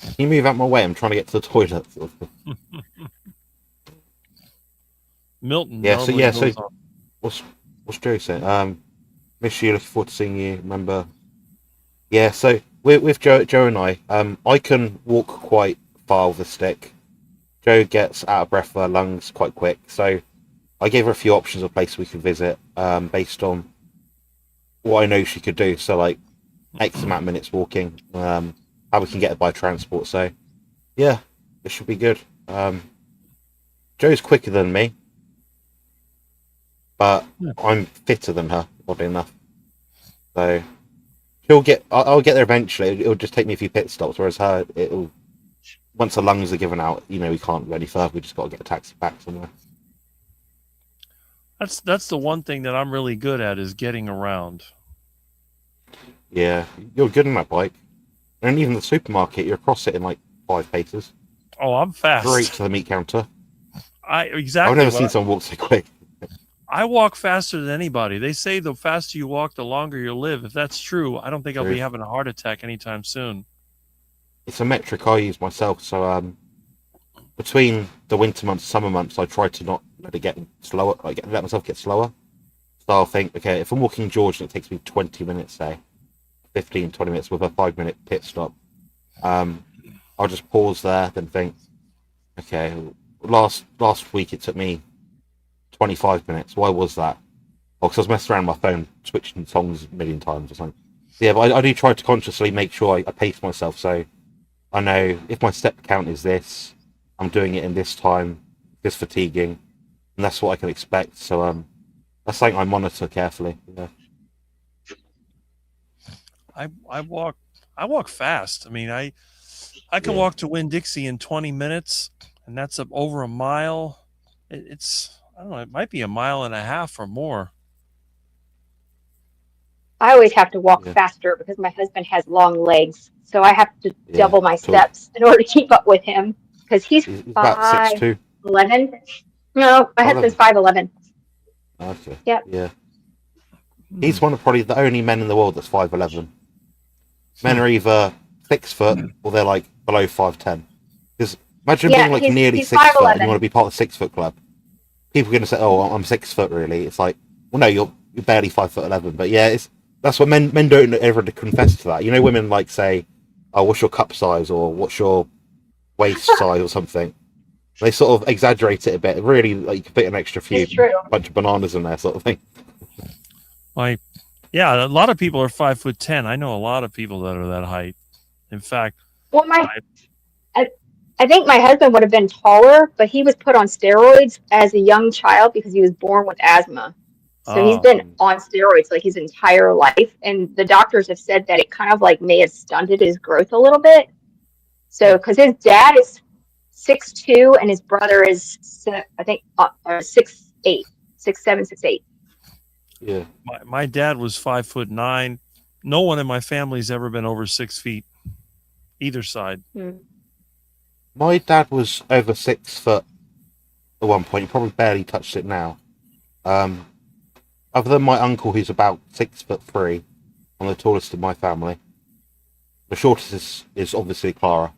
can you move out my way? I'm trying to get to the toilet. Sort of. Milton. Yeah, so normally goes on. what's Joe saying? Miss you, looking forward to seeing you. Remember? Yeah, so with Joe and I can walk quite far with a stick. Joe gets out of breath with her lungs quite quick, so I gave her a few options of places we could visit, based on what I know she could do. So like X amount of minutes walking, how we can get her by transport. So yeah, it should be good. Joe's quicker than me, but I'm fitter than her, oddly enough. So I'll get there eventually. It'll just take me a few pit stops, whereas her, once the lungs are given out, you know, we can't go any further. We just got to get a taxi back somewhere. That's the one thing that I'm really good at is getting around. Yeah, you're good on that bike. And even the supermarket, you're across it in like 5 paces. Oh, I'm fast. Straight to the meat counter. Exactly. I've never seen someone walk so quick. I walk faster than anybody. They say the faster you walk, the longer you'll live. If that's true, I don't think I'll be having a heart attack anytime soon. It's a metric I use myself. So between the winter months and summer months, I try to not let it get slower. Like let myself get slower. So I'll think, okay, if I'm walking George and it takes me 20 minutes, say 15, 20 minutes with a 5-minute pit stop, I'll just pause there, then think, okay, last week it took me 25 minutes. Why was that? Oh, because I was messing around with my phone, switching songs a million times or something. Yeah, but I do try to consciously make sure I pace myself, so I know if my step count is this, I'm doing it in this time, this fatiguing, and that's what I can expect. So that's something I monitor carefully. Yeah. I walk fast. I mean, I can walk to Winn-Dixie in 20 minutes, and that's up over a mile. It's I don't know, it might be a mile and a half or more. I always have to walk faster because my husband has long legs, so I have to double my steps in order to keep up with him because he's about 6'2". 5'11". No, my husband's 5'11". Okay. Yep. Yeah. He's one of probably the only men in the world that's 5'11". Men are either 6 foot or they're like below 5'10". Because imagine being like nearly 6 foot and you want to be part of the 6 foot club. People are going to say, "Oh, I'm 6 foot." Really, it's like, well, no, you're barely 5'11". But yeah, that's what men don't ever confess to that. You know, women like say, "Oh, what's your cup size?" or "What's your waist size?" or something. They sort of exaggerate it a bit. Really, like you can fit an extra bunch of bananas in there, sort of thing. Yeah, a lot of people are 5'10". I know a lot of people that are that height. In fact, well, I think my husband would have been taller, but he was put on steroids as a young child because he was born with asthma. So he's been on steroids like his entire life, and the doctors have said that it kind of like may have stunted his growth a little bit. So because his dad is 6'2" and his brother is I think 6'8", 6'7", 6'8". Yeah. My dad was 5'9". No one in my family's ever been over 6 feet, either side. My dad was over 6 foot at one point. He probably barely touched it now. Other than my uncle, who's about 6'3", I'm the tallest in my family. The shortest is obviously Clara.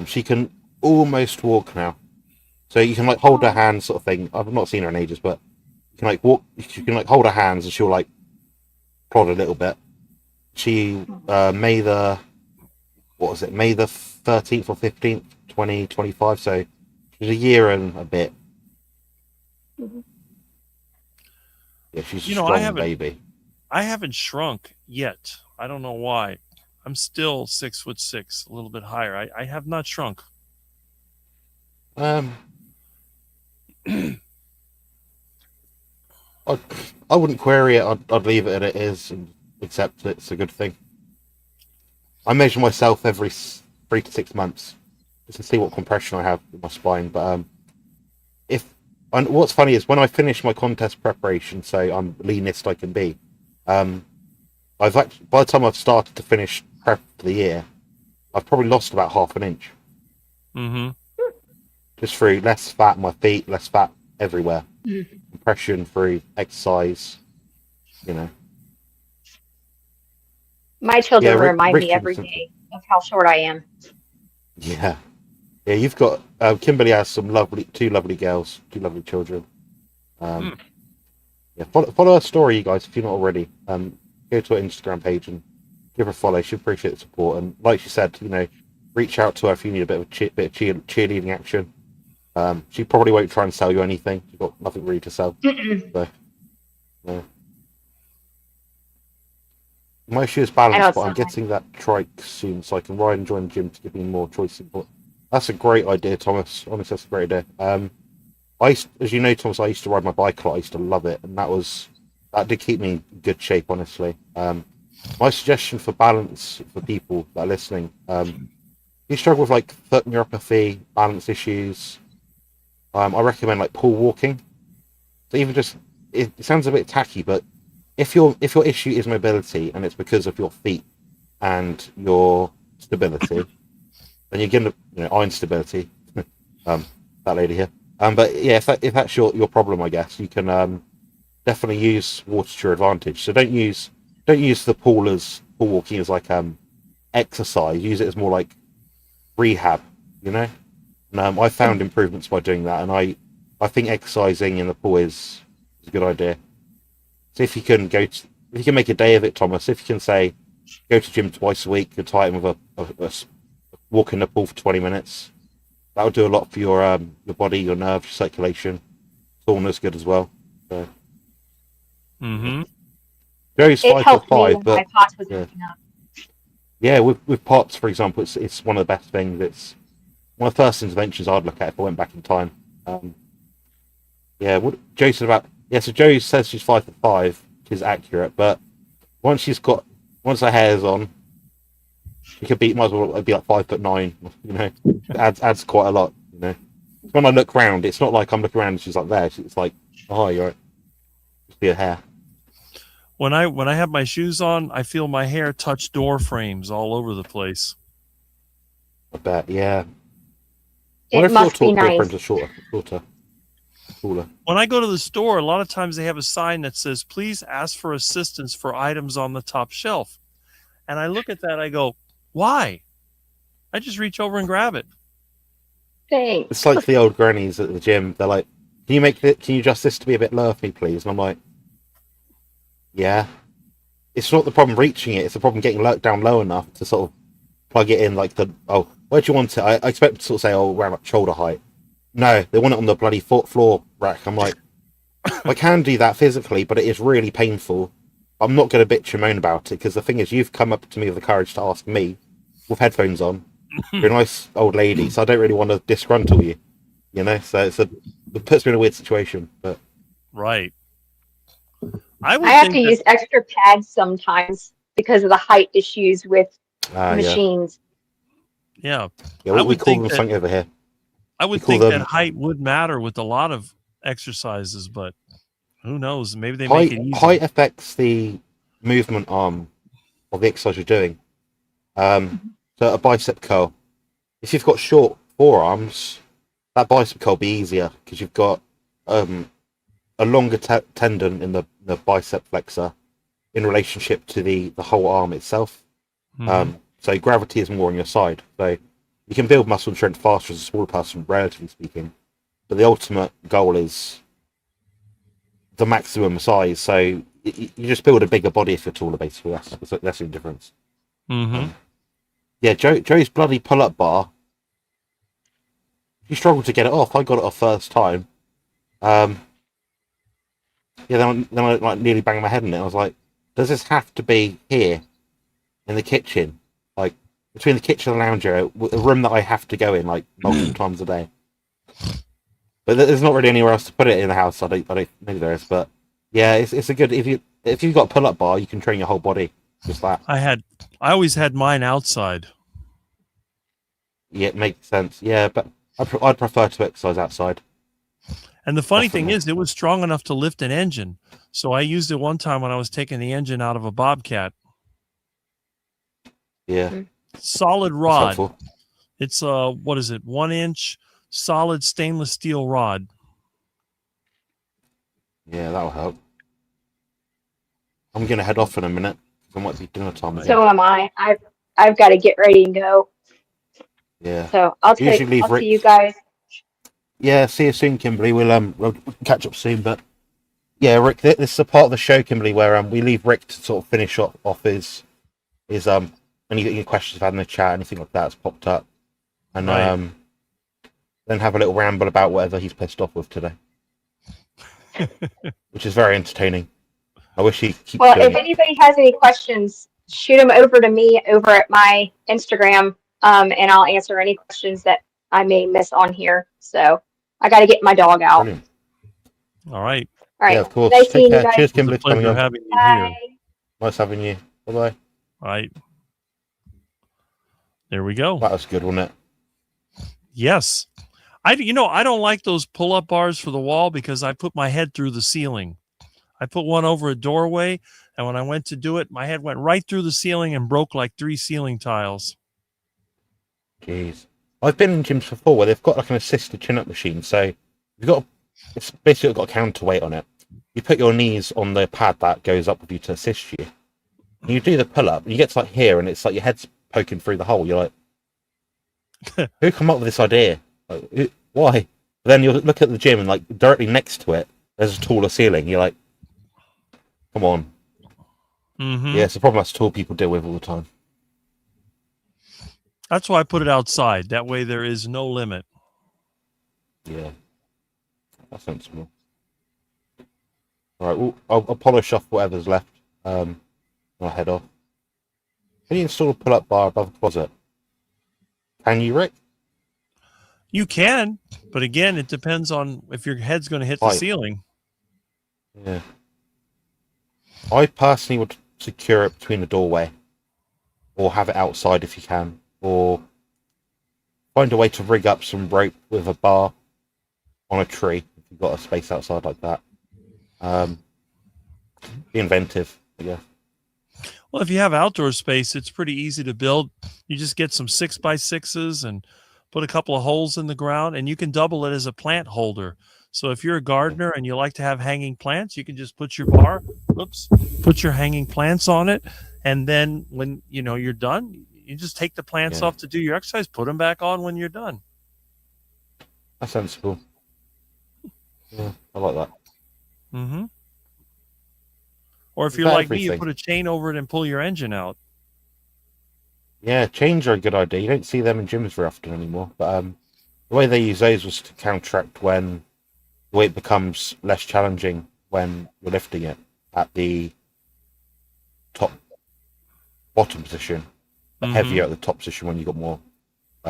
She can almost walk now, so you can like hold her hands, sort of thing. I've not seen her in ages, but you can like walk. You can like hold her hands, and she'll like plod a little bit. She May the 13th or 15th, 2025. So she's a year and a bit. Yeah, she's a You know, I strong haven't baby. I haven't shrunk yet. I don't know why. I'm still 6'6", a little bit higher. I have not shrunk. I I wouldn't query it. I'd leave it as it is and accept that it's a good thing. I measure myself every 3 to 6 months just to see what compression I have in my spine. But if and what's funny is when I finish my contest preparation, so I'm leanest I can be. I've actually, by the time I've started to finish prep for the year, I've probably lost about half an inch Mm-hmm. just through less fat in my feet, less fat everywhere, Mhm. compression through exercise. You know, My children yeah, remind me every Richardson. day of how short I am. Yeah, yeah. You've got Kimberly has two lovely girls, two lovely children. Um, Mm. yeah, follow her story, you guys, if you're not already. Go to her Instagram page and give her a follow. She'll appreciate the support. And like she said, reach out to her if you need a bit of cheerleading action. She probably won't try and sell you anything. She's got nothing really to sell. Mm-mm. So, yeah. My issue is I balance, don't but I'm sound like getting that trike soon so I can ride and join the gym to give me more choice. That's a great idea, Thomas. Honestly, that's a great idea. As you know, Thomas, I used to ride my bike a lot. I used to love it, and that did keep me in good shape, honestly. My suggestion for balance for people that are listening, if you struggle with like foot neuropathy, balance issues, I recommend like pool walking. So even just it sounds a bit tacky, but if your issue is mobility and it's because of your feet and your stability, then you're gonna iron stability. That lady here. But yeah, if that's your problem, I guess you can definitely use water to your advantage. So don't use the pool walking as like exercise. Use it as more like rehab. You know. And, I found improvements by doing that, and I think exercising in the pool is a good idea. So if you can make a day of it, Thomas. If you can say go to gym twice a week, you tie it with a walk in the pool for 20 minutes. That would do a lot for your body, your nerves, your circulation. Sauna's good as well. So, yeah. Mm-hmm. Joe's it 5 foot helped me five, when my but POTS was yeah, acting up. yeah. With POTS, for example, it's one of the best things. It's one of the first interventions I'd look at if I went back in time. Yeah, what Joe said about So Joe says she's 5 foot 5, which is accurate, but once her hair's on, she could might as well be like 5 foot 9. It adds quite a lot. When I look round, it's not like I'm looking around and she's like there. It's like, oh, you're right. Just be a hair. When I have my shoes on, I feel my hair touch door frames all over the place. I bet, yeah. What It if your must be door frames nice. are shorter, cooler? When I go to the store, a lot of times they have a sign that says, "Please ask for assistance for items on the top shelf." And I look at that, I go, "Why?" I just reach over and grab it. Thanks. It's like the old grannies at the gym. They're like, Can you adjust this to be a bit lower for me, please?" And I'm like, "Yeah." It's not the problem reaching it; it's the problem getting down low enough to sort of plug it in. Like where do you want it? I expect them to sort of say, "Oh, around like shoulder height." No, they want it on the bloody floor rack. I'm like, I can do that physically, but it is really painful. I'm not going to bitch and moan about it because the thing is, you've come up to me with the courage to ask me with headphones on. You're a nice old lady, so I don't really want to disgruntle you. So it puts me in a weird situation. But Right. I would I have think to that, use extra pads sometimes because of the height issues with yeah, machines. yeah. yeah, I we would call think them that something over here. I We would call think that them height would matter with a lot of exercises, but who knows? Maybe they make height. it easy. Height affects the movement arm of the exercise you're doing. So a bicep curl. If you've got short forearms, that bicep curl will be easier because you've got a longer tendon in the bicep flexor in relationship to the whole arm itself. Mhm. So gravity is more on your side. So you can build muscle strength faster as a smaller person, relatively speaking. But the ultimate goal is the maximum size. So you just build a bigger body if you're taller, basically. That's the difference. Mhm. Yeah, Joe's bloody pull-up bar. You struggled to get it off. I got it off first time. Yeah, then I like nearly banged my head on it. I was like, does this have to be here in the kitchen? Like between the kitchen and the lounge area, a room that I have to go in like multiple times a day. But there's not really anywhere else to put it in the house. I don't maybe there is, but yeah, it's a good if you've got a pull up bar, you can train your whole body. Just that. I always had mine outside. Yeah, it makes sense. Yeah, but I'd prefer to exercise outside. And the funny thing Definitely. is, it was strong enough to lift an engine. So I used it one time when I was taking the engine out of a Bobcat. Yeah, Solid that's rod. helpful. It's what is it? 1 inch solid stainless steel rod. Yeah, that'll help. I'm gonna head off in a minute. It might be dinner time again. So am I. I've got to get ready and go. Yeah. So I'll Usually I'll Rick- see you guys. Yeah, see you soon, Kimberly. We'll catch up soon. But yeah, Rick, this is a part of the show, Kimberly, where we leave Rick to sort of finish off his any questions you've had in the chat, anything like that's popped up, and Right. then have a little ramble about whatever he's pissed off with today, which is very entertaining. I wish he keeps Well, doing if it. anybody has any questions, shoot them over to me over at my Instagram, and I'll answer any questions that I may miss on here. So I got to get my dog out. Brilliant. All right. All right. Yeah, of course. Nice Take seeing you care. guys. Cheers, It was Kimberly, a for coming pleasure on. having you Bye. here. Nice having you. Bye bye. All right. There we go. That was good, wasn't it? Yes. I don't like those pull-up bars for the wall because I put my head through the ceiling. I put one over a doorway, and when I went to do it, my head went right through the ceiling and broke like 3 ceiling tiles. Jeez. I've been in gyms before where they've got like an assisted chin-up machine. So it's basically got a counterweight on it. You put your knees on the pad that goes up with you to assist you. And you do the pull-up, and you get to like here, and it's like your head's poking through the hole. You're like, who come up with this idea? Like, why? But then you'll look at the gym, and like directly next to it, there's a taller ceiling. You're like, come on. Mm-hmm. Yeah, it's a problem us tall people deal with all the time. That's why I put it outside. That way there is no limit. Yeah, that's sensible. All right, well, I'll polish off whatever's left. I'll head off. Can you install a pull-up bar above the closet? Can you, Rick? You can, but again, it depends on if your head's going to hit the Height. ceiling. Yeah. I personally would secure it between the doorway, or have it outside if you can, or find a way to rig up some rope with a bar on a tree if you've got a space outside like that. Be inventive, I guess. Well, if you have outdoor space, it's pretty easy to build. You just get some 6x6s and put a couple of holes in the ground, and you can double it as a plant holder. So if you're a gardener and you like to have hanging plants, you can just put your put your hanging plants on it, and then when you're done, you just take the plants off to do your exercise, put them back on when you're done. That's sensible. Yeah, I like that. Mm-hmm. Or if Is you're that like me, you everything? put a chain over it and pull your engine out. Yeah, chains are a good idea. You don't see them in gyms very often anymore. But the way they use those was to counteract when the weight becomes less challenging when you're lifting it at the bottom position, but heavier at the top position when you've got more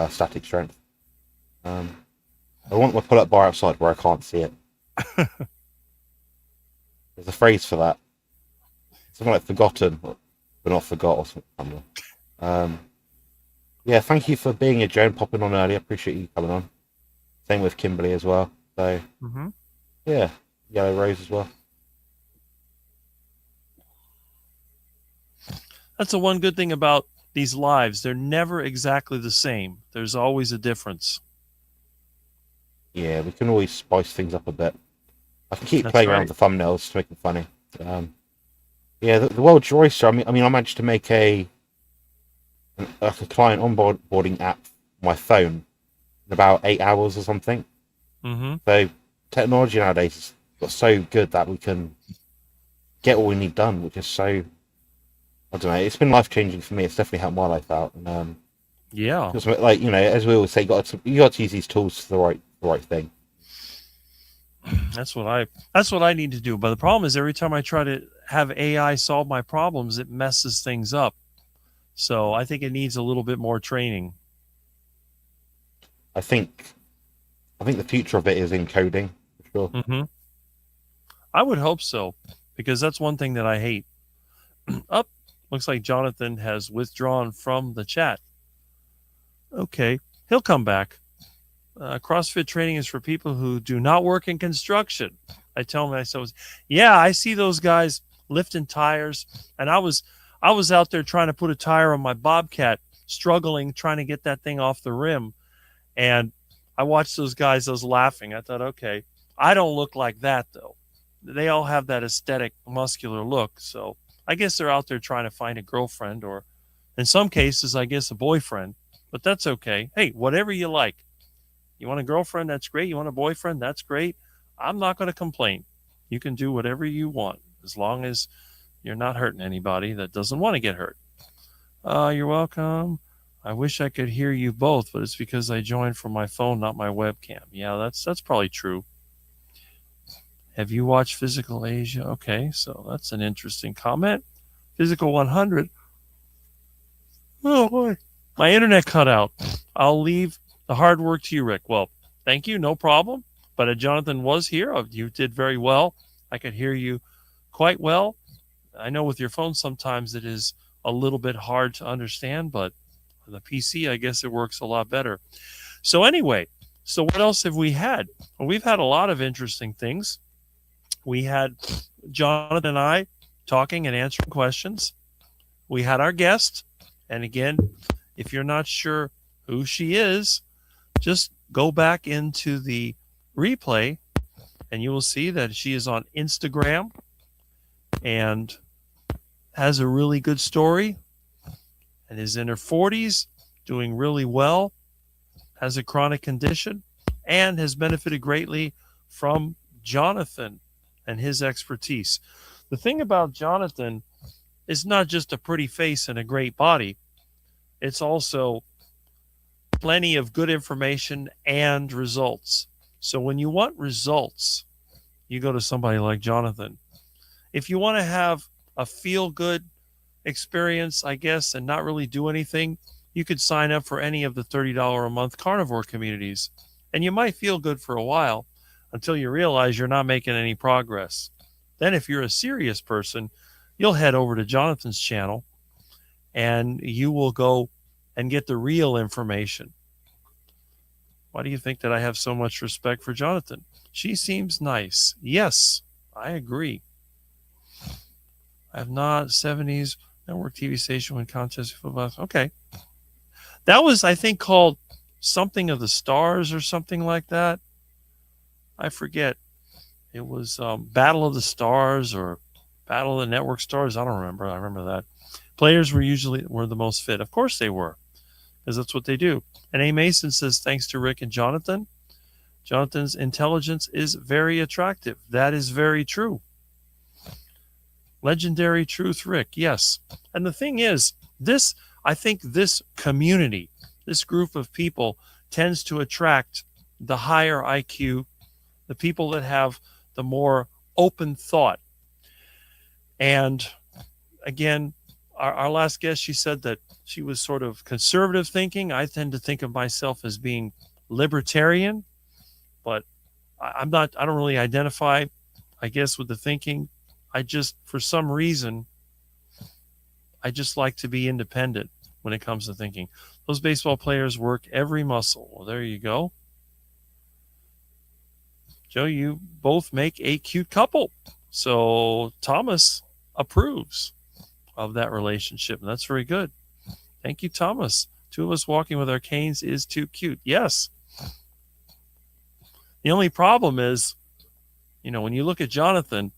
static strength. I want my pull-up bar outside where I can't see it. There's a phrase for that. Something like forgotten, but not forgot or something. Yeah, thank you for being here, Joe, and popping on early. I appreciate you coming on. Same with Kimberly as well. So, yeah, Yellow Rose as well. That's the one good thing about these lives. They're never exactly the same. There's always a difference. Yeah, we can always spice things up a bit. I can keep That's playing around right. with the thumbnails to make them funny. Yeah, the World Oyster. I mean, I managed to make a client onboarding app on my phone in about 8 hours or something. So technology nowadays has got so good that we can get all we need done, which is so, I don't know, it's been life changing for me. It's definitely helped my life out. And Yeah. because, like, as we always say, you got to use these tools for the right thing. That's what I need to do. But the problem is every time I try to have AI solve my problems, it messes things up. So I think it needs a little bit more training. I think the future of it is in coding, for sure. Mm-hmm. I would hope so, because that's one thing that I hate. Up, looks like Jonathan has withdrawn from the chat. Okay, he'll come back. CrossFit training is for people who do not work in construction. I tell myself, yeah, I see those guys lifting tires, and I was out there trying to put a tire on my Bobcat, struggling, trying to get that thing off the rim, and I watched those guys. I was laughing. I thought, okay, I don't look like that though. They all have that aesthetic, muscular look. So I guess they're out there trying to find a girlfriend, or in some cases, I guess a boyfriend. But that's okay. Hey, whatever you like. You want a girlfriend? That's great. You want a boyfriend? That's great. I'm not going to complain. You can do whatever you want as long as you're not hurting anybody that doesn't want to get hurt. You're welcome. I wish I could hear you both, but it's because I joined from my phone, not my webcam. Yeah, that's probably true. Have you watched Physical Asia? Okay, so that's an interesting comment. Physical 100. Oh boy, my internet cut out. I'll leave the hard work to you, Rick. Well, thank you, no problem. But Jonathan was here. You did very well. I could hear you quite well. I know with your phone sometimes it is a little bit hard to understand, but on the PC, I guess it works a lot better. So anyway, so what else have we had? Well, we've had a lot of interesting things. We had Jonathan and I talking and answering questions. We had our guest. And again, if you're not sure who she is, just go back into the replay and you will see that she is on Instagram and has a really good story and is in her 40s, doing really well, has a chronic condition, and has benefited greatly from Jonathan and his expertise. The thing about Jonathan is not just a pretty face and a great body. It's also plenty of good information and results. So when you want results, you go to somebody like Jonathan. If you want to have a feel-good experience, I guess, and not really do anything, you could sign up for any of the $30 a month carnivore communities. And you might feel good for a while until you realize you're not making any progress. Then if you're a serious person, you'll head over to Jonathan's channel and you will go and get the real information. Why do you think that I have so much respect for Jonathan? She seems nice. Yes, I agree. I have not 70s network TV station when contest football. Okay. That was, I think, called Something of the Stars or something like that. I forget. It was Battle of the Stars or Battle of the Network Stars. I don't remember. I remember that. Players were the most fit. Of course they were, because that's what they do. And A. Mason says, thanks to Rick and Jonathan, Jonathan's intelligence is very attractive. That is very true. Legendary truth, Rick. Yes. And the thing is, I think this community, this group of people tends to attract the higher IQ, the people that have the more open thought. And again, our last guest, she said that she was sort of conservative thinking. I tend to think of myself as being libertarian, but I don't really identify, I guess, with the thinking. I just, for some reason, I just like to be independent when it comes to thinking. Those baseball players work every muscle. Well, there you go. Joe, you both make a cute couple. So Thomas approves of that relationship, and that's very good. Thank you, Thomas. Two of us walking with our canes is too cute. Yes. The only problem is, when you look at Jonathan,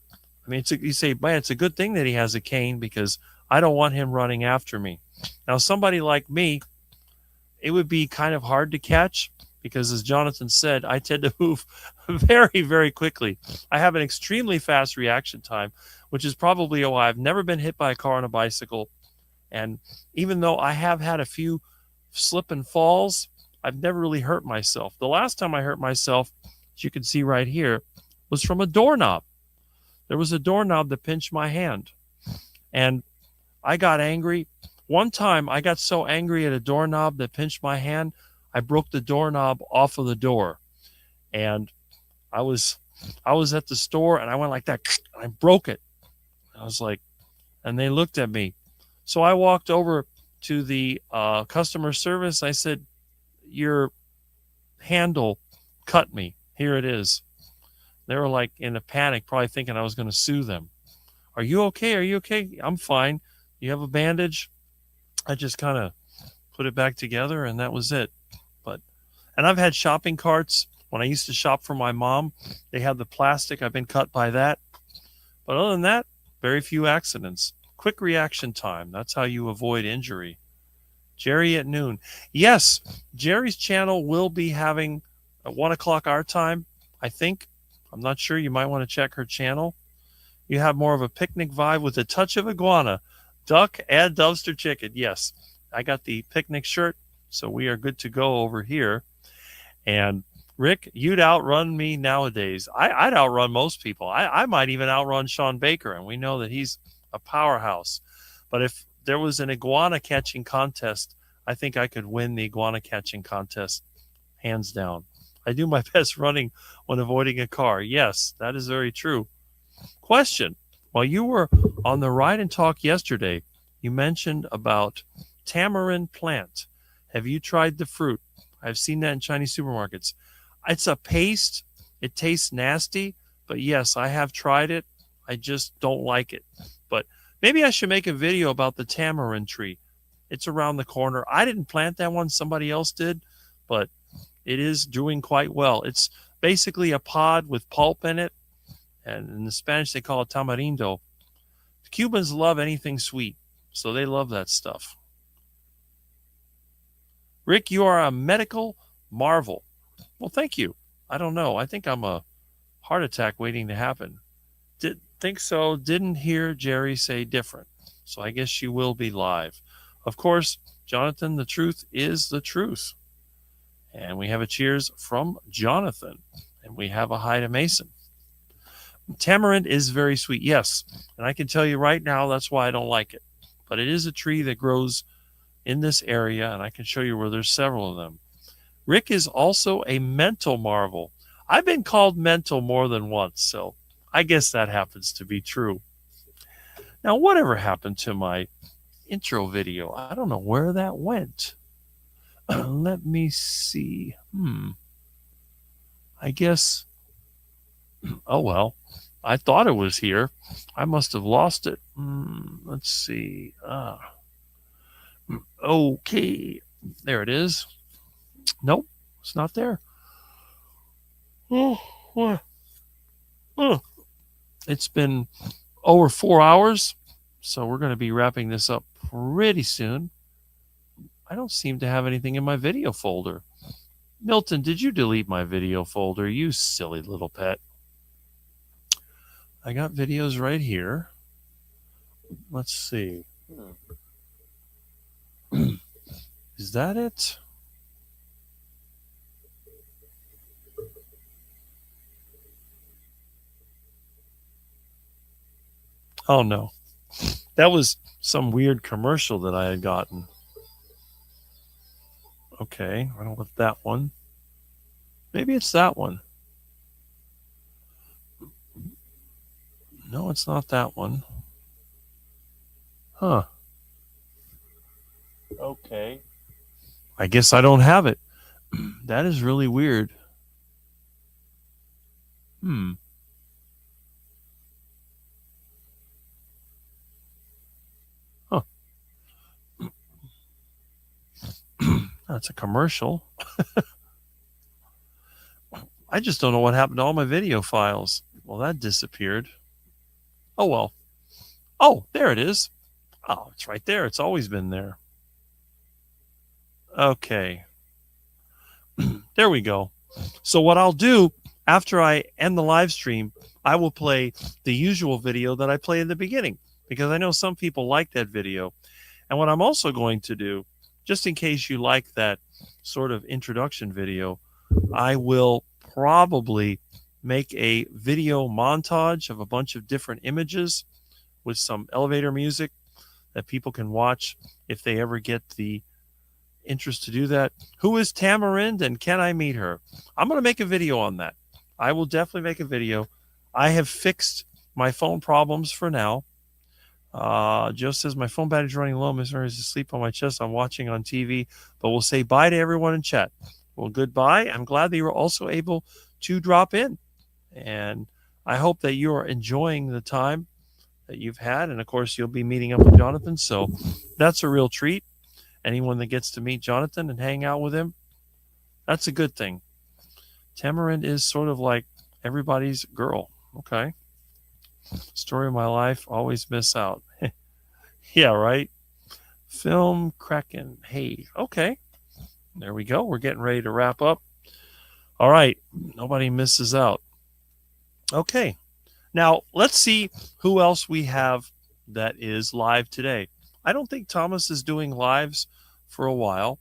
I mean, you say, man, it's a good thing that he has a cane because I don't want him running after me. Now, somebody like me, it would be kind of hard to catch because, as Jonathan said, I tend to move very, very quickly. I have an extremely fast reaction time, which is probably why I've never been hit by a car on a bicycle. And even though I have had a few slip and falls, I've never really hurt myself. The last time I hurt myself, as you can see right here, was from a doorknob. There was a doorknob that pinched my hand. And I got angry. One time I got so angry at a doorknob that pinched my hand, I broke the doorknob off of the door. And I was at the store and I went like that and I broke it. I was like, and they looked at me. So I walked over to the customer service. I said, your handle cut me. Here it is. They were like in a panic, probably thinking I was going to sue them. Are you okay? Are you okay? I'm fine. You have a bandage? I just kind of put it back together and that was it. And I've had shopping carts. When I used to shop for my mom, they had the plastic. I've been cut by that. But other than that, very few accidents. Quick reaction time. That's how you avoid injury. Jerry at noon. Yes, Jerry's channel will be having at 1 o'clock our time, I think. I'm not sure. You might want to check her channel. You have more of a picnic vibe with a touch of iguana. Duck and dumpster chicken. Yes, I got the picnic shirt, so we are good to go over here. And Rick, you'd outrun me nowadays. I'd outrun most people. I might even outrun Sean Baker, and we know that he's a powerhouse. But if there was an iguana catching contest, I think I could win the iguana catching contest, hands down. I do my best running when avoiding a car. Yes, that is very true. Question. While you were on the Ride and Talk yesterday, you mentioned about tamarind plant. Have you tried the fruit? I've seen that in Chinese supermarkets. It's a paste. It tastes nasty, but yes, I have tried it. I just don't like it. But maybe I should make a video about the tamarind tree. It's around the corner. I didn't plant that one. Somebody else did, but it is doing quite well. It's basically a pod with pulp in it. And in the Spanish, they call it tamarindo. The Cubans love anything sweet, so they love that stuff. Rick, you are a medical marvel. Well, thank you. I don't know. I think I'm a heart attack waiting to happen. Think so. Didn't hear Jerry say different. So I guess you will be live. Of course, Jonathan, the truth is the truth. And we have a cheers from Jonathan. And we have a hi to Mason. Tamarind is very sweet, yes. And I can tell you right now, that's why I don't like it. But it is a tree that grows in this area, and I can show you where there's several of them. Rick is also a mental marvel. I've been called mental more than once, so I guess that happens to be true. Now, whatever happened to my intro video? I don't know where that went. Let me see. I guess, oh well, I thought it was here. I must have lost it. Let's see. Okay, there it is. Nope, it's not there. It's been over 4 hours, so we're going to be wrapping this up pretty soon. I don't seem to have anything in my video folder. Milton, did you delete my video folder? You silly little pet. I got videos right here. Let's see. Is that it? Oh no. That was some weird commercial that I had gotten. Okay, I don't want that one. Maybe it's that one. No, it's not that one. Huh. Okay. I guess I don't have it. That is really weird. Huh. That's a commercial. I just don't know what happened to all my video files. Well, that disappeared. Oh, well. Oh, there it is. Oh, it's right there. It's always been there. Okay. There we go. So what I'll do after I end the live stream, I will play the usual video that I play in the beginning, because I know some people like that video. And what I'm also going to do, just in case you like that sort of introduction video, I will probably make a video montage of a bunch of different images with some elevator music that people can watch if they ever get the interest to do that. Who is Tamarind and can I meet her? I'm going to make a video on that. I will definitely make a video. I have fixed my phone problems for now. Joe says my phone battery's running low. Miss Mary is asleep on my chest. I'm watching on TV, but we'll say bye to everyone in chat. Well, goodbye. I'm glad that you were also able to drop in, and I hope that you are enjoying the time that you've had. And of course, you'll be meeting up with Jonathan, so that's a real treat. Anyone that gets to meet Jonathan and hang out with him, that's a good thing. Tamarind is sort of like everybody's girl. Okay. Story of my life, always miss out. Yeah, right? Film Kraken. Hey, okay. There we go. We're getting ready to wrap up. All right. Nobody misses out. Okay. Now, let's see who else we have that is live today. I don't think Thomas is doing lives for a while.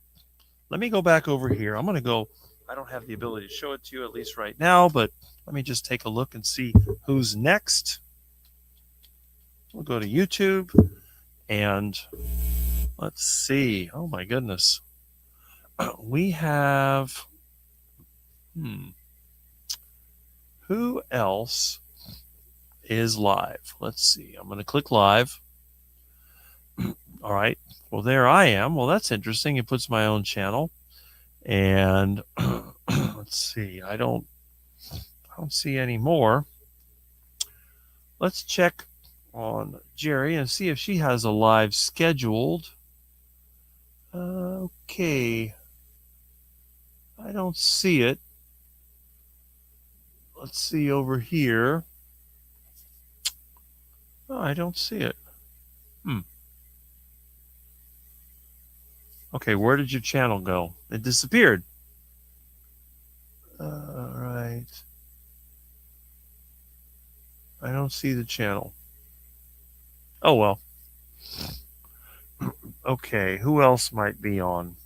Let me go back over here. I'm going to go. I don't have the ability to show it to you, at least right now, but let me just take a look and see who's next. We'll go to YouTube and let's see. Oh, my goodness. We have. Who else is live? Let's see. I'm going to click live. All right. Well, there I am. Well, that's interesting. It puts my own channel. And let's see. I don't see any more. Let's check on Jerry and see if she has a live scheduled. Okay. I don't see it. Let's see over here. Oh, I don't see it. Okay, where did your channel go? It disappeared. All right. I don't see the channel. Oh, well. Okay, who else might be on?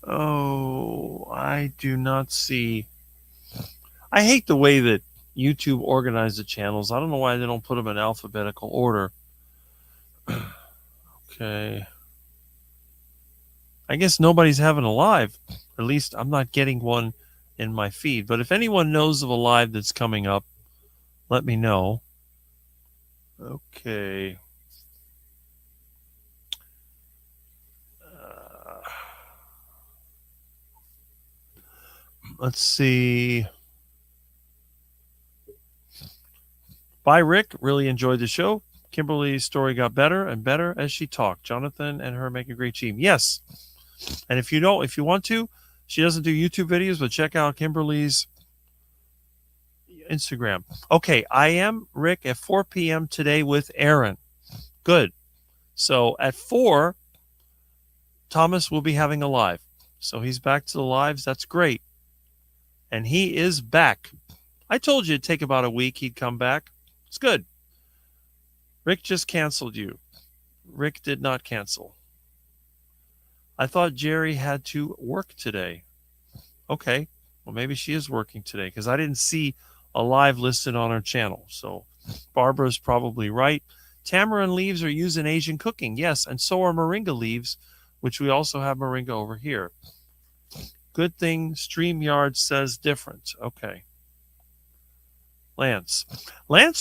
Oh, I do not see. I hate the way that YouTube organized the channels. I don't know why they don't put them in alphabetical order. Okay. I guess nobody's having a live. At least I'm not getting one in my feed. But if anyone knows of a live that's coming up, let me know. Okay. Let's see. Bye, Rick. Really enjoyed the show. Kimberly's story got better and better as she talked. Jonathan and her make a great team. Yes. And if you want to, she doesn't do YouTube videos, but check out Kimberly's Instagram. Okay, I am, Rick, at 4 p.m. today with Aaron. Good. So at 4, Thomas will be having a live. So he's back to the lives. That's great. And he is back. I told you it'd take about a week. He'd come back. It's good. Rick just canceled you. Rick did not cancel. I thought Jerry had to work today. Okay. Well, maybe she is working today because I didn't see a live listed on her channel. So Barbara's probably right. Tamarind leaves are used in Asian cooking. Yes, and so are moringa leaves, which we also have moringa over here. Good thing StreamYard says different. Okay. Lance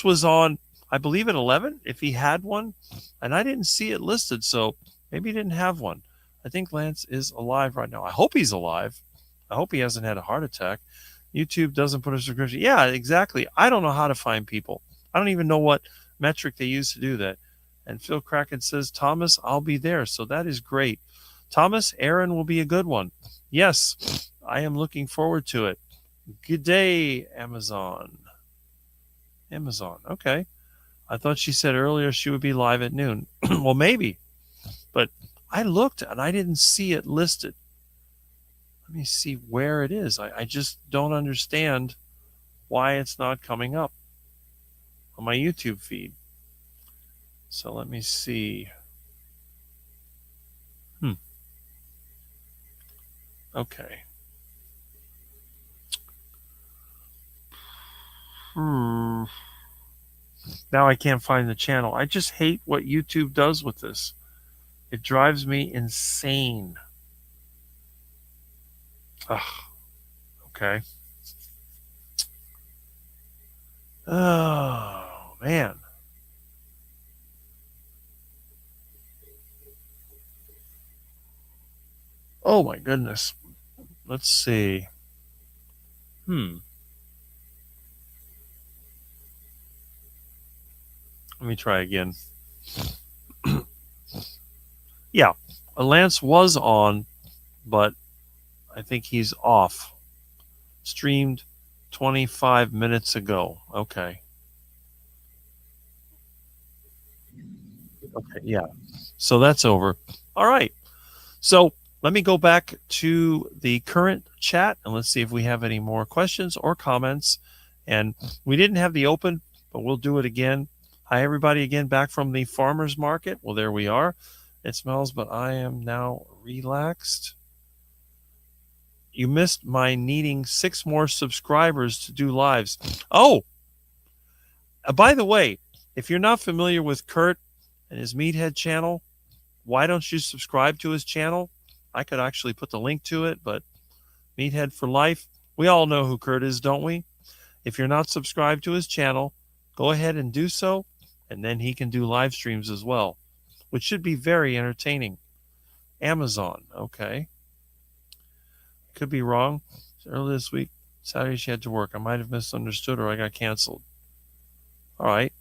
was on, I believe, at 11, if he had one, and I didn't see it listed, so maybe he didn't have one. I think Lance is alive right now. I hope he's alive. I hope he hasn't had a heart attack. YouTube doesn't put a subscription. Yeah, exactly. I don't know how to find people. I don't even know what metric they use to do that. And Phil Kraken says, Thomas, I'll be there. So that is great. Thomas, Aaron will be a good one. Yes, I am looking forward to it. Good day, Amazon. Okay. I thought she said earlier she would be live at noon. Well, maybe. But I looked and I didn't see it listed. Let me see where it is. I just don't understand why it's not coming up on my YouTube feed. So let me see. Okay. Now I can't find the channel. I just hate what YouTube does with this. It drives me insane. Ugh. Okay. Oh, man. Oh, my goodness. Let's see. Let me try again. Yeah, Lance was on, but I think he's off. Streamed 25 minutes ago. Okay. Okay, yeah. So that's over. All right. So let me go back to the current chat and let's see if we have any more questions or comments. And we didn't have the open, but we'll do it again. Hi, everybody, again, back from the farmer's market. Well, there we are. It smells, but I am now relaxed. You missed my needing 6 more subscribers to do lives. Oh, by the way, if you're not familiar with Kurt and his Meathead channel, why don't you subscribe to his channel? I could actually put the link to it, but Meathead for Life. We all know who Kurt is, don't we? If you're not subscribed to his channel, go ahead and do so, and then he can do live streams as well, which should be very entertaining. Amazon, okay. Could be wrong. Earlier this week, Saturday she had to work. I might have misunderstood or I got canceled. All right.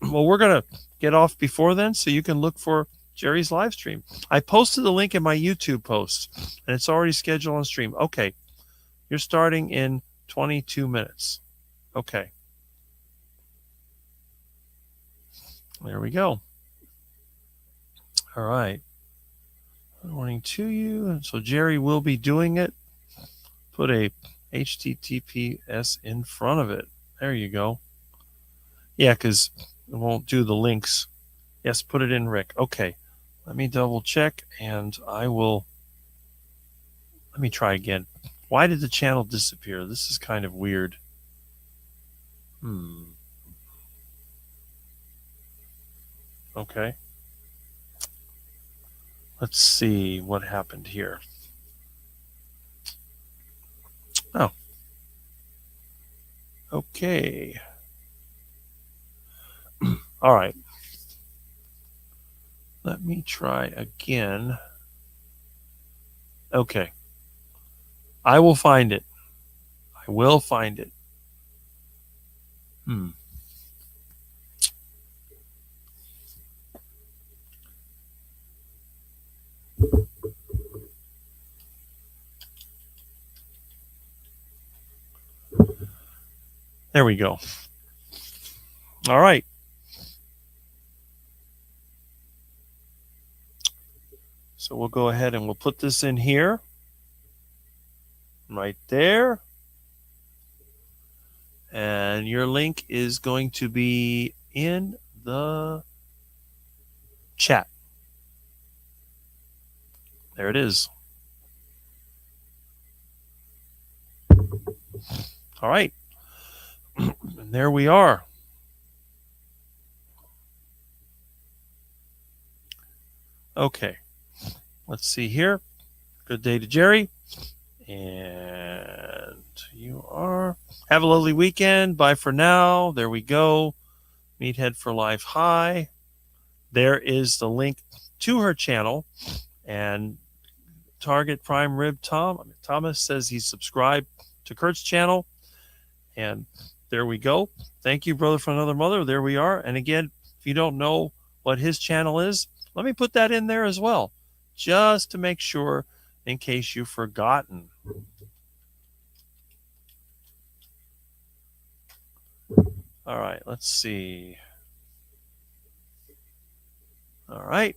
Well, we're going to get off before then so you can look for Jerry's live stream. I posted the link in my YouTube post, and it's already scheduled on stream. Okay. You're starting in 22 minutes. Okay. There we go. All right. Good morning to you. And so Jerry will be doing it. Put a HTTPS in front of it. There you go. Yeah, because it won't do the links. Yes, put it in, Rick. Okay. Let me double check and I will. Let me try again. Why did the channel disappear? This is kind of weird. Okay. Let's see what happened here. Oh. Okay. All right. Let me try again. Okay. I will find it. I will find it. There we go. All right. So we'll go ahead and we'll put this in here. Right there. And your link is going to be in the chat. There it is. All right. And there we are. Okay. Let's see here. Good day to Jerry. And you are. Have a lovely weekend. Bye for now. There we go. Meathead for Life. Hi. There is the link to her channel. And Target Prime Rib Thomas says he's subscribed to Kurt's channel. And there we go. Thank you, Brother from Another Mother. There we are. And again, if you don't know what his channel is, let me put that in there as well, just to make sure in case you've forgotten. All right, let's see. All right.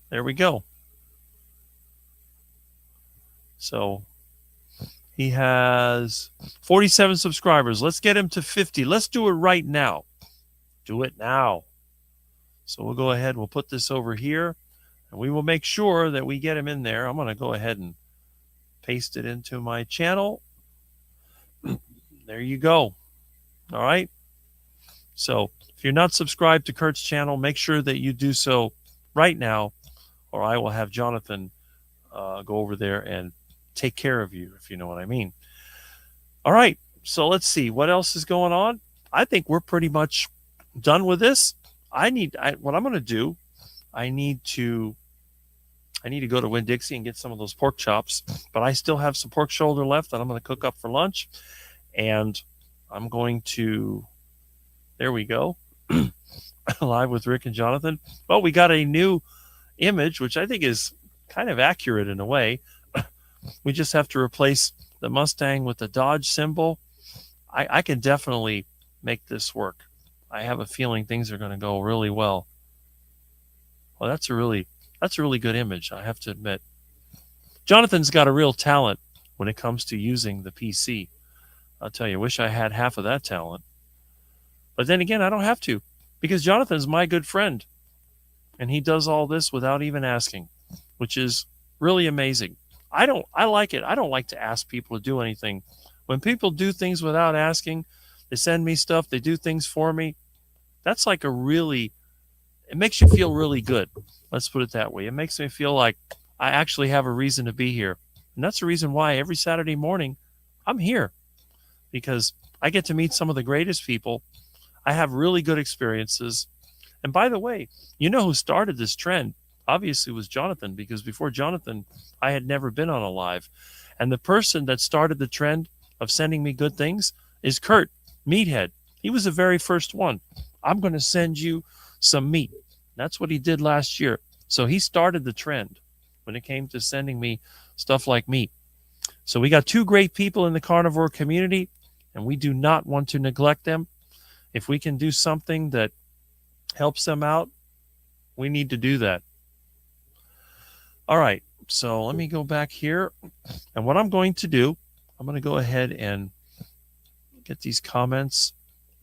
There we go. So he has 47 subscribers. Let's get him to 50. Let's do it right now. Do it now. So we'll go ahead. We'll put this over here. And we will make sure that we get him in there. I'm going to go ahead and paste it into my channel. There you go. All right. So if you're not subscribed to Kurt's channel, make sure that you do so right now, or I will have Jonathan go over there and take care of you, if you know what I mean. All right. So let's see what else is going on. I think we're pretty much done with this. What I'm going to do, I need to go to Winn-Dixie and get some of those pork chops, but I still have some pork shoulder left that I'm going to cook up for lunch. And I'm going to, there we go, live with Rick and Jonathan. Well, we got a new image, which I think is kind of accurate in a way. We just have to replace the Mustang with the Dodge symbol. I can definitely make this work. I have a feeling things are going to go really well. Well, that's a really good image, I have to admit. Jonathan's got a real talent when it comes to using the PC. I'll tell you, I wish I had half of that talent. But then again, I don't have to, because Jonathan's my good friend. And he does all this without even asking, which is really amazing. I like it. I don't like to ask people to do anything. When people do things without asking, they send me stuff, they do things for me. That's like it makes you feel really good. Let's put it that way. It makes me feel like I actually have a reason to be here. And that's the reason why every Saturday morning I'm here, because I get to meet some of the greatest people. I have really good experiences. And by the way, you know who started this trend? Obviously, was Jonathan, because before Jonathan, I had never been on a live. And the person that started the trend of sending me good things is Kurt, Meathead. He was the very first one. I'm going to send you some meat. That's what he did last year. So he started the trend when it came to sending me stuff like meat. So we got two great people in the carnivore community, and we do not want to neglect them. If we can do something that helps them out, we need to do that. All right, so let me go back here. And what I'm going to do, I'm going to go ahead and get these comments.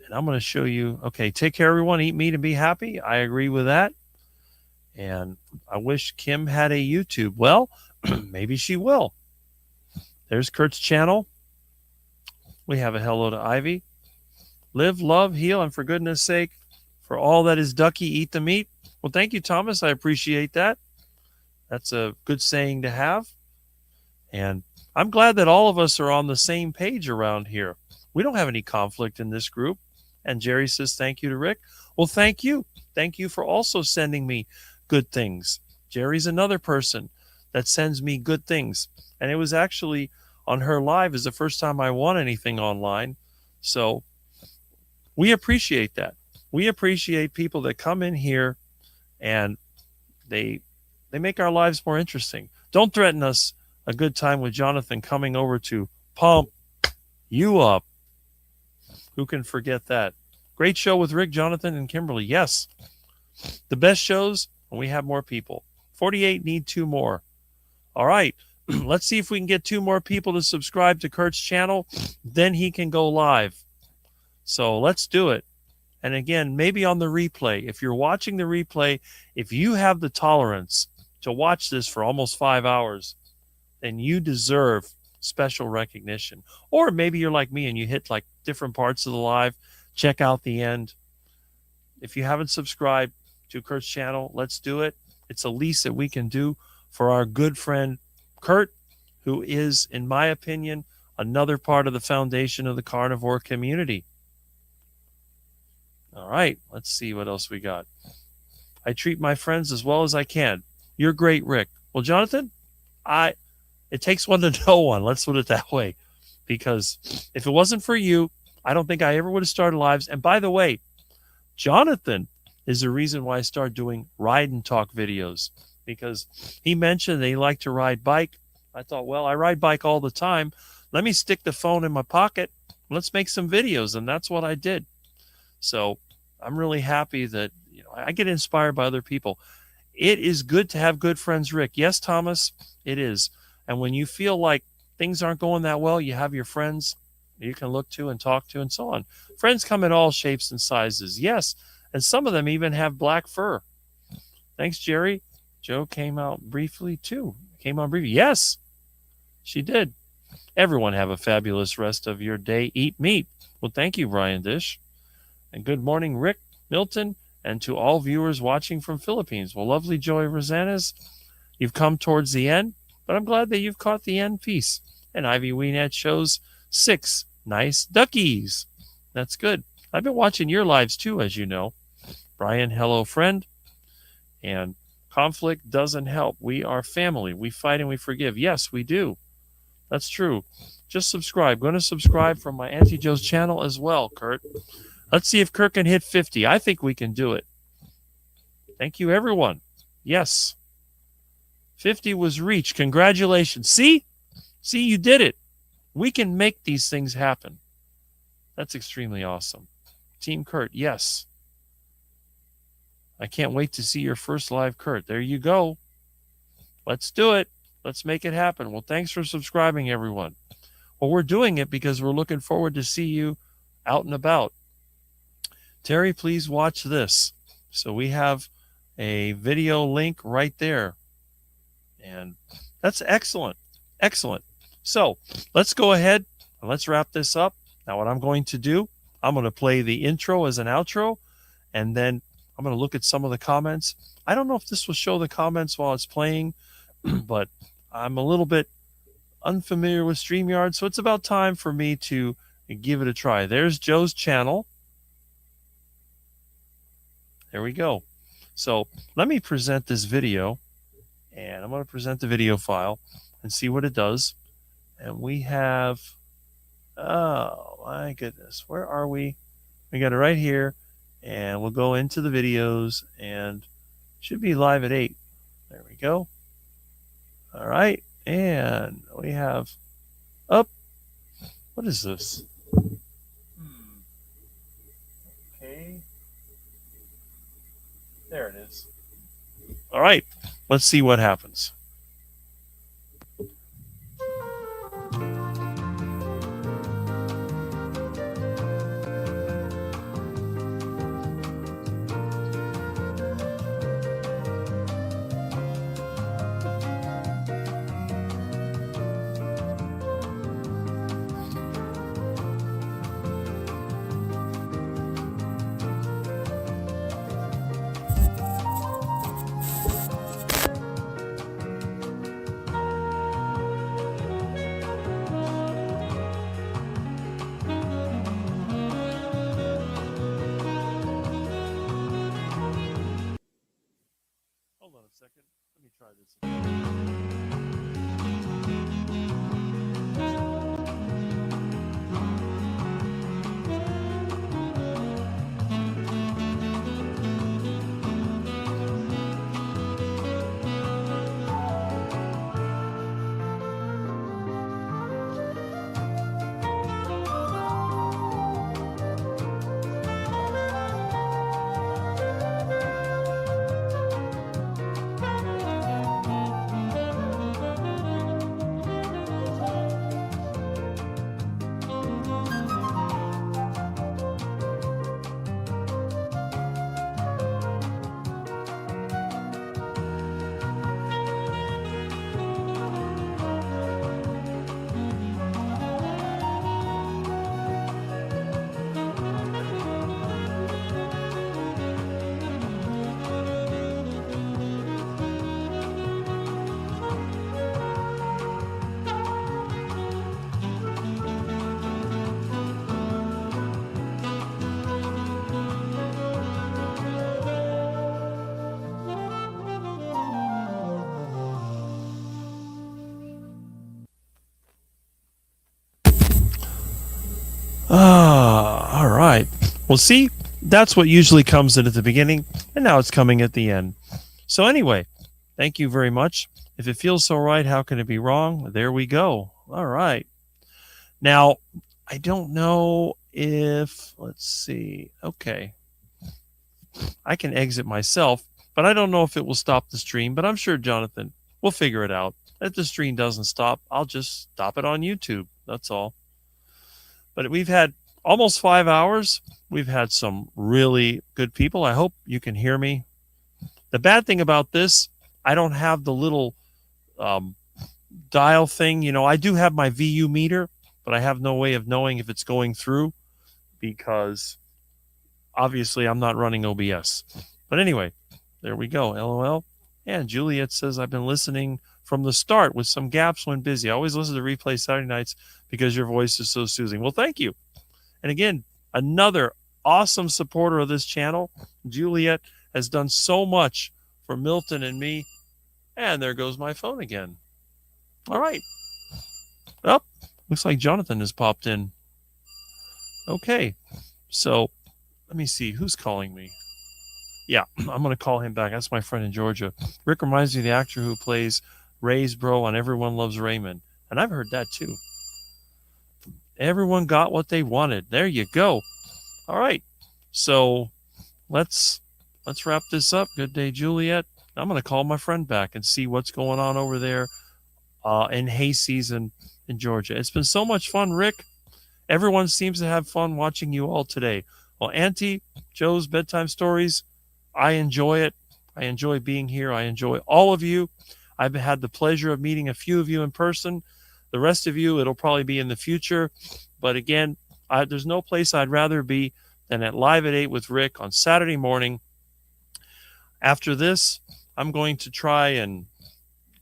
And I'm going to show you, okay, take care, everyone. Eat meat and be happy. I agree with that. And I wish Kim had a YouTube. Well, maybe she will. There's Kurt's channel. We have a hello to Ivy. Live, love, heal, and for goodness sake, for all that is ducky, eat the meat. Well, thank you, Thomas. I appreciate that. That's a good saying to have. And I'm glad that all of us are on the same page around here. We don't have any conflict in this group. And Jerry says, thank you to Rick. Well, thank you. Thank you for also sending me good things. Jerry's another person that sends me good things. And it was actually on her live is the first time I won anything online. So we appreciate that. We appreciate people that come in here and they make our lives more interesting. Don't threaten us a good time with Jonathan coming over to pump you up. Who can forget that? Great show with Rick, Jonathan, and Kimberly. Yes. The best shows when we have more people. 48 need 2 more. All right. Let's see if we can get 2 more people to subscribe to Kurt's channel. Then he can go live. So let's do it. And again, maybe on the replay, if you're watching the replay, if you have the tolerance to watch this for almost 5 hours, then you deserve special recognition. Or maybe you're like me and you hit like different parts of the live. Check out the end. If you haven't subscribed to Kurt's channel, let's do it. It's the least that we can do for our good friend Kurt, who is, in my opinion, another part of the foundation of the carnivore community. All right, let's see what else we got. I treat my friends as well as I can. You're great, Rick. Well, Jonathan, it takes one to know one. Let's put it that way. Because if it wasn't for you, I don't think I ever would have started lives. And by the way, Jonathan is the reason why I started doing ride and talk videos. Because he mentioned that he liked to ride bike. I thought, well, I ride bike all the time. Let me stick the phone in my pocket. Let's make some videos. And that's what I did. So I'm really happy that I get inspired by other people. It is good to have good friends, Rick. Yes, Thomas, it is. And when you feel like things aren't going that well, you have your friends you can look to and talk to and so on. Friends come in all shapes and sizes. Yes. And some of them even have black fur. Thanks, Jerry. Joe came out briefly too. Came on briefly. Yes. She did. Everyone have a fabulous rest of your day. Eat meat. Well, thank you, Brian Dish. And good morning, Rick, Milton, and to all viewers watching from Philippines. Well, lovely Joy Rosannas, you've come towards the end, but I'm glad that you've caught the end piece. And Ivy Weenet shows 6 nice duckies. That's good. I've been watching your lives too, as you know. Brian, hello, friend. And conflict doesn't help. We are family. We fight and we forgive. Yes, we do. That's true. Just subscribe. Going to subscribe from my Auntie Joe's channel as well, Kurt. Let's see if Kurt can hit 50. I think we can do it. Thank you, everyone. Yes. 50 was reached. Congratulations. See? See, you did it. We can make these things happen. That's extremely awesome. Team Kurt, yes. I can't wait to see your first live Kurt. There you go. Let's do it. Let's make it happen. Well, thanks for subscribing, everyone. Well, we're doing it because we're looking forward to see you out and about. Terry, please watch this. So we have a video link right there. And that's excellent. Excellent. So let's go ahead and let's wrap this up. Now, what I'm going to do, I'm going to play the intro as an outro, and then I'm going to look at some of the comments. I don't know if this will show the comments while it's playing, but I'm a little bit unfamiliar with StreamYard, so it's about time for me to give it a try. There's Joe's channel. There we go. So let me present this video, and I'm going to present the video file and see what it does. And we have, oh my goodness, where are we? We got it right here, and we'll go into the videos, and should be live at 8. There we go. All right, and we have up. What is this? Okay. There it is. All right, let's see what happens. Hold on a second. Let me try this. All right. Well, see, that's what usually comes in at the beginning, and now it's coming at the end. So anyway, thank you very much. If it feels so right, how can it be wrong? There we go. All right. Now, I don't know if, let's see. Okay. I can exit myself, but I don't know if it will stop the stream, but I'm sure Jonathan will figure it out. If the stream doesn't stop, I'll just stop it on YouTube. That's all. But we've had almost 5 hours. We've had some really good people. I hope you can hear me. The bad thing about this, I don't have the little dial thing, you know, I do have my VU meter, but I have no way of knowing if it's going through because obviously I'm not running OBS. But anyway, there we go. LOL. And Juliet says, I've been listening from the start with some gaps when busy. I always listen to replay Saturday nights because your voice is so soothing. Well, thank you. And again, another awesome supporter of this channel. Juliet has done so much for Milton and me. And there goes my phone again. All right. Oh, looks like Jonathan has popped in. Okay. So let me see. Who's calling me? Yeah, I'm going to call him back. That's my friend in Georgia. Rick reminds me of the actor who plays Ray's bro on Everyone Loves Raymond. And I've heard that too. Everyone got what they wanted. There you go. All right. So let's wrap this up. Good day, Juliet. I'm going to call my friend back and see what's going on over there in hay season in Georgia. It's been so much fun, Rick. Everyone seems to have fun watching you all today. Well, Auntie Joe's bedtime stories, I enjoy it. I enjoy being here. I enjoy all of you. I've had the pleasure of meeting a few of you in person. The rest of you, it'll probably be in the future. But again, there's no place I'd rather be than at Live at 8 with Rick on Saturday morning. After this, I'm going to try and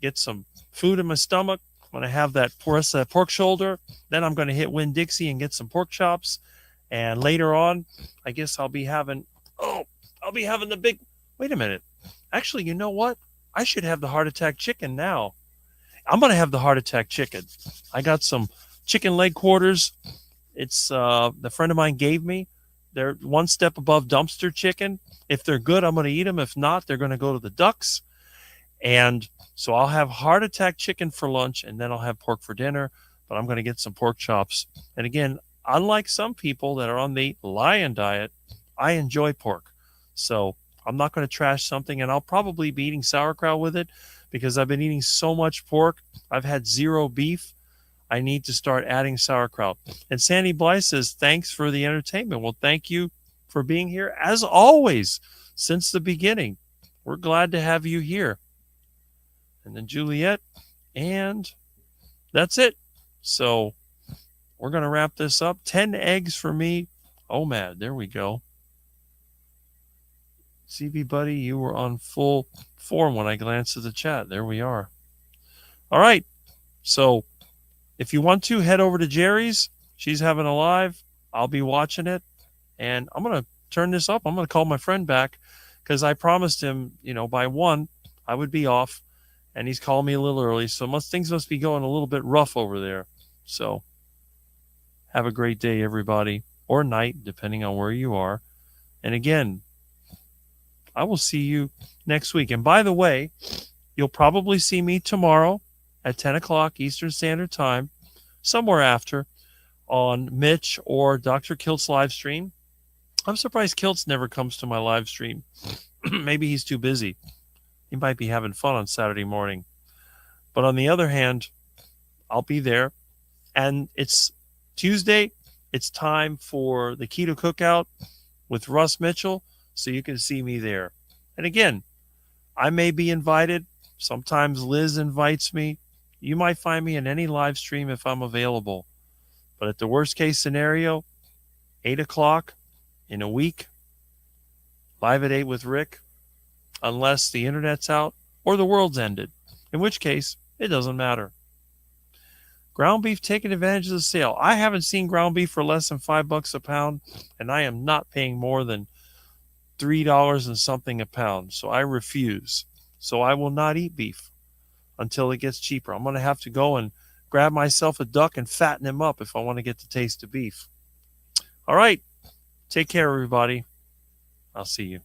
get some food in my stomach. I'm going to have that pork shoulder. Then I'm going to hit Winn-Dixie and get some pork chops. And later on, I guess I'll be having the big, wait a minute. Actually, you know what? I should have the heart attack chicken now. I'm going to have the heart attack chicken. I got some chicken leg quarters. It's the friend of mine gave me. They're one step above dumpster chicken. If they're good, I'm going to eat them. If not, they're going to go to the ducks. And so I'll have heart attack chicken for lunch, and then I'll have pork for dinner. But I'm going to get some pork chops. And again, unlike some people that are on the lion diet, I enjoy pork. So I'm not going to trash something, and I'll probably be eating sauerkraut with it because I've been eating so much pork. I've had zero beef. I need to start adding sauerkraut. And Sandy Blythe says, thanks for the entertainment. Well, thank you for being here. As always, since the beginning, we're glad to have you here. And then Juliet, and that's it. So we're going to wrap this up. 10 eggs for me. Oh, man, there we go. CB buddy, you were on full form when I glanced at the chat. There we are. All right. So if you want to, head over to Jerry's. She's having a live. I'll be watching it. And I'm going to turn this up. I'm going to call my friend back because I promised him, by 1, I would be off. And he's calling me a little early. So things must be going a little bit rough over there. So have a great day, everybody. Or night, depending on where you are. And again, I will see you next week. And by the way, you'll probably see me tomorrow at 10 o'clock Eastern Standard Time, somewhere after, on Mitch or Dr. Kilt's live stream. I'm surprised Kilt's never comes to my live stream. Maybe he's too busy. He might be having fun on Saturday morning. But on the other hand, I'll be there. And it's Tuesday. It's time for the Keto Cookout with Russ Mitchell. So you can see me there. And again, I may be invited. Sometimes Liz invites me. You might find me in any live stream if I'm available. But at the worst case scenario, 8 o'clock in a week, Live at 8 with Rick, unless the internet's out or the world's ended, in which case it doesn't matter. Ground beef taking advantage of the sale. I haven't seen ground beef for less than $5 a pound, and I am not paying more than $3 and something a pound. So I refuse. So I will not eat beef until it gets cheaper. I'm going to have to go and grab myself a duck and fatten him up if I want to get the taste of beef. All right. Take care, everybody. I'll see you.